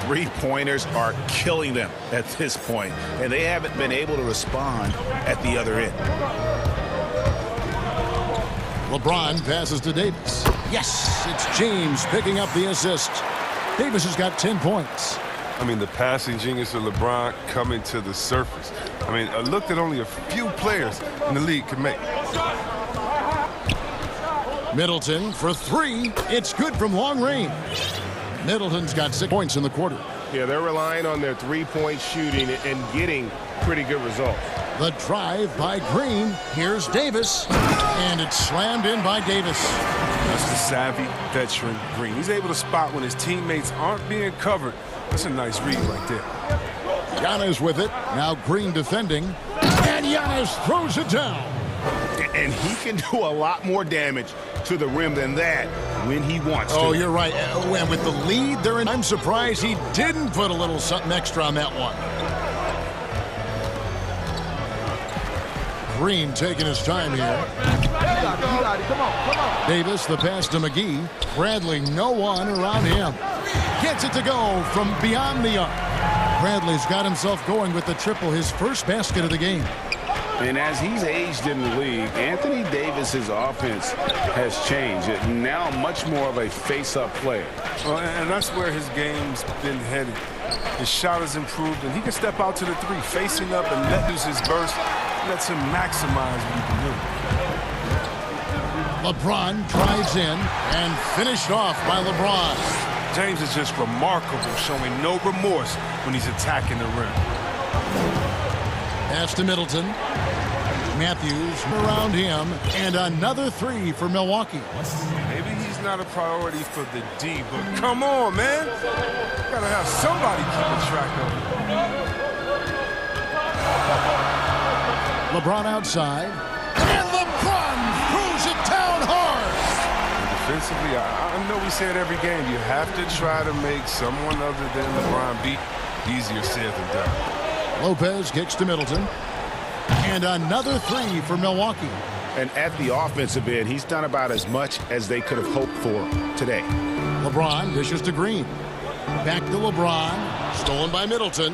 Three-pointers are killing them at this point, and they haven't been able to respond at the other end. LeBron passes to Davis. Yes, it's James picking up the assist. Davis has got 10 points. I mean, the passing genius of LeBron coming to the surface. I mean, a look that only a few players in the league can make. Middleton for 3. It's good from long range. Middleton's got 6 points in the quarter. Yeah, they're relying on their three-point shooting and getting pretty good results. The drive by Green. Here's Davis. And it's slammed in by Davis. That's the savvy veteran Green. He's able to spot when his teammates aren't being covered. That's a nice read right there. Giannis with it. Now Green defending. And Giannis throws it down. And he can do a lot more damage to the rim than that when he wants to. Oh, you're right. And with the lead, I'm surprised he didn't put a little something extra on that one. Green taking his time here. You got it. Come on. Davis, the pass to McGee. Bradley, no one around him. Gets it to go from beyond the arc. Bradley's got himself going with the triple, his first basket of the game. And as he's aged in the league, Anthony Davis's offense has changed. It now much more of a face-up player. Well, and that's where his game's been headed. His shot has improved, and he can step out to the 3, facing up and let loose his burst. Lets him maximize what he can do. LeBron drives in and finished off by LeBron. James is just remarkable, showing no remorse when he's attacking the rim. Pass to Middleton. Matthews around him, and another 3 for Milwaukee. Maybe he's not a priority for the D, but come on, man. Gotta have somebody keeping track of him. LeBron outside, and LeBron throws it down hard. Defensively, I know we say it every game. You have to try to make someone other than LeBron beat. Easier said than done. Lopez kicks to Middleton. And another 3 for Milwaukee. And at the offensive end, he's done about as much as they could have hoped for today. LeBron dishes to Green. Back to LeBron. Stolen by Middleton.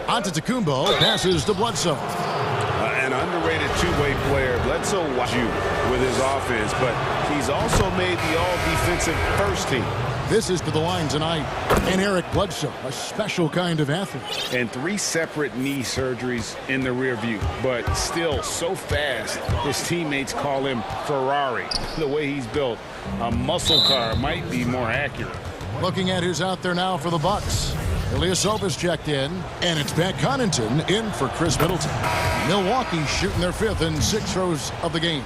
Antetokounmpo passes to Bledsoe. An underrated two-way player. Bledsoe watch you with his offense, but he's also made the all-defensive first team. This is to the line tonight. And Eric Bledsoe, a special kind of athlete. And 3 separate knee surgeries in the rear view, but still so fast, his teammates call him Ferrari. The way he's built, a muscle car might be more accurate. Looking at who's out there now for the Bucks. Ilyasova's checked in, and it's Pat Connaughton in for Chris Middleton. Milwaukee shooting their 5th and 6th throws of the game.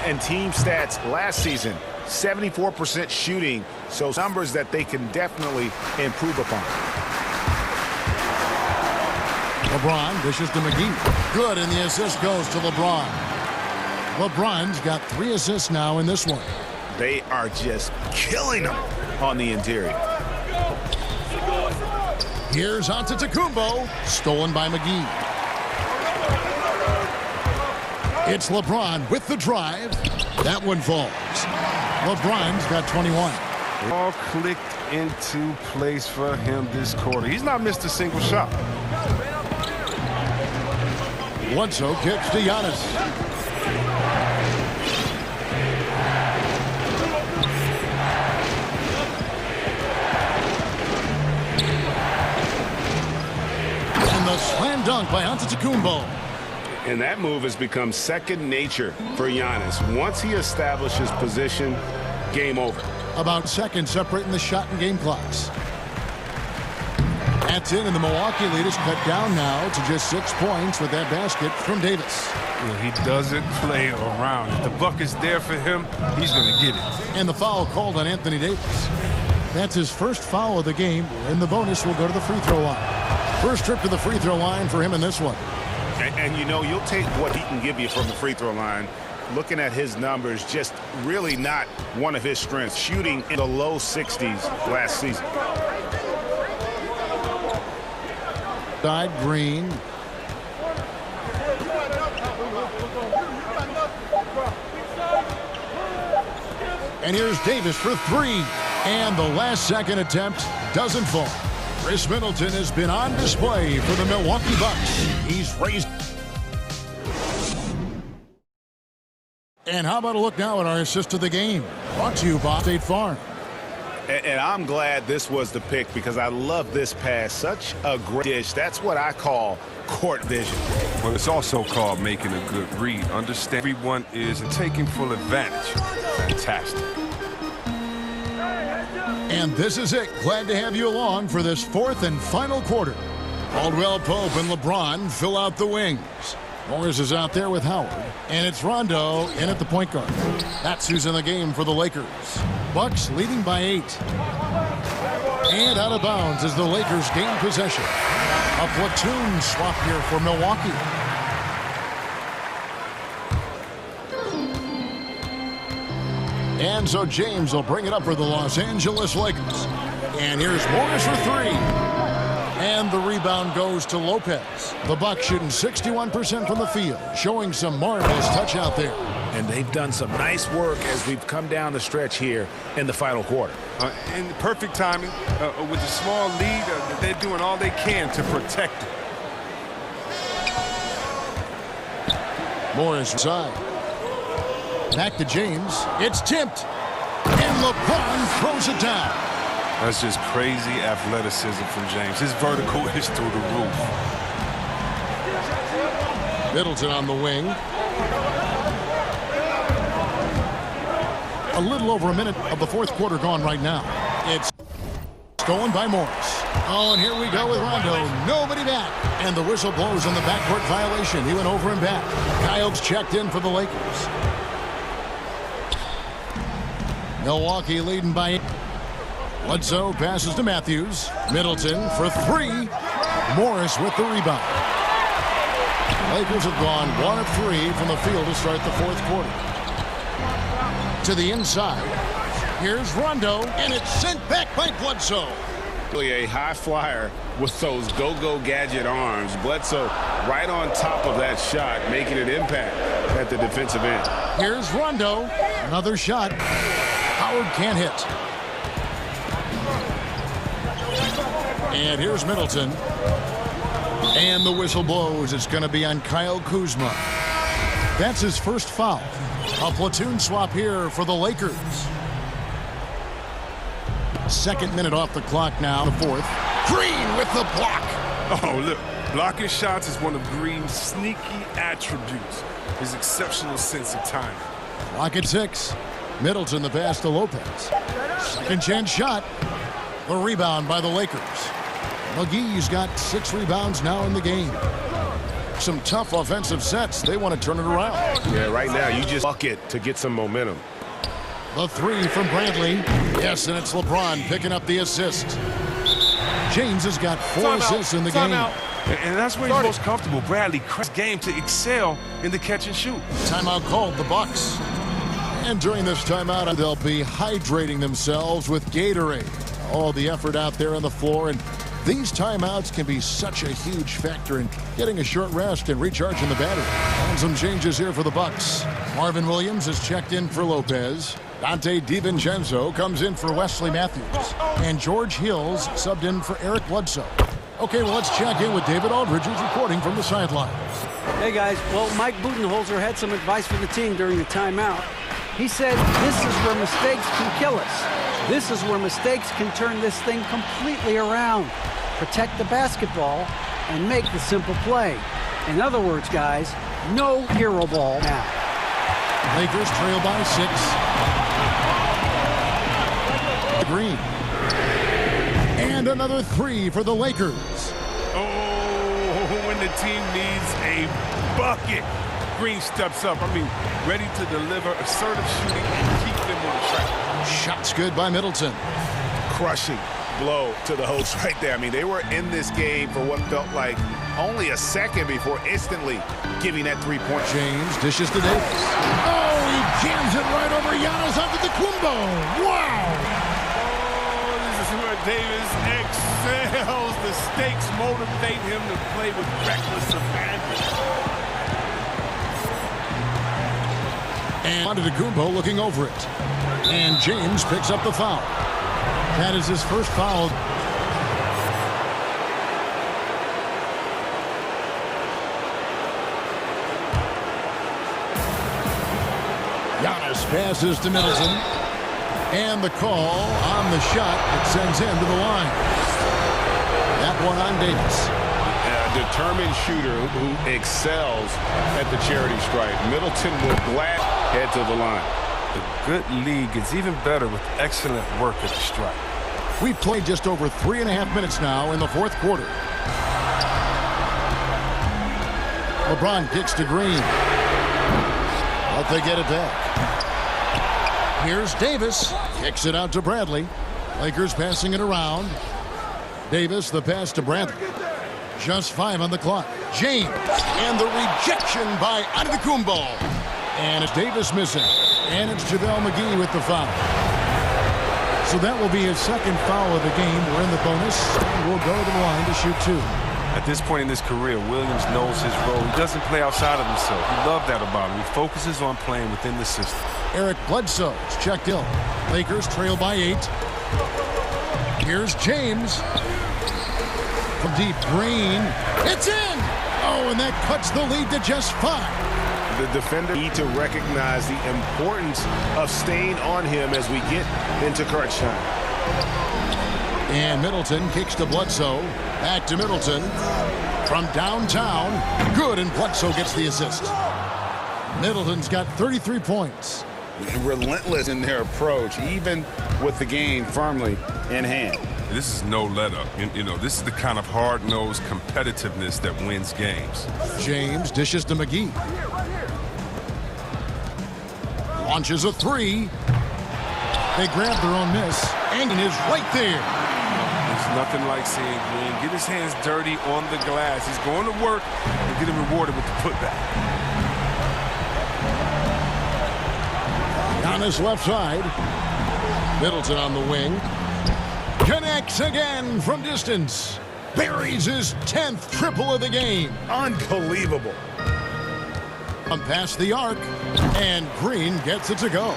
And team stats last season, 74% shooting, so numbers that they can definitely improve upon. LeBron dishes to McGee. Good, and the assist goes to LeBron. LeBron's got 3 assists now in this one. They are just killing them on the interior. Here's Antetokounmpo, stolen by McGee. It's LeBron with the drive. That one falls. LeBron's got 21. All clicked into place for him this quarter. He's not missed a single shot. Bledsoe kicks to Giannis. And the slam dunk by Antetokounmpo. And that move has become second nature for Giannis. Once he establishes position, game over. About seconds separating the shot and game clocks. That's in, and the Milwaukee lead is cut down now to just 6 points with that basket from Davis. Yeah, he doesn't play around. If the buck is there for him, he's going to get it. And the foul called on Anthony Davis. That's his first foul of the game, and the bonus will go to the free throw line. First trip to the free throw line for him in this one. And you know, you'll take what he can give you from the free throw line looking at his numbers, just really not one of his strengths. Shooting in the low 60s last season. Side Green. And here's Davis for three. And the last second attempt doesn't fall. Chris Middleton has been on display for the Milwaukee Bucks. He's raised. And how about a look now at our assist of the game? Brought to you by State Farm. And I'm glad this was the pick because I love this pass. Such a great dish. That's what I call court vision. Well, it's also called making a good read. Understand everyone is and taking full advantage. Fantastic. And this is it. Glad to have you along for this fourth and final quarter. Caldwell Pope and LeBron fill out the wings. Morris is out there with Howard. And it's Rondo in at the point guard. That's who's in the game for the Lakers. Bucks leading by 8. And out of bounds as the Lakers gain possession. A platoon swap here for Milwaukee. And so James will bring it up for the Los Angeles Lakers. And here's Morris for three. And the rebound goes to Lopez. The Bucks shooting 61% from the field, showing some marvelous touch out there. And they've done some nice work as we've come down the stretch here in the final quarter. In perfect timing, with a small lead, they're doing all they can to protect it. Morris side. Back to James. It's tipped. And LeBron throws it down. That's just crazy athleticism from James. His vertical is through the roof. Middleton on the wing. A little over a minute of the fourth quarter gone right now. It's stolen by Morris. Oh, and here we go with Rondo. Nobody back. And the whistle blows on the backcourt violation. He went over and back. Kyle's checked in for the Lakers. Milwaukee leading by 8. Bledsoe passes to Matthews. Middleton for three. Morris with the rebound. Lakers have gone 1 of 3 from the field to start the fourth quarter. To the inside. Here's Rondo, and it's sent back by Bledsoe. Really a high flyer with those go-go gadget arms. Bledsoe right on top of that shot, making an impact at the defensive end. Here's Rondo. Another shot. Howard can't hit. And here's Middleton. And the whistle blows. It's going to be on Kyle Kuzma. That's his first foul. A platoon swap here for the Lakers. Second minute off the clock now, the fourth. Green with the block. Oh, look. Blocking shots is one of Green's sneaky attributes. His exceptional sense of timing. Clock at 6. Middleton the pass to Lopez. Second chance shot. The rebound by the Lakers. McGee's got 6 rebounds now in the game. Some tough offensive sets. They want to turn it around. Yeah, right now you just bucket to get some momentum. The 3 from Bradley. Yes, and it's LeBron picking up the assist. James has got 4 assists in the game. And that's where he's most comfortable. Bradley cracks game to excel in the catch and shoot. Timeout called the Bucks. And during this timeout, they'll be hydrating themselves with Gatorade. All the effort out there on the floor, and these timeouts can be such a huge factor in getting a short rest and recharging the battery. And some changes here for the Bucks. Marvin Williams has checked in for Lopez. Dante DiVincenzo comes in for Wesley Matthews. And George Hills subbed in for Eric Bledsoe. Okay, well, let's check in with David Aldridge, who's reporting from the sidelines. Hey, guys. Well, Mike Budenholzer had some advice for the team during the timeout. He said, this is where mistakes can kill us. This is where mistakes can turn this thing completely around. Protect the basketball and make the simple play. In other words, guys, no hero ball now. Lakers trail by 6. Green. And another 3 for the Lakers. Oh, when the team needs a bucket, Green steps up. I mean, ready to deliver assertive shooting and keep them in the track. Shots good by Middleton. Crushing blow to the host right there. I mean, they were in this game for what felt like only a second before instantly giving that three-point. James dishes to Davis. Oh, he jams it right over Giannis Antetokounmpo. Wow! Oh, this is where Davis excels. The stakes motivate him to play with reckless abandon. And Antetokounmpo looking over it. And James picks up the foul. That is his first foul. Giannis passes to Middleton. And the call on the shot that sends him to the line. That one on Davis. A determined shooter who excels at the charity stripe. Middleton will gladly head to the line. The good league gets even better with excellent work at the stripe. We've played just over 3.5 minutes now in the fourth quarter. LeBron kicks to Green. But they get it back. Here's Davis. Kicks it out to Bradley. Lakers passing it around. Davis, the pass to Bradley. Just 5 on the clock. James. And the rejection by Antetokounmpo. And it's Davis missing. And it's JaVale McGee with the foul. So that will be his second foul of the game. We're in the bonus. And we'll go to the line to shoot 2. At this point in his career, Williams knows his role. He doesn't play outside of himself. We love that about him. He focuses on playing within the system. Eric Bledsoe is checked in. Lakers trail by 8. Here's James. From deep, Green. It's in! Oh, and that cuts the lead to just 5. The defender need to recognize the importance of staying on him as we get into crunch time. And Middleton kicks to Bledsoe. Back to Middleton. From downtown. Good, and Bledsoe gets the assist. Middleton's got 33 points. Relentless in their approach, even with the game firmly in hand. This is no let-up. You know, this is the kind of hard-nosed competitiveness that wins games. James dishes to McGee. Launches a 3. They grab their own miss. Angon is right there. There's nothing like seeing Green get his hands dirty on the glass. He's going to work and getting rewarded with the putback. Giannis left side. Middleton on the wing. Connects again from distance. Buries his 10th triple of the game. Unbelievable. Past the arc. And Green gets it to go.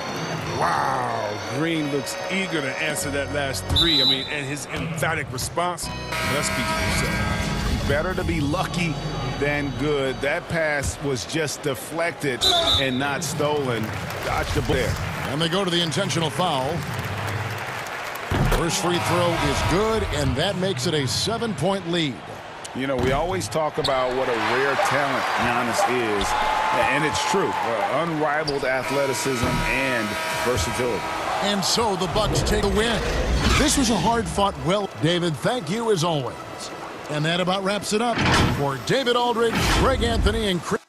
Wow. Green looks eager to answer that last 3. I mean, and his emphatic response, that speaks for himself. Better to be lucky than good. That pass was just deflected and not stolen. Dodged the ball there. And they go to the intentional foul. First free throw is good, and that makes it a 7-point lead. You know, we always talk about what a rare talent Giannis is, and it's true. Unrivaled athleticism and versatility. And so the Bucks take the win. This was a hard-fought, well, David, thank you as always. And that about wraps it up for David Aldridge, Greg Anthony, and Chris.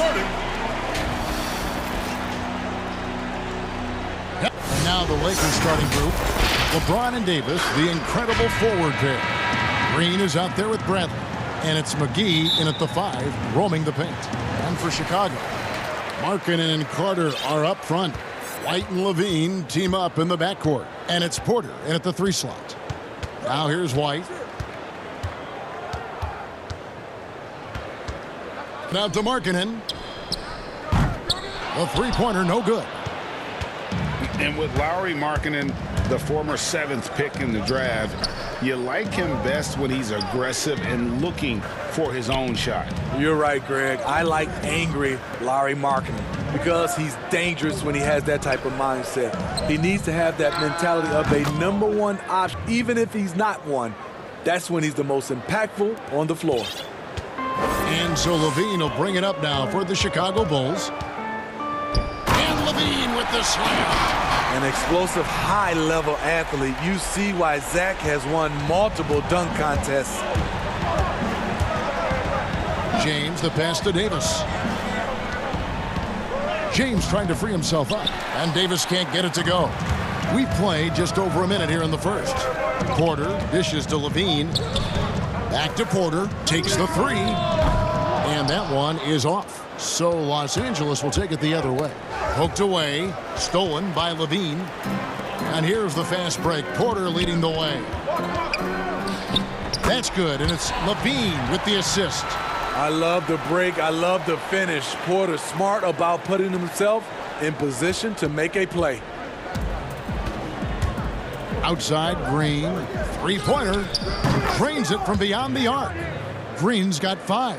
starting. And now the Lakers starting group. LeBron and Davis, the incredible forward pair. Green is out there with Bradley. And it's McGee in at the 5, roaming the paint. And for Chicago, Markkanen and Carter are up front. White and Levine team up in the backcourt. And it's Porter in at the 3 slot. Now here's White. Now to Markkanen. The three-pointer, no good. And with Lauri Markkanen, the former 7th pick in the draft, you like him best when he's aggressive and looking for his own shot. You're right, Greg. I like angry Lauri Markkanen because he's dangerous when he has that type of mindset. He needs to have that mentality of a #1 option, even if he's not one. That's when he's the most impactful on the floor. And so Levine will bring it up now for the Chicago Bulls. And Levine with the slam. An explosive, high-level athlete. You see why Zach has won multiple dunk contests. James, the pass to Davis. James trying to free himself up, and Davis can't get it to go. We've played just over a minute here in the first. Porter dishes to Levine. Back to Porter, takes the 3, and that one is off. So Los Angeles will take it the other way. Poked away, stolen by Levine. And here's the fast break. Porter leading the way. That's good, and it's Levine with the assist. I love the break. I love the finish. Porter smart about putting himself in position to make a play. Outside, Green. Three-pointer. Drains it from beyond the arc. Green's got 5.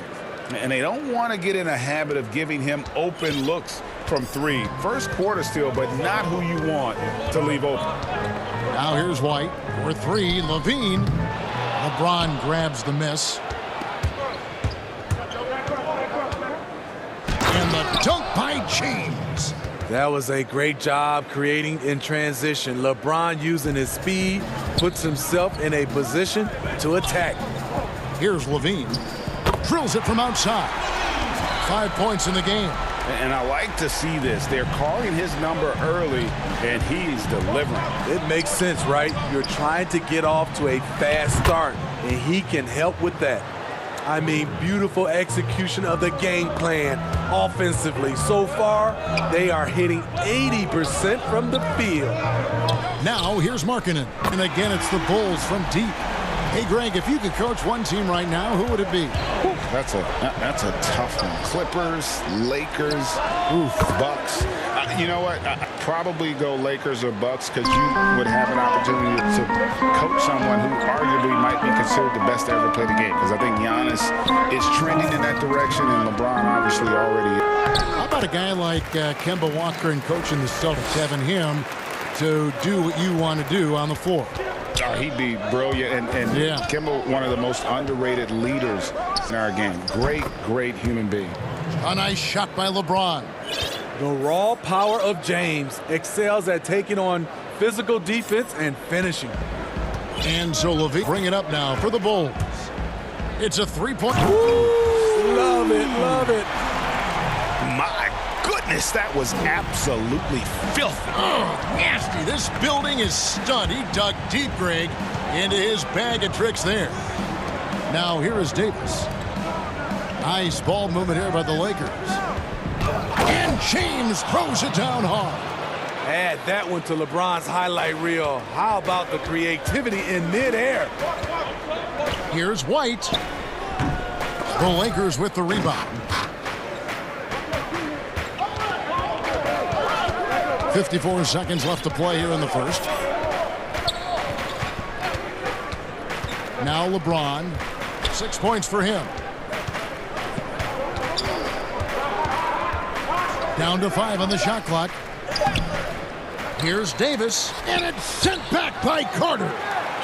And they don't want to get in a habit of giving him open looks from 3. First quarter still, but not who you want to leave open. Now here's White for 3. Levine. LeBron grabs the miss. And the dunk by James. That was a great job creating in transition. LeBron, using his speed, puts himself in a position to attack. Here's Levine. Drills it from outside. 5 points in the game. And I like to see this. They're calling his number early, and he's delivering. It makes sense, right? You're trying to get off to a fast start, and he can help with that. I mean, beautiful execution of the game plan offensively. So far, they are hitting 80% from the field. Now, here's Markkanen. And again, it's the Bulls from deep. Hey, Greg, if you could coach one team right now, who would it be? That's a tough one. Clippers, Lakers, Bucks. You know what? I'd probably go Lakers or Bucks because you would have an opportunity to coach someone who arguably might be considered the best to ever play the game. Because I think Giannis is trending in that direction, and LeBron obviously already is. How about a guy like Kemba Walker and coaching the Celtics, having him to do what you want to do on the floor? Oh, he'd be brilliant, and yeah. Kemba, one of the most underrated leaders in our game. Great human being. A nice shot by LeBron. The raw power of James excels at taking on physical defense and finishing. And so Levine bring it up now for the Bulls. It's a 3-point. Love it, love it. My goodness, that was absolutely filthy. Oh, nasty. This building is stunned. He dug deep, Greg, into his bag of tricks there. Now here is Davis. Nice ball movement here by the Lakers. And James throws it down hard. Add that one to LeBron's highlight reel. How about the creativity in midair? Here's White. The Lakers with the rebound. 54 seconds left to play here in the first. Now LeBron. 6 points for him. Down to 5 on the shot clock. Here's Davis, and it's sent back by Carter.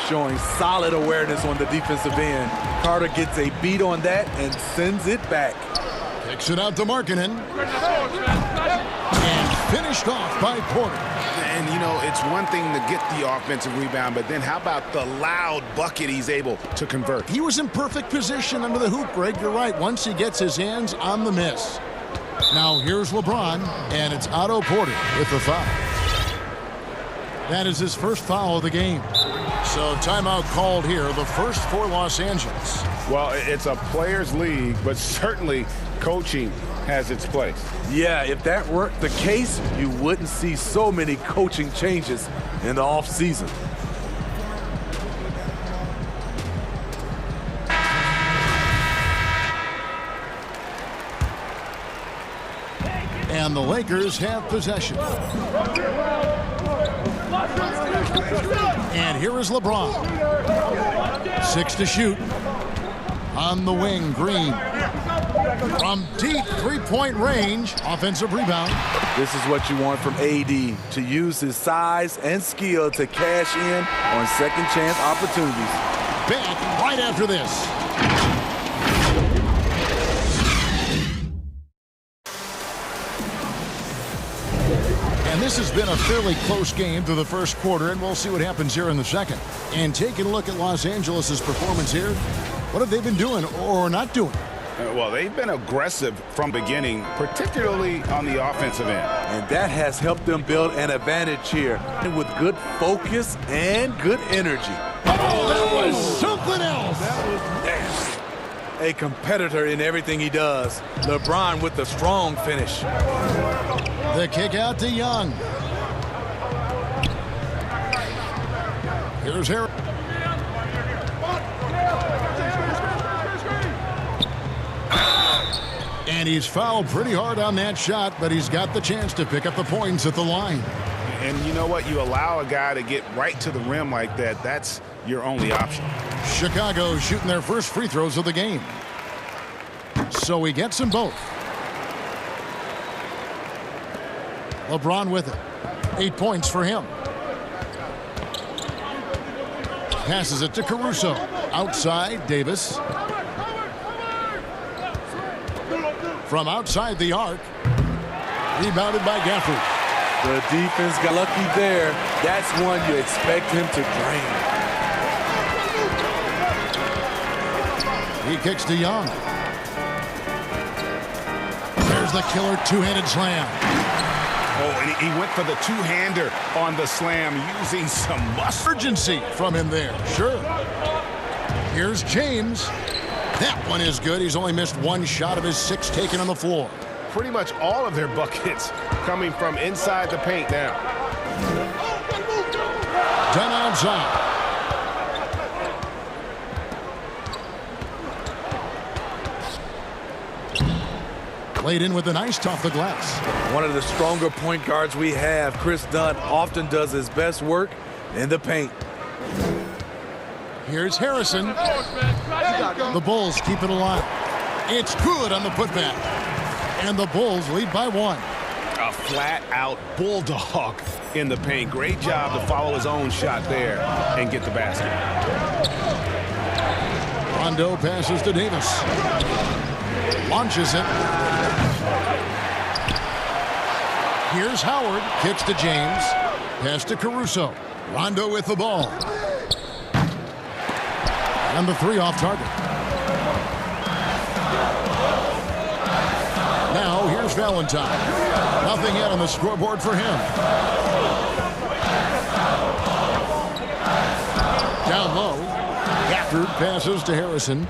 Showing solid awareness on the defensive end. Carter gets a beat on that and sends it back. Kicks it out to Markkanen. And finished off by Porter. And, you know, it's one thing to get the offensive rebound, but then how about the loud bucket he's able to convert? He was in perfect position under the hoop, Greg. You're right. Once he gets his hands on the miss. Now here's LeBron, and it's Otto Porter with the foul. That is his first foul of the game. So timeout called here, the first for Los Angeles. Well, it's a players' league, but certainly coaching has its place. Yeah, if that weren't the case, you wouldn't see so many coaching changes in the offseason. And the Lakers have possession. And here is LeBron. 6 to shoot. On the wing, Green. From deep three-point range, offensive rebound. This is what you want from AD, to use his size and skill to cash in on second chance opportunities. Back right after this. And this has been a fairly close game through the first quarter, and we'll see what happens here in the second. And taking a look at Los Angeles' performance here, what have they been doing or not doing? Well, they've been aggressive from beginning, particularly on the offensive end. And that has helped them build an advantage here with good focus and good energy. Oh, that was something else. That was nasty. A competitor in everything he does. LeBron with the strong finish. The kick out to Young. Here's Harris. And he's fouled pretty hard on that shot, but he's got the chance to pick up the points at the line. And you know what? You allow a guy to get right to the rim like that, that's your only option. Chicago shooting their first free throws of the game. So he gets them both. LeBron with it. 8 points for him. Passes it to Caruso. Outside, Davis. From outside the arc. Rebounded by Gafford. The defense got lucky there. That's one you expect him to drain. He kicks to Young. There's the killer two-handed slam. Oh, and he went for the two-hander on the slam, using some muscle. Urgency from him there. Sure. Here's James. That one is good. He's only missed one shot of his 6 taken on the floor. Pretty much all of their buckets coming from inside the paint now. Done outside. Played in with a nice off the glass. One of the stronger point guards we have, Chris Dunn, often does his best work in the paint. Here's Harrison. The Bulls keep it alive. It's good on the putback. And the Bulls lead by 1. A flat-out bulldog in the paint. Great job to follow his own shot there and get the basket. Rondo passes to Davis. Launches it. Here's Howard. Kicks to James. Pass to Caruso. Rondo with the ball. And the 3 off target. Now here's Valentine. Nothing yet on the scoreboard for him. Down low. Gafford passes to Harrison.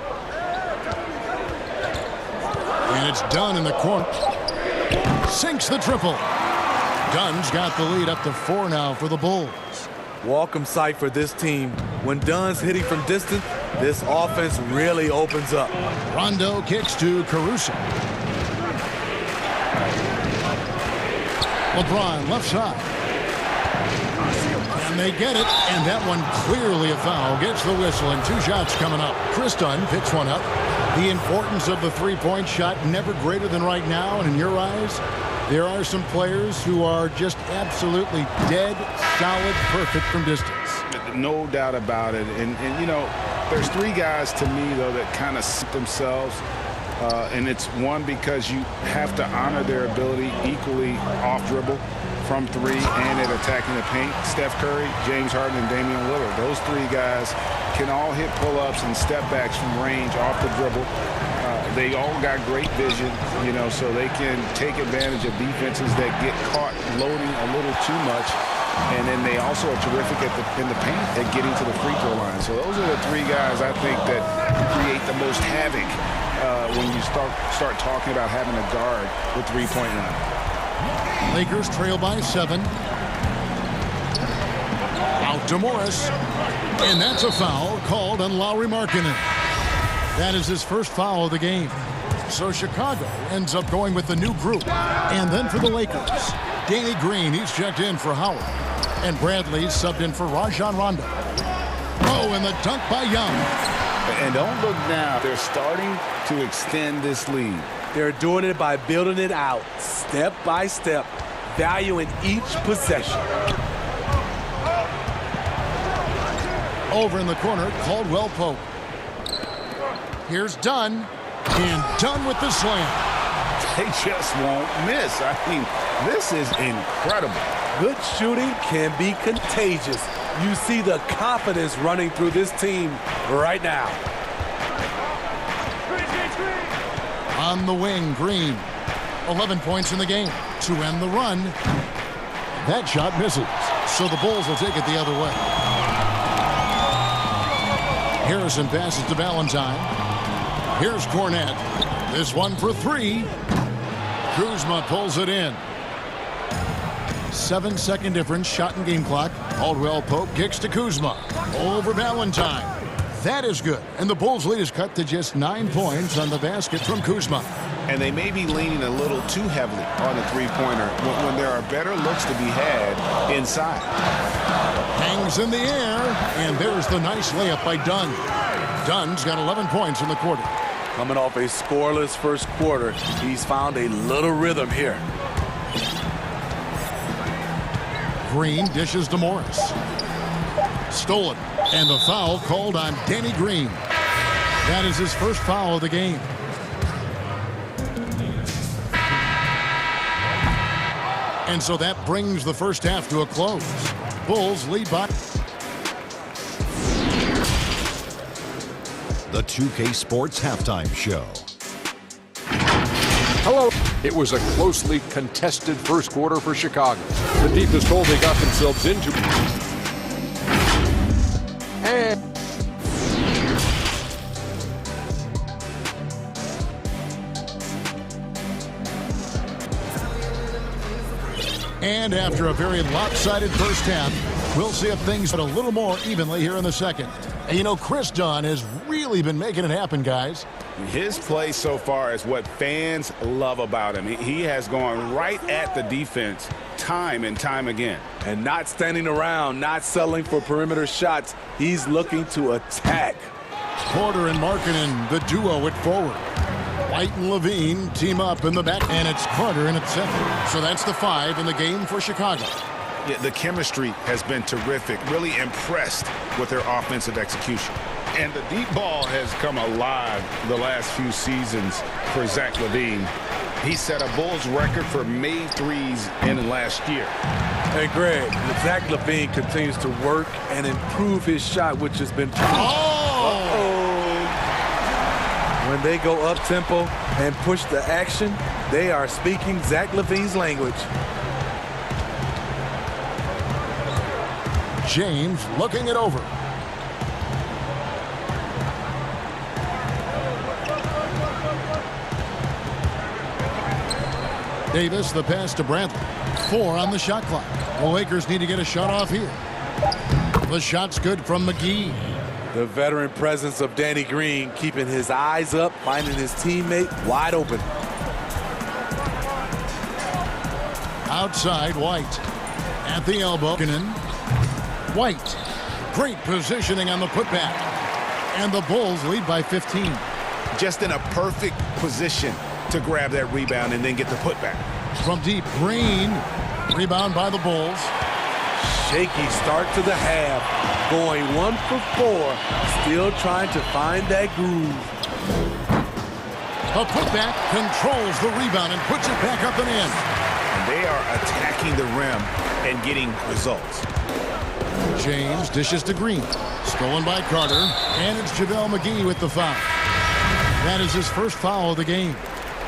And it's Dunn in the corner. Sinks the triple. Dunn's got the lead up to 4 now for the Bulls. Welcome sight for this team. When Dunn's hitting from distance, this offense really opens up. Rondo kicks to Caruso. LeBron left side. And they get it, and that one clearly a foul. Gets the whistle, and 2 shots coming up. Chris Dunn picks one up. The importance of the three-point shot never greater than right now, and in your eyes, there are some players who are just absolutely dead, solid, perfect from distance. No doubt about it. And you know, there's 3 guys to me, though, that kind of sit themselves. And it's one, because you have to honor their ability equally off dribble, from 3, and at attacking the paint. Steph Curry, James Harden, and Damian Lillard. Those 3 guys can all hit pull-ups and step backs from range off the dribble. They all got great vision, so they can take advantage of defenses that get caught loading a little too much. And then they also are terrific in the paint at getting to the free throw line. So those are the three guys I think that create the most havoc when you start talking about having a guard with three-point line. Lakers trail by 7. Out to Morris. And that's a foul called on Lauri Markkanen. That is his first foul of the game. So Chicago ends up going with the new group. And then for the Lakers, Danny Green, he's checked in for Howard. And Bradley subbed in for Rajon Rondo. Oh, and the dunk by Young. And don't look now. They're starting to extend this lead. They're doing it by building it out, step by step, valuing each possession. Over in the corner, Caldwell Pope. Here's Dunn, and Dunn with the slam. They just won't miss. I mean, this is incredible. Good shooting can be contagious. You see the confidence running through this team right now. On the wing, Green. 11 points in the game to end the run. That shot misses, so the Bulls will take it the other way. Harrison passes to Valentine. Here's Cornette. This one for 3. Kuzma pulls it in. 7-second difference, shot and game clock. Caldwell Pope kicks to Kuzma. Over Valentine. That is good. And the Bulls' lead is cut to just 9 points on the basket from Kuzma. And they may be leaning a little too heavily on the three-pointer when there are better looks to be had inside. Hangs in the air, and there's the nice layup by Dunn. Dunn's got 11 points in the quarter. Coming off a scoreless first quarter, he's found a little rhythm here. Green dishes to Morris. Stolen, and the foul called on Danny Green. That is his first foul of the game. And so that brings the first half to a close. Bulls lead by. The 2K Sports Halftime Show. Hello. It was a closely contested first quarter for Chicago. The deepest hole they got themselves into. And after a very lopsided first half, we'll see if things get a little more evenly here in the second. And Chris Dunn has really been making it happen, guys. His play so far is what fans love about him. He has gone right at the defense time and time again. And not standing around, not settling for perimeter shots. He's looking to attack. Porter and Markkanen, the duo at forward. White and Levine team up in the back, and it's Carter in at center. So that's the 5 in the game for Chicago. Yeah, the chemistry has been terrific. Really impressed with their offensive execution. And the deep ball has come alive the last few seasons for Zach LaVine. He set a Bulls record for made threes in last year. Hey, Greg, Zach LaVine continues to work and improve his shot, which has been... When they go up-tempo and push the action, they are speaking Zach LaVine's language. James looking it over. Davis, the pass to Bradley. 4 on the shot clock. The Lakers need to get a shot off here. The shot's good from McGee. The veteran presence of Danny Green keeping his eyes up, finding his teammate wide open. Outside, White. At the elbow. White. Great positioning on the putback. And the Bulls lead by 15. Just in a perfect position to grab that rebound and then get the putback. From deep, Green. Rebound by the Bulls. Shaky start to the half. Going 1 for 4. Still trying to find that groove. A putback controls the rebound and puts it back up and in. And they are attacking the rim and getting results. James dishes to Green. Stolen by Carter. And it's JaVale McGee with the foul. That is his first foul of the game.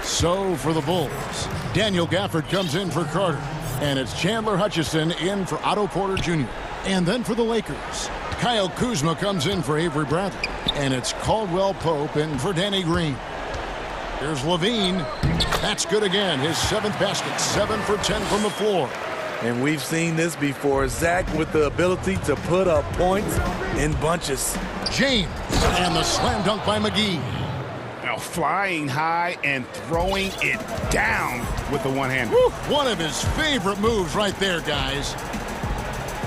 So for the Bulls, Daniel Gafford comes in for Carter. And it's Chandler Hutchison in for Otto Porter Jr. And then for the Lakers, Kyle Kuzma comes in for Avery Bradley. And it's Caldwell Pope in for Danny Green. Here's Levine. That's good again. His 7th basket, 7 for 10 from the floor. And we've seen this before. Zach with the ability to put up points in bunches. James and the slam dunk by McGee. Now flying high and throwing it down with the one-hand. One of his favorite moves right there, guys.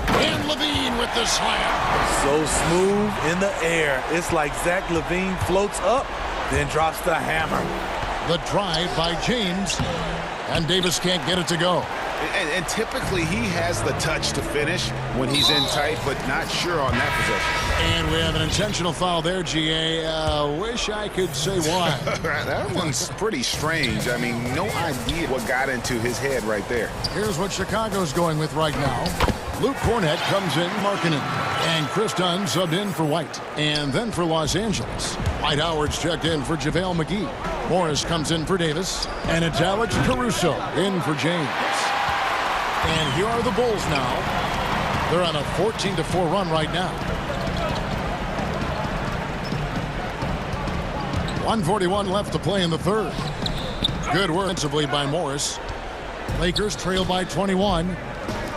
And Levine with the slam. So smooth in the air. It's like Zach LaVine floats up, then drops the hammer. The drive by James. And Davis can't get it to go. And typically he has the touch to finish when he's in tight, but not sure on that possession. And we have an intentional foul there, GA. Wish I could say why. That one's pretty strange. I mean, no idea what got into his head right there. Here's what Chicago's going with right now. Luke Cornett comes in, Markkanen. And Chris Dunn subbed in for White. And then for Los Angeles, Dwight Howard's checked in for JaVale McGee. Morris comes in for Davis. And it's Alex Caruso in for James. And here are the Bulls now. They're on a 14-4 run right now. 1:41 left to play in the third. Good work offensively by Morris. Lakers trail by 21.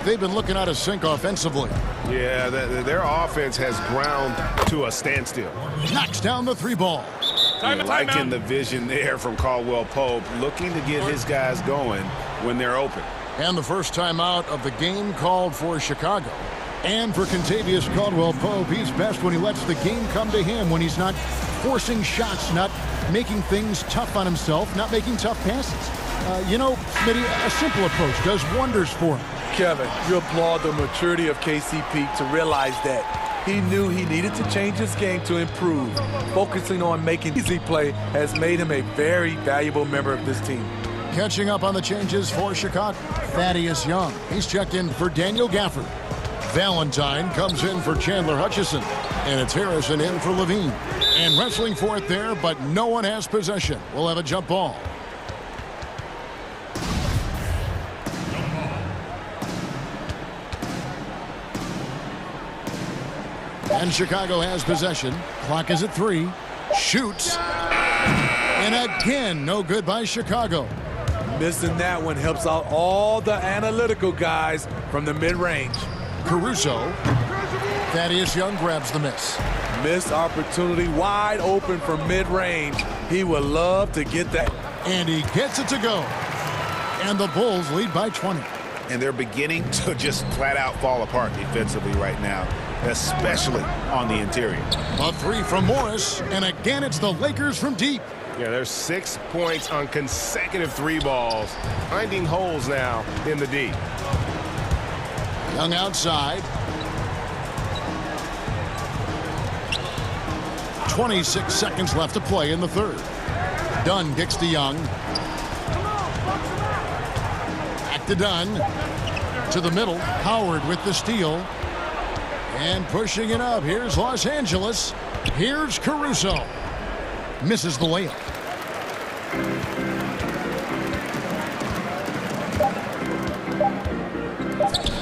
They've been looking out of sync offensively. Yeah, their offense has ground to a standstill. Knocks down the 3 ball. Liking the vision there from Caldwell Pope, looking to get his guys going when they're open. And the first timeout of the game called for Chicago. And for Kentavious Caldwell-Pope, he's best when he lets the game come to him, when he's not forcing shots, not making things tough on himself, not making tough passes. You know, Smitty, a simple approach does wonders for him. Kevin, you applaud the maturity of KCP to realize that he knew he needed to change his game to improve. Focusing on making easy play has made him a very valuable member of this team. Catching up on the changes for Chicago, Thaddeus Young. He's checked in for Daniel Gafford. Valentine comes in for Chandler Hutchison. And it's Harrison in for Levine. And wrestling for it there, but no one has possession. We'll have a jump ball. And Chicago has possession. Clock is at 3. Shoots. And again, no good by Chicago. Missing that one helps out all the analytical guys from the mid-range. Caruso. Thaddeus Young grabs the miss. Missed opportunity, wide open from mid-range. He would love to get that. And he gets it to go. And the Bulls lead by 20. And they're beginning to just flat out fall apart defensively right now, especially on the interior. A 3 from Morris. And again, it's the Lakers from deep. Yeah, there's 6 points on consecutive 3 balls. Finding holes now in the D. Young outside. 26 seconds left to play in the third. Dunn kicks to Young. Back to Dunn. To the middle. Howard with the steal. And pushing it up. Here's Los Angeles. Here's Caruso. Misses the layup.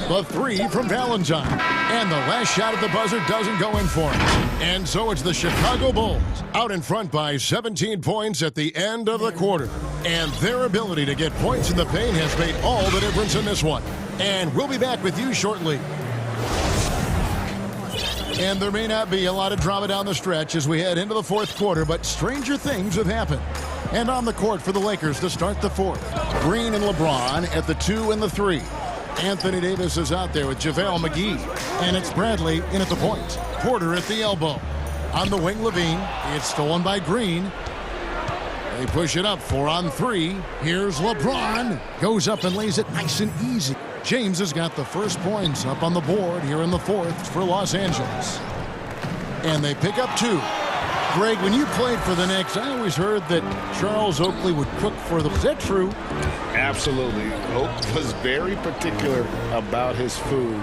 The 3 from Valentine. And the last shot at the buzzer doesn't go in for him. And so it's the Chicago Bulls out in front by 17 points at the end of the quarter. And their ability to get points in the paint has made all the difference in this one. And we'll be back with you shortly. And there may not be a lot of drama down the stretch as we head into the fourth quarter, but stranger things have happened. And on the court for the Lakers to start the fourth, Green and LeBron at the 2 and the 3. Anthony Davis is out there with JaVale McGee. And it's Bradley in at the point. Porter at the elbow. On the wing, Levine. It's stolen by Green. They push it up 4 on 3. Here's LeBron. Goes up and lays it nice and easy. James has got the first points up on the board here in the fourth for Los Angeles. And they pick up 2. Greg, when you played for the Knicks, I always heard that Charles Oakley would cook for them. Is that true? Absolutely. Oak was very particular about his food.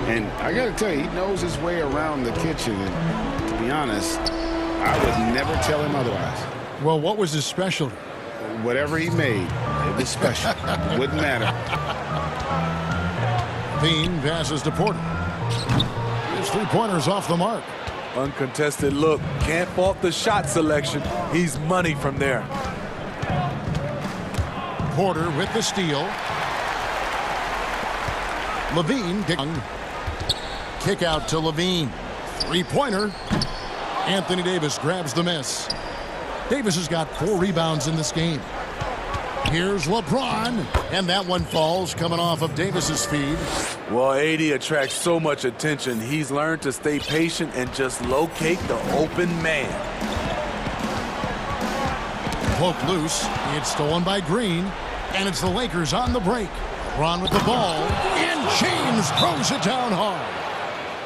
And I got to tell you, he knows his way around the kitchen. And to be honest, I would never tell him otherwise. Well, what was his specialty? Whatever he made, it was special. Wouldn't matter. Bean passes to Porter. His three-pointers off the mark. Uncontested look. Can't fault the shot selection. He's money from there. Porter with the steal. Levine. Kick out to Levine. Three-pointer. Anthony Davis grabs the miss. Davis has got 4 rebounds in this game. Here's LeBron, and that one falls coming off of Davis's feed. Well, AD attracts so much attention. He's learned to stay patient and just locate the open man. Poke loose. It's stolen by Green, and it's the Lakers on the break. LeBron with the ball, and James throws it down hard.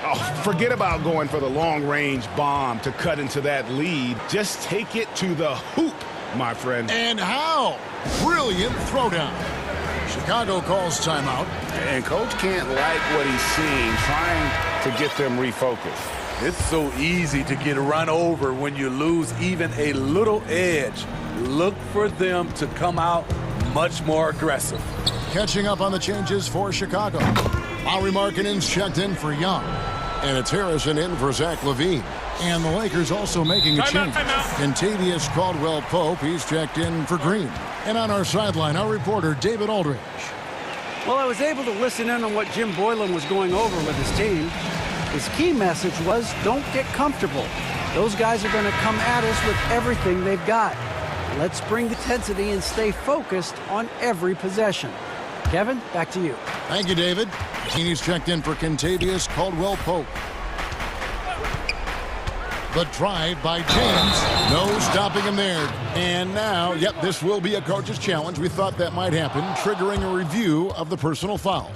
Oh, forget about going for the long-range bomb to cut into that lead. Just take it to the hoop, my friend. And how? Brilliant throwdown. Chicago calls timeout. And Coach can't like what he's seeing, trying to get them refocused. It's so easy to get run over when you lose even a little edge. Look for them to come out much more aggressive. Catching up on the changes for Chicago. Lauri Markkanen's checked in for Young. And it's Harrison in for Zach LaVine. And the Lakers also making a change. Kentavious Caldwell-Pope, he's checked in for Green. And on our sideline, our reporter, David Aldridge. Well, I was able to listen in on what Jim Boylan was going over with his team. His key message was, don't get comfortable. Those guys are going to come at us with everything they've got. Let's bring the intensity and stay focused on every possession. Kevin, back to you. Thank you, David. He's checked in for Kentavious Caldwell-Pope. The drive by James. No stopping him there. And now, this will be a coach's challenge. We thought that might happen, triggering a review of the personal foul.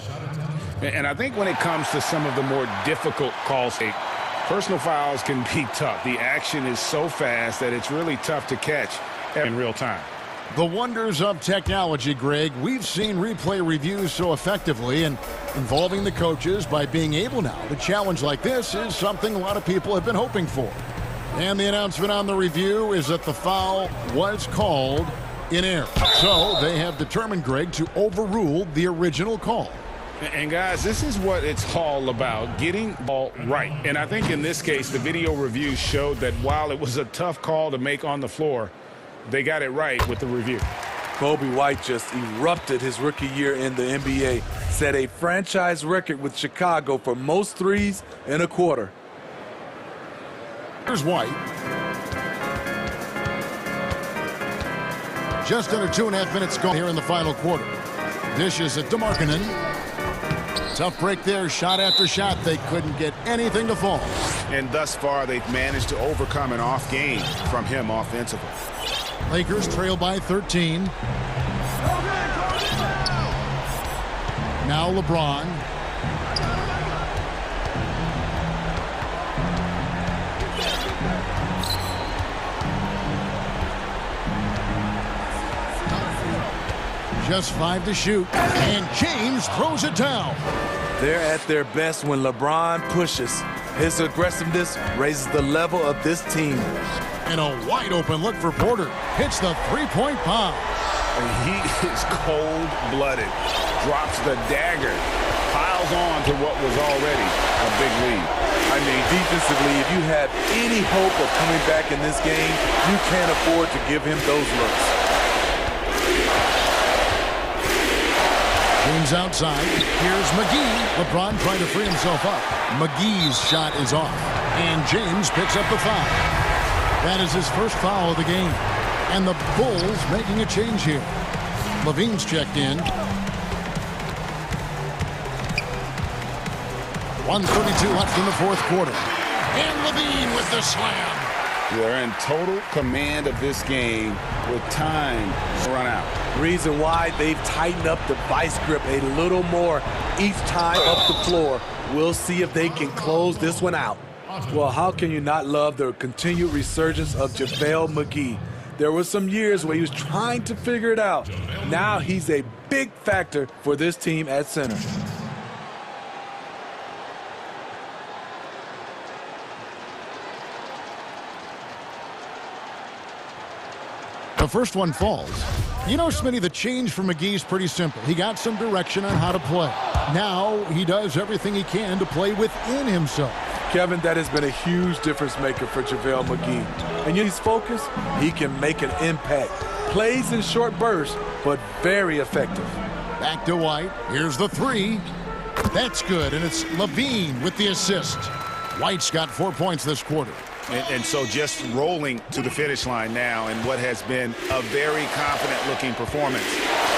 And I think when it comes to some of the more difficult calls, personal fouls can be tough. The action is so fast that it's really tough to catch in real time. The wonders of technology, Greg. We've seen replay reviews so effectively, and involving the coaches by being able now to challenge like this is something a lot of people have been hoping for. And the announcement on the review is that the foul was called in error. So they have determined, Greg, to overrule the original call. And guys, this is what it's all about, getting the ball right. And I think in this case, the video review showed that while it was a tough call to make on the floor, they got it right with the review. Kobe White just erupted his rookie year in the NBA, set a franchise record with Chicago for most threes in a quarter. Here's White. Just under 2.5 minutes gone here in the final quarter. Dishes at DeMarkkanen. Tough break there, shot after shot. They couldn't get anything to fall. And thus far, they've managed to overcome an off game from him offensively. Lakers trail by 13. Now LeBron. Just 5 to shoot, and James throws it down. They're at their best when LeBron pushes. His aggressiveness raises the level of this team. And a wide open look for Porter. Hits the three-point bomb. And he is cold-blooded. Drops the dagger. Piles on to what was already a big lead. I mean, defensively, if you have any hope of coming back in this game, you can't afford to give him those looks. James outside. Here's McGee. LeBron trying to free himself up. McGee's shot is off. And James picks up the foul. That is his first foul of the game. And the Bulls making a change here. Levine's checked in. 1:32 left in the fourth quarter. And Levine with the slam. They're in total command of this game with time to run out. Reason why they've tightened up the vice grip a little more each time up the floor. We'll see if they can close this one out. Well, how can you not love the continued resurgence of JaVale McGee? There were some years where he was trying to figure it out. Now he's a big factor for this team at center. The first one falls. You know, Smitty, the change for McGee's pretty simple. He got some direction on how to play. Now he does everything he can to play within himself. Kevin, that has been a huge difference maker for JaVale McGee. And he's focused, he can make an impact. Plays in short bursts, but very effective. Back to White. Here's the three. That's good, and it's Levine with the assist. White's got 4 points this quarter. And so just rolling to the finish line now in what has been a very confident-looking performance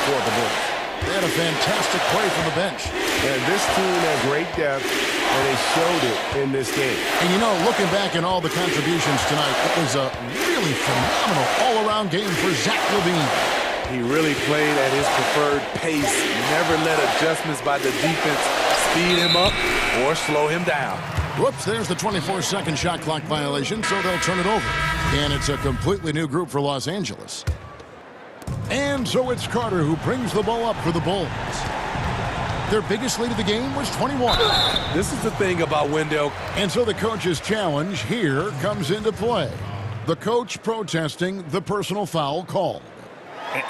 for the Bulls. They had a fantastic play from the bench. And this team had great depth, and they showed it in this game. And, you know, looking back at all the contributions tonight, it was a really phenomenal all-around game for Zach LaVine. He really played at his preferred pace. Never let adjustments by the defense speed him up or slow him down. Whoops, there's the 24-second shot clock violation, so they'll turn it over. And it's a completely new group for Los Angeles. And so it's Carter who brings the ball up for the Bulls. Their biggest lead of the game was 21. This is the thing about Wendell. And so the coach's challenge here comes into play. The coach protesting the personal foul call.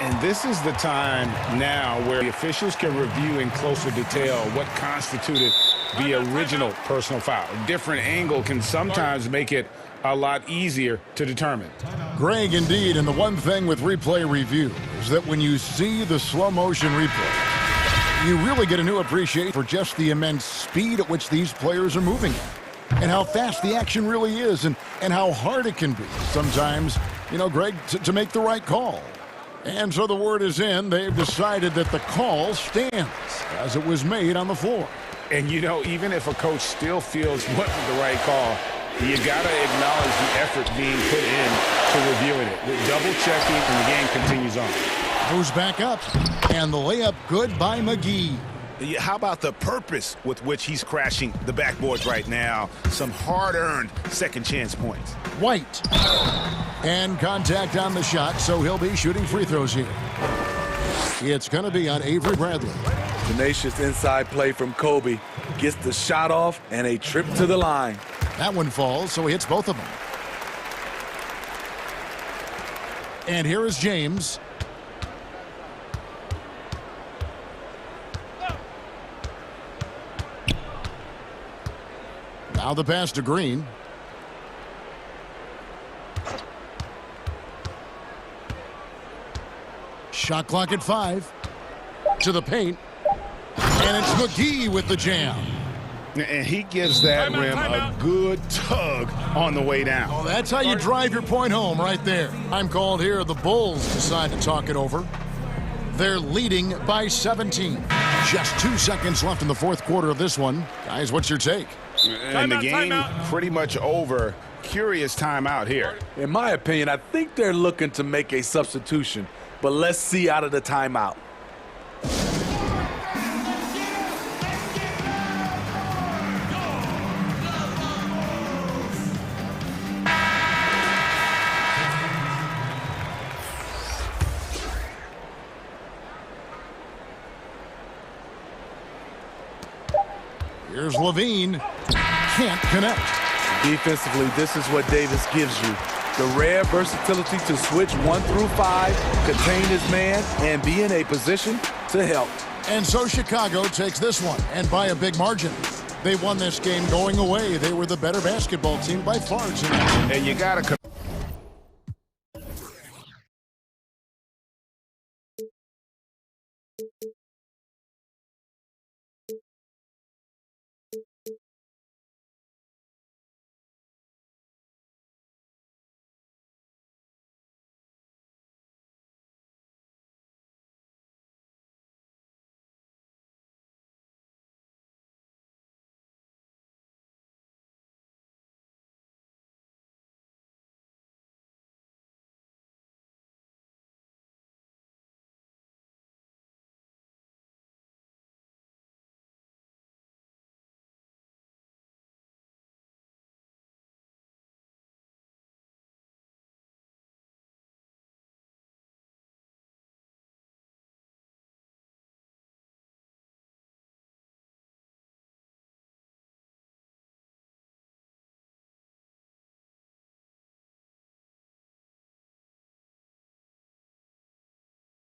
And this is the time now where the officials can review in closer detail what constituted the original personal foul. A different angle can sometimes make it a lot easier to determine. Greg, indeed, and the one thing with replay review is that when you see the slow motion replay, you really get a new appreciation for just the immense speed at which these players are moving at, and how fast the action really is, and how hard it can be sometimes, you know, Greg, to make the right call. And so the word is in. They've decided that the call stands as it was made on the floor. And, you know, even if a coach still feels what the right call, you got to acknowledge the effort being put in to reviewing it. The double-checking, and the game continues on. Goes back up, and the layup good by McGee. How about the purpose with which he's crashing the backboards right now? Some hard-earned second-chance points. White. And contact on the shot, so he'll be shooting free throws here. It's going to be on Avery Bradley. Tenacious inside play from Kobe. Gets the shot off and a trip to the line. That one falls, so he hits both of them. And here is James. Now the pass to Green. Shot clock at 5. To the paint. And it's McGee with the jam. And he gives that rim a good tug on the way down. Oh, that's how you drive your point home right there. I'm called here. The Bulls decide to talk it over. They're leading by 17. Just 2 seconds left in the fourth quarter of this one. Guys, what's your take? And the game pretty much over. Curious timeout here. In my opinion, I think they're looking to make a substitution. But let's see out of the timeout. Here's Levine. Can't connect. Defensively, this is what Davis gives you. The rare versatility to switch 1 through 5, contain his man, and be in a position to help. And so Chicago takes this one, and by a big margin. They won this game going away. They were the better basketball team by far tonight. And you got to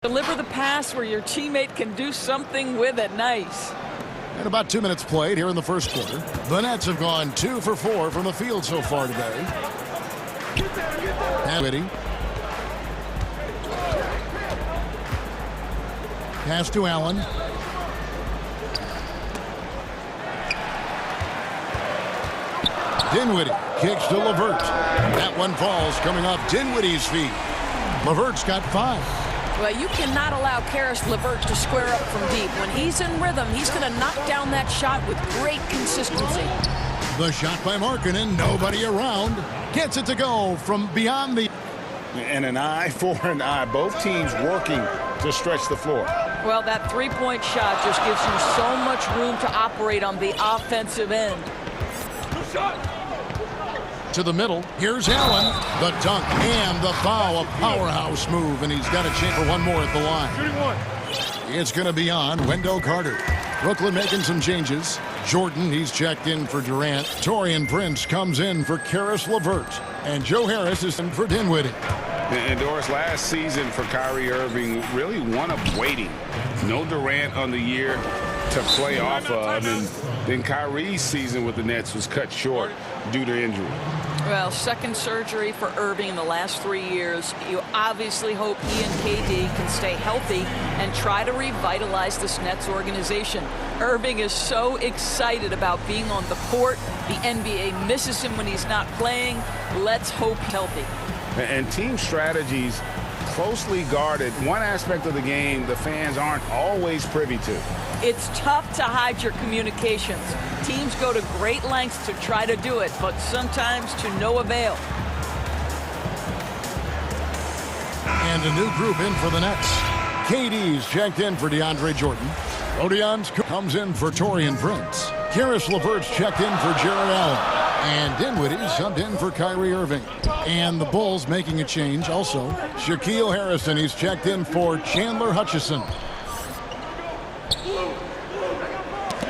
Deliver the pass where your teammate can do something with it. Nice. And about 2 minutes played here in the first quarter. The Nets have gone 2 for 4 from the field so far today. And Whitty. Pass to Allen. Dinwiddie kicks to LeVert. That one falls coming off Dinwiddie's feet. LeVert's got 5. Well, you cannot allow Caris LeVert to square up from deep. When he's in rhythm, he's going to knock down that shot with great consistency. The shot by Markkanen, nobody around. Gets it to go from beyond the... And an eye for an eye. Both teams working to stretch the floor. Well, that three-point shot just gives you so much room to operate on the offensive end. To the middle. Here's Allen. The dunk and the foul. A powerhouse move, and he's got a chance for one more at the line. It's going to be on Wendell Carter. Brooklyn making some changes. Jordan, he's checked in for Durant. Taurean Prince comes in for Caris LeVert. And Joe Harris is in for Dinwiddie. And Doris, last season for Kyrie Irving, really one of waiting. No Durant on the year to play off of. And then Kyrie's season with the Nets was cut short due to injury. Well, second surgery for Irving in the last 3 years. You obviously hope he and KD can stay healthy and try to revitalize this Nets organization. Irving is so excited about being on the court. The NBA misses him when he's not playing. Let's hope healthy. And team strategies closely guarded. One aspect of the game the fans aren't always privy to. It's tough to hide your communications. Teams go to great lengths to try to do it, but sometimes to no avail. And a new group in for the Nets. KD's checked in for DeAndre Jordan. Odions comes in for Taurean Prince. Caris LeVert's checked in for Jared Allen. And Dinwiddie subbed in for Kyrie Irving. And the Bulls making a change also. Shaquille Harrison, he's checked in for Chandler Hutchison.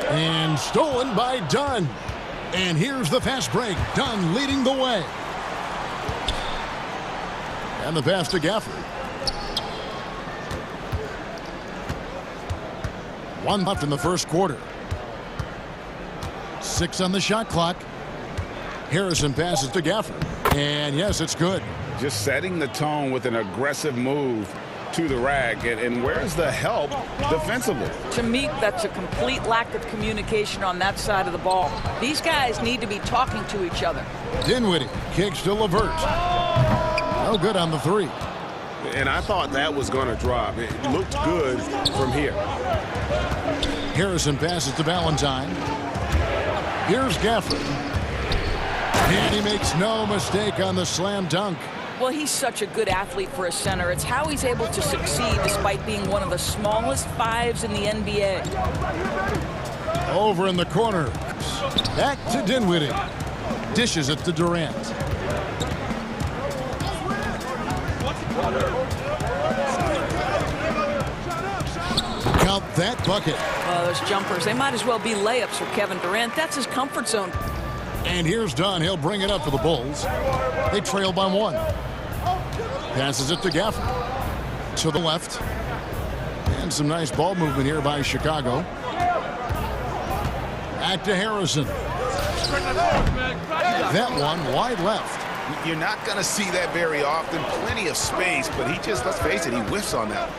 And stolen by Dunn. And here's the fast break. Dunn leading the way. And the pass to Gafford. 1 left in the first quarter. 6 on the shot clock. Harrison passes to Gafford. And yes, it's good. Just setting the tone with an aggressive move to the rack. And where's the help defensively? To me, that's a complete lack of communication on that side of the ball. These guys need to be talking to each other. Dinwiddie kicks to LeVert. No good on the 3. And I thought that was going to drop. It looked good from here. Harrison passes to Valentine. Here's Gafford. And he makes no mistake on the slam dunk. Well, he's such a good athlete for a center. It's how he's able to succeed despite being one of the smallest 5s in the NBA. Over in the corner. Back to Dinwiddie. Dishes it to Durant. Count that bucket. Oh, those jumpers, they might as well be layups for Kevin Durant. That's his comfort zone. And here's Dunn. He'll bring it up for the Bulls. They trail by 1. Passes it to Gafford. To the left. And some nice ball movement here by Chicago. Back to Harrison. That one wide left. You're not going to see that very often. Plenty of space, but he just, let's face it, he whiffs on that.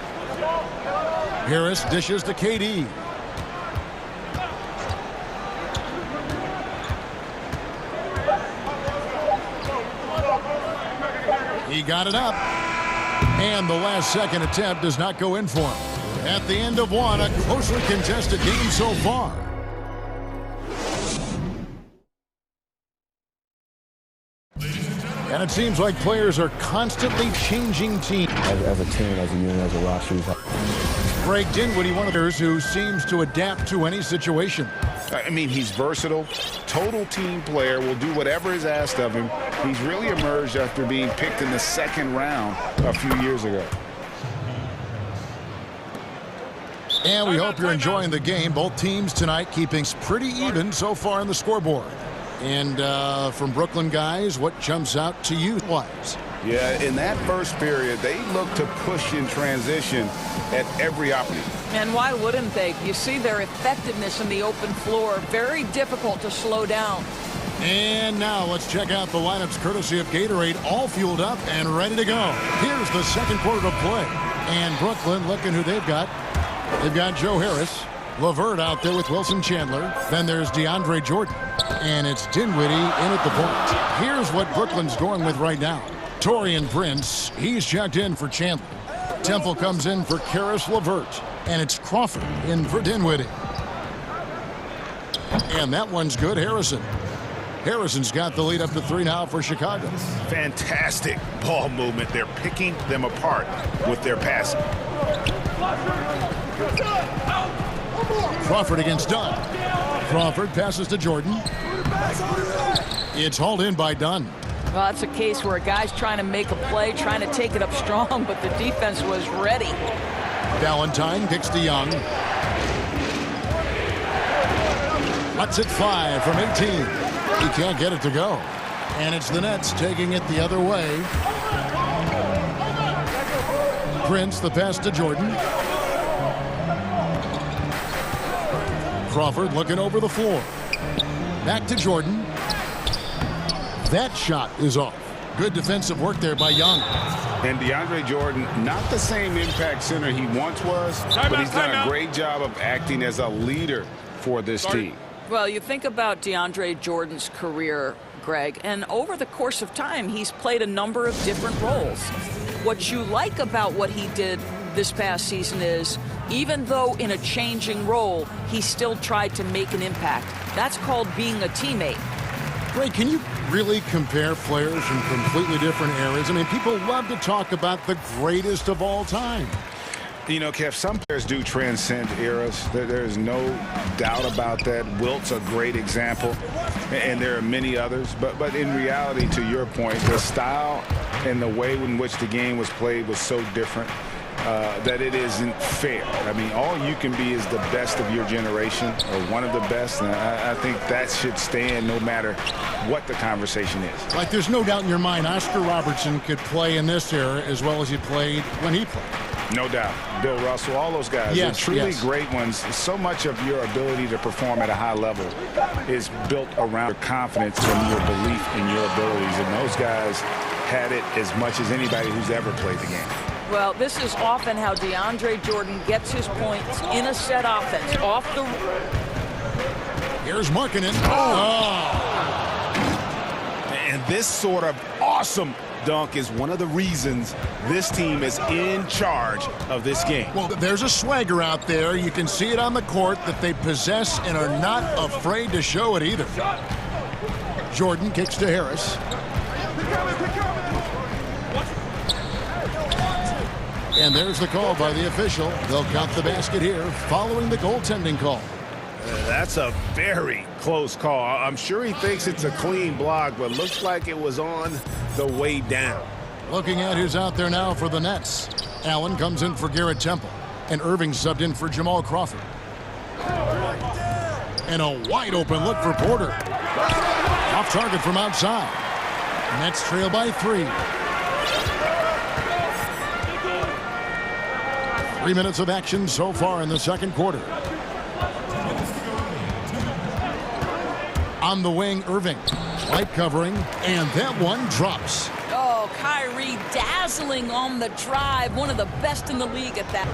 Harris dishes to KD. He got it up. And the last second attempt does not go in for him. At the end of 1, a closely contested game so far. And it seems like players are constantly changing teams. As a team, as a unit, as a roster. Greg Dinwiddie, one of those who seems to adapt to any situation. I mean, he's versatile, total team player, will do whatever is asked of him. He's really emerged after being picked in the 2nd round a few years ago. And we hope you're enjoying the game. Both teams tonight keeping pretty even so far on the scoreboard. And from Brooklyn guys, what jumps out to you? Yeah, in that first period, they looked to push in transition at every opportunity. And why wouldn't they? You see their effectiveness in the open floor. Very difficult to slow down. And now let's check out the lineups courtesy of Gatorade, all fueled up and ready to go. Here's the second quarter of play. And Brooklyn, looking who they've got. They've got Joe Harris. LeVert out there with Wilson Chandler. Then there's DeAndre Jordan. And it's Dinwiddie in at the point. Here's what Brooklyn's going with right now. Taurean Prince, he's checked in for Chandler. Temple comes in for Karis LeVert. And it's Crawford in for Dinwiddie. And that one's good, Harrison. Harrison's got the lead up to 3 now for Chicago. Fantastic ball movement. They're picking them apart with their passing. Crawford against Dunn. Crawford passes to Jordan. It's hauled in by Dunn. Well, that's a case where a guy's trying to make a play, trying to take it up strong, but the defense was ready. Valentine kicks to Young. Cuts it 5 from 18. He can't get it to go. And it's the Nets taking it the other way. Prince, the pass to Jordan. Crawford looking over the floor. Back to Jordan. That shot is off. Good defensive work there by Young. And DeAndre Jordan, not the same impact center he once was, but he's done a great job of acting as a leader for this team. Well, you think about DeAndre Jordan's career, Greg, and over the course of time, he's played a number of different roles. What you like about what he did this past season is, even though in a changing role, he still tried to make an impact. That's called being a teammate. Greg, can you really compare players from completely different eras? I mean, people love to talk about the greatest of all time. You know, Kev, some players do transcend eras. There's no doubt about that. Wilt's a great example, and there are many others. But in reality, to your point, the style and the way in which the game was played was so different that it isn't fair. I mean, all you can be is the best of your generation, or one of the best, and I think that should stand no matter what the conversation is. Like, there's no doubt in your mind Oscar Robertson could play in this era as well as he played when he played. No doubt. Bill Russell, all those guys, yes, they're truly yes. great ones. So much of your ability to perform at a high level is built around your confidence and your belief in your abilities. And those guys had it as much as anybody who's ever played the game. Well, this is often how DeAndre Jordan gets his points in a set offense. Off the... Here's Markkanen. And this sort of awesome dunk is one of the reasons this team is in charge of this game. Well, there's a swagger out there. You can see it on the court that they possess and are not afraid to show it either. Jordan kicks to Harris. And there's the call by the official. They'll count the basket here following the goaltending call. That's a very close call. I'm sure he thinks it's a clean block, but looks like it was on the way down. Looking at who's out there now for the Nets. Allen comes in for Garrett Temple. And Irving subbed in for Jamal Crawford. And a wide open look for Porter. Off target from outside. Nets trail by 3. 3 minutes of action so far in the second quarter. On the wing, Irving. Light covering, and that one drops. Oh, Kyrie dazzling on the drive. One of the best in the league at that.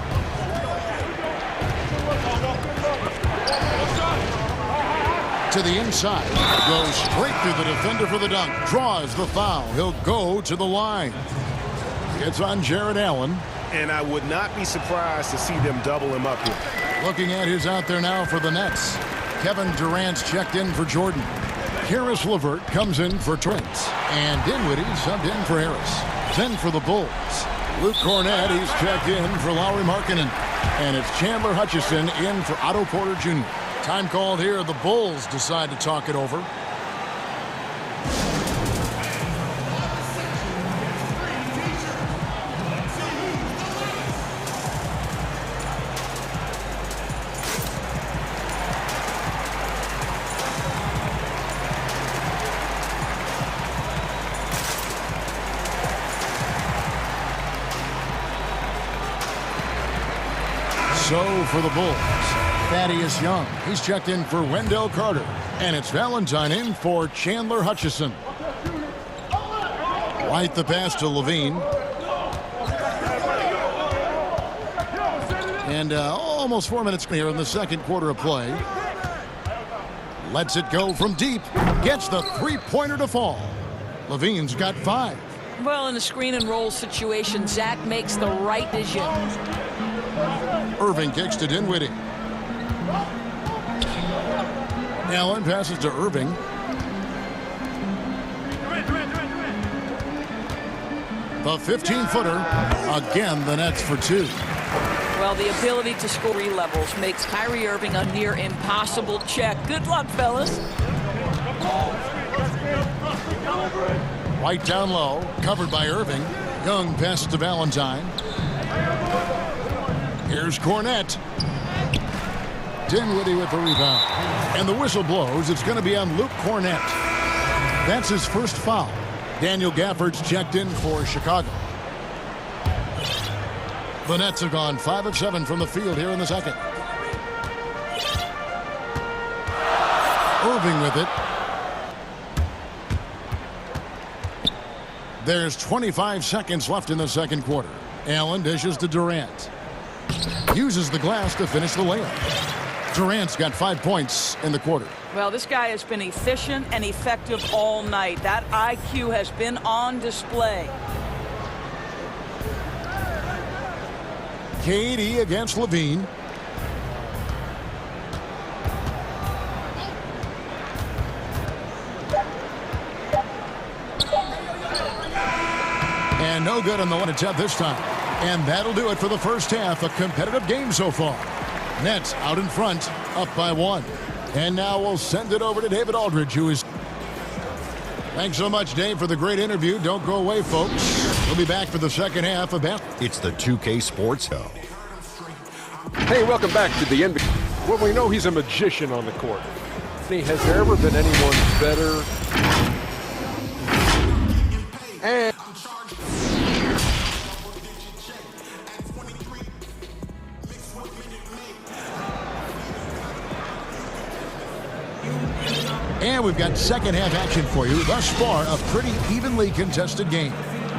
To the inside. Goes straight through the defender for the dunk. Draws the foul. He'll go to the line. It's on Jared Allen. And I would not be surprised to see them double him up here. Looking at who's out there now for the Nets. Kevin Durant's checked in for Jordan. Karis LeVert comes in for Prince. And Dinwiddie subbed in for Harris. 10 for the Bulls. Luke Cornett, he's checked in for Lauri Markkanen. And it's Chandler Hutchison in for Otto Porter Jr. Time called here. The Bulls decide to talk it over. So for the Bulls, Thaddeus Young. He's checked in for Wendell Carter. And it's Valentine in for Chandler Hutchison. White the pass to Levine. And almost 4 minutes here in the second quarter of play. Lets it go from deep. Gets the three-pointer to fall. Levine's got 5. Well, in a screen and roll situation, Zach makes the right decision. Irving kicks to Dinwiddie. Allen passes to Irving. The 15-footer. Again, the Nets for 2. Well, the ability to score 3 levels makes Kyrie Irving a near impossible check. Good luck, fellas. White down low, covered by Irving. Young passes to Valentine. Here's Cornette. Dinwiddie with the rebound. And the whistle blows. It's going to be on Luke Cornette. That's his first foul. Daniel Gafford's checked in for Chicago. The Nets have gone 5 of 7 from the field here in the second. Irving with it. There's 25 seconds left in the second quarter. Allen dishes to Durant. Uses the glass to finish the layup. Durant's got 5 points in the quarter. Well, this guy has been efficient and effective all night. That IQ has been on display. KD against Levine. And no good on the line attempt this time. And that'll do it for the first half. A competitive game so far. Nets out in front, up by 1. And now we'll send it over to David Aldridge, who is... Thanks so much, Dave, for the great interview. Don't go away, folks. We'll be back for the second half of basketball. It's the 2K Sports Show. Hey, welcome back to the NBA. Well, we know he's a magician on the court. Has there ever been anyone better? And we've got second half action for you. Thus far, a pretty evenly contested game.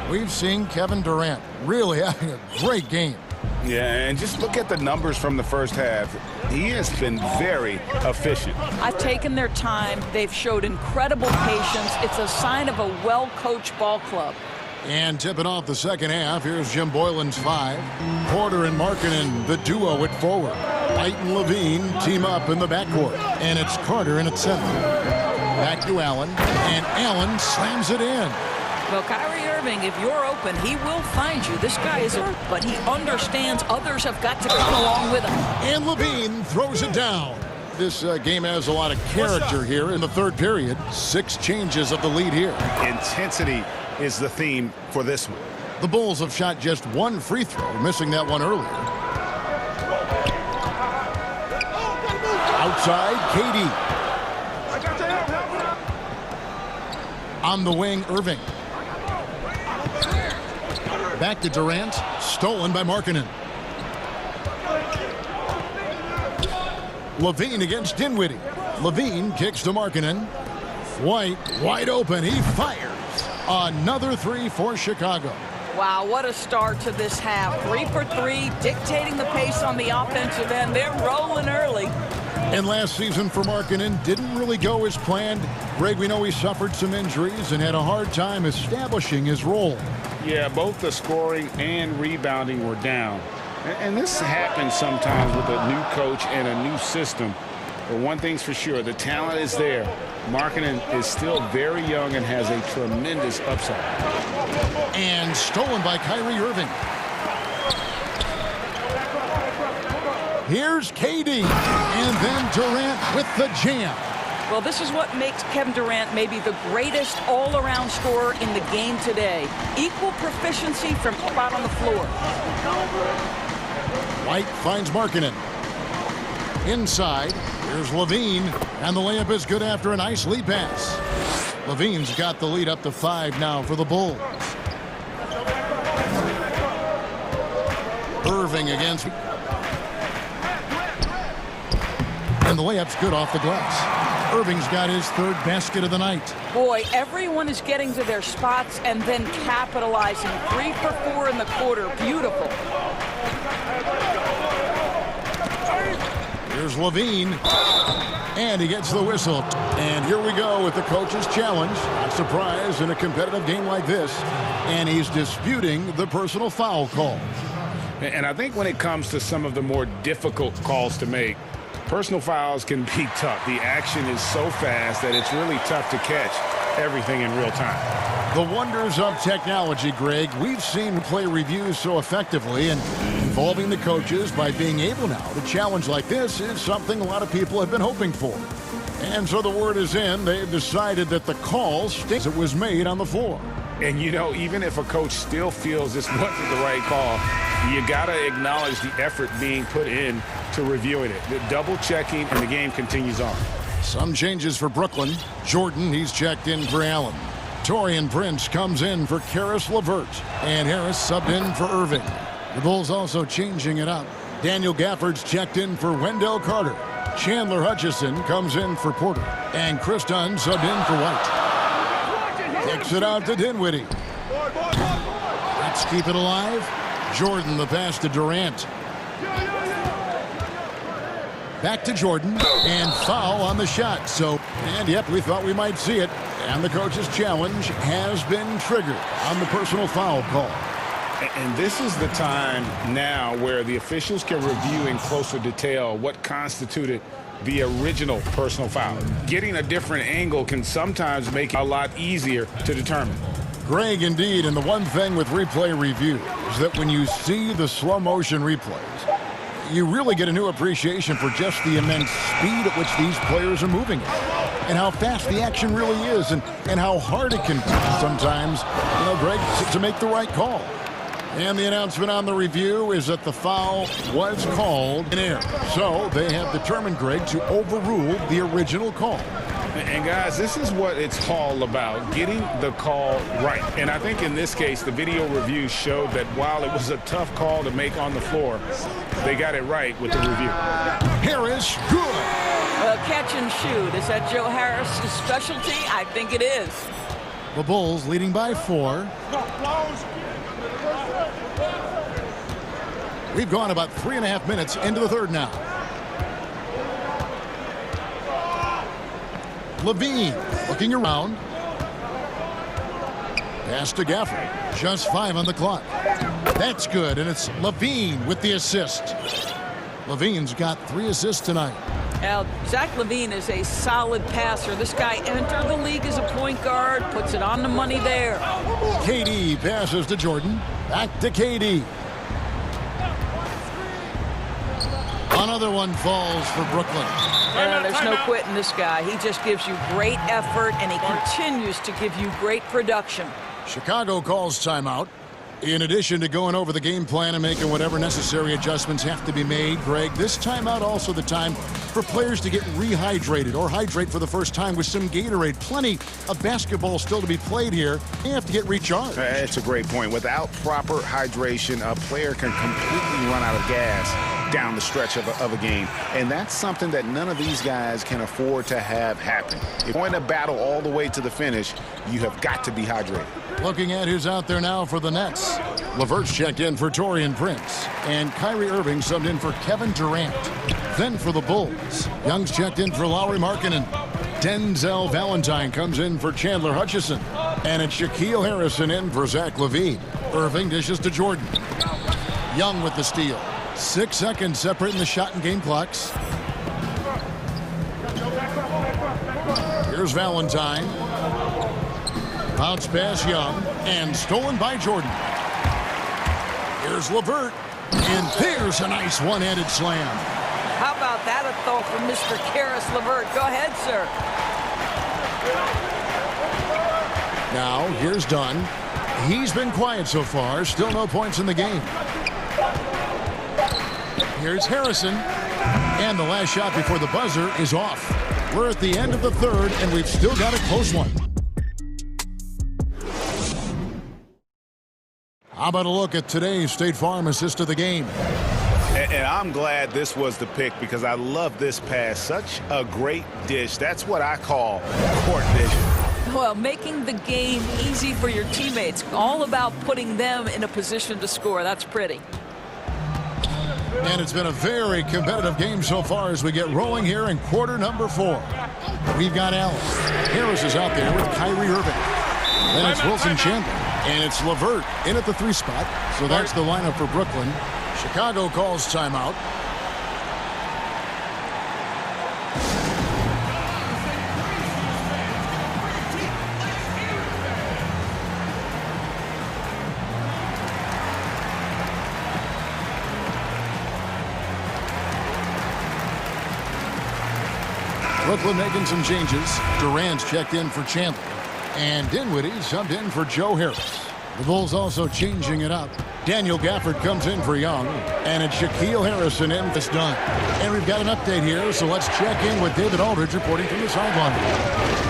We've seen Kevin Durant really having a great game. Yeah, and just look at the numbers from the first half. He has been very efficient. I've taken their time. They've showed incredible patience. It's a sign of a well-coached ball club. And tipping off the second half, here's Jim Boylan's 5. Porter and Markkanen, the duo at forward. White and Levine team up in the backcourt. And it's Carter in at 7. Back to Allen, and Allen slams it in. Well, Kyrie Irving, if you're open, he will find you. This guy is hurt, but he understands others have got to come along with him. And Levine throws it down. This game has a lot of character here in the third period. 6 changes of the lead here. Intensity is the theme for this one. The Bulls have shot just 1 free throw, missing that one earlier. Outside, KD. On the wing, Irving. Back to Durant. Stolen by Markkanen. Levine against Dinwiddie. Levine kicks to Markkanen. White wide open. He fires. Another 3 for Chicago. Wow, what a start to this half. 3 for 3, dictating the pace on the offensive end. They're rolling early. And last season for Markkanen didn't really go as planned. Greg, we know he suffered some injuries and had a hard time establishing his role. Yeah, both the scoring and rebounding were down. And this happens sometimes with a new coach and a new system. But one thing's for sure, the talent is there. Markkanen is still very young and has a tremendous upside. And stolen by Kyrie Irving. Here's KD, and then Durant with the jam. Well, this is what makes Kevin Durant maybe the greatest all-around scorer in the game today. Equal proficiency from out on the floor. White finds Markkanen. Inside, here's Levine, and the layup is good after a nice lead pass. Levine's got the lead up to 5 now for the Bulls. Irving against... And the layup's good off the glass. Irving's got his third basket of the night. Boy, everyone is getting to their spots and then capitalizing. 3 for 4 in the quarter. Beautiful. Here's Levine. And he gets the whistle. And here we go with the coach's challenge. Not surprised in a competitive game like this. And he's disputing the personal foul call. And I think when it comes to some of the more difficult calls to make, personal fouls can be tough. The action is so fast that it's really tough to catch everything in real time. The wonders of technology, Greg. We've seen play reviews so effectively, and involving the coaches by being able now to challenge like this is something a lot of people have been hoping for. And so the word is in. They've decided that the call stinks. It was made on the floor. And, you know, even if a coach still feels this wasn't the right call, you got to acknowledge the effort being put in to reviewing it. The double checking, and the game continues on. Some changes for Brooklyn. Jordan, he's checked in for Allen. Taurean Prince comes in for Caris LeVert. And Harris subbed in for Irving. The Bulls also changing it up. Daniel Gafford's checked in for Wendell Carter. Chandler Hutchison comes in for Porter. And Chris Dunn subbed in for White. Kicks it out to Dinwiddie. Let's keep it alive. Jordan, the pass to Durant. Back to Jordan, and foul on the shot. And yep, we thought we might see it. And the coach's challenge has been triggered on the personal foul call. And this is the time now where the officials can review in closer detail what constituted the original personal foul. Getting a different angle can sometimes make it a lot easier to determine. Greg, indeed, and the one thing with replay review is that when you see the slow motion replays, you really get a new appreciation for just the immense speed at which these players are moving and how fast the action really is and how hard it can be sometimes, Greg, to make the right call. And the announcement on the review is that the foul was called in error. So they have determined, Greg, to overrule the original call. And guys, this is what it's all about, getting the call right. And I think in this case, the video review showed that while it was a tough call to make on the floor, they got it right with the review. Harris, good. Catch and shoot. Is that Joe Harris' specialty? I think it is. The Bulls leading by 4. We've gone about 3.5 minutes into the third now. Levine looking around. Pass to Gafford. Just 5 on the clock. That's good, and it's Levine with the assist. Levine's got 3 assists tonight. Now, Zach LaVine is a solid passer. This guy entered the league as a point guard, puts it on the money there. KD passes to Jordan. Back to KD. Another one falls for Brooklyn. There's no quitting this guy. He just gives you great effort, and he continues to give you great production. Chicago calls timeout. In addition to going over the game plan and making whatever necessary adjustments have to be made, Greg, this timeout also the time for players to get rehydrated or hydrate for the first time with some Gatorade. Plenty of basketball still to be played here. They have to get recharged. That's a great point. Without proper hydration, a player can completely run out of gas down the stretch of a game. And that's something that none of these guys can afford to have happen. If you're going to battle all the way to the finish, you have got to be hydrated. Looking at who's out there now for the Nets. LeVert's checked in for Taurean Prince. And Kyrie Irving subbed in for Kevin Durant. Then for the Bulls, Young's checked in for Lauri Markkanen. Denzel Valentine comes in for Chandler Hutchison. And it's Shaquille Harrison in for Zach LaVine. Irving dishes to Jordan. Young with the steal. 6 seconds separating the shot and game clocks. Here's Valentine. Bounce pass Young, and stolen by Jordan. Here's LeVert, and there's a nice one-handed slam. How about that, a throw from Mr. Caris LeVert? Go ahead, sir. Now, here's Dunn. He's been quiet so far, still no points in the game. Here's Harrison, and the last shot before the buzzer is off. We're at the end of the third, and we've still got a close one. How about a look at today's State Farm assist of the game? And I'm glad this was the pick because I love this pass. Such a great dish. That's what I call court vision. Well, making the game easy for your teammates. All about putting them in a position to score. That's pretty. And it's been a very competitive game so far as we get rolling here in quarter number 4. We've got Allen. Harris is out there with Kyrie Irving. Then it's Wilson Chandler. And it's LeVert in at the 3 spot. So that's the lineup for Brooklyn. Chicago calls timeout. Brooklyn making some changes. Durant's checked in for Chandler. And Dinwiddie subbed in for Joe Harris. The Bulls also changing it up. Daniel Gafford comes in for Young. And it's Shaquille Harrison in this done. And we've got an update here, so let's check in with David Aldridge reporting from the sideline.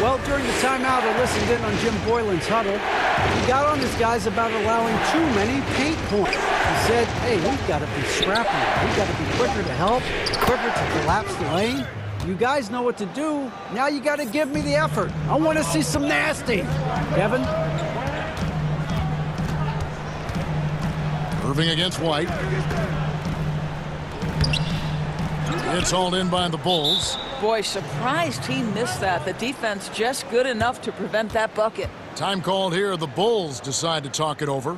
Well, during the timeout, I listened in on Jim Boylan's huddle. He got on his guys about allowing too many paint points. He said, hey, we've got to be scrappier. We've got to be quicker to help, quicker to collapse the lane. You guys know what to do. Now you got to give me the effort. I want to see some nasty. Kevin? Irving against White. It's hauled in by the Bulls. Boy, surprised he missed that. The defense just good enough to prevent that bucket. Time called here. The Bulls decide to talk it over.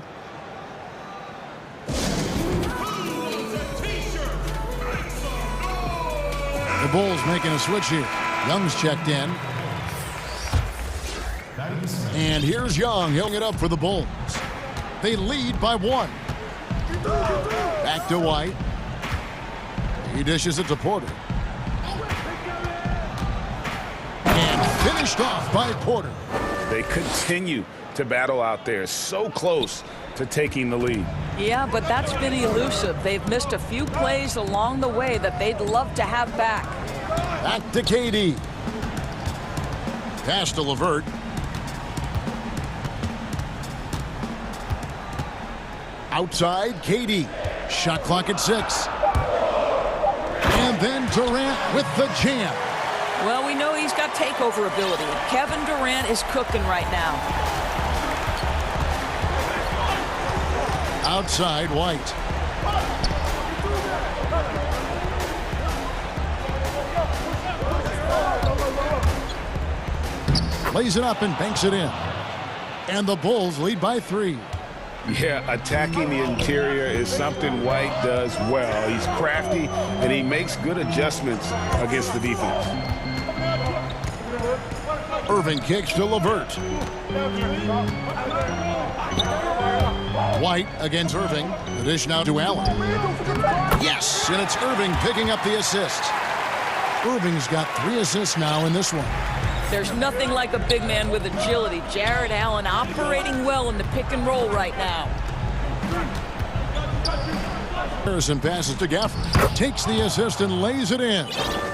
The Bulls making a switch here. Young's checked in. And here's Young. He'll get up for the Bulls. They lead by 1. Back to White. He dishes it to Porter. And finished off by Porter. They continue to battle out there. So close to taking the lead. Yeah, but that's been elusive. They've missed a few plays along the way that they'd love to have back. Back to KD. Pass to LeVert. Outside, KD. Shot clock at 6. And then Durant with the jam. Well, we know he's got takeover ability. Kevin Durant is cooking right now. Outside, White. Lays it up and banks it in. And the Bulls lead by 3. Yeah, attacking the interior is something White does well. He's crafty, and he makes good adjustments against the defense. Irving kicks to LeVert. White against Irving. The dish now to Allen. Yes, and it's Irving picking up the assist. Irving's got 3 assists now in this one. There's nothing like a big man with agility. Jarrett Allen operating well in the pick and roll right now. Harrison passes to Gafford. Takes the assist and lays it in.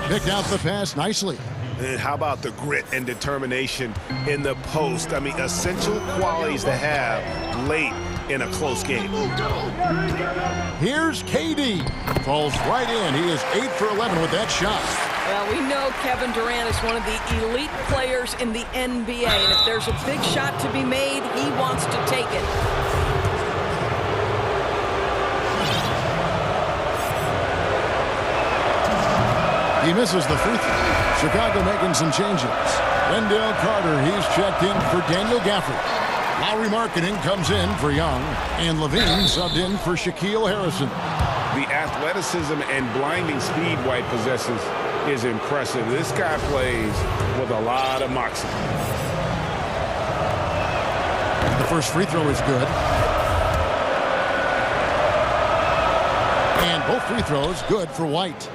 Picked out the pass nicely. And how about the grit and determination in the post? I mean, essential qualities to have late in a close game. Here's KD. Falls right in. He is 8 for 11 with that shot. Well, we know Kevin Durant is one of the elite players in the NBA, and if there's a big shot to be made, he wants to take it. He misses the free throw. Chicago making some changes. Wendell Carter, he's checked in for Daniel Gafford. Lowry Marketing comes in for Young, and Levine subbed in for Shaquille Harrison. The athleticism and blinding speed White possesses is impressive. This guy plays with a lot of moxie. The first free throw is good. And both free throws good for White.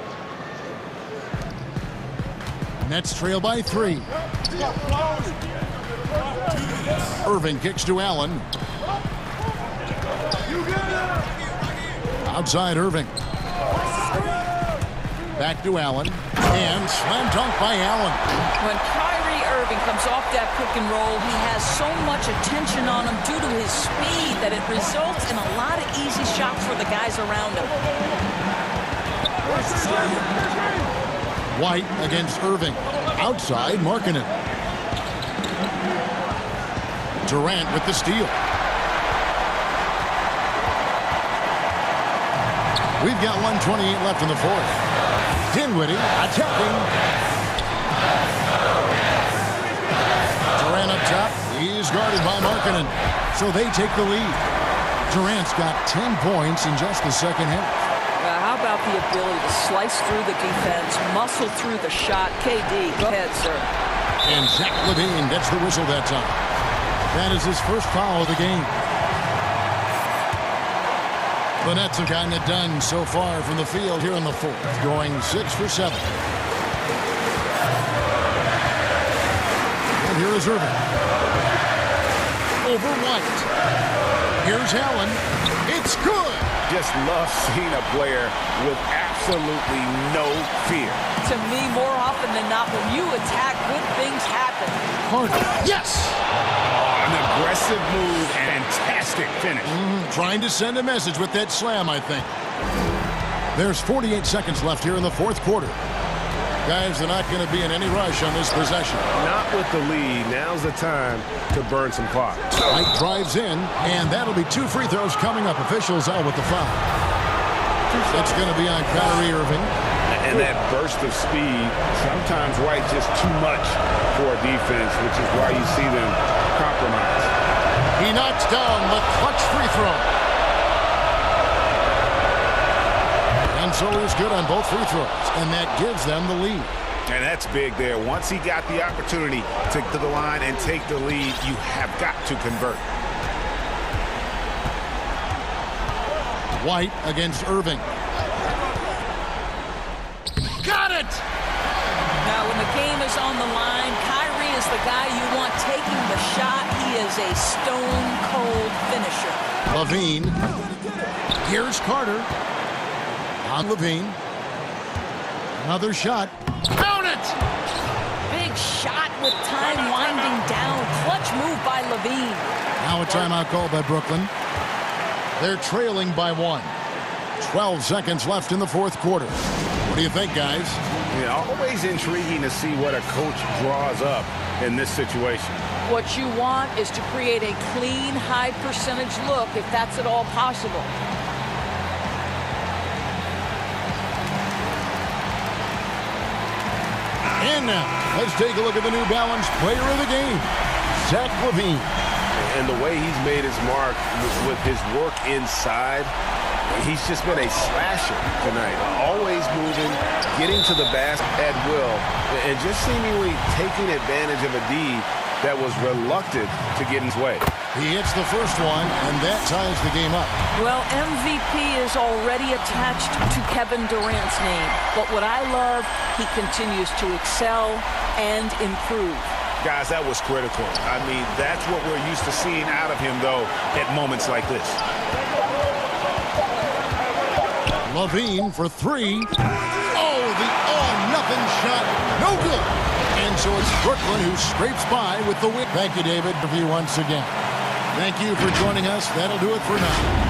Nets trail by 3. Irving kicks to Allen. Outside Irving. Back to Allen. And slam dunk by Allen. When Kyrie Irving comes off that pick and roll, he has so much attention on him due to his speed that it results in a lot of easy shots for the guys around him. White against Irving. Outside, Markkanen. Durant with the steal. We've got 1:28 left in the fourth. Dinwiddie attacking. Durant up top. He's guarded by Markkanen. So they take the lead. Durant's got 10 points in just the second half. How about the ability to slice through the defense, muscle through the shot? KD, go ahead, sir. And Zach LaVine gets the whistle that time. That is his first foul of the game. The Nets have gotten it done so far from the field here in the fourth, going 6 for 7. And here is Irving. Over White. Here's Allen. It's good. Just love seeing a player with absolutely no fear. To me, more often than not, when you attack, good things happen. Harden. Yes! An aggressive move, fantastic finish. Trying to send a message with that slam, I think. There's 48 seconds left here in the fourth quarter. Guys, they're not going to be in any rush on this possession. Not with the lead. Now's the time to burn some clock. White drives in, and that'll be 2 free throws coming up. Officials out with the foul. It's going to be on Kyrie Irving. And that burst of speed, sometimes White just too much for a defense, which is why you see them compromise. He knocks down the clutch free throw. And so he's good on both free throws, and that gives them the lead. And that's big there. Once he got the opportunity to the line and take the lead, you have got to convert. White against Irving. Got it! Now, when the game is on the line, Kyrie is the guy you want taking the shot. He is a stone-cold finisher. LaVine. Here's Carter. On LaVine. Another shot. Count it! Big shot with time winding down. Clutch move by LaVine. Now a timeout called by Brooklyn. They're trailing by 1. 12 seconds left in the fourth quarter. What do you think, guys? Yeah, always intriguing to see what a coach draws up in this situation. What you want is to create a clean, high-percentage look, if that's at all possible. And now, let's take a look at the New Balance player of the game, Zach LaVine. And the way he's made his mark with his work inside, he's just been a slasher tonight. Always moving, getting to the basket at will, and just seemingly taking advantage of a D that was reluctant to get in his way. He hits the first one, and that ties the game up. Well, MVP is already attached to Kevin Durant's name. But what I love, he continues to excel and improve. Guys, that was critical. I mean, that's what we're used to seeing out of him, though, at moments like this. LaVine for 3. Oh, the all-nothing shot. No good. And so it's Brooklyn who scrapes by with the win. Thank you, David, for you once again. Thank you for joining us. That'll do it for now.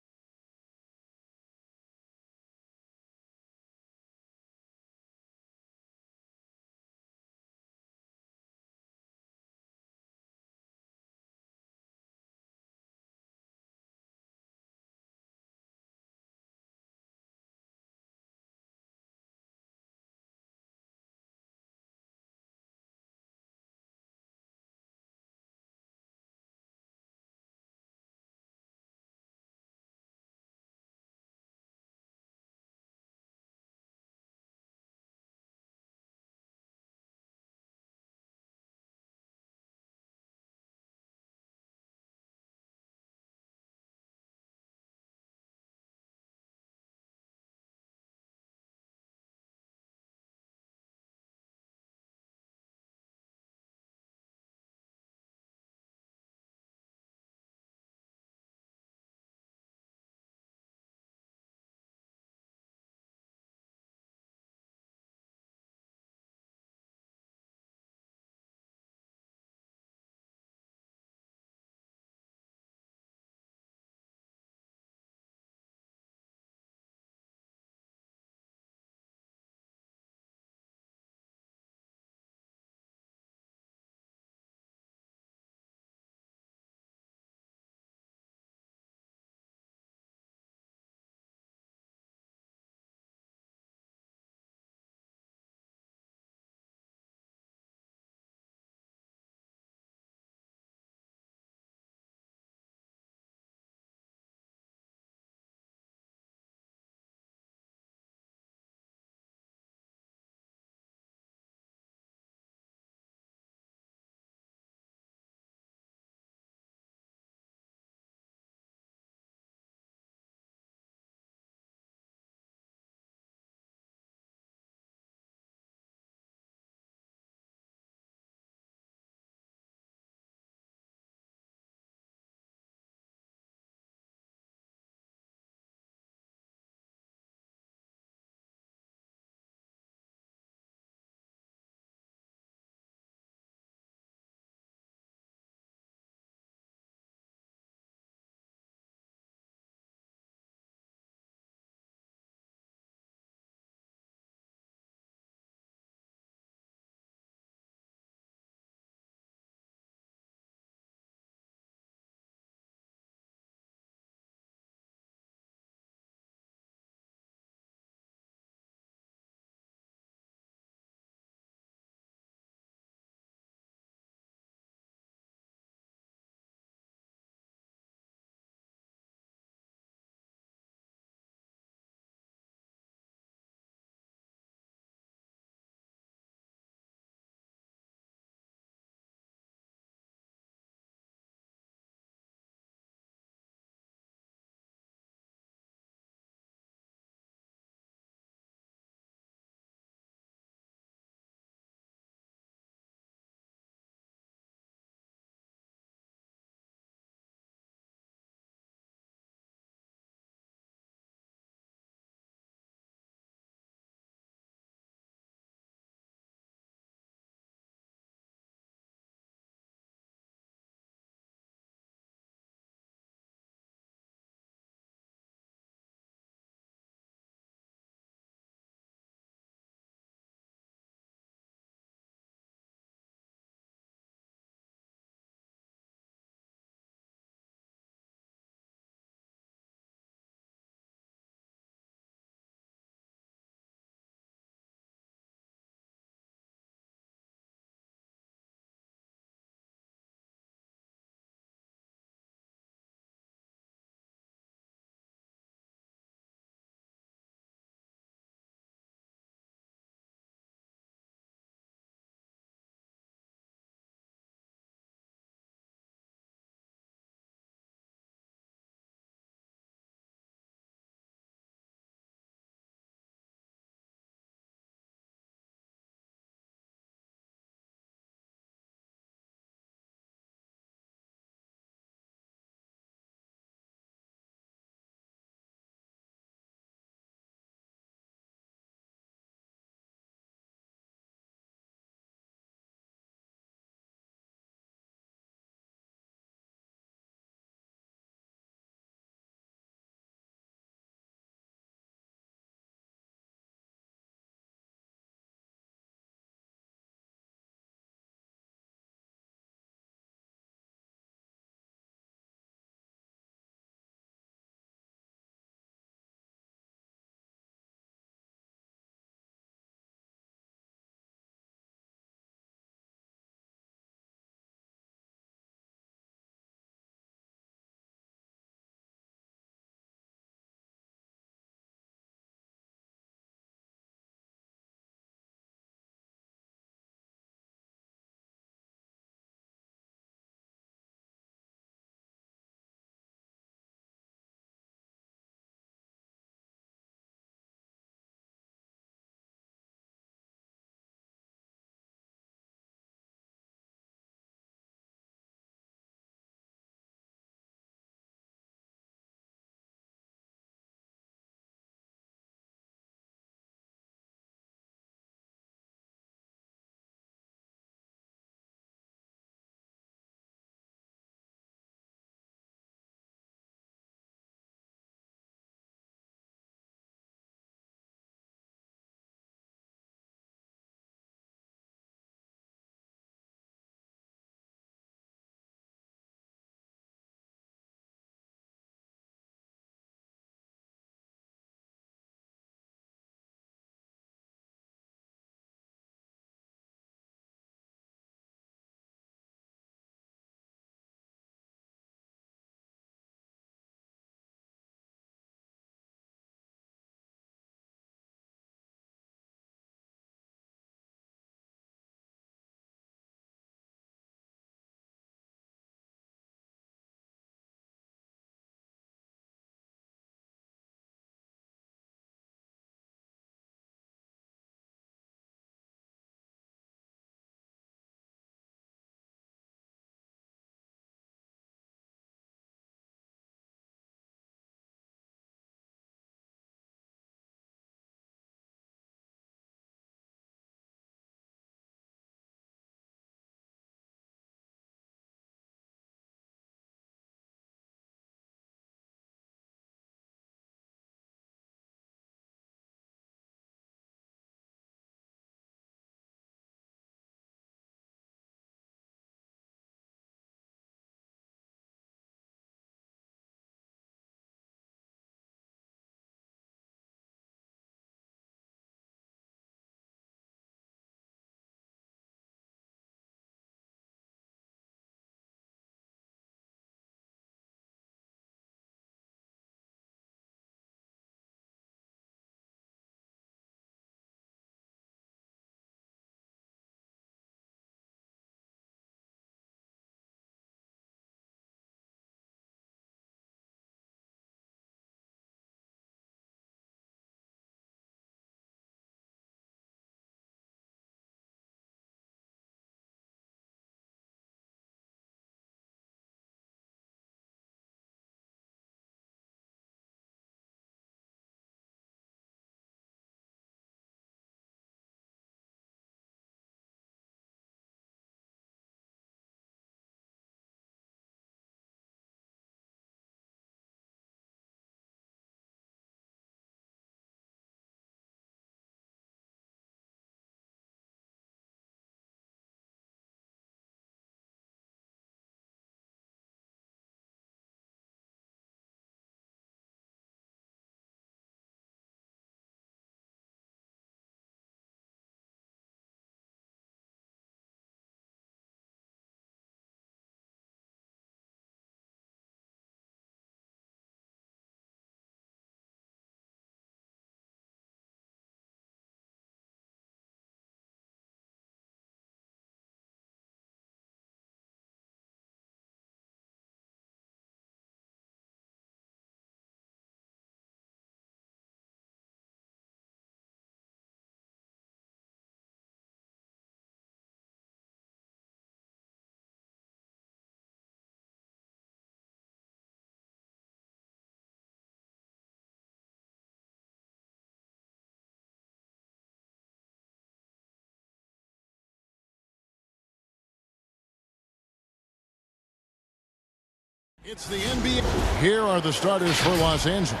It's the NBA. Here are the starters for Los Angeles.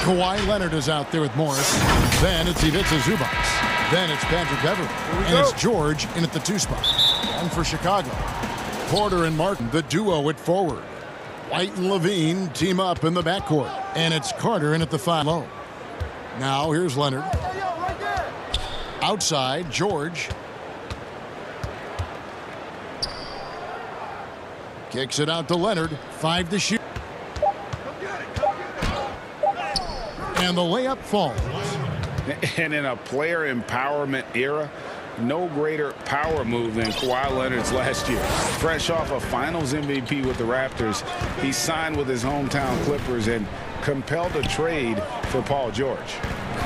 Kawhi Leonard is out there with Morris. Then it's Ivica Zubac. Then it's Patrick Beverley. And it's George in at the 2 spot. And for Chicago, Porter and Martin, the duo at forward. White and Levine team up in the backcourt. And it's Carter in at the 5 low. Now here's Leonard. Outside, George. Kicks it out to Leonard. 5 to shoot. And the layup falls. And in a player empowerment era, no greater power move than Kawhi Leonard's last year. Fresh off a Finals MVP with the Raptors, he signed with his hometown Clippers and compelled a trade for Paul George.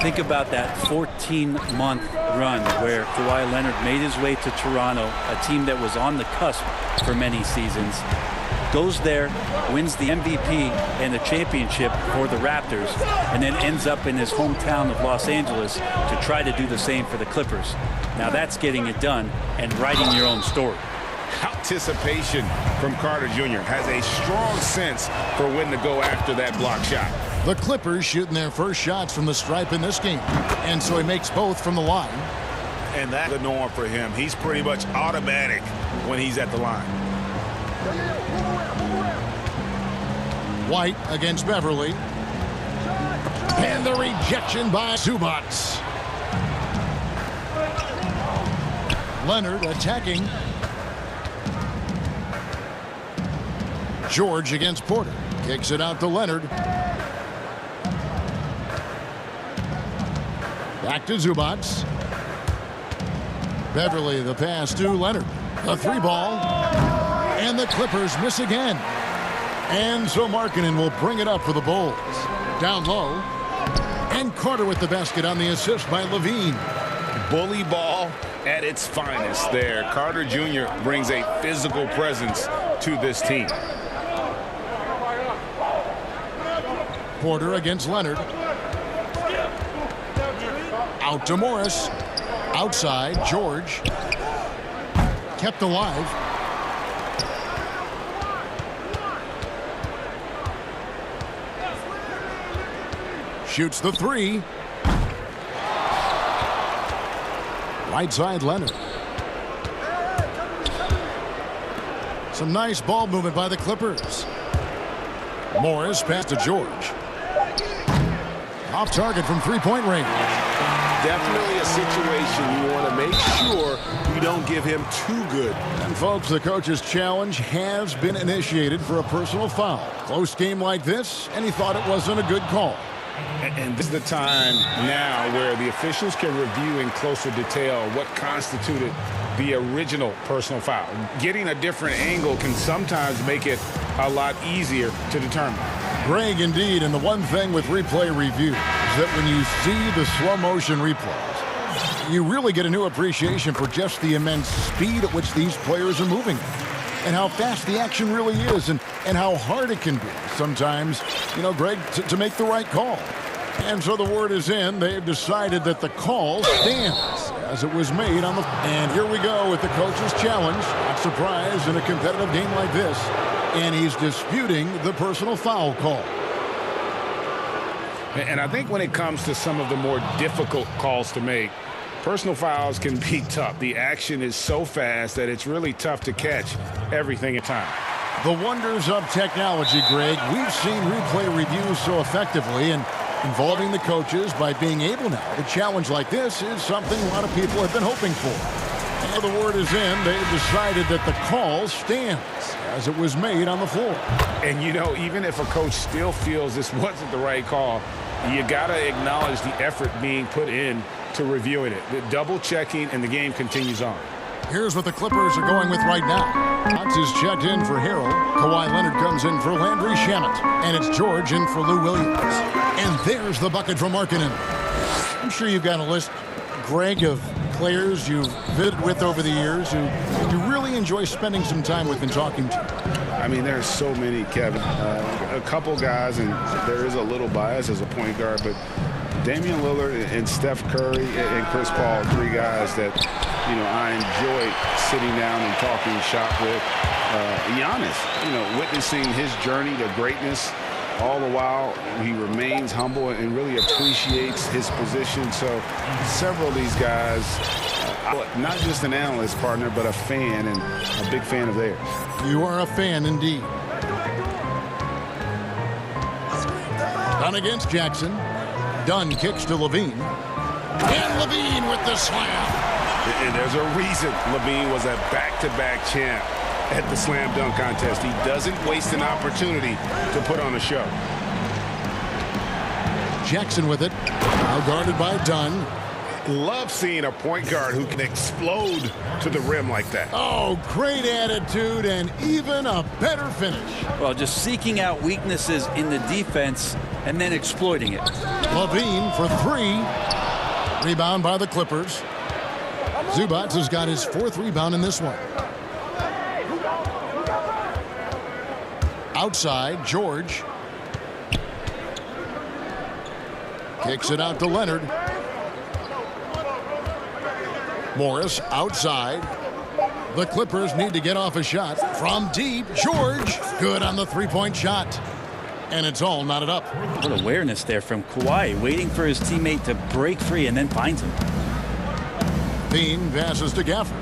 Think about that 14-month run where Kawhi Leonard made his way to Toronto, a team that was on the cusp for many seasons. Goes there, wins the MVP and the championship for the Raptors, and then ends up in his hometown of Los Angeles to try to do the same for the Clippers. Now that's getting it done and writing your own story. Anticipation from Carter Jr. has a strong sense for when to go after that block shot. The Clippers shooting their first shots from the stripe in this game. And so he makes both from the line. And that's the norm for him. He's pretty much automatic when he's at the line. White against Beverley. And the rejection by Zubac. Leonard attacking. George against Porter. Kicks it out to Leonard. Back to Zubac. Beverley the pass to Leonard. The 3 ball. And the Clippers miss again. And so Markkanen will bring it up for the Bulls. Down low. And Carter with the basket on the assist by Levine. Bully ball at its finest there. Carter Jr. brings a physical presence to this team. Porter against Leonard. Out to Morris. Outside, George. Kept alive. Shoots the 3. Right side, Leonard. Some nice ball movement by the Clippers. Morris pass to George. Off target from 3-point range. Definitely a situation you want to make sure you don't give him too good. And folks, the coach's challenge has been initiated for a personal foul. Close game like this, and he thought it wasn't a good call. And this is the time now where the officials can review in closer detail what constituted the original personal foul. Getting a different angle can sometimes make it a lot easier to determine. Greg, indeed, and the one thing with replay review is that when you see the slow motion replays, you really get a new appreciation for just the immense speed at which these players are moving and how fast the action really is and how hard it can be sometimes, you know, Greg, to make the right call. And so the word is in. They've decided that the call stands as it was made on the... And here we go with the coach's challenge. Not surprised in a competitive game like this. And he's disputing the personal foul call. And I think when it comes to some of the more difficult calls to make, personal fouls can be tough. The action is so fast that it's really tough to catch everything in time. The wonders of technology, Greg. We've seen replay reviews so effectively, and involving the coaches by being able now to challenge like this is something a lot of people have been hoping for. And the word is in. They've decided that the call stands as it was made on the floor. And, you know, even if a coach still feels this wasn't the right call, you got to acknowledge the effort being put in to reviewing it. The double checking, and the game continues on. Here's what the Clippers are going with right now. Potts is checked in for Harrell. Kawhi Leonard comes in for Landry Shamet. And it's George in for Lou Williams. And there's the bucket from Markkanen. I'm sure you've got a list, Greg, of players you've visited with over the years who you really enjoy spending some time with and talking to. I mean, there's so many, Kevin. A couple guys, and there is a little bias as a point guard, but Damian Lillard and Steph Curry and Chris Paul, 3 guys that, you know, I enjoy sitting down and talking shop with. Giannis, witnessing his journey to greatness. All the while, he remains humble and really appreciates his position. So several of these guys, not just an analyst partner, but a fan, and a big fan of theirs. You are a fan indeed. Dunn against Jackson. Dunn kicks to Levine. And Levine with the slam. And there's a reason Levine was a back-to-back champ at the slam dunk contest. He doesn't waste an opportunity to put on a show. Jackson with it. Now guarded by Dunn. Love seeing a point guard who can explode to the rim like that. Oh, great attitude and even a better finish. Well, just seeking out weaknesses in the defense and then exploiting it. Levine for three. Rebound by the Clippers. Zubac has got his fourth rebound in this one. Outside, George. Kicks it out to Leonard. Morris outside. The Clippers need to get off a shot from deep. George, good on the three-point shot. And it's all knotted up. What awareness there from Kawhi, waiting for his teammate to break free and then finds him. Bean passes to Gafford.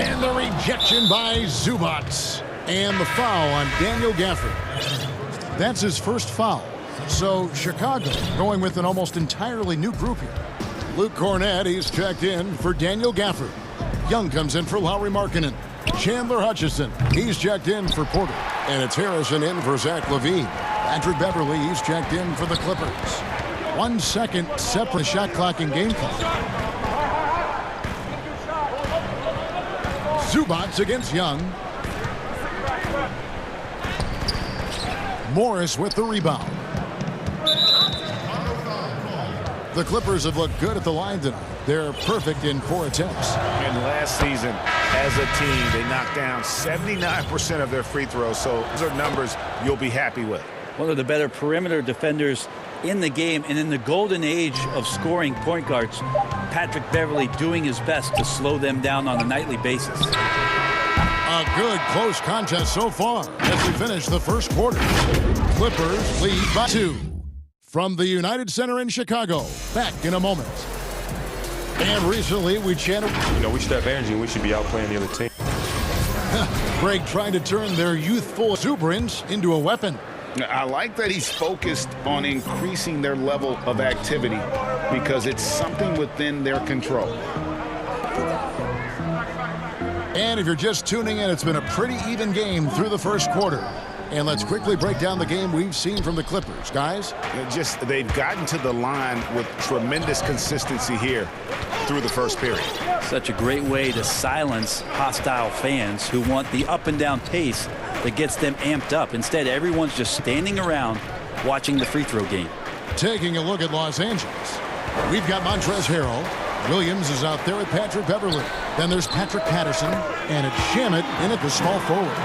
And the rejection by Zubac. And the foul on Daniel Gafford. That's his first foul. So Chicago going with an almost entirely new group here. Luke Cornett, he's checked in for Daniel Gafford. Young comes in for Lauri Markkanen. Chandler Hutchison, he's checked in for Porter. And it's Harrison in for Zach LaVine. Patrick Beverly, he's checked in for the Clippers. 1 second separate shot clock and game clock. Zubac against Young. Morris with the rebound. The Clippers have looked good at the line tonight. They're perfect in 4 attempts. And last season, as a team, they knocked down 79% of their free throws. So those are numbers you'll be happy with. One of the better perimeter defenders in the game, and in the golden age of scoring point guards, Patrick Beverly doing his best to slow them down on a nightly basis. A good close contest so far as we finish the first quarter. Clippers lead by 2. From the United Center in Chicago, back in a moment. And recently we chatted. We should have energy and we should be outplaying the other team. Greg trying to turn their youthful exuberance into a weapon. I like that he's focused on increasing their level of activity because it's something within their control. And if you're just tuning in, it's been a pretty even game through the first quarter. And let's quickly break down the game we've seen from the Clippers, guys. They've gotten to the line with tremendous consistency here through the first period. Such a great way to silence hostile fans who want the up and down pace that gets them amped up. Instead, everyone's just standing around watching the free throw game. Taking a look at Los Angeles, we've got Montrezl Harrell. Williams is out there with Patrick Beverly. Then there's Patrick Patterson, and it's Shamet in at the small forward.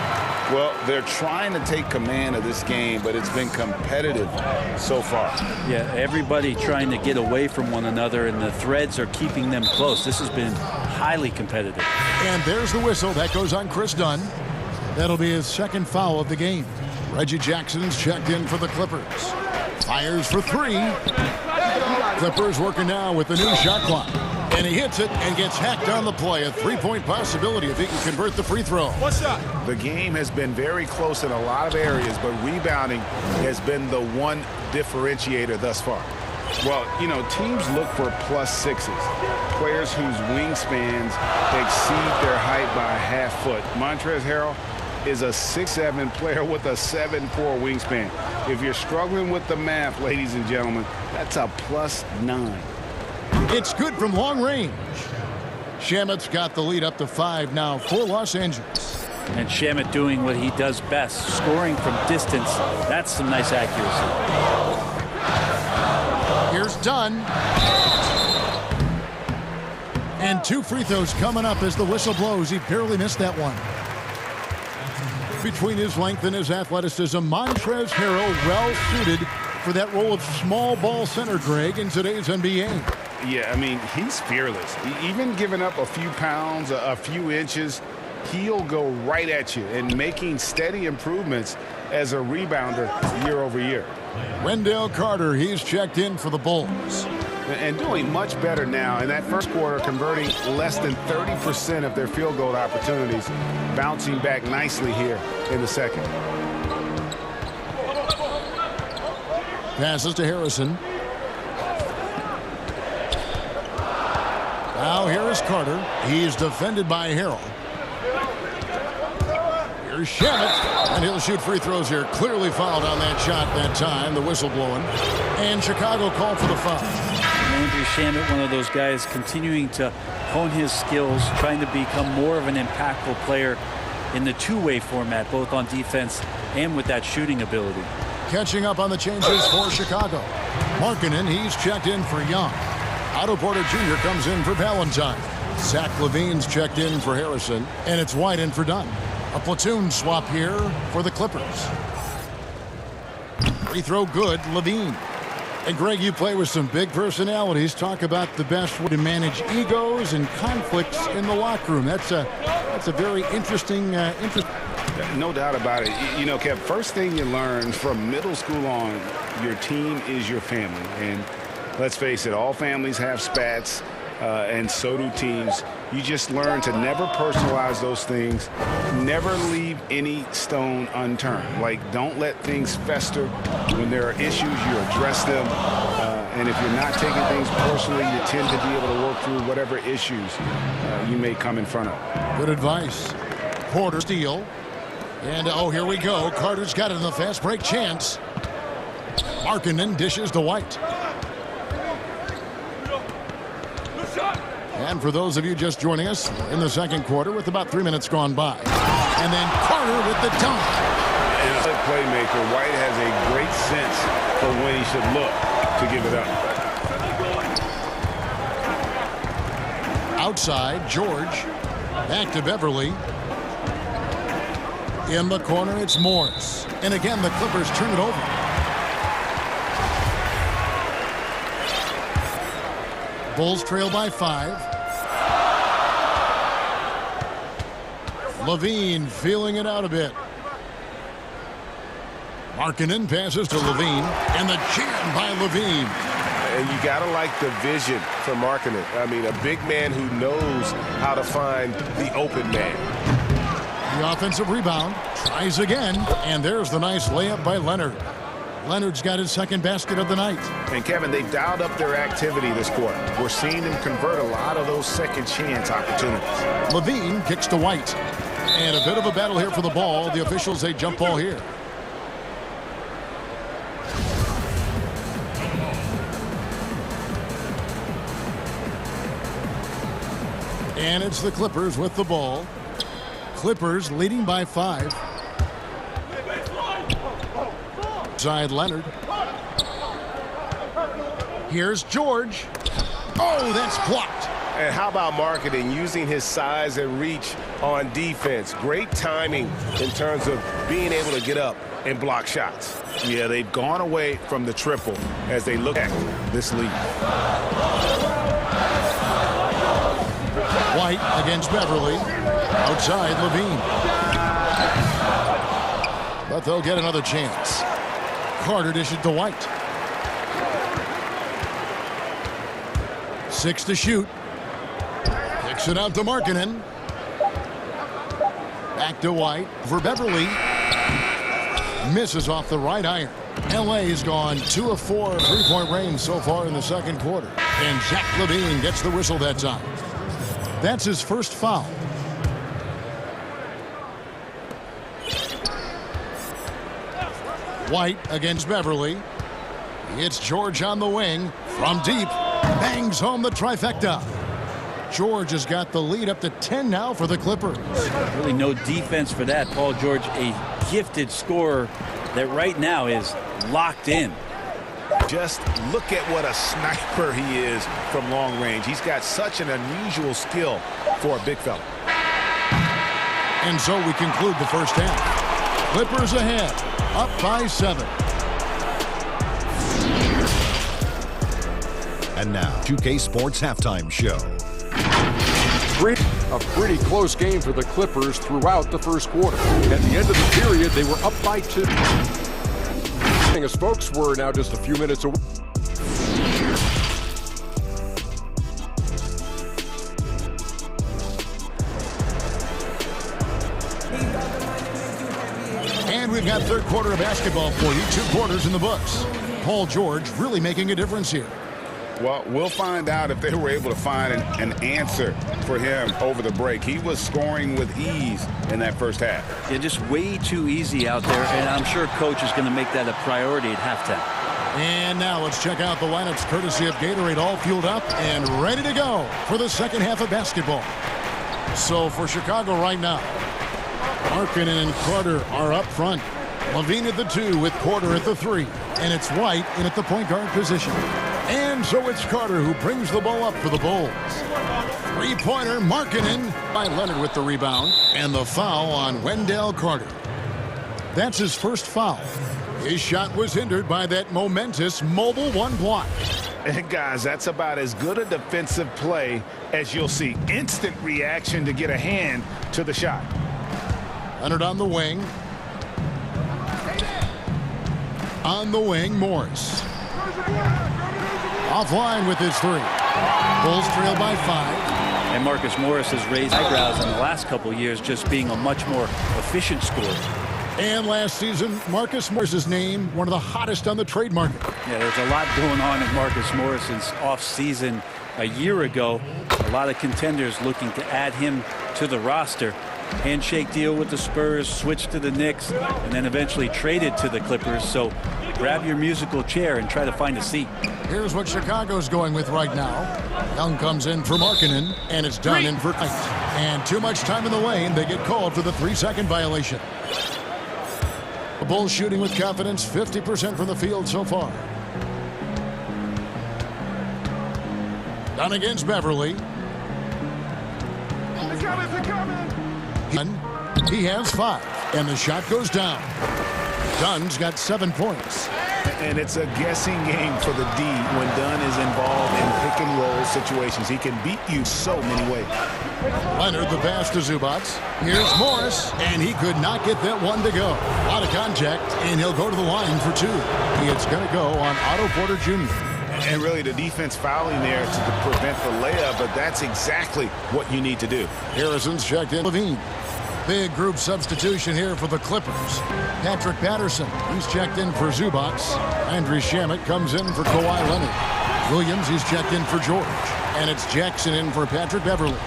Well, they're trying to take command of this game, but it's been competitive so far. Yeah, everybody trying to get away from one another, and the threads are keeping them close. This has been highly competitive. And there's the whistle. That goes on Chris Dunn. That'll be his second foul of the game. Reggie Jackson's checked in for the Clippers. Fires for 3. Clippers working now with the new shot clock. And he hits it and gets hacked on the play. A 3-point possibility if he can convert the free throw. What's up? The game has been very close in a lot of areas, but rebounding has been the one differentiator thus far. Well, teams look for +6s, players whose wingspans exceed their height by a half foot. Montrezl Harrell is a 6'7" player with a 7'4" wingspan. If you're struggling with the math, ladies and gentlemen, that's a +9. It's good from long range. Shamet's got the lead up to 5 now for Los Angeles. And Shamet doing what he does best, scoring from distance. That's some nice accuracy. Here's Dunn. And 2 free throws coming up as the whistle blows. He barely missed that one. Between his length and his athleticism, Montrezl Harrell well suited for that role of small ball center, Greg, in today's NBA. Yeah, he's fearless. Even giving up a few pounds, a few inches, he'll go right at you, and making steady improvements as a rebounder year over year. Wendell Carter, he's checked in for the Bulls. And doing much better now. In that first quarter, converting less than 30% of their field goal opportunities, bouncing back nicely here in the second. Passes to Harrison. Now here is Carter. He's defended by Harrell. Here's Shamet, and he'll shoot free throws here. Clearly fouled on that shot that time, the whistle blowing. And Chicago called for the foul. Landry Shamet, one of those guys continuing to hone his skills, trying to become more of an impactful player in the two-way format, both on defense and with that shooting ability. Catching up on the changes for Chicago. Markkanen, he's checked in for Young. Otto Porter Jr. comes in for Valentine. Zach LaVine's checked in for Harrison, and it's White in for Dunn. A platoon swap here for the Clippers. Free throw good, LaVine. And Greg, you play with some big personalities. Talk about the best way to manage egos and conflicts in the locker room. That's a very interesting. No doubt about it. You know, Kev, first thing you learn from middle school on, your team is your family. And let's face it, all families have spats, and so do teams. You just learn to never personalize those things. Never leave any stone unturned. Like, don't let things fester. When there are issues, you address them. And if you're not taking things personally, you tend to be able to work through whatever issues you may come in front of. Good advice. Porter steal. And, oh, here we go. Carter's got it in the fast break chance. Markkanen dishes to White. And for those of you just joining us in the second quarter with about 3 minutes gone by. And then Carter with the dunk. As a playmaker, White has a great sense for when he should look to give it up. Outside, George. Back to Beverly. In the corner, it's Morris. And again, the Clippers turn it over. Bulls trail by 5. LaVine feeling it out a bit. Markkanen passes to LaVine, and the jam by LaVine. And you got to like the vision for Markkanen. I mean, a big man who knows how to find the open man. The offensive rebound, tries again, and there's the nice layup by Leonard. Leonard's got his second basket of the night. And Kevin, they've dialed up their activity this quarter. We're seeing them convert a lot of those second chance opportunities. LaVine kicks to White. And a bit of a battle here for the ball. The officials say jump ball here. And it's the Clippers with the ball. Clippers leading by 5. Side Leonard. Here's George. Oh, that's blocked. And how about Markkanen using his size and reach on defense? Great timing in terms of being able to get up and block shots. Yeah, they've gone away from the triple as they look at this lead. White against Beverly. Outside LaVine. But they'll get another chance. Carter dishes to White. 6 to shoot. Kicks it out to Markkanen. Back to White for Beverly. Misses off the right iron. LA's gone 2 of 4 3-point range so far in the second quarter. And Zach LaVine gets the whistle that time. That's his first foul. White against Beverly. It's George on the wing. From deep. Bangs home the trifecta. George has got the lead up to 10 now for the Clippers. Really no defense for that. Paul George, a gifted scorer that right now is locked in. Just look at what a sniper he is from long range. He's got such an unusual skill for a big fella. And so we conclude the first half. Clippers ahead, up by 7. And now, 2K Sports Halftime Show. A pretty close game for the Clippers throughout the first quarter. At the end of the period, they were up by 2. As folks, we're now just a few minutes away. And we've got third quarter of basketball for you. 2 quarters in the books. Paul George really making a difference here. Well, we'll find out if they were able to find an answer for him over the break. He was scoring with ease in that first half. Yeah, just way too easy out there, and I'm sure coach is going to make that a priority at halftime. And now let's check out the lineups courtesy of Gatorade, all fueled up and ready to go for the second half of basketball. So for Chicago right now, Markkanen and Carter are up front. Levine at the 2 with Porter at the 3. And it's White in at the point guard position. And so it's Carter who brings the ball up for the Bulls. 3-pointer Markkanen by Leonard with the rebound. And the foul on Wendell Carter. That's his first foul. His shot was hindered by that momentous mobile 1 block. And guys, that's about as good a defensive play as you'll see. Instant reaction to get a hand to the shot. Leonard on the wing. On the wing, Morris. Offline with his 3. Bulls trail by 5. And Marcus Morris has raised eyebrows in the last couple of years, just being a much more efficient scorer. And last season, Marcus Morris's name, one of the hottest on the trade market. Yeah, there's a lot going on in Marcus Morris's offseason a year ago. A lot of contenders looking to add him to the roster. Handshake deal with the Spurs, switched to the Knicks, and then eventually traded to the Clippers. So grab your musical chair and try to find a seat. Here's what Chicago's going with right now. Young comes in for Markkanen, and it's done in for Knight. And too much time in the lane. They get called for the 3-second violation. The Bulls shooting with confidence, 50% from the field so far. Down against Beverly. He has 5, and the shot goes down. Dunn's got 7 points. And it's a guessing game for the D when Dunn is involved in pick-and-roll situations. He can beat you so many ways. Leonard the pass to Zubac. Here's Morris, and he could not get that one to go. A lot of contact, and he'll go to the line for 2. It's going to go on Otto Porter Jr. And really the defense fouling there to prevent the layup, but that's exactly what you need to do. Harrison's checked in. Levine. Big group substitution here for the Clippers. Patrick Patterson, he's checked in for Zubac. Andrew Shamet comes in for Kawhi Leonard. Williams, he's checked in for George. And it's Jackson in for Patrick Beverly.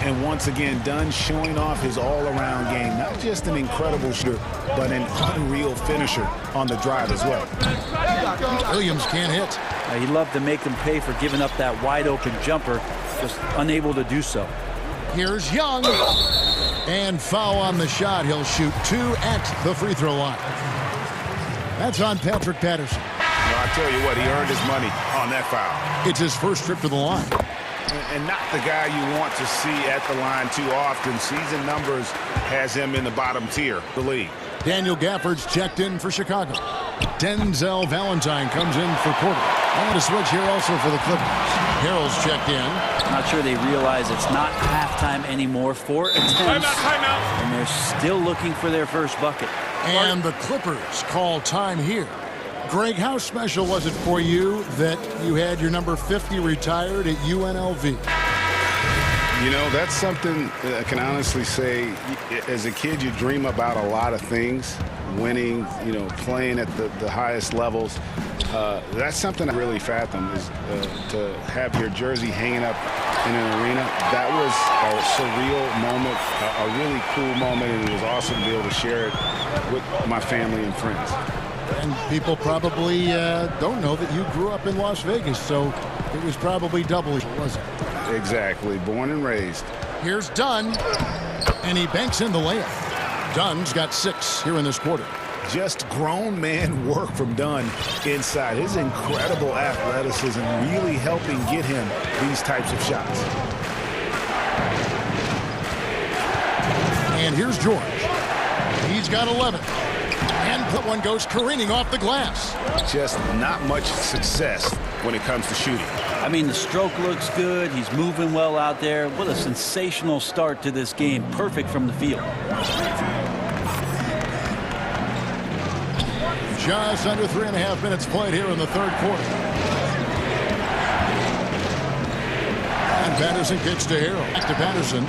And once again, Dunn showing off his all-around game. Not just an incredible shooter, but an unreal finisher on the drive as well. Williams can't hit. He'd love to make them pay for giving up that wide-open jumper, just unable to do so. Here's Young. And foul on the shot. He'll shoot 2 at the free throw line. That's on Patrick Patterson. Well, I tell you what, he earned his money on that foul. It's his first trip to the line. And not the guy you want to see at the line too often. Season numbers has him in the bottom tier of the league. Daniel Gafford's checked in for Chicago. Denzel Valentine comes in for Porter. And a switch here also for the Clippers. Harrell's checked in. Not sure they realize it's not halftime anymore. 4 attempts. Timeout. And they're still looking for their first bucket. And the Clippers call time here. Greg, how special was it for you that you had your number 50 retired at UNLV? You know, that's something I can honestly say. As a kid, you dream about a lot of things. Winning, you know, playing at the highest levels. That's something I really fathom is to have your jersey hanging up in an arena. That was a surreal moment, a really cool moment, and it was awesome to be able to share it with my family and friends. And people probably don't know that you grew up in Las Vegas, so it was probably double, wasn't it? Exactly. Born and raised. Here's Dunn, and he banks in the layup. Dunn's got 6 here in this quarter. Just grown man work from Dunn inside. His incredible athleticism really helping get him these types of shots. And here's George. He's got 11. And that one goes careening off the glass. Just not much success when it comes to shooting. I mean, the stroke looks good. He's moving well out there. What a sensational start to this game. Perfect from the field. Just under 3.5 minutes played here in the third quarter. And Patterson kicks to Harrell. Back to Patterson.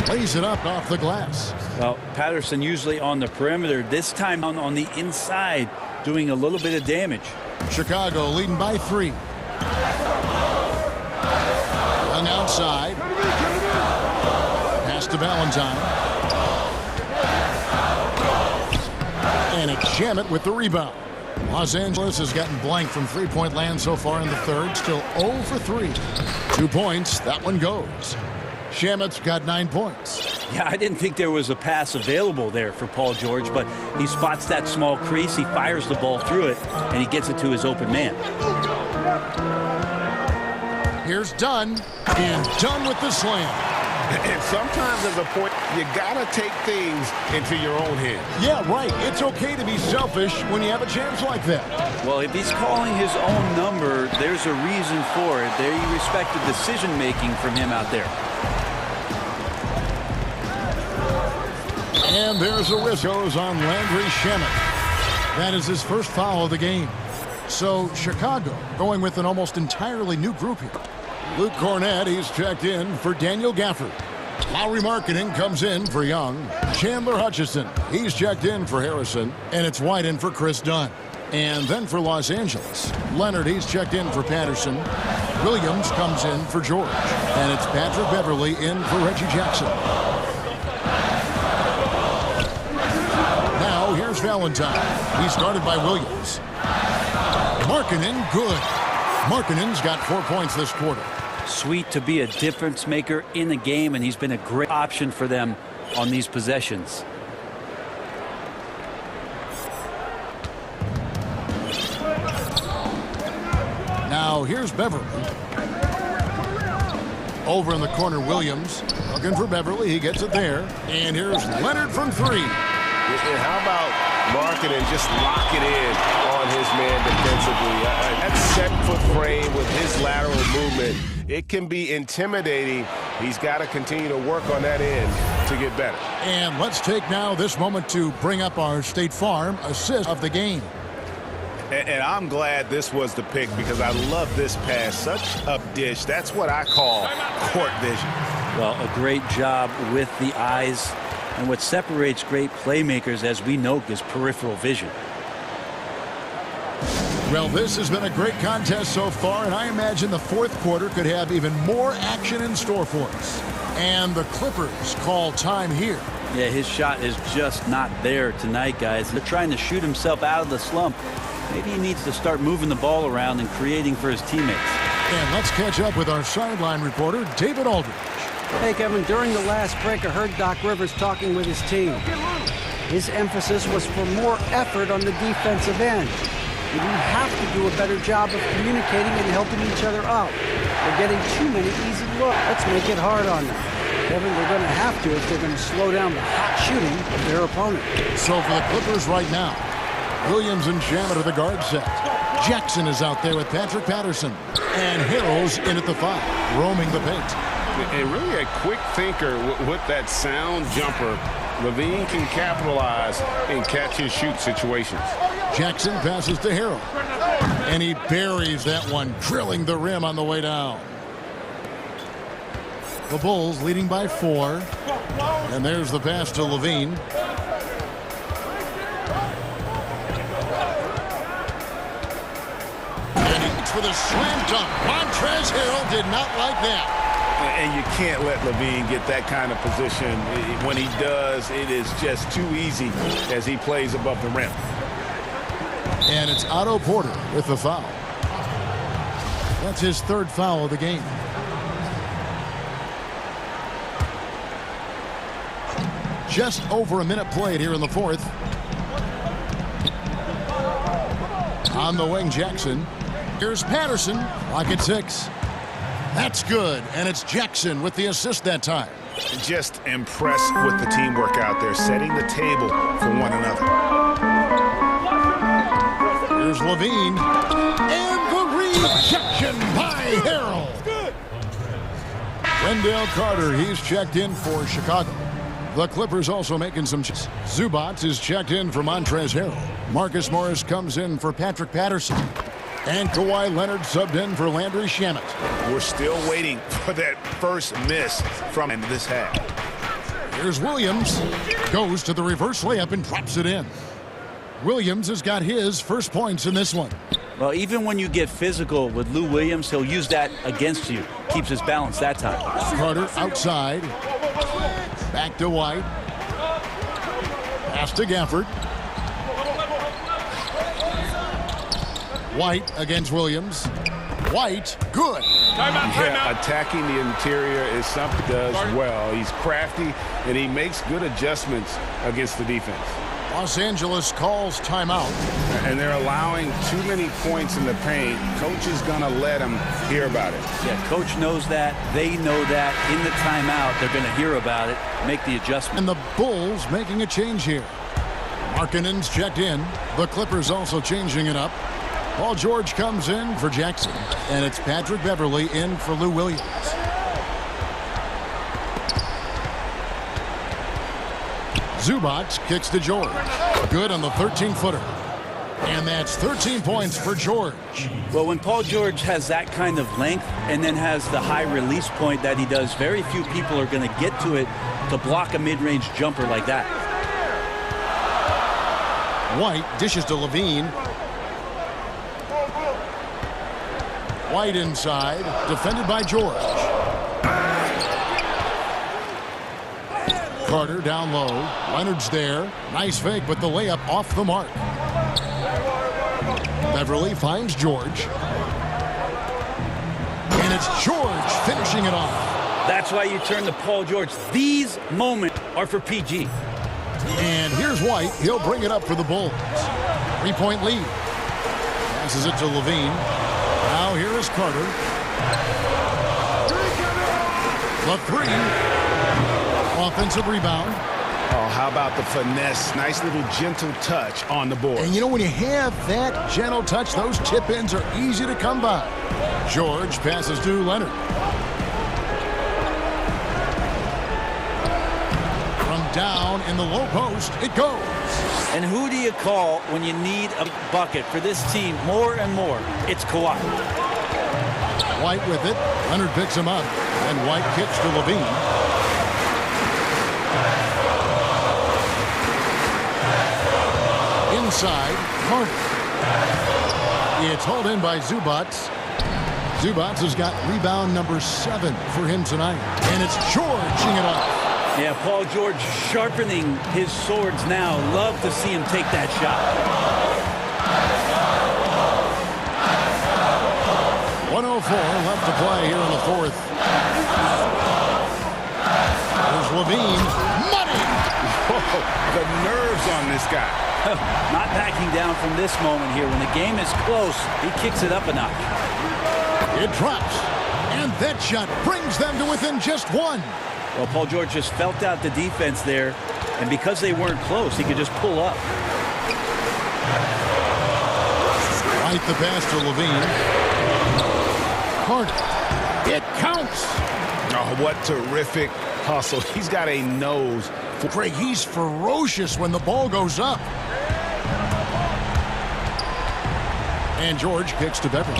Lays it up off the glass. Well, Patterson usually on the perimeter. This time on the inside, doing a little bit of damage. Chicago leading by 3. Young outside. Pass to Valentine. And it's Shamet with the rebound. Los Angeles has gotten blank from three-point land so far in the third. Still 0 for 3. 2 points. That one goes. Shamet's got 9 points. Yeah, I didn't think there was a pass available there for Paul George, but he spots that small crease, he fires the ball through it, and he gets it to his open man. Here's Dunn, and Dunn with the slam. And sometimes there's a point you gotta take things into your own hands. Yeah, right. It's okay to be selfish when you have a chance like that. Well, if he's calling his own number, there's a reason for it. They respect the decision-making from him out there. And there's a whistle goes on Landry Shamet. That is his first foul of the game. So Chicago going with an almost entirely new group here. Luke Cornett, he's checked in for Daniel Gafford. Lowry Marketing comes in for Young. Chandler Hutchison, he's checked in for Harrison. And it's White in for Chris Dunn. And then for Los Angeles, Leonard, he's checked in for Patterson. Williams comes in for George. And it's Patrick Beverly in for Reggie Jackson. Now here's Valentine. He's guarded by Williams. Markkanen, good. Markkanen's got 4 points this quarter. Sweet to be a difference maker in the game, and he's been a great option for them on these possessions. Now here's Beverly. Over in the corner, Williams looking for Beverly. He gets it there. And here's Leonard from 3. And how about Markkanen just locking in on his man defensively? That 7-foot frame with his lateral movement, it can be intimidating. He's got to continue to work on that end to get better. And let's take now this moment to bring up our State Farm assist of the game. And I'm glad this was the pick because I love this pass. Such a dish. That's what I call court vision. Well, a great job with the eyes. And what separates great playmakers, as we know, is peripheral vision. Well, this has been a great contest so far, and I imagine the fourth quarter could have even more action in store for us. And the Clippers call time here. Yeah, his shot is just not there tonight, guys. They're trying to shoot himself out of the slump. Maybe he needs to start moving the ball around and creating for his teammates. And let's catch up with our sideline reporter, David Aldridge. Hey, Kevin, during the last break, I heard Doc Rivers talking with his team. His emphasis was for more effort on the defensive end. We have to do a better job of communicating and helping each other out. They're getting too many easy looks. Let's make it hard on them. Kevin, they're going to have to if they're going to slow down the hot shooting of their opponent. So for the Clippers right now, Williams and Shamet are the guard set. Jackson is out there with Patrick Patterson. And Harrell's in at the 5, roaming the paint. And really a quick thinker with that sound jumper. LaVine can capitalize in catch-and-shoot situations. Jackson passes to Harrell. And he buries that one, drilling the rim on the way down. The Bulls leading by 4. And there's the pass to LaVine. And he for the slam dunk. Montrezl Harrell did not like that. And you can't let LaVine get that kind of position. When he does, it is just too easy as he plays above the rim. And it's Otto Porter with the foul. That's his 3rd foul of the game. Just over a minute played here in the 4th. On the wing, Jackson. Here's Patterson. Clock at 6. That's good, and it's Jackson with the assist that time. Just impressed with the teamwork out there, setting the table for one another. Here's LaVine, and the Ejection by Harrell. Wendell Carter, he's checked in for Chicago. The Clippers also making some changes. Zubac is checked in for Montrezl Harrell. Marcus Morris comes in for Patrick Patterson. And Kawhi Leonard subbed in for Landry Shamet. We're still waiting for that first miss from this half. Here's Williams. Goes to the reverse layup and drops it in. Williams has got his first points in this one. Well, even when you get physical with Lou Williams, he'll use that against you. Keeps his balance that time. Carter outside. Back to White. Pass to Gafford. White against Williams. White, good. Yeah, attacking the interior is something he does well. He's crafty, and he makes good adjustments against the defense. Los Angeles calls timeout. And they're allowing too many points in the paint. Coach is going to let them hear about it. Yeah, coach knows that. They know that. In the timeout, they're going to hear about it, make the adjustment. And the Bulls making a change here. Markkanen's checked in. The Clippers also changing it up. Paul George comes in for Jackson. And it's Patrick Beverley in for Lou Williams. Zubac kicks to George. Good on the 13-footer. And that's 13 points for George. Well, when Paul George has that kind of length and then has the high release point that he does, very few people are going to get to it to block a mid-range jumper like that. White dishes to Levine. White inside, defended by George. Carter down low. Leonard's there. Nice fake, but the layup off the mark. Beverley finds George. And it's George finishing it off. That's why you turn to Paul George. These moments are for PG. And here's White. He'll bring it up for the Bulls. 3-point lead. Passes it to Levine. Now here is Carter. The three. Offensive rebound. Oh, how about the finesse? Nice little gentle touch on the board. And you know, when you have that gentle touch, those tip-ins are easy to come by. George passes to Leonard. From down in the low post, it goes. And who do you call when you need a bucket for this team more and more? It's Kawhi. White with it. Leonard picks him up. And White kicks to Levine. Inside, Carter. It's hauled in by Zubac. Zubac has got rebound number 7 for him tonight. And it's George seeing it off. Yeah, Paul George sharpening his swords now. Love to see him take that shot. 1:04 left to play here in the fourth. There's Levine. Money! Whoa, the nerves on this guy. Not backing down from this moment here. When the game is close, he kicks it up a notch. It drops. And that shot brings them to within just one. Well, Paul George just felt out the defense there. And because they weren't close, he could just pull up. Right the pass to Levine. Carter. It counts. Oh, what terrific hustle. He's got a nose. Craig, he's ferocious when the ball goes up. And George kicks to Beverley.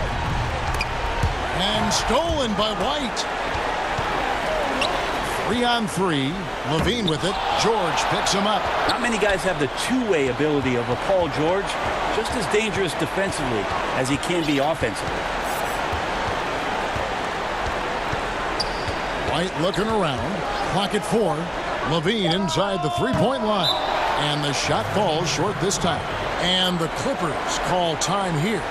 And stolen by White. 3-on-3. Levine with it. George picks him up. Not many guys have the two-way ability of a Paul George. Just as dangerous defensively as he can be offensively. White looking around. Clock at 4. Levine inside the three-point line. And the shot falls short this time. And the Clippers call time here.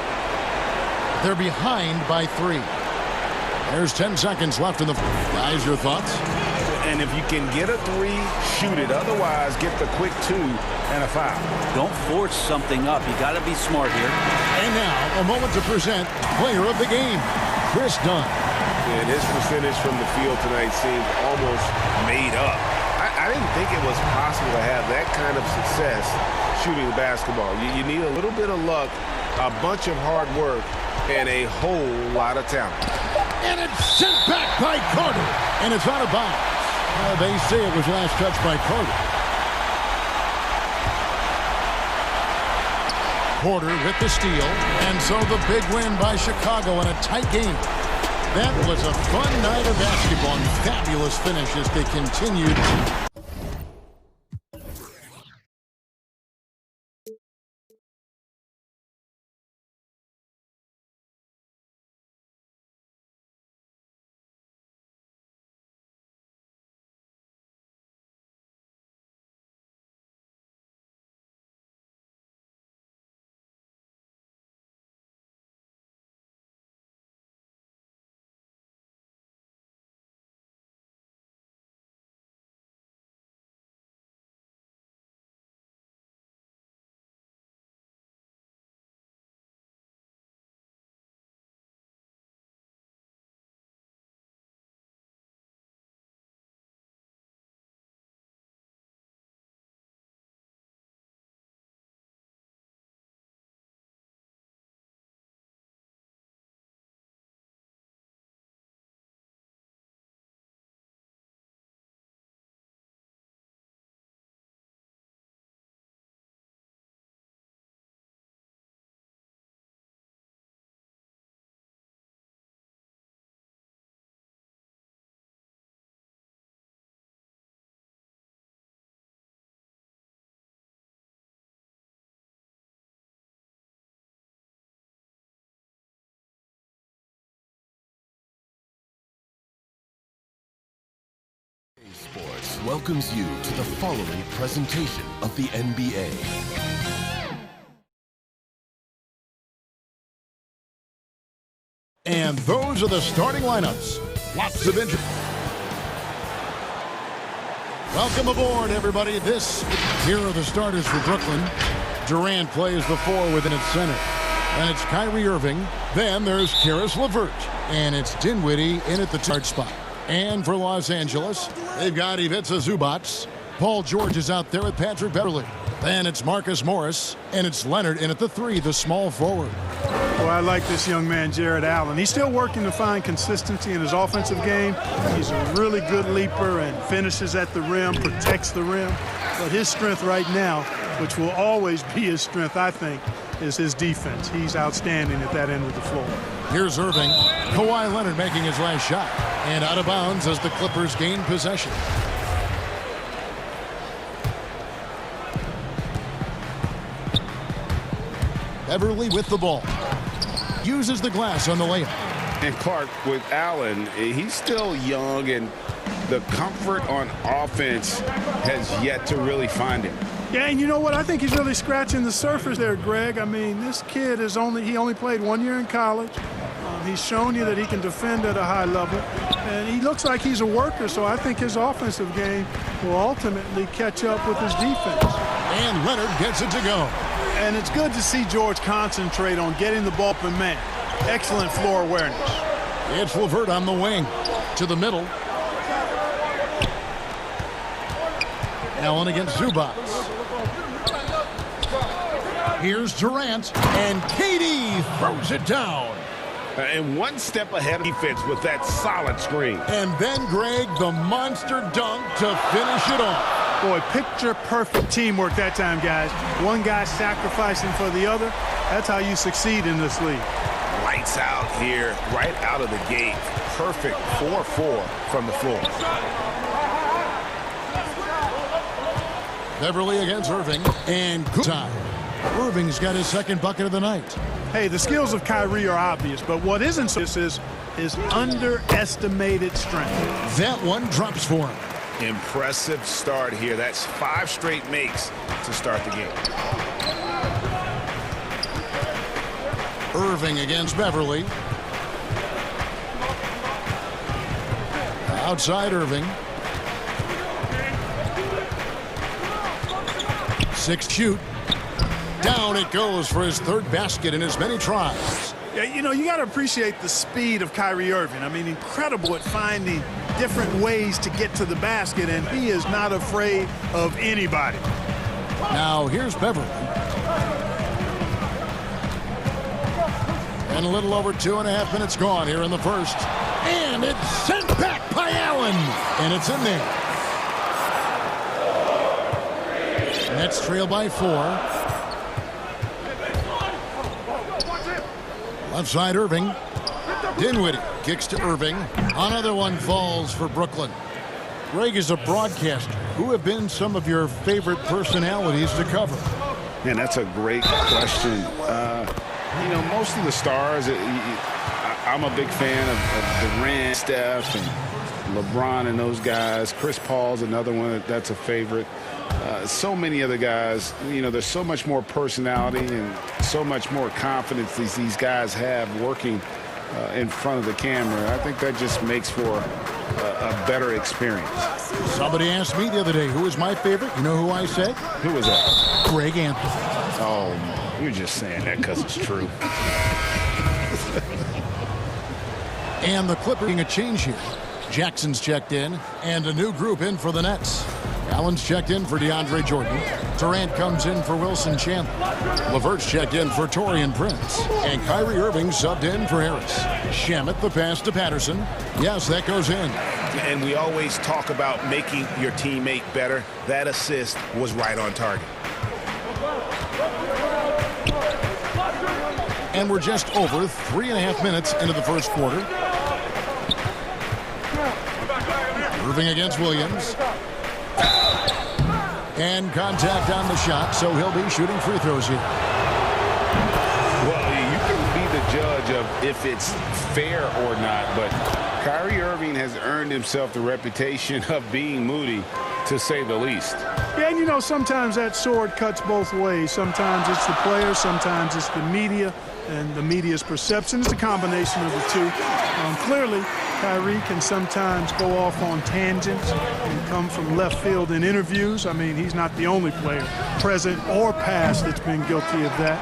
They're behind by 3. There's 10 seconds left in the... Guys, your thoughts? And if you can get a 3, shoot it. Otherwise, get the quick 2 and a foul. Don't force something up. You got to be smart here. And now, a moment to present player of the game, Chris Dunn. And his percentage from the field tonight seemed almost made up. I didn't think it was possible to have that kind of success shooting the basketball. You need a little bit of luck, a bunch of hard work, and a whole lot of talent. And it's sent back by Carter. And it's out of bounds. They say it was last touched by Carter. Porter with the steal. And so the big win by Chicago in a tight game. That was a fun night of basketball and fabulous finish as they continued. Sports welcomes you to the following presentation of the NBA. And those are the starting lineups. Lots of injuries. Welcome aboard, everybody. Here are the starters for Brooklyn. Durant plays the 4 within its center. And it's Kyrie Irving. Then there's Caris LeVert. And it's Dinwiddie in at the guard spot. And for Los Angeles, they've got Ivica Zubac. Paul George is out there with Patrick Beverley. Then it's Marcus Morris. And it's Leonard in at the 3, the small forward. Well, I like this young man, Jared Allen. He's still working to find consistency in his offensive game. He's a really good leaper and finishes at the rim, protects the rim. But his strength right now, which will always be his strength, I think, is his defense. He's outstanding at that end of the floor. Here's Irving. Kawhi Leonard making his last shot. And out of bounds as the Clippers gain possession. Beverley with the ball. Uses the glass on the layup. And Clark, with Allen, he's still young, and the comfort on offense has yet to really find him. Yeah, and you know what? I think he's really scratching the surface there, Greg. I mean, this kid he only played 1 year in college. He's shown you that he can defend at a high level. And he looks like he's a worker, so I think his offensive game will ultimately catch up with his defense. And Leonard gets it to go. And it's good to see George concentrate on getting the ball per man. Excellent floor awareness. It's LeVert on the wing. To the middle. Allen against Zubac. Here's Durant. And KD throws it down. And one step ahead of defense with that solid screen. And then, Greg, the monster dunk to finish it off. Boy, picture-perfect teamwork that time, guys. One guy sacrificing for the other. That's how you succeed in this league. Lights out here, right out of the gate. Perfect 4-4 from the floor. Beverley against Irving. And good time. Irving's got his second bucket of the night. Hey, the skills of Kyrie are obvious, but what isn't so is his underestimated strength. That one drops for him. Impressive start here. That's 5 straight makes to start the game. Irving against Beverley. Outside Irving. 6 shoot. Down it goes for his 3rd basket in as many tries. Yeah, you know, you got to appreciate the speed of Kyrie Irving. I mean, incredible at finding different ways to get to the basket, and he is not afraid of anybody. Now, here's Beverley. And a little over 2.5 minutes gone here in the first. And it's sent back by Allen. And it's in there. Nets trail by 4. Left side Irving. Dinwiddie kicks to Irving. Another one falls for Brooklyn. Greg, is a broadcaster, who have been some of your favorite personalities to cover? Man, that's a great question. You know, most of the stars, I'm a big fan of Durant, Steph, and LeBron and those guys. Chris Paul's another one that's a favorite. So many other guys, you know, there's so much more personality and so much more confidence these guys have working in front of the camera. I think that just makes for a better experience. Somebody asked me the other day, who was my favorite? You know who I said? Who was that? Greg Anthony. Oh, you're just saying that because it's true. And the Clippers getting a change here. Jackson's checked in, and a new group in for the Nets. Allen's checked in for DeAndre Jordan. Durant comes in for Wilson Chandler. LeVert's checked in for Taurean Prince. And Kyrie Irving subbed in for Harris. Shamet the pass to Patterson. Yes, that goes in. And we always talk about making your teammate better. That assist was right on target. And we're just over 3.5 minutes into the first quarter. Irving against Williams. And contact on the shot, so he'll be shooting free throws here. Well, you can be the judge of if it's fair or not, but Kyrie Irving has earned himself the reputation of being moody, to say the least. Yeah, and you know, sometimes that sword cuts both ways. Sometimes it's the player, sometimes it's the media, and the media's perception. It's a combination of the two. Clearly, Kyrie can sometimes go off on tangents and come from left field in interviews. I mean, he's not the only player, present or past, that's been guilty of that.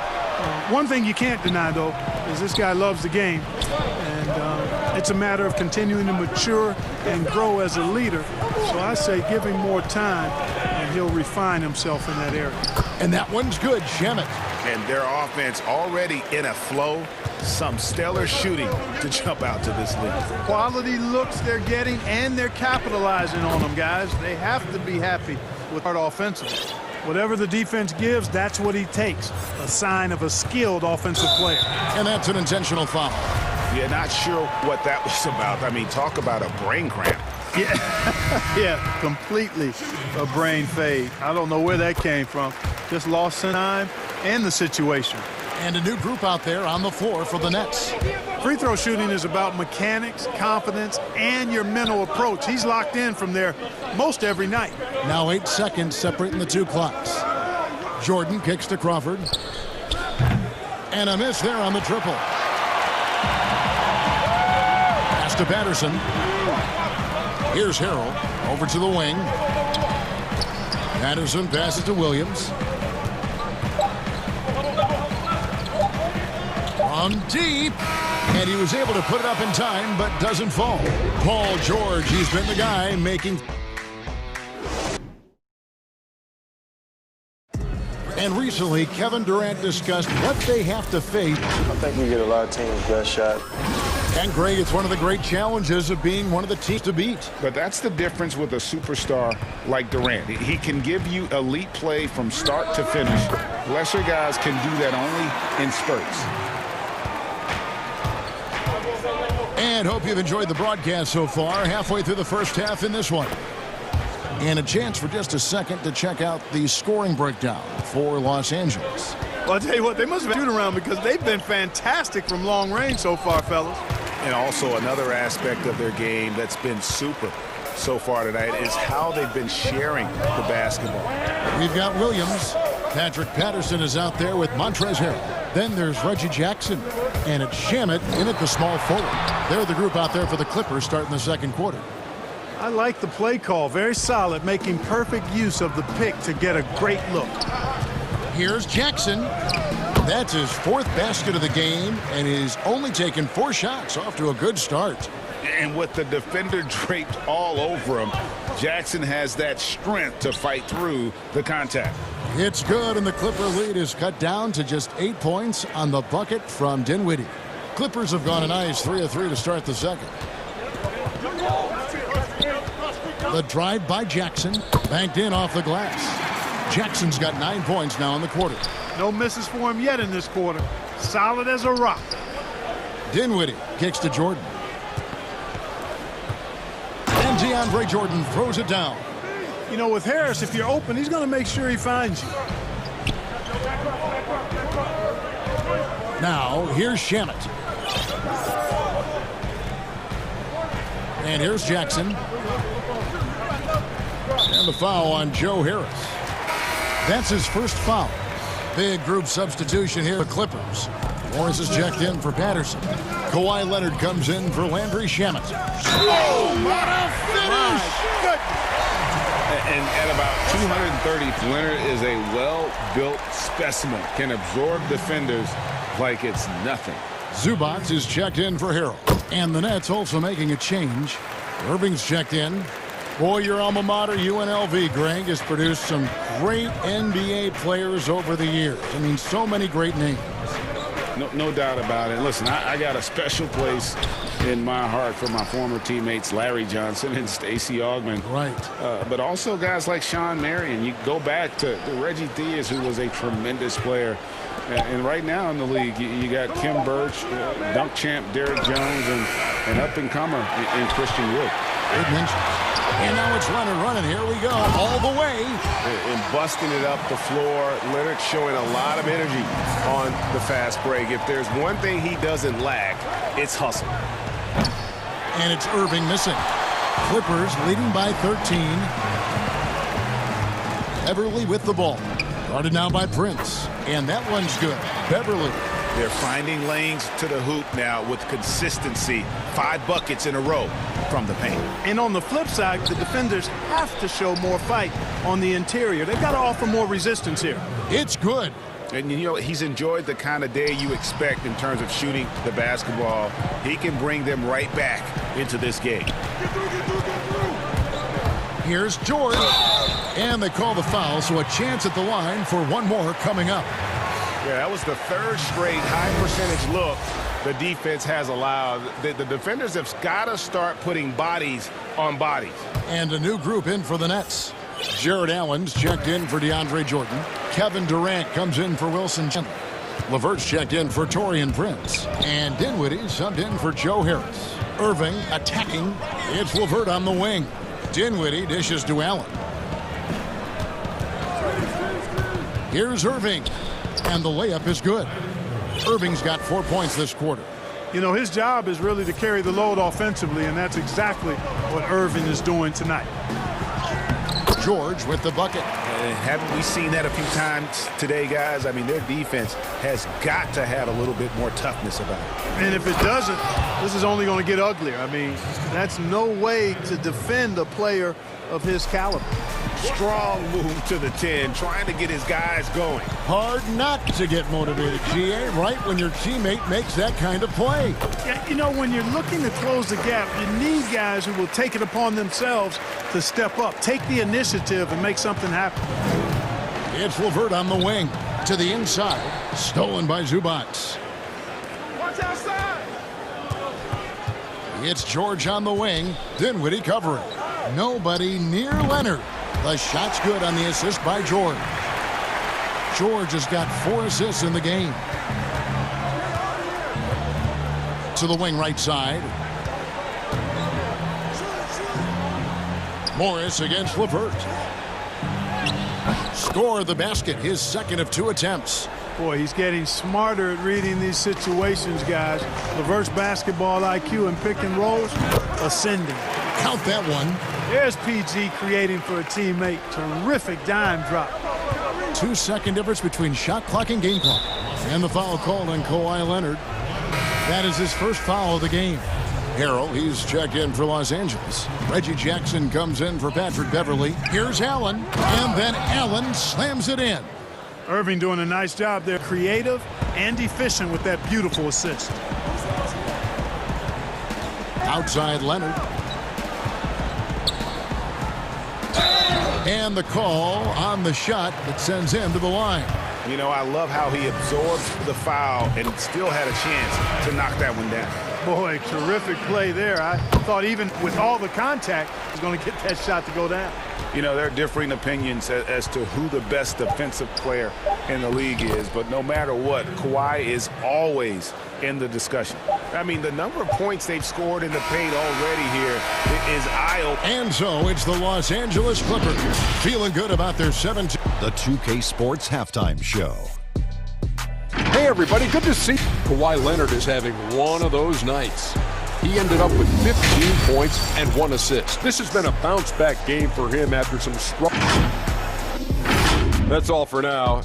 One thing you can't deny, though, is this guy loves the game. And it's a matter of continuing to mature and grow as a leader. So I say give him more time, and he'll refine himself in that area. And that one's good, Shamet. And their offense already in a flow. Some stellar shooting to jump out to this league. Quality looks they're getting, and they're capitalizing on them, guys. They have to be happy with hard offensively. Whatever the defense gives, that's what he takes. A sign of a skilled offensive player. And that's an intentional foul. Yeah, not sure what that was about. I mean, talk about a brain cramp. Yeah, yeah, completely a brain fade. I don't know where that came from. Just lost some time and the situation. And a new group out there on the floor for the Nets. Free throw shooting is about mechanics, confidence, and your mental approach. He's locked in from there most every night. Now 8 seconds separating the two clocks. Jordan kicks to Crawford. And a miss there on the triple. Pass to Patterson. Here's Harrell over to the wing. Patterson passes to Williams. From deep, and he was able to put it up in time, but doesn't fall. Paul George, he's been the guy making. And recently, Kevin Durant discussed what they have to face. I think we get a lot of teams' best shot. And Greg, it's one of the great challenges of being one of the teams to beat. But that's the difference with a superstar like Durant. He can give you elite play from start to finish. Lesser guys can do that only in spurts. And hope you've enjoyed the broadcast so far. Halfway through the first half in this one. And a chance for just a second to check out the scoring breakdown for Los Angeles. Well, I'll tell you what, they must have been shooting around because they've been fantastic from long range so far, fellas. And also another aspect of their game that's been super so far tonight is how they've been sharing the basketball. We've got Williams. Patrick Patterson is out there with Montrezl Harrell. Then there's Reggie Jackson. And it's Shamet in at the small forward. They're the group out there for the Clippers starting the second quarter. I like the play call. Very solid, making perfect use of the pick to get a great look. Here's Jackson. That's his 4th basket of the game, and he's only taken 4 shots. Off to a good start. And with the defender draped all over him, Jackson has that strength to fight through the contact. It's good, and the Clipper lead is cut down to just 8 points on the bucket from Dinwiddie. Clippers have gone a nice 3 of 3 to start the second. The drive by Jackson, banked in off the glass. Jackson's got 9 points now in the quarter. No misses for him yet in this quarter. Solid as a rock. Dinwiddie kicks to Jordan. And DeAndre Jordan throws it down. You know, with Harris, if you're open, he's going to make sure he finds you. Now, here's Shamet. And here's Jackson. And the foul on Joe Harris. That's his first foul. Big group substitution here for Clippers. Morris is checked in for Patterson. Kawhi Leonard comes in for Landry Shamet. Oh, what a finish! Good. And at about 230, Leonard is a well-built specimen. Can absorb defenders like it's nothing. Zubac is checked in for Harrell. And the Nets also making a change. Irving's checked in. Boy, your alma mater, UNLV, Greg, has produced some great NBA players over the years. I mean, so many great names. No doubt about it. Listen, I got a special place in my heart for my former teammates Larry Johnson and Stacey Augmon. Right. But also guys like Sean Marion. You go back to Reggie Theus, who was a tremendous player. And right now in the league, you got Kim Birch, dunk champ Derrick Jones, and up-and-comer in Christian Wood. Good mentions. And now it's Leonard running. Here we go. All the way. And busting it up the floor. Leonard showing a lot of energy on the fast break. If there's one thing he doesn't lack, it's hustle. And it's Irving missing. Clippers leading by 13. Beverly with the ball. Guarded now by Prince. And that one's good. Beverly. They're finding lanes to the hoop now with consistency. 5 buckets in a row from the paint. And on the flip side, the defenders have to show more fight on the interior. They've got to offer more resistance here. It's good. And, you know, he's enjoyed the kind of day you expect in terms of shooting the basketball. He can bring them right back into this game. Here's George. And they call the foul, so a chance at the line for one more coming up. Yeah, that was the 3rd straight high-percentage look the defense has allowed. The defenders have got to start putting bodies on bodies. And a new group in for the Nets. Jared Allen's checked in for DeAndre Jordan. Kevin Durant comes in for Wilson Chandler. LeVert's checked in for Taurean Prince. And Dinwiddie subbed in for Joe Harris. Irving attacking. It's LeVert on the wing. Dinwiddie dishes to Allen. Here's Irving. And the layup is good. Irving's got 4 points this quarter. You know, his job is really to carry the load offensively, and that's exactly what Irving is doing tonight. George with the bucket. Haven't we seen that a few times today, guys? I mean, their defense has got to have a little bit more toughness about it. And if it doesn't, this is only going to get uglier. I mean, that's no way to defend a player of his caliber. Strong move to the 10, trying to get his guys going. Hard not to get motivated, GA, right when your teammate makes that kind of play. Yeah, you know, when you're looking to close the gap, you need guys who will take it upon themselves to step up, take the initiative, and make something happen. It's LeVert on the wing to the inside, stolen by Zubac. Watch outside. It's George on the wing, Dinwiddie covering. Nobody near Leonard. The shot's good on the assist by George. George has got 4 assists in the game. To the wing right side. Morris against LeVert. Score the basket, his 2nd of 2 attempts. Boy, he's getting smarter at reading these situations, guys. LeVert's basketball IQ and pick and rolls ascending. Count that one. There's PG creating for a teammate. Terrific dime drop. 2-second difference between shot clock and game clock. And the foul called on Kawhi Leonard. That is his first foul of the game. Harrell, he's checked in for Los Angeles. Reggie Jackson comes in for Patrick Beverly. Here's Allen, and then Allen slams it in. Irving doing a nice job there. Creative and efficient with that beautiful assist. Outside Leonard. And the call on the shot that sends him to the line. You know, I love how he absorbs the foul and still had a chance to knock that one down. Boy, terrific play there. I thought even with all the contact, he was going to get that shot to go down. You know, there are differing opinions as to who the best defensive player in the league is, but no matter what, Kawhi is always in the discussion. I mean, the number of points they've scored in the paint already here is eye-opening. And so it's the Los Angeles Clippers feeling good about their 17. The 2K Sports Halftime Show. Hey, everybody. Good to see you. Kawhi Leonard is having one of those nights. He ended up with 15 points and 1 assist. This has been a bounce-back game for him after some struggle. That's all for now.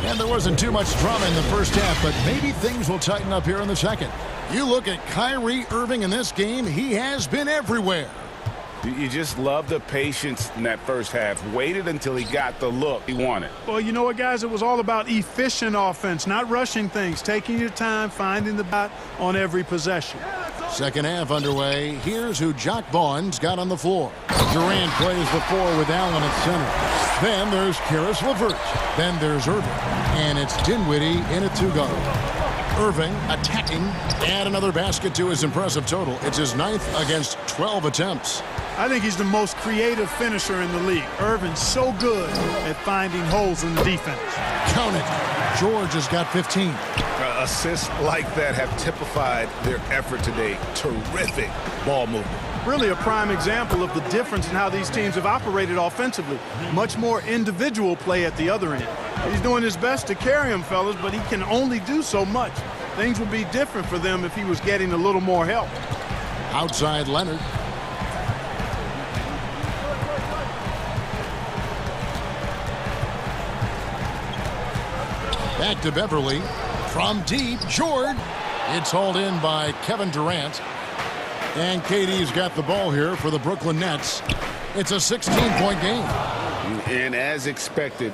And there wasn't too much drama in the first half, but maybe things will tighten up here in the second. You look at Kyrie Irving in this game, he has been everywhere. You just love the patience in that first half. Waited until he got the look he wanted. Well, you know what, guys? It was all about efficient offense, not rushing things, taking your time, finding the dot on every possession. Second half underway. Here's who Jock Vaughn's got on the floor. Durant plays the 4 with Allen at center. Then there's Karis LeVert. Then there's Irving. And it's Dinwiddie in a 2-guard. Irving attacking, add another basket to his impressive total. It's his 9th against 12 attempts. I think he's the most creative finisher in the league. Irving's so good at finding holes in the defense. Count it. George has got 15. Assists like that have typified their effort today. Terrific ball movement. Really a prime example of the difference in how these teams have operated offensively. Much more individual play at the other end. He's doing his best to carry him, fellas, but he can only do so much. Things would be different for them if he was getting a little more help. Outside Leonard. Back to Beverly. From deep, George. It's hauled in by Kevin Durant. And KD's got the ball here for the Brooklyn Nets. It's a 16-point game. And as expected,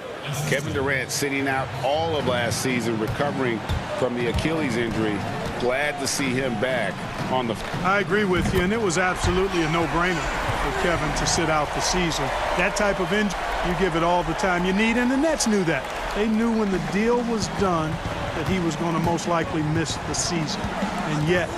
Kevin Durant sitting out all of last season, recovering from the Achilles injury. Glad to see him back on the... I agree with you, and it was absolutely a no-brainer for Kevin to sit out the season. That type of injury, you give it all the time you need, and the Nets knew that. They knew when the deal was done that he was going to most likely miss the season. And yet,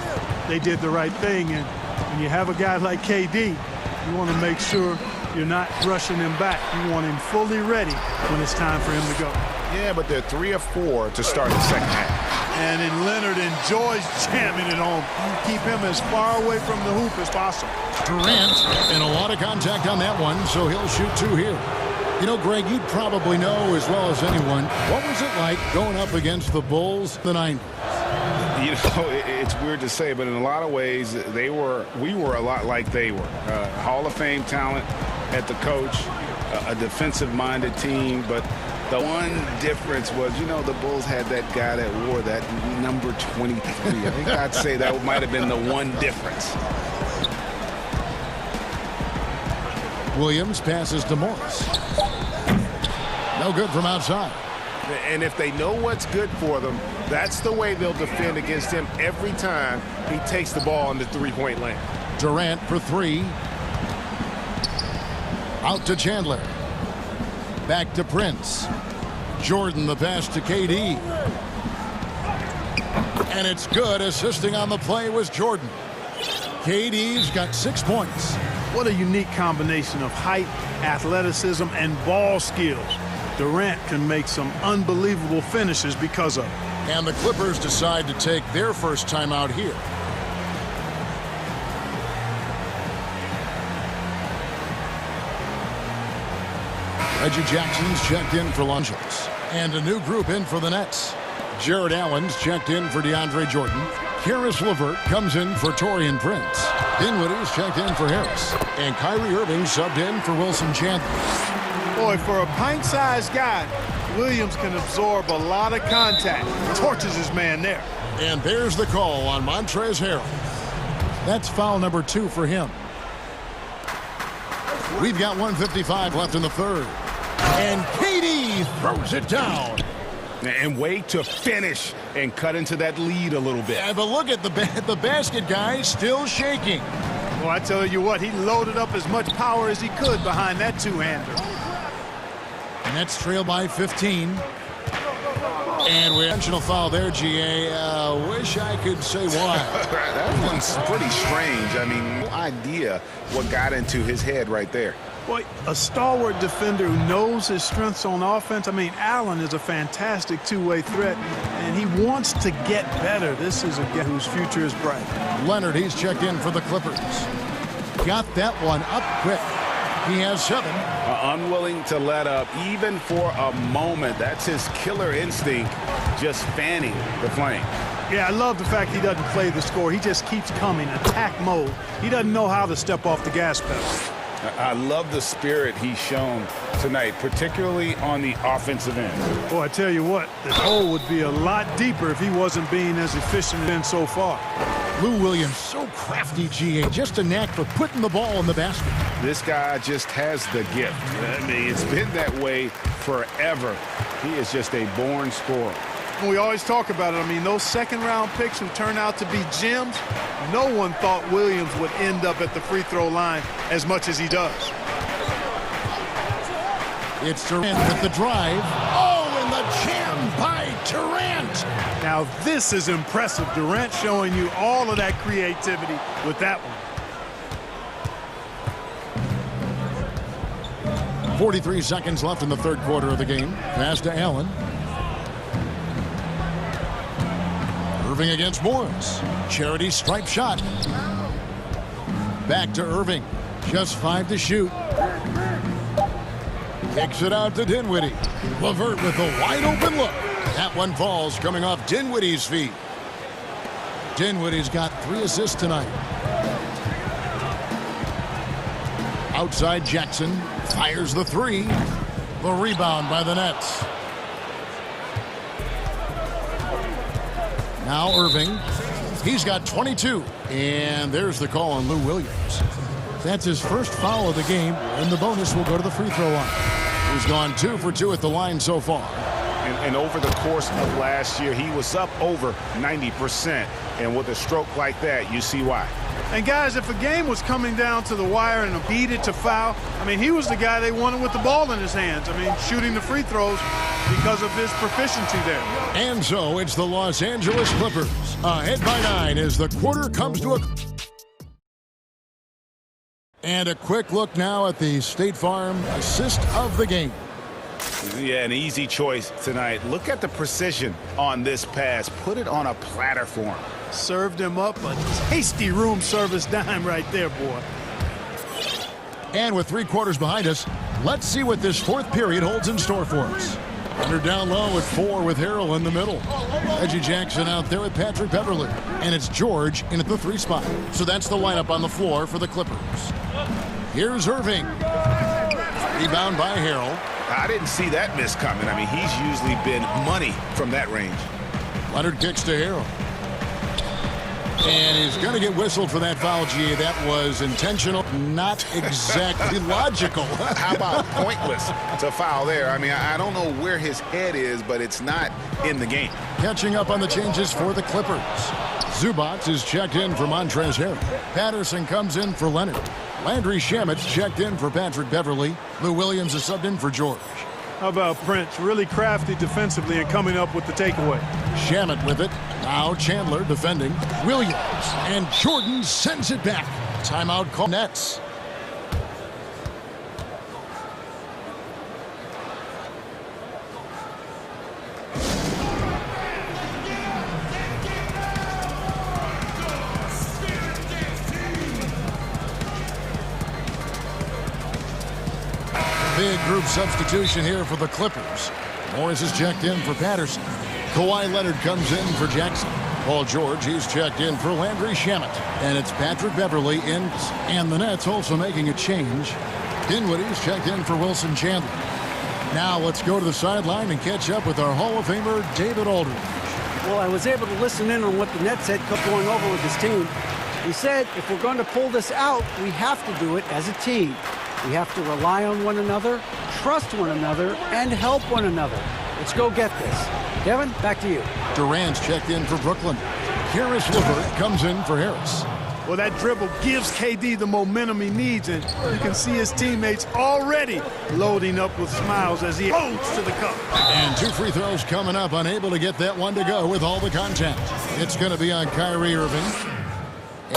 they did the right thing, and when you have a guy like KD, you want to make sure you're not rushing him back. You want him fully ready when it's time for him to go. Yeah, but they're 3 of 4 to start the second half. And then Leonard enjoys jamming it home. You keep him as far away from the hoop as possible. Durant, and a lot of contact on that one, so he'll shoot 2 here. You know, Greg, you'd probably know as well as anyone, what was it like going up against the Bulls in the 90s? You know, it's weird to say, but in a lot of ways, we were a lot like they were. Hall of Fame talent at the coach, a defensive-minded team, but the one difference was, you know, the Bulls had that guy that wore that number 23. I think I'd say that might have been the one difference. Williams passes to Morris. No good from outside. And if they know what's good for them, that's the way they'll defend against him every time he takes the ball in the three-point lane. Durant for 3. Out to Chandler. Back to Prince. Jordan the pass to KD. And it's good. Assisting on the play was Jordan. KD's got 6 points. What a unique combination of height, athleticism, and ball skills. Durant can make some unbelievable finishes because of it. And the Clippers decide to take their first time out here. Reggie Jackson's checked in for Los Angeles. And a new group in for the Nets. Jared Allen's checked in for DeAndre Jordan. Karis LeVert comes in for Taurean Prince. Dinwiddie's checked in for Harris. And Kyrie Irving subbed in for Wilson Chandler. Boy, for a pint-sized guy, Williams can absorb a lot of contact. Torches his man there. And there's the call on Montrezl Harrell. That's foul number 2 for him. We've got 1:55 left in the third. And KD throws it down. And way to finish and cut into that lead a little bit. Yeah, but look at the basket, guys, still shaking. Well, I tell you what, he loaded up as much power as he could behind that two-hander. Nets trail by 15. And we're intentional foul there, GA. Wish I could say why. That one's pretty strange. I mean, no idea what got into his head right there. Boy, a stalwart defender who knows his strengths on offense. I mean, Allen is a fantastic two-way threat, and he wants to get better. This is a guy whose future is bright. Leonard, he's checked in for the Clippers. Got that one up quick. He has 7. Unwilling to let up even for a moment. That's his killer instinct, just fanning the flame. Yeah, I love the fact he doesn't play the score. He just keeps coming, attack mode. He doesn't know how to step off the gas pedal. I love the spirit he's shown tonight, particularly on the offensive end. Boy, I tell you what, this hole would be a lot deeper if he wasn't being as efficient in so far. Lou Williams, so crafty, GA, just a knack for putting the ball in the basket. This guy just has the gift. I mean, it's been that way forever. He is just a born scorer. We always talk about it. I mean, those second-round picks who turn out to be gems, no one thought Williams would end up at the free throw line as much as he does. It's Durant with the drive. Oh, and the jam by Durant. Now, this is impressive. Durant showing you all of that creativity with that one. 43 seconds left in the third quarter of the game. Pass to Allen. Irving against Morris. Charity stripe shot. Back to Irving. Just 5 to shoot. Kicks it out to Dinwiddie. LeVert with a wide open look. That one falls coming off Dinwiddie's feet. Dinwiddie's got 3 assists tonight. Outside Jackson. Fires the 3. The rebound by the Nets. Now Irving. He's got 22. And there's the call on Lou Williams. That's his first foul of the game, and the bonus will go to the free throw line. He's gone 2 for 2 at the line so far. And over the course of last year, he was up over 90%. And with a stroke like that, you see why. And guys, if a game was coming down to the wire and a needed to foul, I mean, he was the guy they wanted with the ball in his hands. I mean, shooting the free throws because of his proficiency there. And so it's the Los Angeles Clippers ahead by 9 as the quarter comes to a... And a quick look now at the State Farm assist of the game. Yeah, an easy choice tonight. Look at the precision on this pass. Put it on a platter for him. Served him up a tasty room service dime right there, boy. And with 3 quarters behind us, let's see what this fourth period holds in store for us. Under down low at 4 with Harrell in the middle. Reggie Jackson out there with Patrick Beverley. And it's George in at the 3 spot. So that's the lineup on the floor for the Clippers. Here's Irving. Rebound by Harrell. I didn't see that miss coming. I mean, he's usually been money from that range. Leonard kicks to Harrell. And he's going to get whistled for that foul, G. That was intentional, not exactly logical. How about pointless to foul there? I mean, I don't know where his head is, but it's not in the game. Catching up on the changes for the Clippers. Zubac is checked in for Montrezl Harrell. Patterson comes in for Leonard. Landry Shamet's checked in for Patrick Beverley. Lou Williams is subbed in for George. How about Prince? Really crafty defensively and coming up with the takeaway. Shamet with it. Now Chandler defending. Williams. And Jordan sends it back. Timeout call Nets. Big group substitution here for the Clippers. Morris is checked in for Patterson. Kawhi Leonard comes in for Jackson. Paul George, he's checked in for Landry Shamet. And it's Patrick Beverley in. And the Nets also making a change. Dinwiddie's checked in for Wilson Chandler. Now let's go to the sideline and catch up with our Hall of Famer, David Aldridge. Well, I was able to listen in on what the Nets had going over with his team. He said, if we're going to pull this out, we have to do it as a team. We have to rely on one another, trust one another, and help one another. Let's go get this. Kevin, back to you. Durant's checked in for Brooklyn. Caris LeVert comes in for Harris. Well, that dribble gives KD the momentum he needs, and you can see his teammates already loading up with smiles as he loads to the cup. And 2 free throws coming up, unable to get that one to go with all the contact. It's going to be on Kyrie Irving.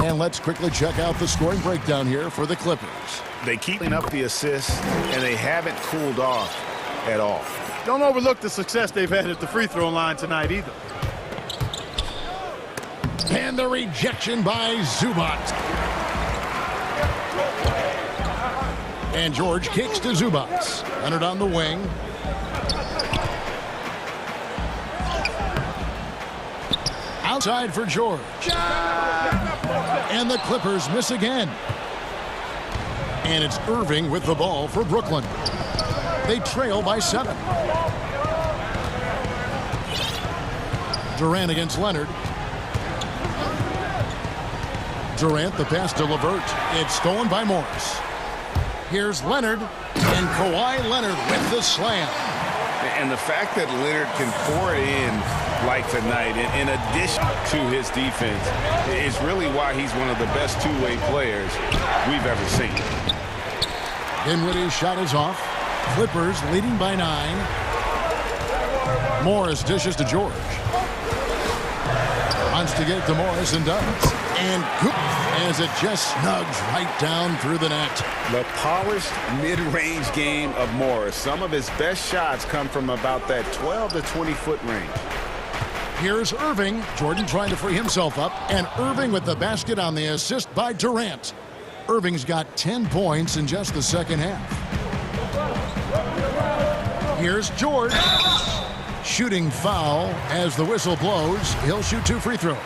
And let's quickly check out the scoring breakdown here for the Clippers. They keep up the assists, and they haven't cooled off at all. Don't overlook the success they've had at the free throw line tonight either. And the rejection by Zubac. And George kicks to Zubac. Leonard on the wing. Outside for George. And the Clippers miss again. And it's Irving with the ball for Brooklyn. They trail by 7. Durant against Leonard. Durant, the pass to LeVert. It's stolen by Morris. Here's Leonard, and Kawhi Leonard with the slam. And the fact that Leonard can pour it in like tonight, in addition to his defense, is really why he's one of the best two-way players we've ever seen. Dinwiddie's shot is off. Clippers leading by 9. Morris dishes to George. Wants to get it to Morris and does. And as it just snugs right down through the net. The polished mid-range game of Morris. Some of his best shots come from about that 12 to 20-foot range. Here's Irving. Jordan trying to free himself up. And Irving with the basket on the assist by Durant. Irving's got 10 points in just the second half. Here's George. Shooting foul as the whistle blows. He'll shoot 2 free throws.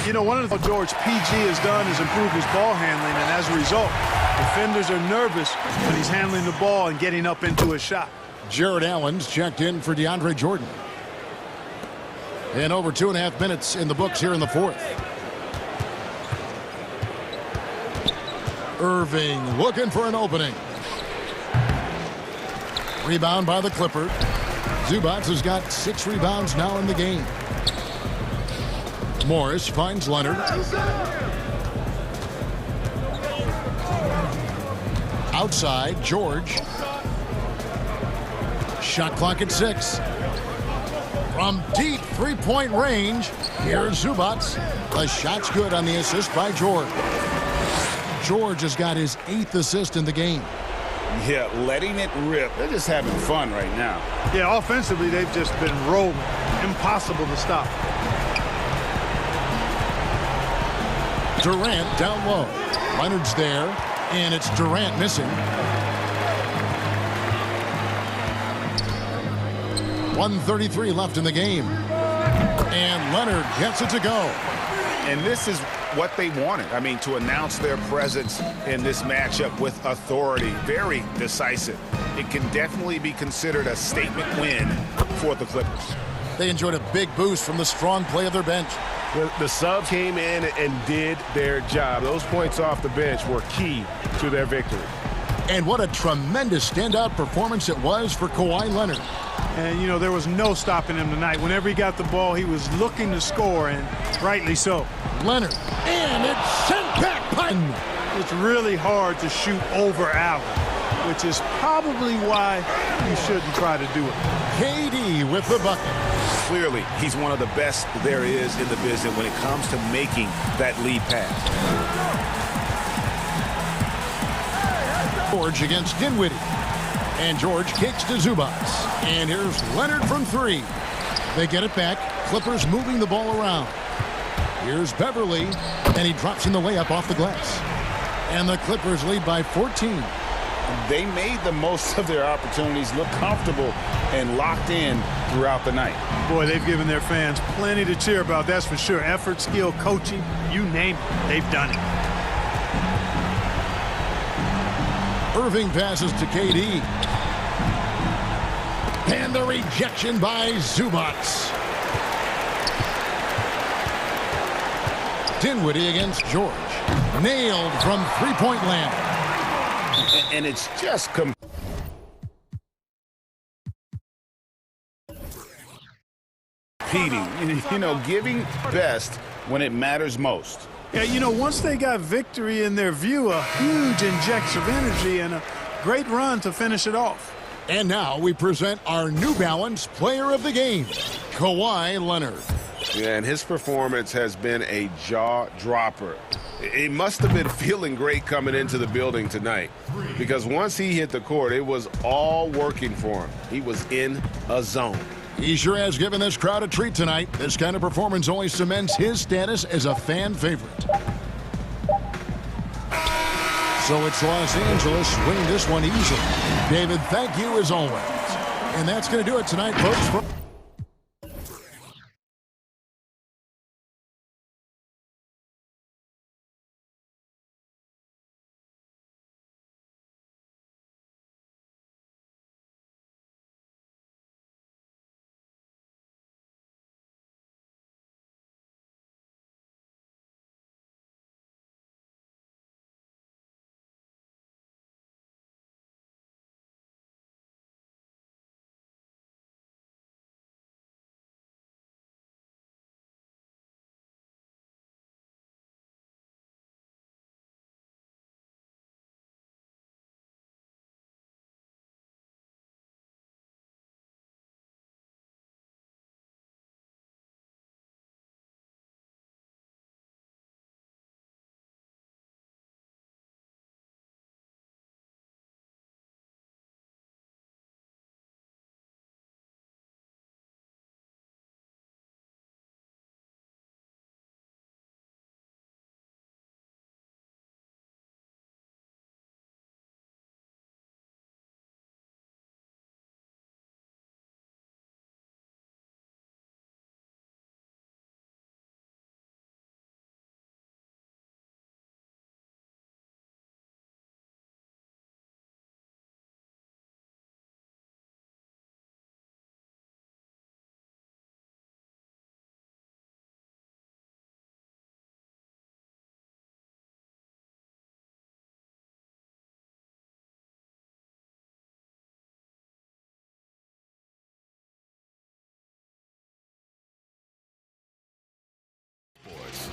You know, one of the George PG has done is improve his ball handling, and as a result, defenders are nervous when he's handling the ball and getting up into a shot. Jared Allen's checked in for DeAndre Jordan. And over 2.5 minutes in the books here in the fourth. Irving looking for an opening. Rebound by the Clippers. Zubac has got 6 rebounds now in the game. Morris finds Leonard. Outside, George. Shot clock at 6. From deep three-point range, here's Zubac. The shot's good on the assist by George. George has got his 8th assist in the game. Yeah, letting it rip. They're just having fun right now. Yeah, offensively, they've just been rolling. Impossible to stop. Durant down low. Leonard's there, and it's Durant missing. 1:33 left in the game. And Leonard gets it to go. And this is what they wanted. I mean, to announce their presence in this matchup with authority. Very decisive. It can definitely be considered a statement win for the Clippers. They enjoyed a big boost from the strong play of their bench. The subs came in and did their job. Those points off the bench were key to their victory. And what a tremendous standout performance it was for Kawhi Leonard. And, you know, there was no stopping him tonight. Whenever he got the ball, he was looking to score, and rightly so. Leonard, and it's sent back by. It's really hard to shoot over Allen, which is probably why you shouldn't try to do it. KD with the bucket. Clearly, he's one of the best there is in the business when it comes to making that lead pass. George against Dinwiddie. And George kicks to Zubac. And here's Leonard from 3. They get it back. Clippers moving the ball around. Here's Beverly. And he drops in the layup off the glass. And the Clippers lead by 14. They made the most of their opportunities, look comfortable and locked in throughout the night. Boy, they've given their fans plenty to cheer about, that's for sure. Effort, skill, coaching, you name it, they've done it. Irving passes to KD. And the rejection by Zubac. Dinwiddie against George. Nailed from three-point land. And it's just competing, you know, giving best when it matters most. Yeah, you know, once they got victory in their view, a huge injection of energy and a great run to finish it off. And now we present our New Balance Player of the Game, Kawhi Leonard. Yeah, and his performance has been a jaw-dropper. He must have been feeling great coming into the building tonight, because once he hit the court, it was all working for him. He was in a zone. He sure has given this crowd a treat tonight. This kind of performance only cements his status as a fan favorite. So it's Los Angeles winning this one easily. David, thank you as always. And that's going to do it tonight, folks.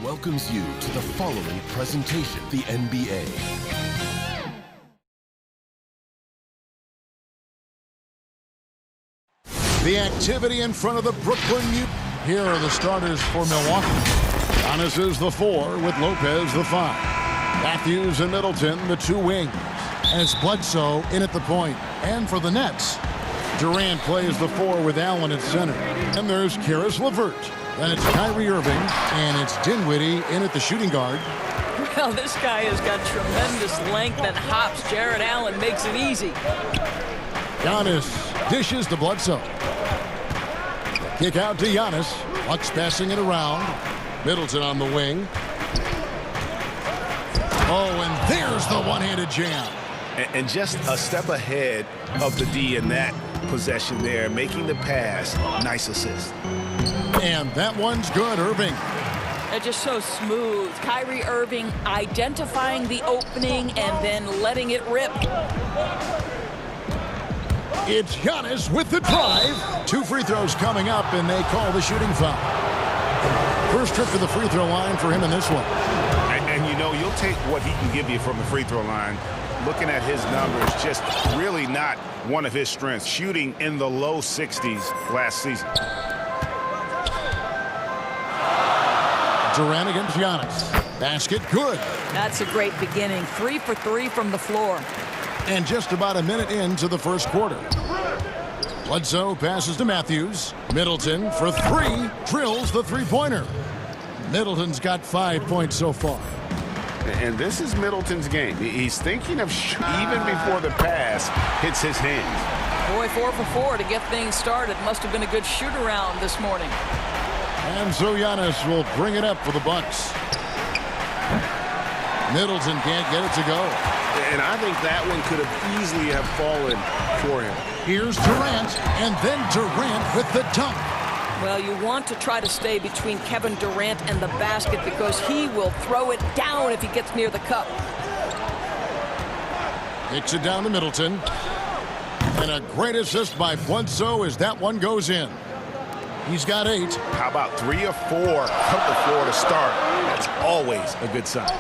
Welcomes you to the following presentation, the NBA. The activity in front of the Brooklyn Nets. Here are the starters for Milwaukee. Giannis is the 4 with Lopez the 5. Matthews and Middleton the 2 wings. As Bledsoe in at the point. And for the Nets, Durant plays the 4 with Allen at center. And there's Karis LeVert. Then it's Kyrie Irving, and it's Dinwiddie in at the shooting guard. Well, this guy has got tremendous length and hops. Jared Allen makes it easy. Giannis dishes to Bledsoe. Kick out to Giannis. Bucks passing it around. Middleton on the wing. Oh, and there's the one-handed jam. And just a step ahead of the D in that possession there, making the pass. Nice assist. And that one's good, Irving. They're just so smooth. Kyrie Irving identifying the opening and then letting it rip. It's Giannis with the drive. 2 free throws coming up, and they call the shooting foul. First trip to the free throw line for him in this one. And you know, you'll take what he can give you from the free throw line. Looking at his numbers, just really not one of his strengths. Shooting in the low 60s last season. Durant against Giannis. Basket good. That's a great beginning. 3 for 3 from the floor. And just about a minute into the first quarter. Bledsoe passes to Matthews. Middleton for 3. Drills the three-pointer. Middleton's got 5 points so far. And this is Middleton's game. He's thinking of even before the pass hits his hands. Boy, 4 for 4 to get things started. Must have been a good shoot-around this morning. And so Giannis will bring it up for the Bucks. Middleton can't get it to go. And I think that one could have easily have fallen for him. Here's Durant, and then Durant with the dunk. Well, you want to try to stay between Kevin Durant and the basket because he will throw it down if he gets near the cup. Kicks it down to Middleton. And a great assist by Bledsoe as that one goes in. He's got 8. How about 3 or 4 from the floor to start? That's always a good sign.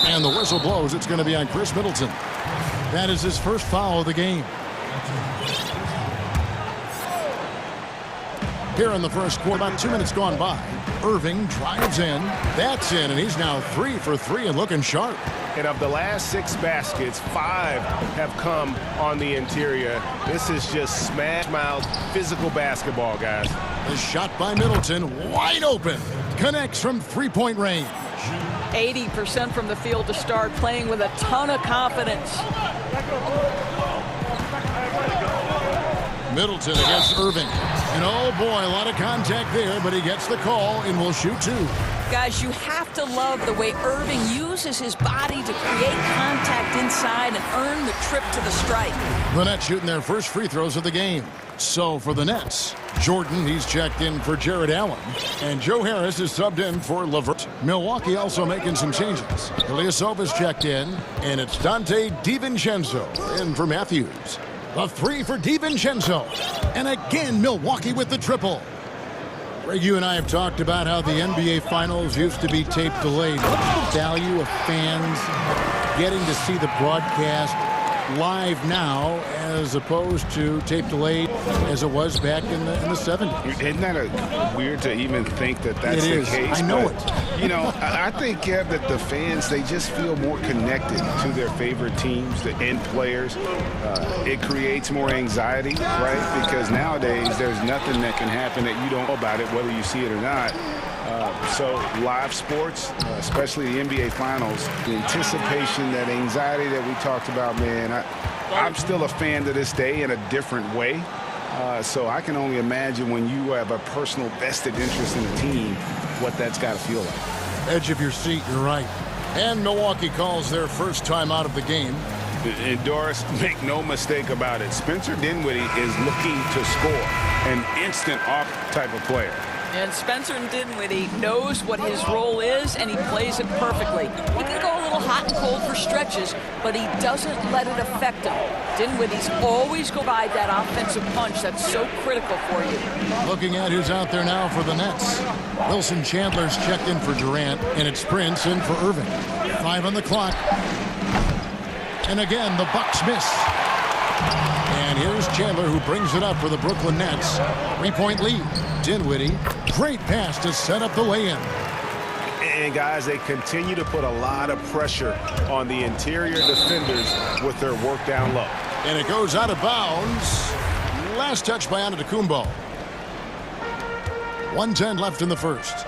And the whistle blows. It's going to be on Chris Middleton. That is his first foul of the game. Here in the first quarter, about 2 minutes gone by. Irving drives in. That's in, and he's now 3 for 3 and looking sharp. And of the last 6 baskets, 5 have come on the interior. This is just smash-mouth physical basketball, guys. The shot by Middleton, wide open. Connects from three-point range. 80% from the field to start, playing with a ton of confidence. Middleton against Irving. And oh boy, a lot of contact there, but he gets the call and will shoot 2. Guys, you have to love the way Irving uses his body to create contact inside and earn the trip to the strike. The Nets shooting their first free throws of the game. So for the Nets, Jordan, he's checked in for Jared Allen. And Joe Harris is subbed in for LeVert. Milwaukee also making some changes. Ilyasova's checked in, and it's Dante DiVincenzo in for Matthews. A 3 for DiVincenzo. And again, Milwaukee with the triple. Greg, you and I have talked about how the NBA Finals used to be tape delayed. What's the value of fans getting to see the broadcast live now as opposed to tape delayed as it was back in the 70s? Isn't that weird to even think that that's the case? I know it. You know, I think, Kev, that the fans, they just feel more connected to their favorite teams, the end players. It creates more anxiety, right? Because nowadays there's nothing that can happen that you don't know about it, whether you see it or not. So live sports, especially the NBA Finals, the anticipation, that anxiety that we talked about, man, I'm still a fan to this day in a different way. So I can only imagine when you have a personal vested interest in a team, what that's got to feel like. Edge of your seat, you're right. And Milwaukee calls their first time out of the game. And Doris, make no mistake about it, Spencer Dinwiddie is looking to score, an instant off type of player. And Spencer Dinwiddie knows what his role is, and he plays it perfectly. He can go a little hot and cold for stretches, but he doesn't let it affect him. Dinwiddie's always go by that offensive punch that's so critical for you. Looking at who's out there now for the Nets. Wilson Chandler's checked in for Durant, and it's Prince in for Irving. 5 on the clock. And again, the Bucks miss. And here's Chandler, who brings it up for the Brooklyn Nets. 3-point lead. Dinwiddie, great pass to set up the lay-in. And guys, they continue to put a lot of pressure on the interior defenders with their work down low. And it goes out of bounds. Last touch by Antetokounmpo. 1:10 left in the first.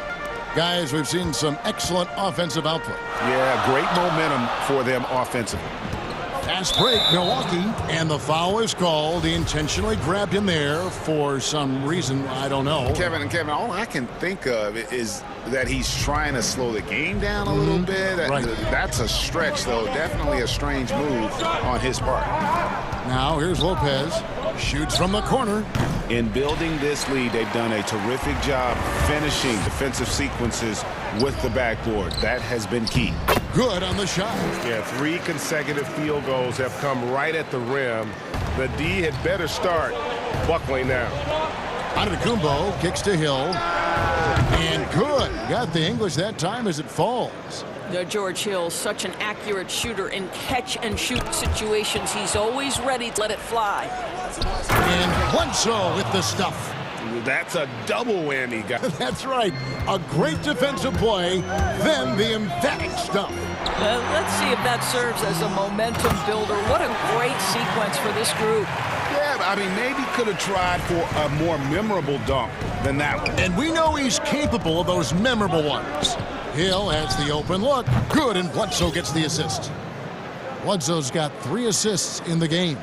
Guys, we've seen some excellent offensive output. Yeah, great momentum for them offensively. Fast break, Milwaukee, and the foul is called. He intentionally grabbed him there for some reason, I don't know. Kevin, all I can think of is that he's trying to slow the game down a little bit. Right. That's a stretch, though. Definitely a strange move on his part. Now here's Lopez. Shoots from the corner. In building this lead, they've done a terrific job finishing defensive sequences with the backboard. That has been key. Good on the shot. Yeah, 3 consecutive field goals have come right at the rim. The D had better start buckling now. Antetokounmpo kicks to Hill. And good. Got the English that time as it falls. George Hill, such an accurate shooter in catch-and-shoot situations. He's always ready to let it fly. And Bledsoe with the stuff. That's a double whammy, guys. That's right. A great defensive play, then the emphatic stuff. Let's see if that serves as a momentum builder. What a great sequence for this group. Yeah, I mean, maybe could have tried for a more memorable dunk than that one. And we know he's capable of those memorable ones. Hill has the open look. Good, and Bledsoe gets the assist. Bledsoe's got 3 assists in the game.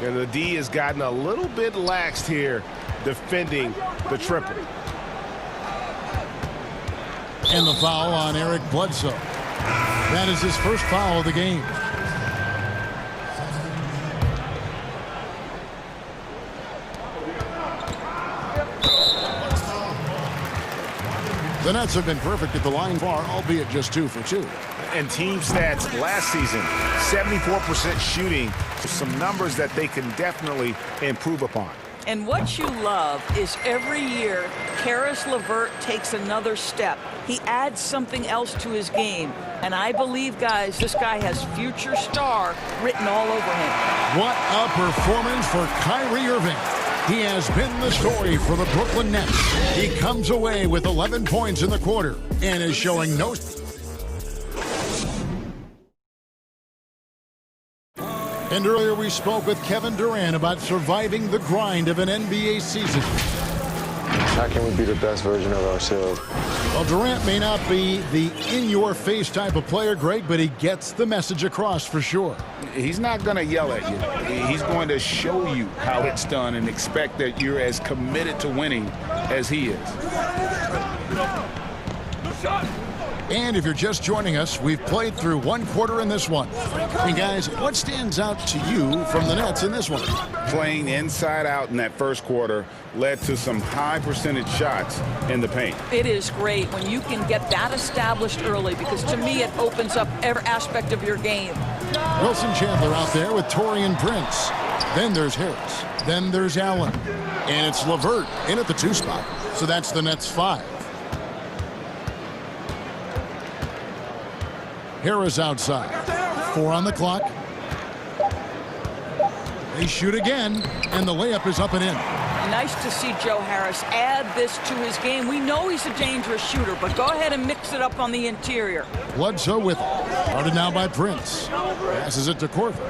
And the D has gotten a little bit laxed here defending the triple. And the foul on Eric Bledsoe. That is his first foul of the game. The Nets have been perfect at the line far, albeit just 2 for 2. And team stats last season, 74% shooting. Some numbers that they can definitely improve upon. And what you love is every year, Caris LeVert takes another step. He adds something else to his game. And I believe, guys, this guy has future star written all over him. What a performance for Kyrie Irving. He has been the story for the Brooklyn Nets. He comes away with 11 points in the quarter and is showing no... And earlier we spoke with Kevin Durant about surviving the grind of an NBA season. How can we be the best version of ourselves? Well, Durant may not be the in-your-face type of player, Greg, but he gets the message across for sure. He's not going to yell at you. He's going to show you how it's done and expect that you're as committed to winning as he is. And if you're just joining us, we've played through one quarter in this one. And guys, what stands out to you from the Nets in this one? Playing inside out in that first quarter led to some high percentage shots in the paint. It is great when you can get that established early, because to me it opens up every aspect of your game. Wilson Chandler out there with Taurean Prince. Then there's Harris. Then there's Allen. And it's LeVert in at the 2 spot. So that's the Nets 5. Harris outside. 4 on the clock. They shoot again, and the layup is up and in. Nice to see Joe Harris add this to his game. We know he's a dangerous shooter, but go ahead and mix it up on the interior. Bledsoe with it. Guarded now by Prince. Passes it to Korver.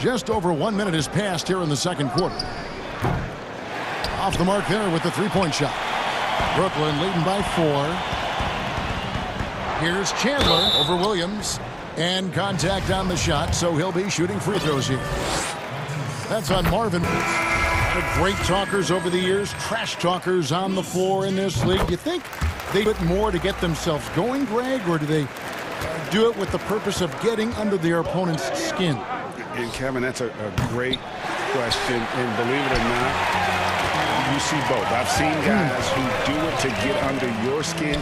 Just over 1 minute has passed here in the second quarter. Off the mark there with the three-point shot. Brooklyn leading by 4. Here's Chandler over Williams. And contact on the shot, so he'll be shooting free throws here. That's on Marvin. Great talkers over the years, trash talkers on the floor in this league. Do you think they do it more to get themselves going, Greg, or do they do it with the purpose of getting under their opponent's skin? And Kevin, that's a great question, and believe it or not, you see both. I've seen guys who do it to get under your skin,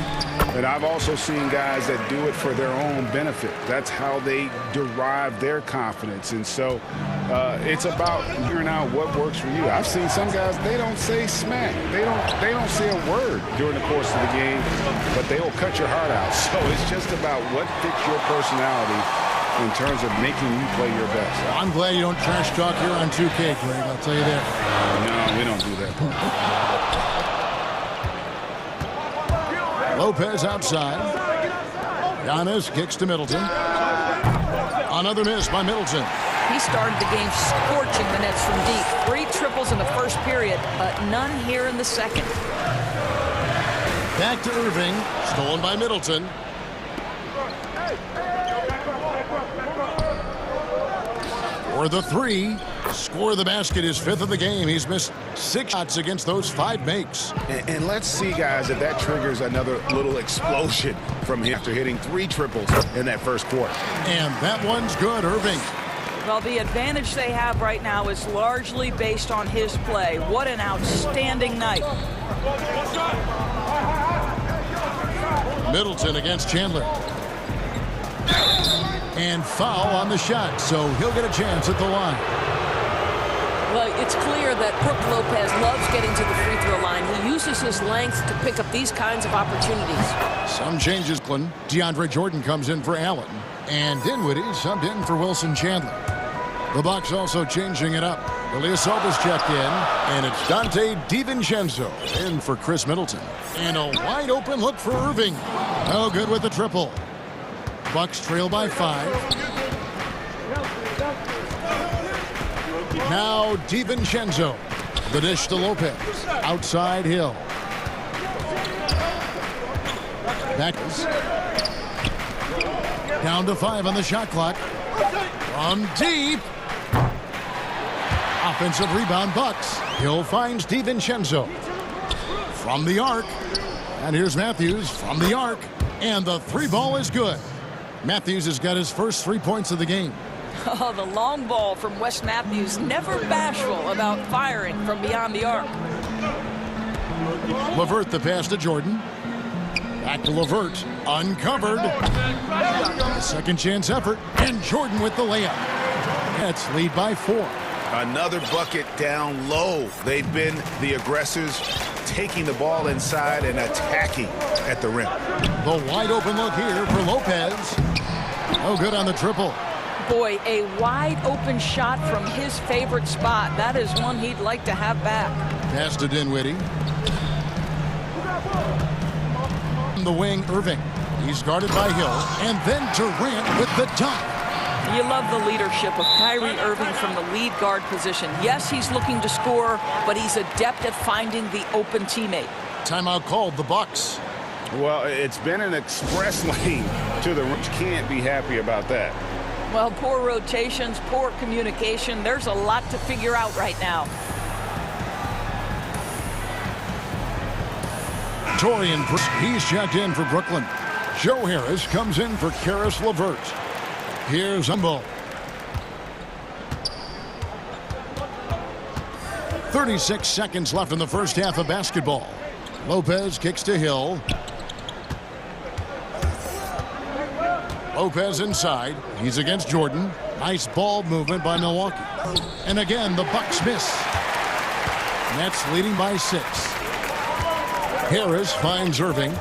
and I've also seen guys that do it for their own benefit. That's how they derive their confidence. And so it's about figuring out what works for you. I've seen some guys, they don't say smack. They don't say a word during the course of the game, but they will cut your heart out. So it's just about what fits your personality in terms of making you play your best. Well, I'm glad you don't trash talk here on 2K, Greg. I'll tell you that. No, we don't do that. Lopez outside. Giannis kicks to Middleton. Another miss by Middleton. He started the game scorching the Nets from deep. 3 triples in the first period, but none here in the second. Back to Irving. Stolen by Middleton. For the 3. Score the basket, his 5th of the game. He's missed 6 shots against those 5 makes. And let's see, guys, if that triggers another little explosion from him after hitting 3 triples in that first quarter. And that one's good, Irving. Well, the advantage they have right now is largely based on his play. What an outstanding night. Middleton against Chandler. And foul on the shot, so he'll get a chance at the line. Well, it's clear that Brook Lopez loves getting to the free throw line. He uses his length to pick up these kinds of opportunities. Some changes. DeAndre Jordan comes in for Allen. And Dinwiddie subbed in for Wilson Chandler. The Bucks also changing it up. Ilyasovas checked in, and it's Dante DiVincenzo in for Chris Middleton. And a wide open look for Irving. No good with the triple. Bucks trail by 5. Now DiVincenzo. The dish to Lopez. Outside Hill. Back. Down to 5 on the shot clock. From deep. Offensive rebound, Bucks. Hill finds DiVincenzo. From the arc. And here's Matthews from the arc. And the 3 ball is good. Matthews has got his first 3 points of the game. Oh, the long ball from Wes Matthews, never bashful about firing from beyond the arc. LeVert the pass to Jordan. Back to LeVert, uncovered. A second chance effort, and Jordan with the layup. Nets lead by 4. Another bucket down low. They've been the aggressors, taking the ball inside and attacking at the rim. The wide open look here for Lopez. No good on the triple. Boy, a wide open shot from his favorite spot. That is one he'd like to have back. Pass to Dinwiddie. The wing, Irving. He's guarded by Hill. And then Durant with the dunk. You love the leadership of Kyrie Irving from the lead guard position. Yes, he's looking to score, but he's adept at finding the open teammate. Timeout called, the Bucks. Well, it's been an express lane to the rim. Can't be happy about that. Well, poor rotations, poor communication. There's a lot to figure out right now. Torian, he's checked in for Brooklyn. Joe Harris comes in for Karis LeVert. Here's Umbo. 36 seconds left in the first half of basketball. Lopez kicks to Hill. Lopez inside. He's against Jordan. Nice ball movement by Milwaukee. And again, the Bucks miss. Nets leading by 6. Harris finds Irving.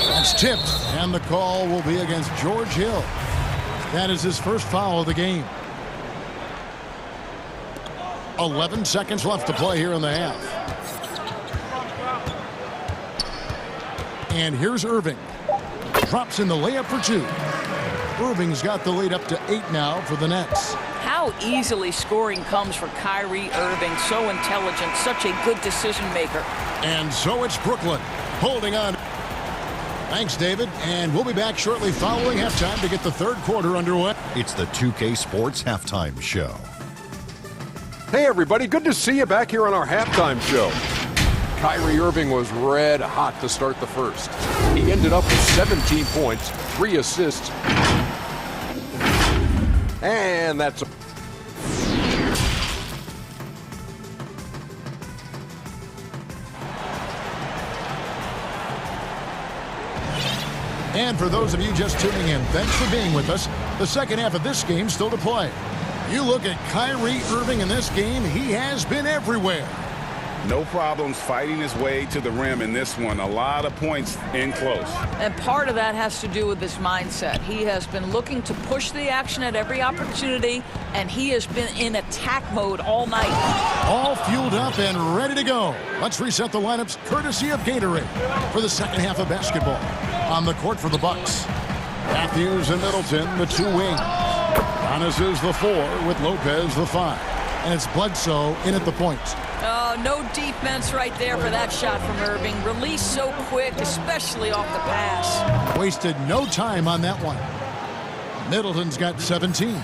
That's tipped, and the call will be against George Hill. That is his first foul of the game. 11 seconds left to play here in the half. And here's Irving. Drops in the layup for 2. Irving's got the lead up to 8 now for the Nets. How easily scoring comes for Kyrie Irving. So intelligent, such a good decision maker. And so it's Brooklyn holding on. Thanks, David. And we'll be back shortly following halftime to get the third quarter underway. It's the 2K Sports Halftime Show. Hey, everybody. Good to see you back here on our halftime show. Kyrie Irving was red hot to start the first. He ended up with 17 points, 3 assists. And that's a... And for those of you just tuning in, thanks for being with us. The second half of this game still to play. You look at Kyrie Irving in this game, he has been everywhere. No problems fighting his way to the rim in this one. A lot of points in close. And part of that has to do with his mindset. He has been looking to push the action at every opportunity, and he has been in attack mode all night. All fueled up and ready to go. Let's reset the lineups courtesy of Gatorade for the second half of basketball. On the court for the Bucks, Matthews and Middleton, the 2 wings. Giannis is the 4 with Lopez the 5. And it's Bledsoe in at the point. Oh, no defense right there for that shot from Irving. Release so quick, especially off the pass. Wasted no time on that one. Middleton's got 17.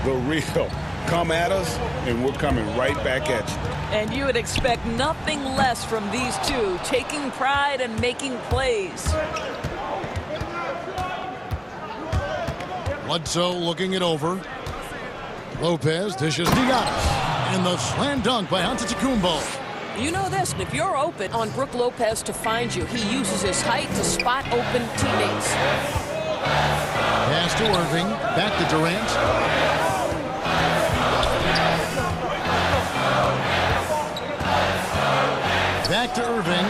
The real. Come at us, and we're coming right back at you. And you would expect nothing less from these two, taking pride and making plays. Bledsoe looking it over. Lopez dishes to Giannis. And the slam dunk by Antetokounmpo. You know this, if you're open on Brook Lopez to find you, he uses his height to spot open teammates. Pass to Irving, back to Durant. Back to Irving.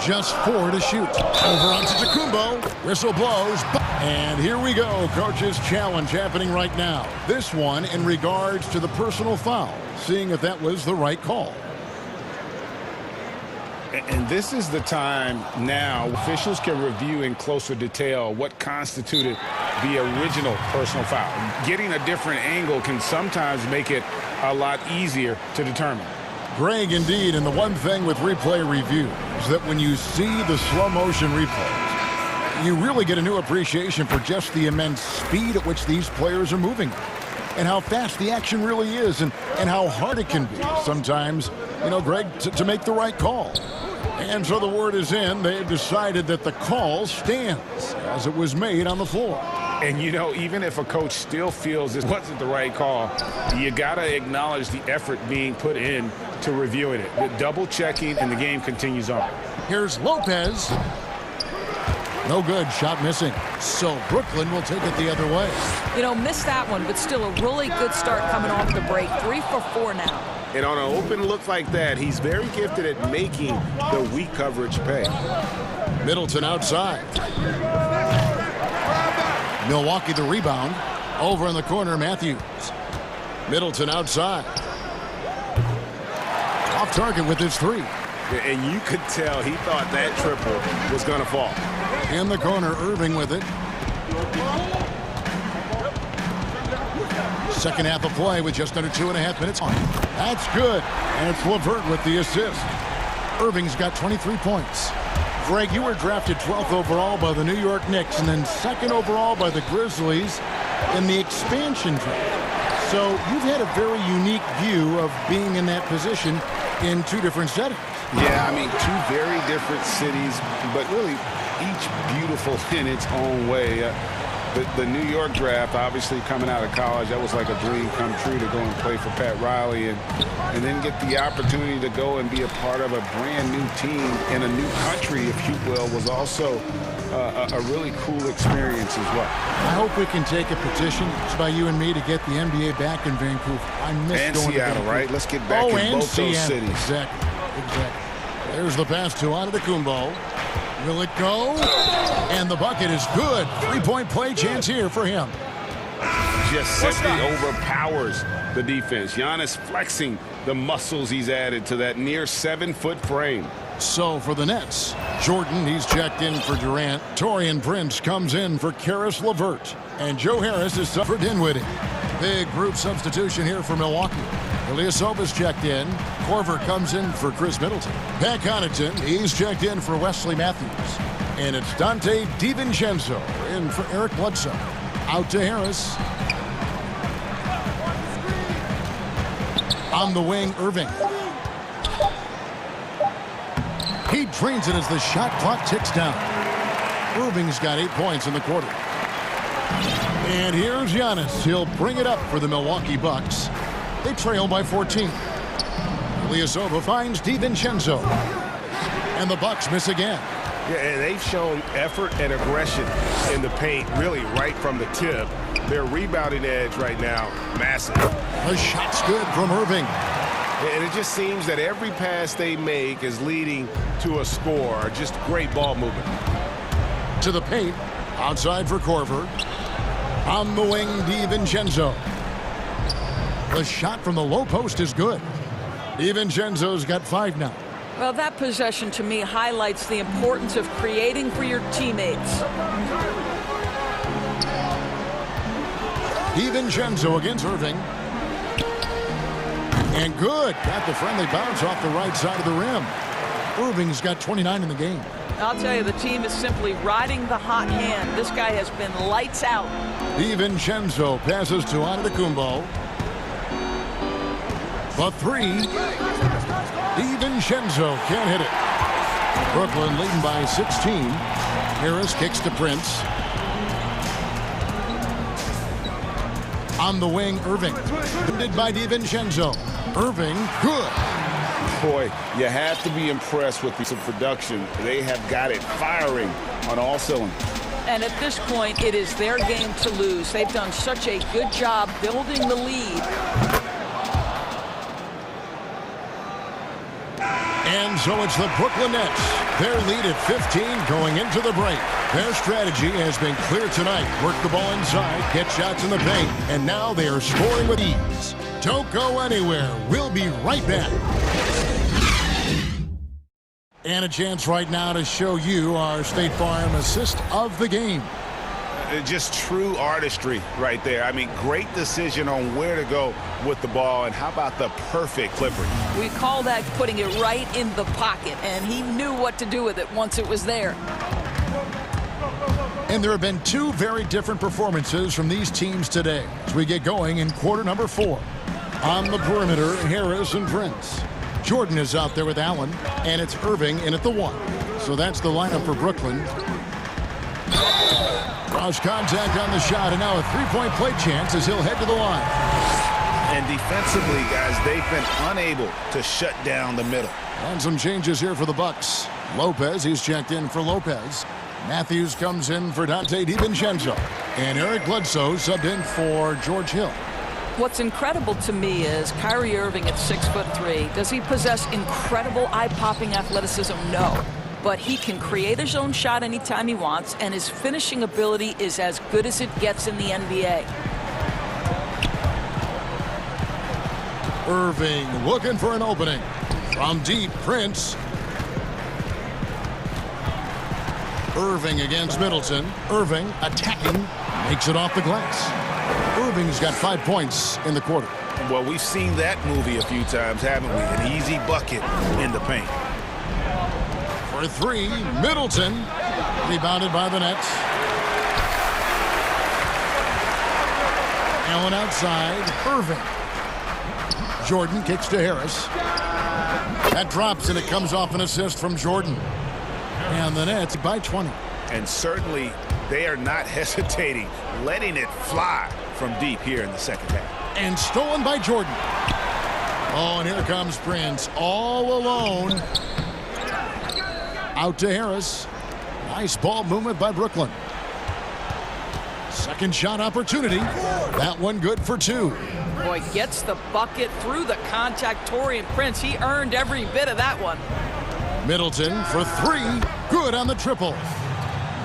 Just 4 to shoot. Over on Antetokounmpo. Whistle blows. And here we go. Coach's challenge happening right now. This one in regards to the personal foul. Seeing if that was the right call. And this is the time now officials can review in closer detail what constituted the original personal foul. Getting a different angle can sometimes make it a lot easier to determine. Greg, indeed, and the one thing with replay review is that when you see the slow motion replays, you really get a new appreciation for just the immense speed at which these players are moving and how fast the action really is and how hard it can be sometimes, you know, Greg, to make the right call. And so the word is in. They've decided that the call stands as it was made on the floor. And, you know, even if a coach still feels this wasn't the right call, you got to acknowledge the effort being put in to reviewing it. The double checking, and the game continues on. Here's Lopez. No good. Shot missing. So Brooklyn will take it the other way. You know, missed that one, but still a really good start coming off the break. 3 for 4 now. And on an open look like that, he's very gifted at making the weak coverage pay. Middleton outside. Milwaukee the rebound. Over in the corner, Matthews. Middleton outside. Off target with his 3. And you could tell he thought that triple was going to fall. In the corner, Irving with it. Second half of play with just under 2.5 minutes on. That's good. And it's LeVert with the assist. Irving's got 23 points. Greg, you were drafted 12th overall by the New York Knicks and then 2nd overall by the Grizzlies in the expansion draft. So you've had a very unique view of being in that position in 2 different settings. Yeah, I mean, 2 very different cities, but really each beautiful in its own way. The New York draft, obviously coming out of college, that was like a dream come true to go and play for Pat Riley and then get the opportunity to go and be a part of a brand new team in a new country, if you will, was also a really cool experience as well. I hope we can take a petition by you and me to get the NBA back in Vancouver. I miss and going Seattle, to right? Let's get back in both Seattle. those cities. Exactly. There's the pass to Antetokounmpo. Will it go? And the bucket is good. 3-point play chance here for him. Just simply overpowers the defense. Giannis flexing the muscles he's added to that near 7-foot frame. So for the Nets, Jordan, he's checked in for Durant. Taurean Prince comes in for Karis LeVert. And Joe Harris is for Dinwiddie. Big group substitution here for Milwaukee. Ilyasova's checked in. Korver comes in for Chris Middleton. Pat Connaughton, he's checked in for Wesley Matthews. And it's Dante DiVincenzo in for Eric Bledsoe. Out to Harris. On the wing, Irving. He drains it as the shot clock ticks down. Irving's got 8 points in the quarter. And here's Giannis. He'll bring it up for the Milwaukee Bucks. They trail by 14. Ilyasova finds DiVincenzo. And the Bucks miss again. Yeah, and they've shown effort and aggression in the paint, really right from the tip. Their rebounding edge right now, massive. The shot's good from Irving. And it just seems that every pass they make is leading to a score. Just great ball movement. To the paint. Outside for Korver. On the wing, DiVincenzo. The shot from the low post is good. DiVincenzo's got 5 now. Well, that possession to me highlights the importance of creating for your teammates. DiVincenzo against Irving. And good. Got the friendly bounce off the right side of the rim. Irving's got 29 in the game. I'll tell you, the team is simply riding the hot hand. This guy has been lights out. DiVincenzo passes to Antetokounmpo. The 3. DiVincenzo can't hit it. Brooklyn leading by 16. Harris kicks to Prince. On the wing, Irving. Defended by DiVincenzo. Irving, good. Boy, you have to be impressed with the production. They have got it firing on all cylinders. And at this point, it is their game to lose. They've done such a good job building the lead. And so it's the Brooklyn Nets. Their lead at 15 going into the break. Their strategy has been clear tonight. Work the ball inside, get shots in the paint, and now they are scoring with ease. Don't go anywhere. We'll be right back. And a chance right now to show you our State Farm assist of the game. Just true artistry right there. I mean, great decision on where to go with the ball, and how about the perfect clipper? We call that putting it right in the pocket, and he knew what to do with it once it was there. And there have been 2 very different performances from these teams today as we get going in quarter number 4. On the perimeter, Harris and Prince. Jordan is out there with Allen, and it's Irving in at the 1. So that's the lineup for Brooklyn. Cross contact on the shot, and now a 3-point play chance as he'll head to the line. And defensively, guys, they've been unable to shut down the middle. And some changes here for the Bucks. Lopez, he's checked in for Lopez. Matthews comes in for Dante DiVincenzo. And Eric Bledsoe subbed in for George Hill. What's incredible to me is Kyrie Irving at 6'3". Does he possess incredible eye-popping athleticism? No. But he can create his own shot anytime he wants, and his finishing ability is as good as it gets in the NBA. Irving looking for an opening. From deep, Prince. Irving against Middleton. Irving attacking, makes it off the glass. Irving's got 5 points in the quarter. Well, we've seen that movie a few times, haven't we? An easy bucket in the paint. For three, Middleton. Rebounded by the Nets. Allen outside. Irving. Jordan kicks to Harris. That drops, and it comes off an assist from Jordan. And the Nets by 20. And certainly they are not hesitating, letting it fly from deep here in the second half. And stolen by Jordan. Oh, and here comes Prince all alone. Out to Harris. Nice ball movement by Brooklyn. Second shot opportunity. That one good for two. Boy, gets the bucket through the contact. Taurean Prince, he earned every bit of that one. Middleton for three. Good on the triple.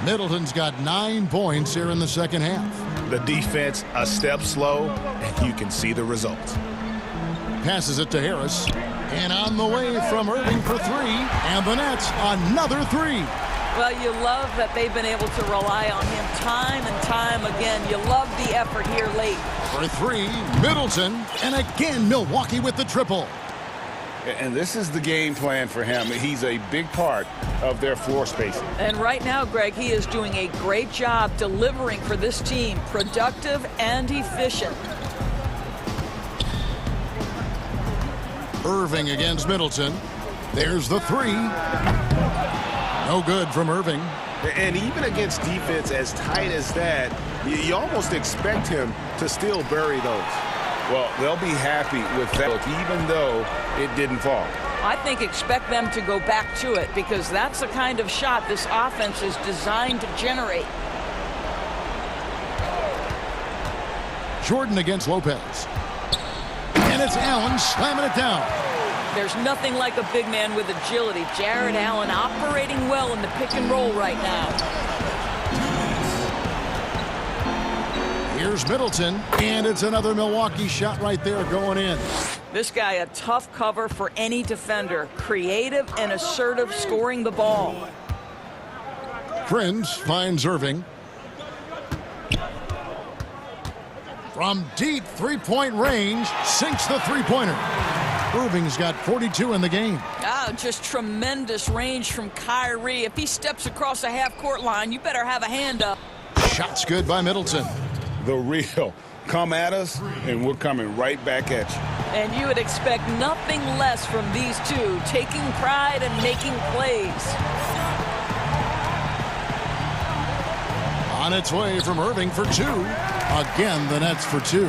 Middleton's got 9 points here in the second half. The defense a step slow, and you can see the results. Passes it to Harris. And on the way from Irving for three. And the Nets another three. Well, you love that they've been able to rely on him time and time again. You love the effort here late. For three, Middleton. And again, Milwaukee with the triple. And this is the game plan for him. He's a big part of their floor spacing. And right now, Greg, he is doing a great job delivering for this team. Productive and efficient. Irving against Middleton. There's the three. No good from Irving. And even against defense as tight as that, you almost expect him to still bury those. Well, they'll be happy with that, even though it didn't fall. I think expect them to go back to it, because that's the kind of shot this offense is designed to generate. Jordan against Lopez. And it's Allen slamming it down. There's nothing like a big man with agility. Jarrett Allen operating well in the pick and roll right now. Here's Middleton, and it's another Milwaukee shot right there going in. This guy a tough cover for any defender. Creative and assertive scoring the ball. Prince finds Irving. From deep three-point range, sinks the three-pointer. Irving's got 42 in the game. Oh, just tremendous range from Kyrie. If he steps across the half-court line, you better have a hand up. Shot's good by Middleton. The real. Come at us, and we're coming right back at you. And you would expect nothing less from these two, taking pride and making plays. On its way from Irving for two. Again, the Nets for two.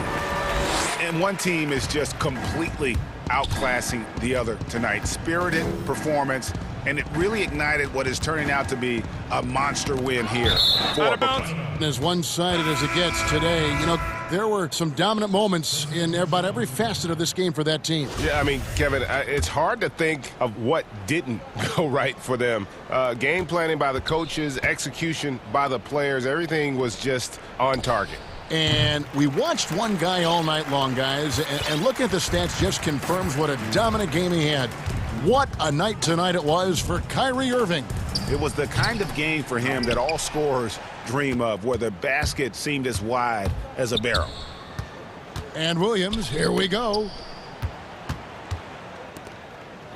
And one team is just completely outclassing the other tonight. Spirited performance, and it really ignited what is turning out to be a monster win here for Brooklyn. As one-sided as it gets today, you know, there were some dominant moments in about every facet of this game for that team. Yeah, I mean, Kevin, it's hard to think of what didn't go right for them. Game planning by the coaches, execution by the players, everything was just on target. And we watched one guy all night long, guys, and looking at the stats just confirms what a dominant game he had. What a night tonight it was for Kyrie Irving. It was the kind of game for him that all scorers dream of, where the basket seemed as wide as a barrel. And Williams, here we go.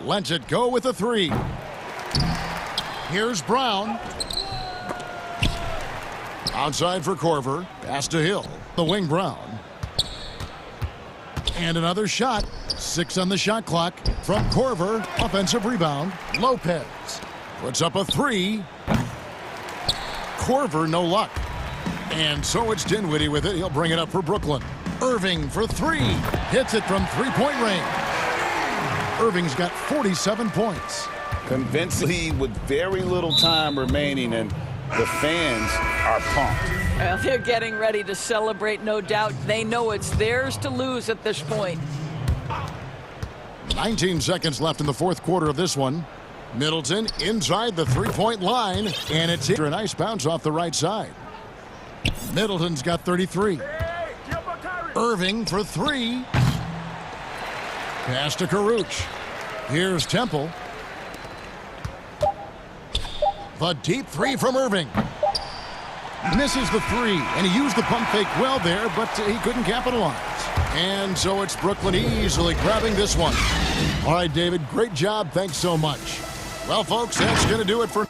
Lets it go with a three. Here's Brown. Outside for Korver. Pass to Hill. The wing Brown. And another shot. 6 on the shot clock from Korver. Offensive rebound. Lopez puts up a three. Korver, no luck. And so it's Dinwiddie with it. He'll bring it up for Brooklyn. Irving for three. Hits it from three-point range. Irving's got 47 points. Convincingly with very little time remaining, and The fans are pumped. Well, they're getting ready to celebrate, no doubt. They know it's theirs to lose at this point. 19 seconds left in the fourth quarter of this one. Middleton inside the three-point line, and it's a nice bounce off the right side. Middleton's got 33. Irving for three. Pass to Karuch. Here's Temple. The deep three from Irving. Misses the three, and he used the pump fake well there, but he couldn't capitalize. And so it's Brooklyn easily grabbing this one. All right, David, great job. Thanks so much. Well, folks, that's going to do it for...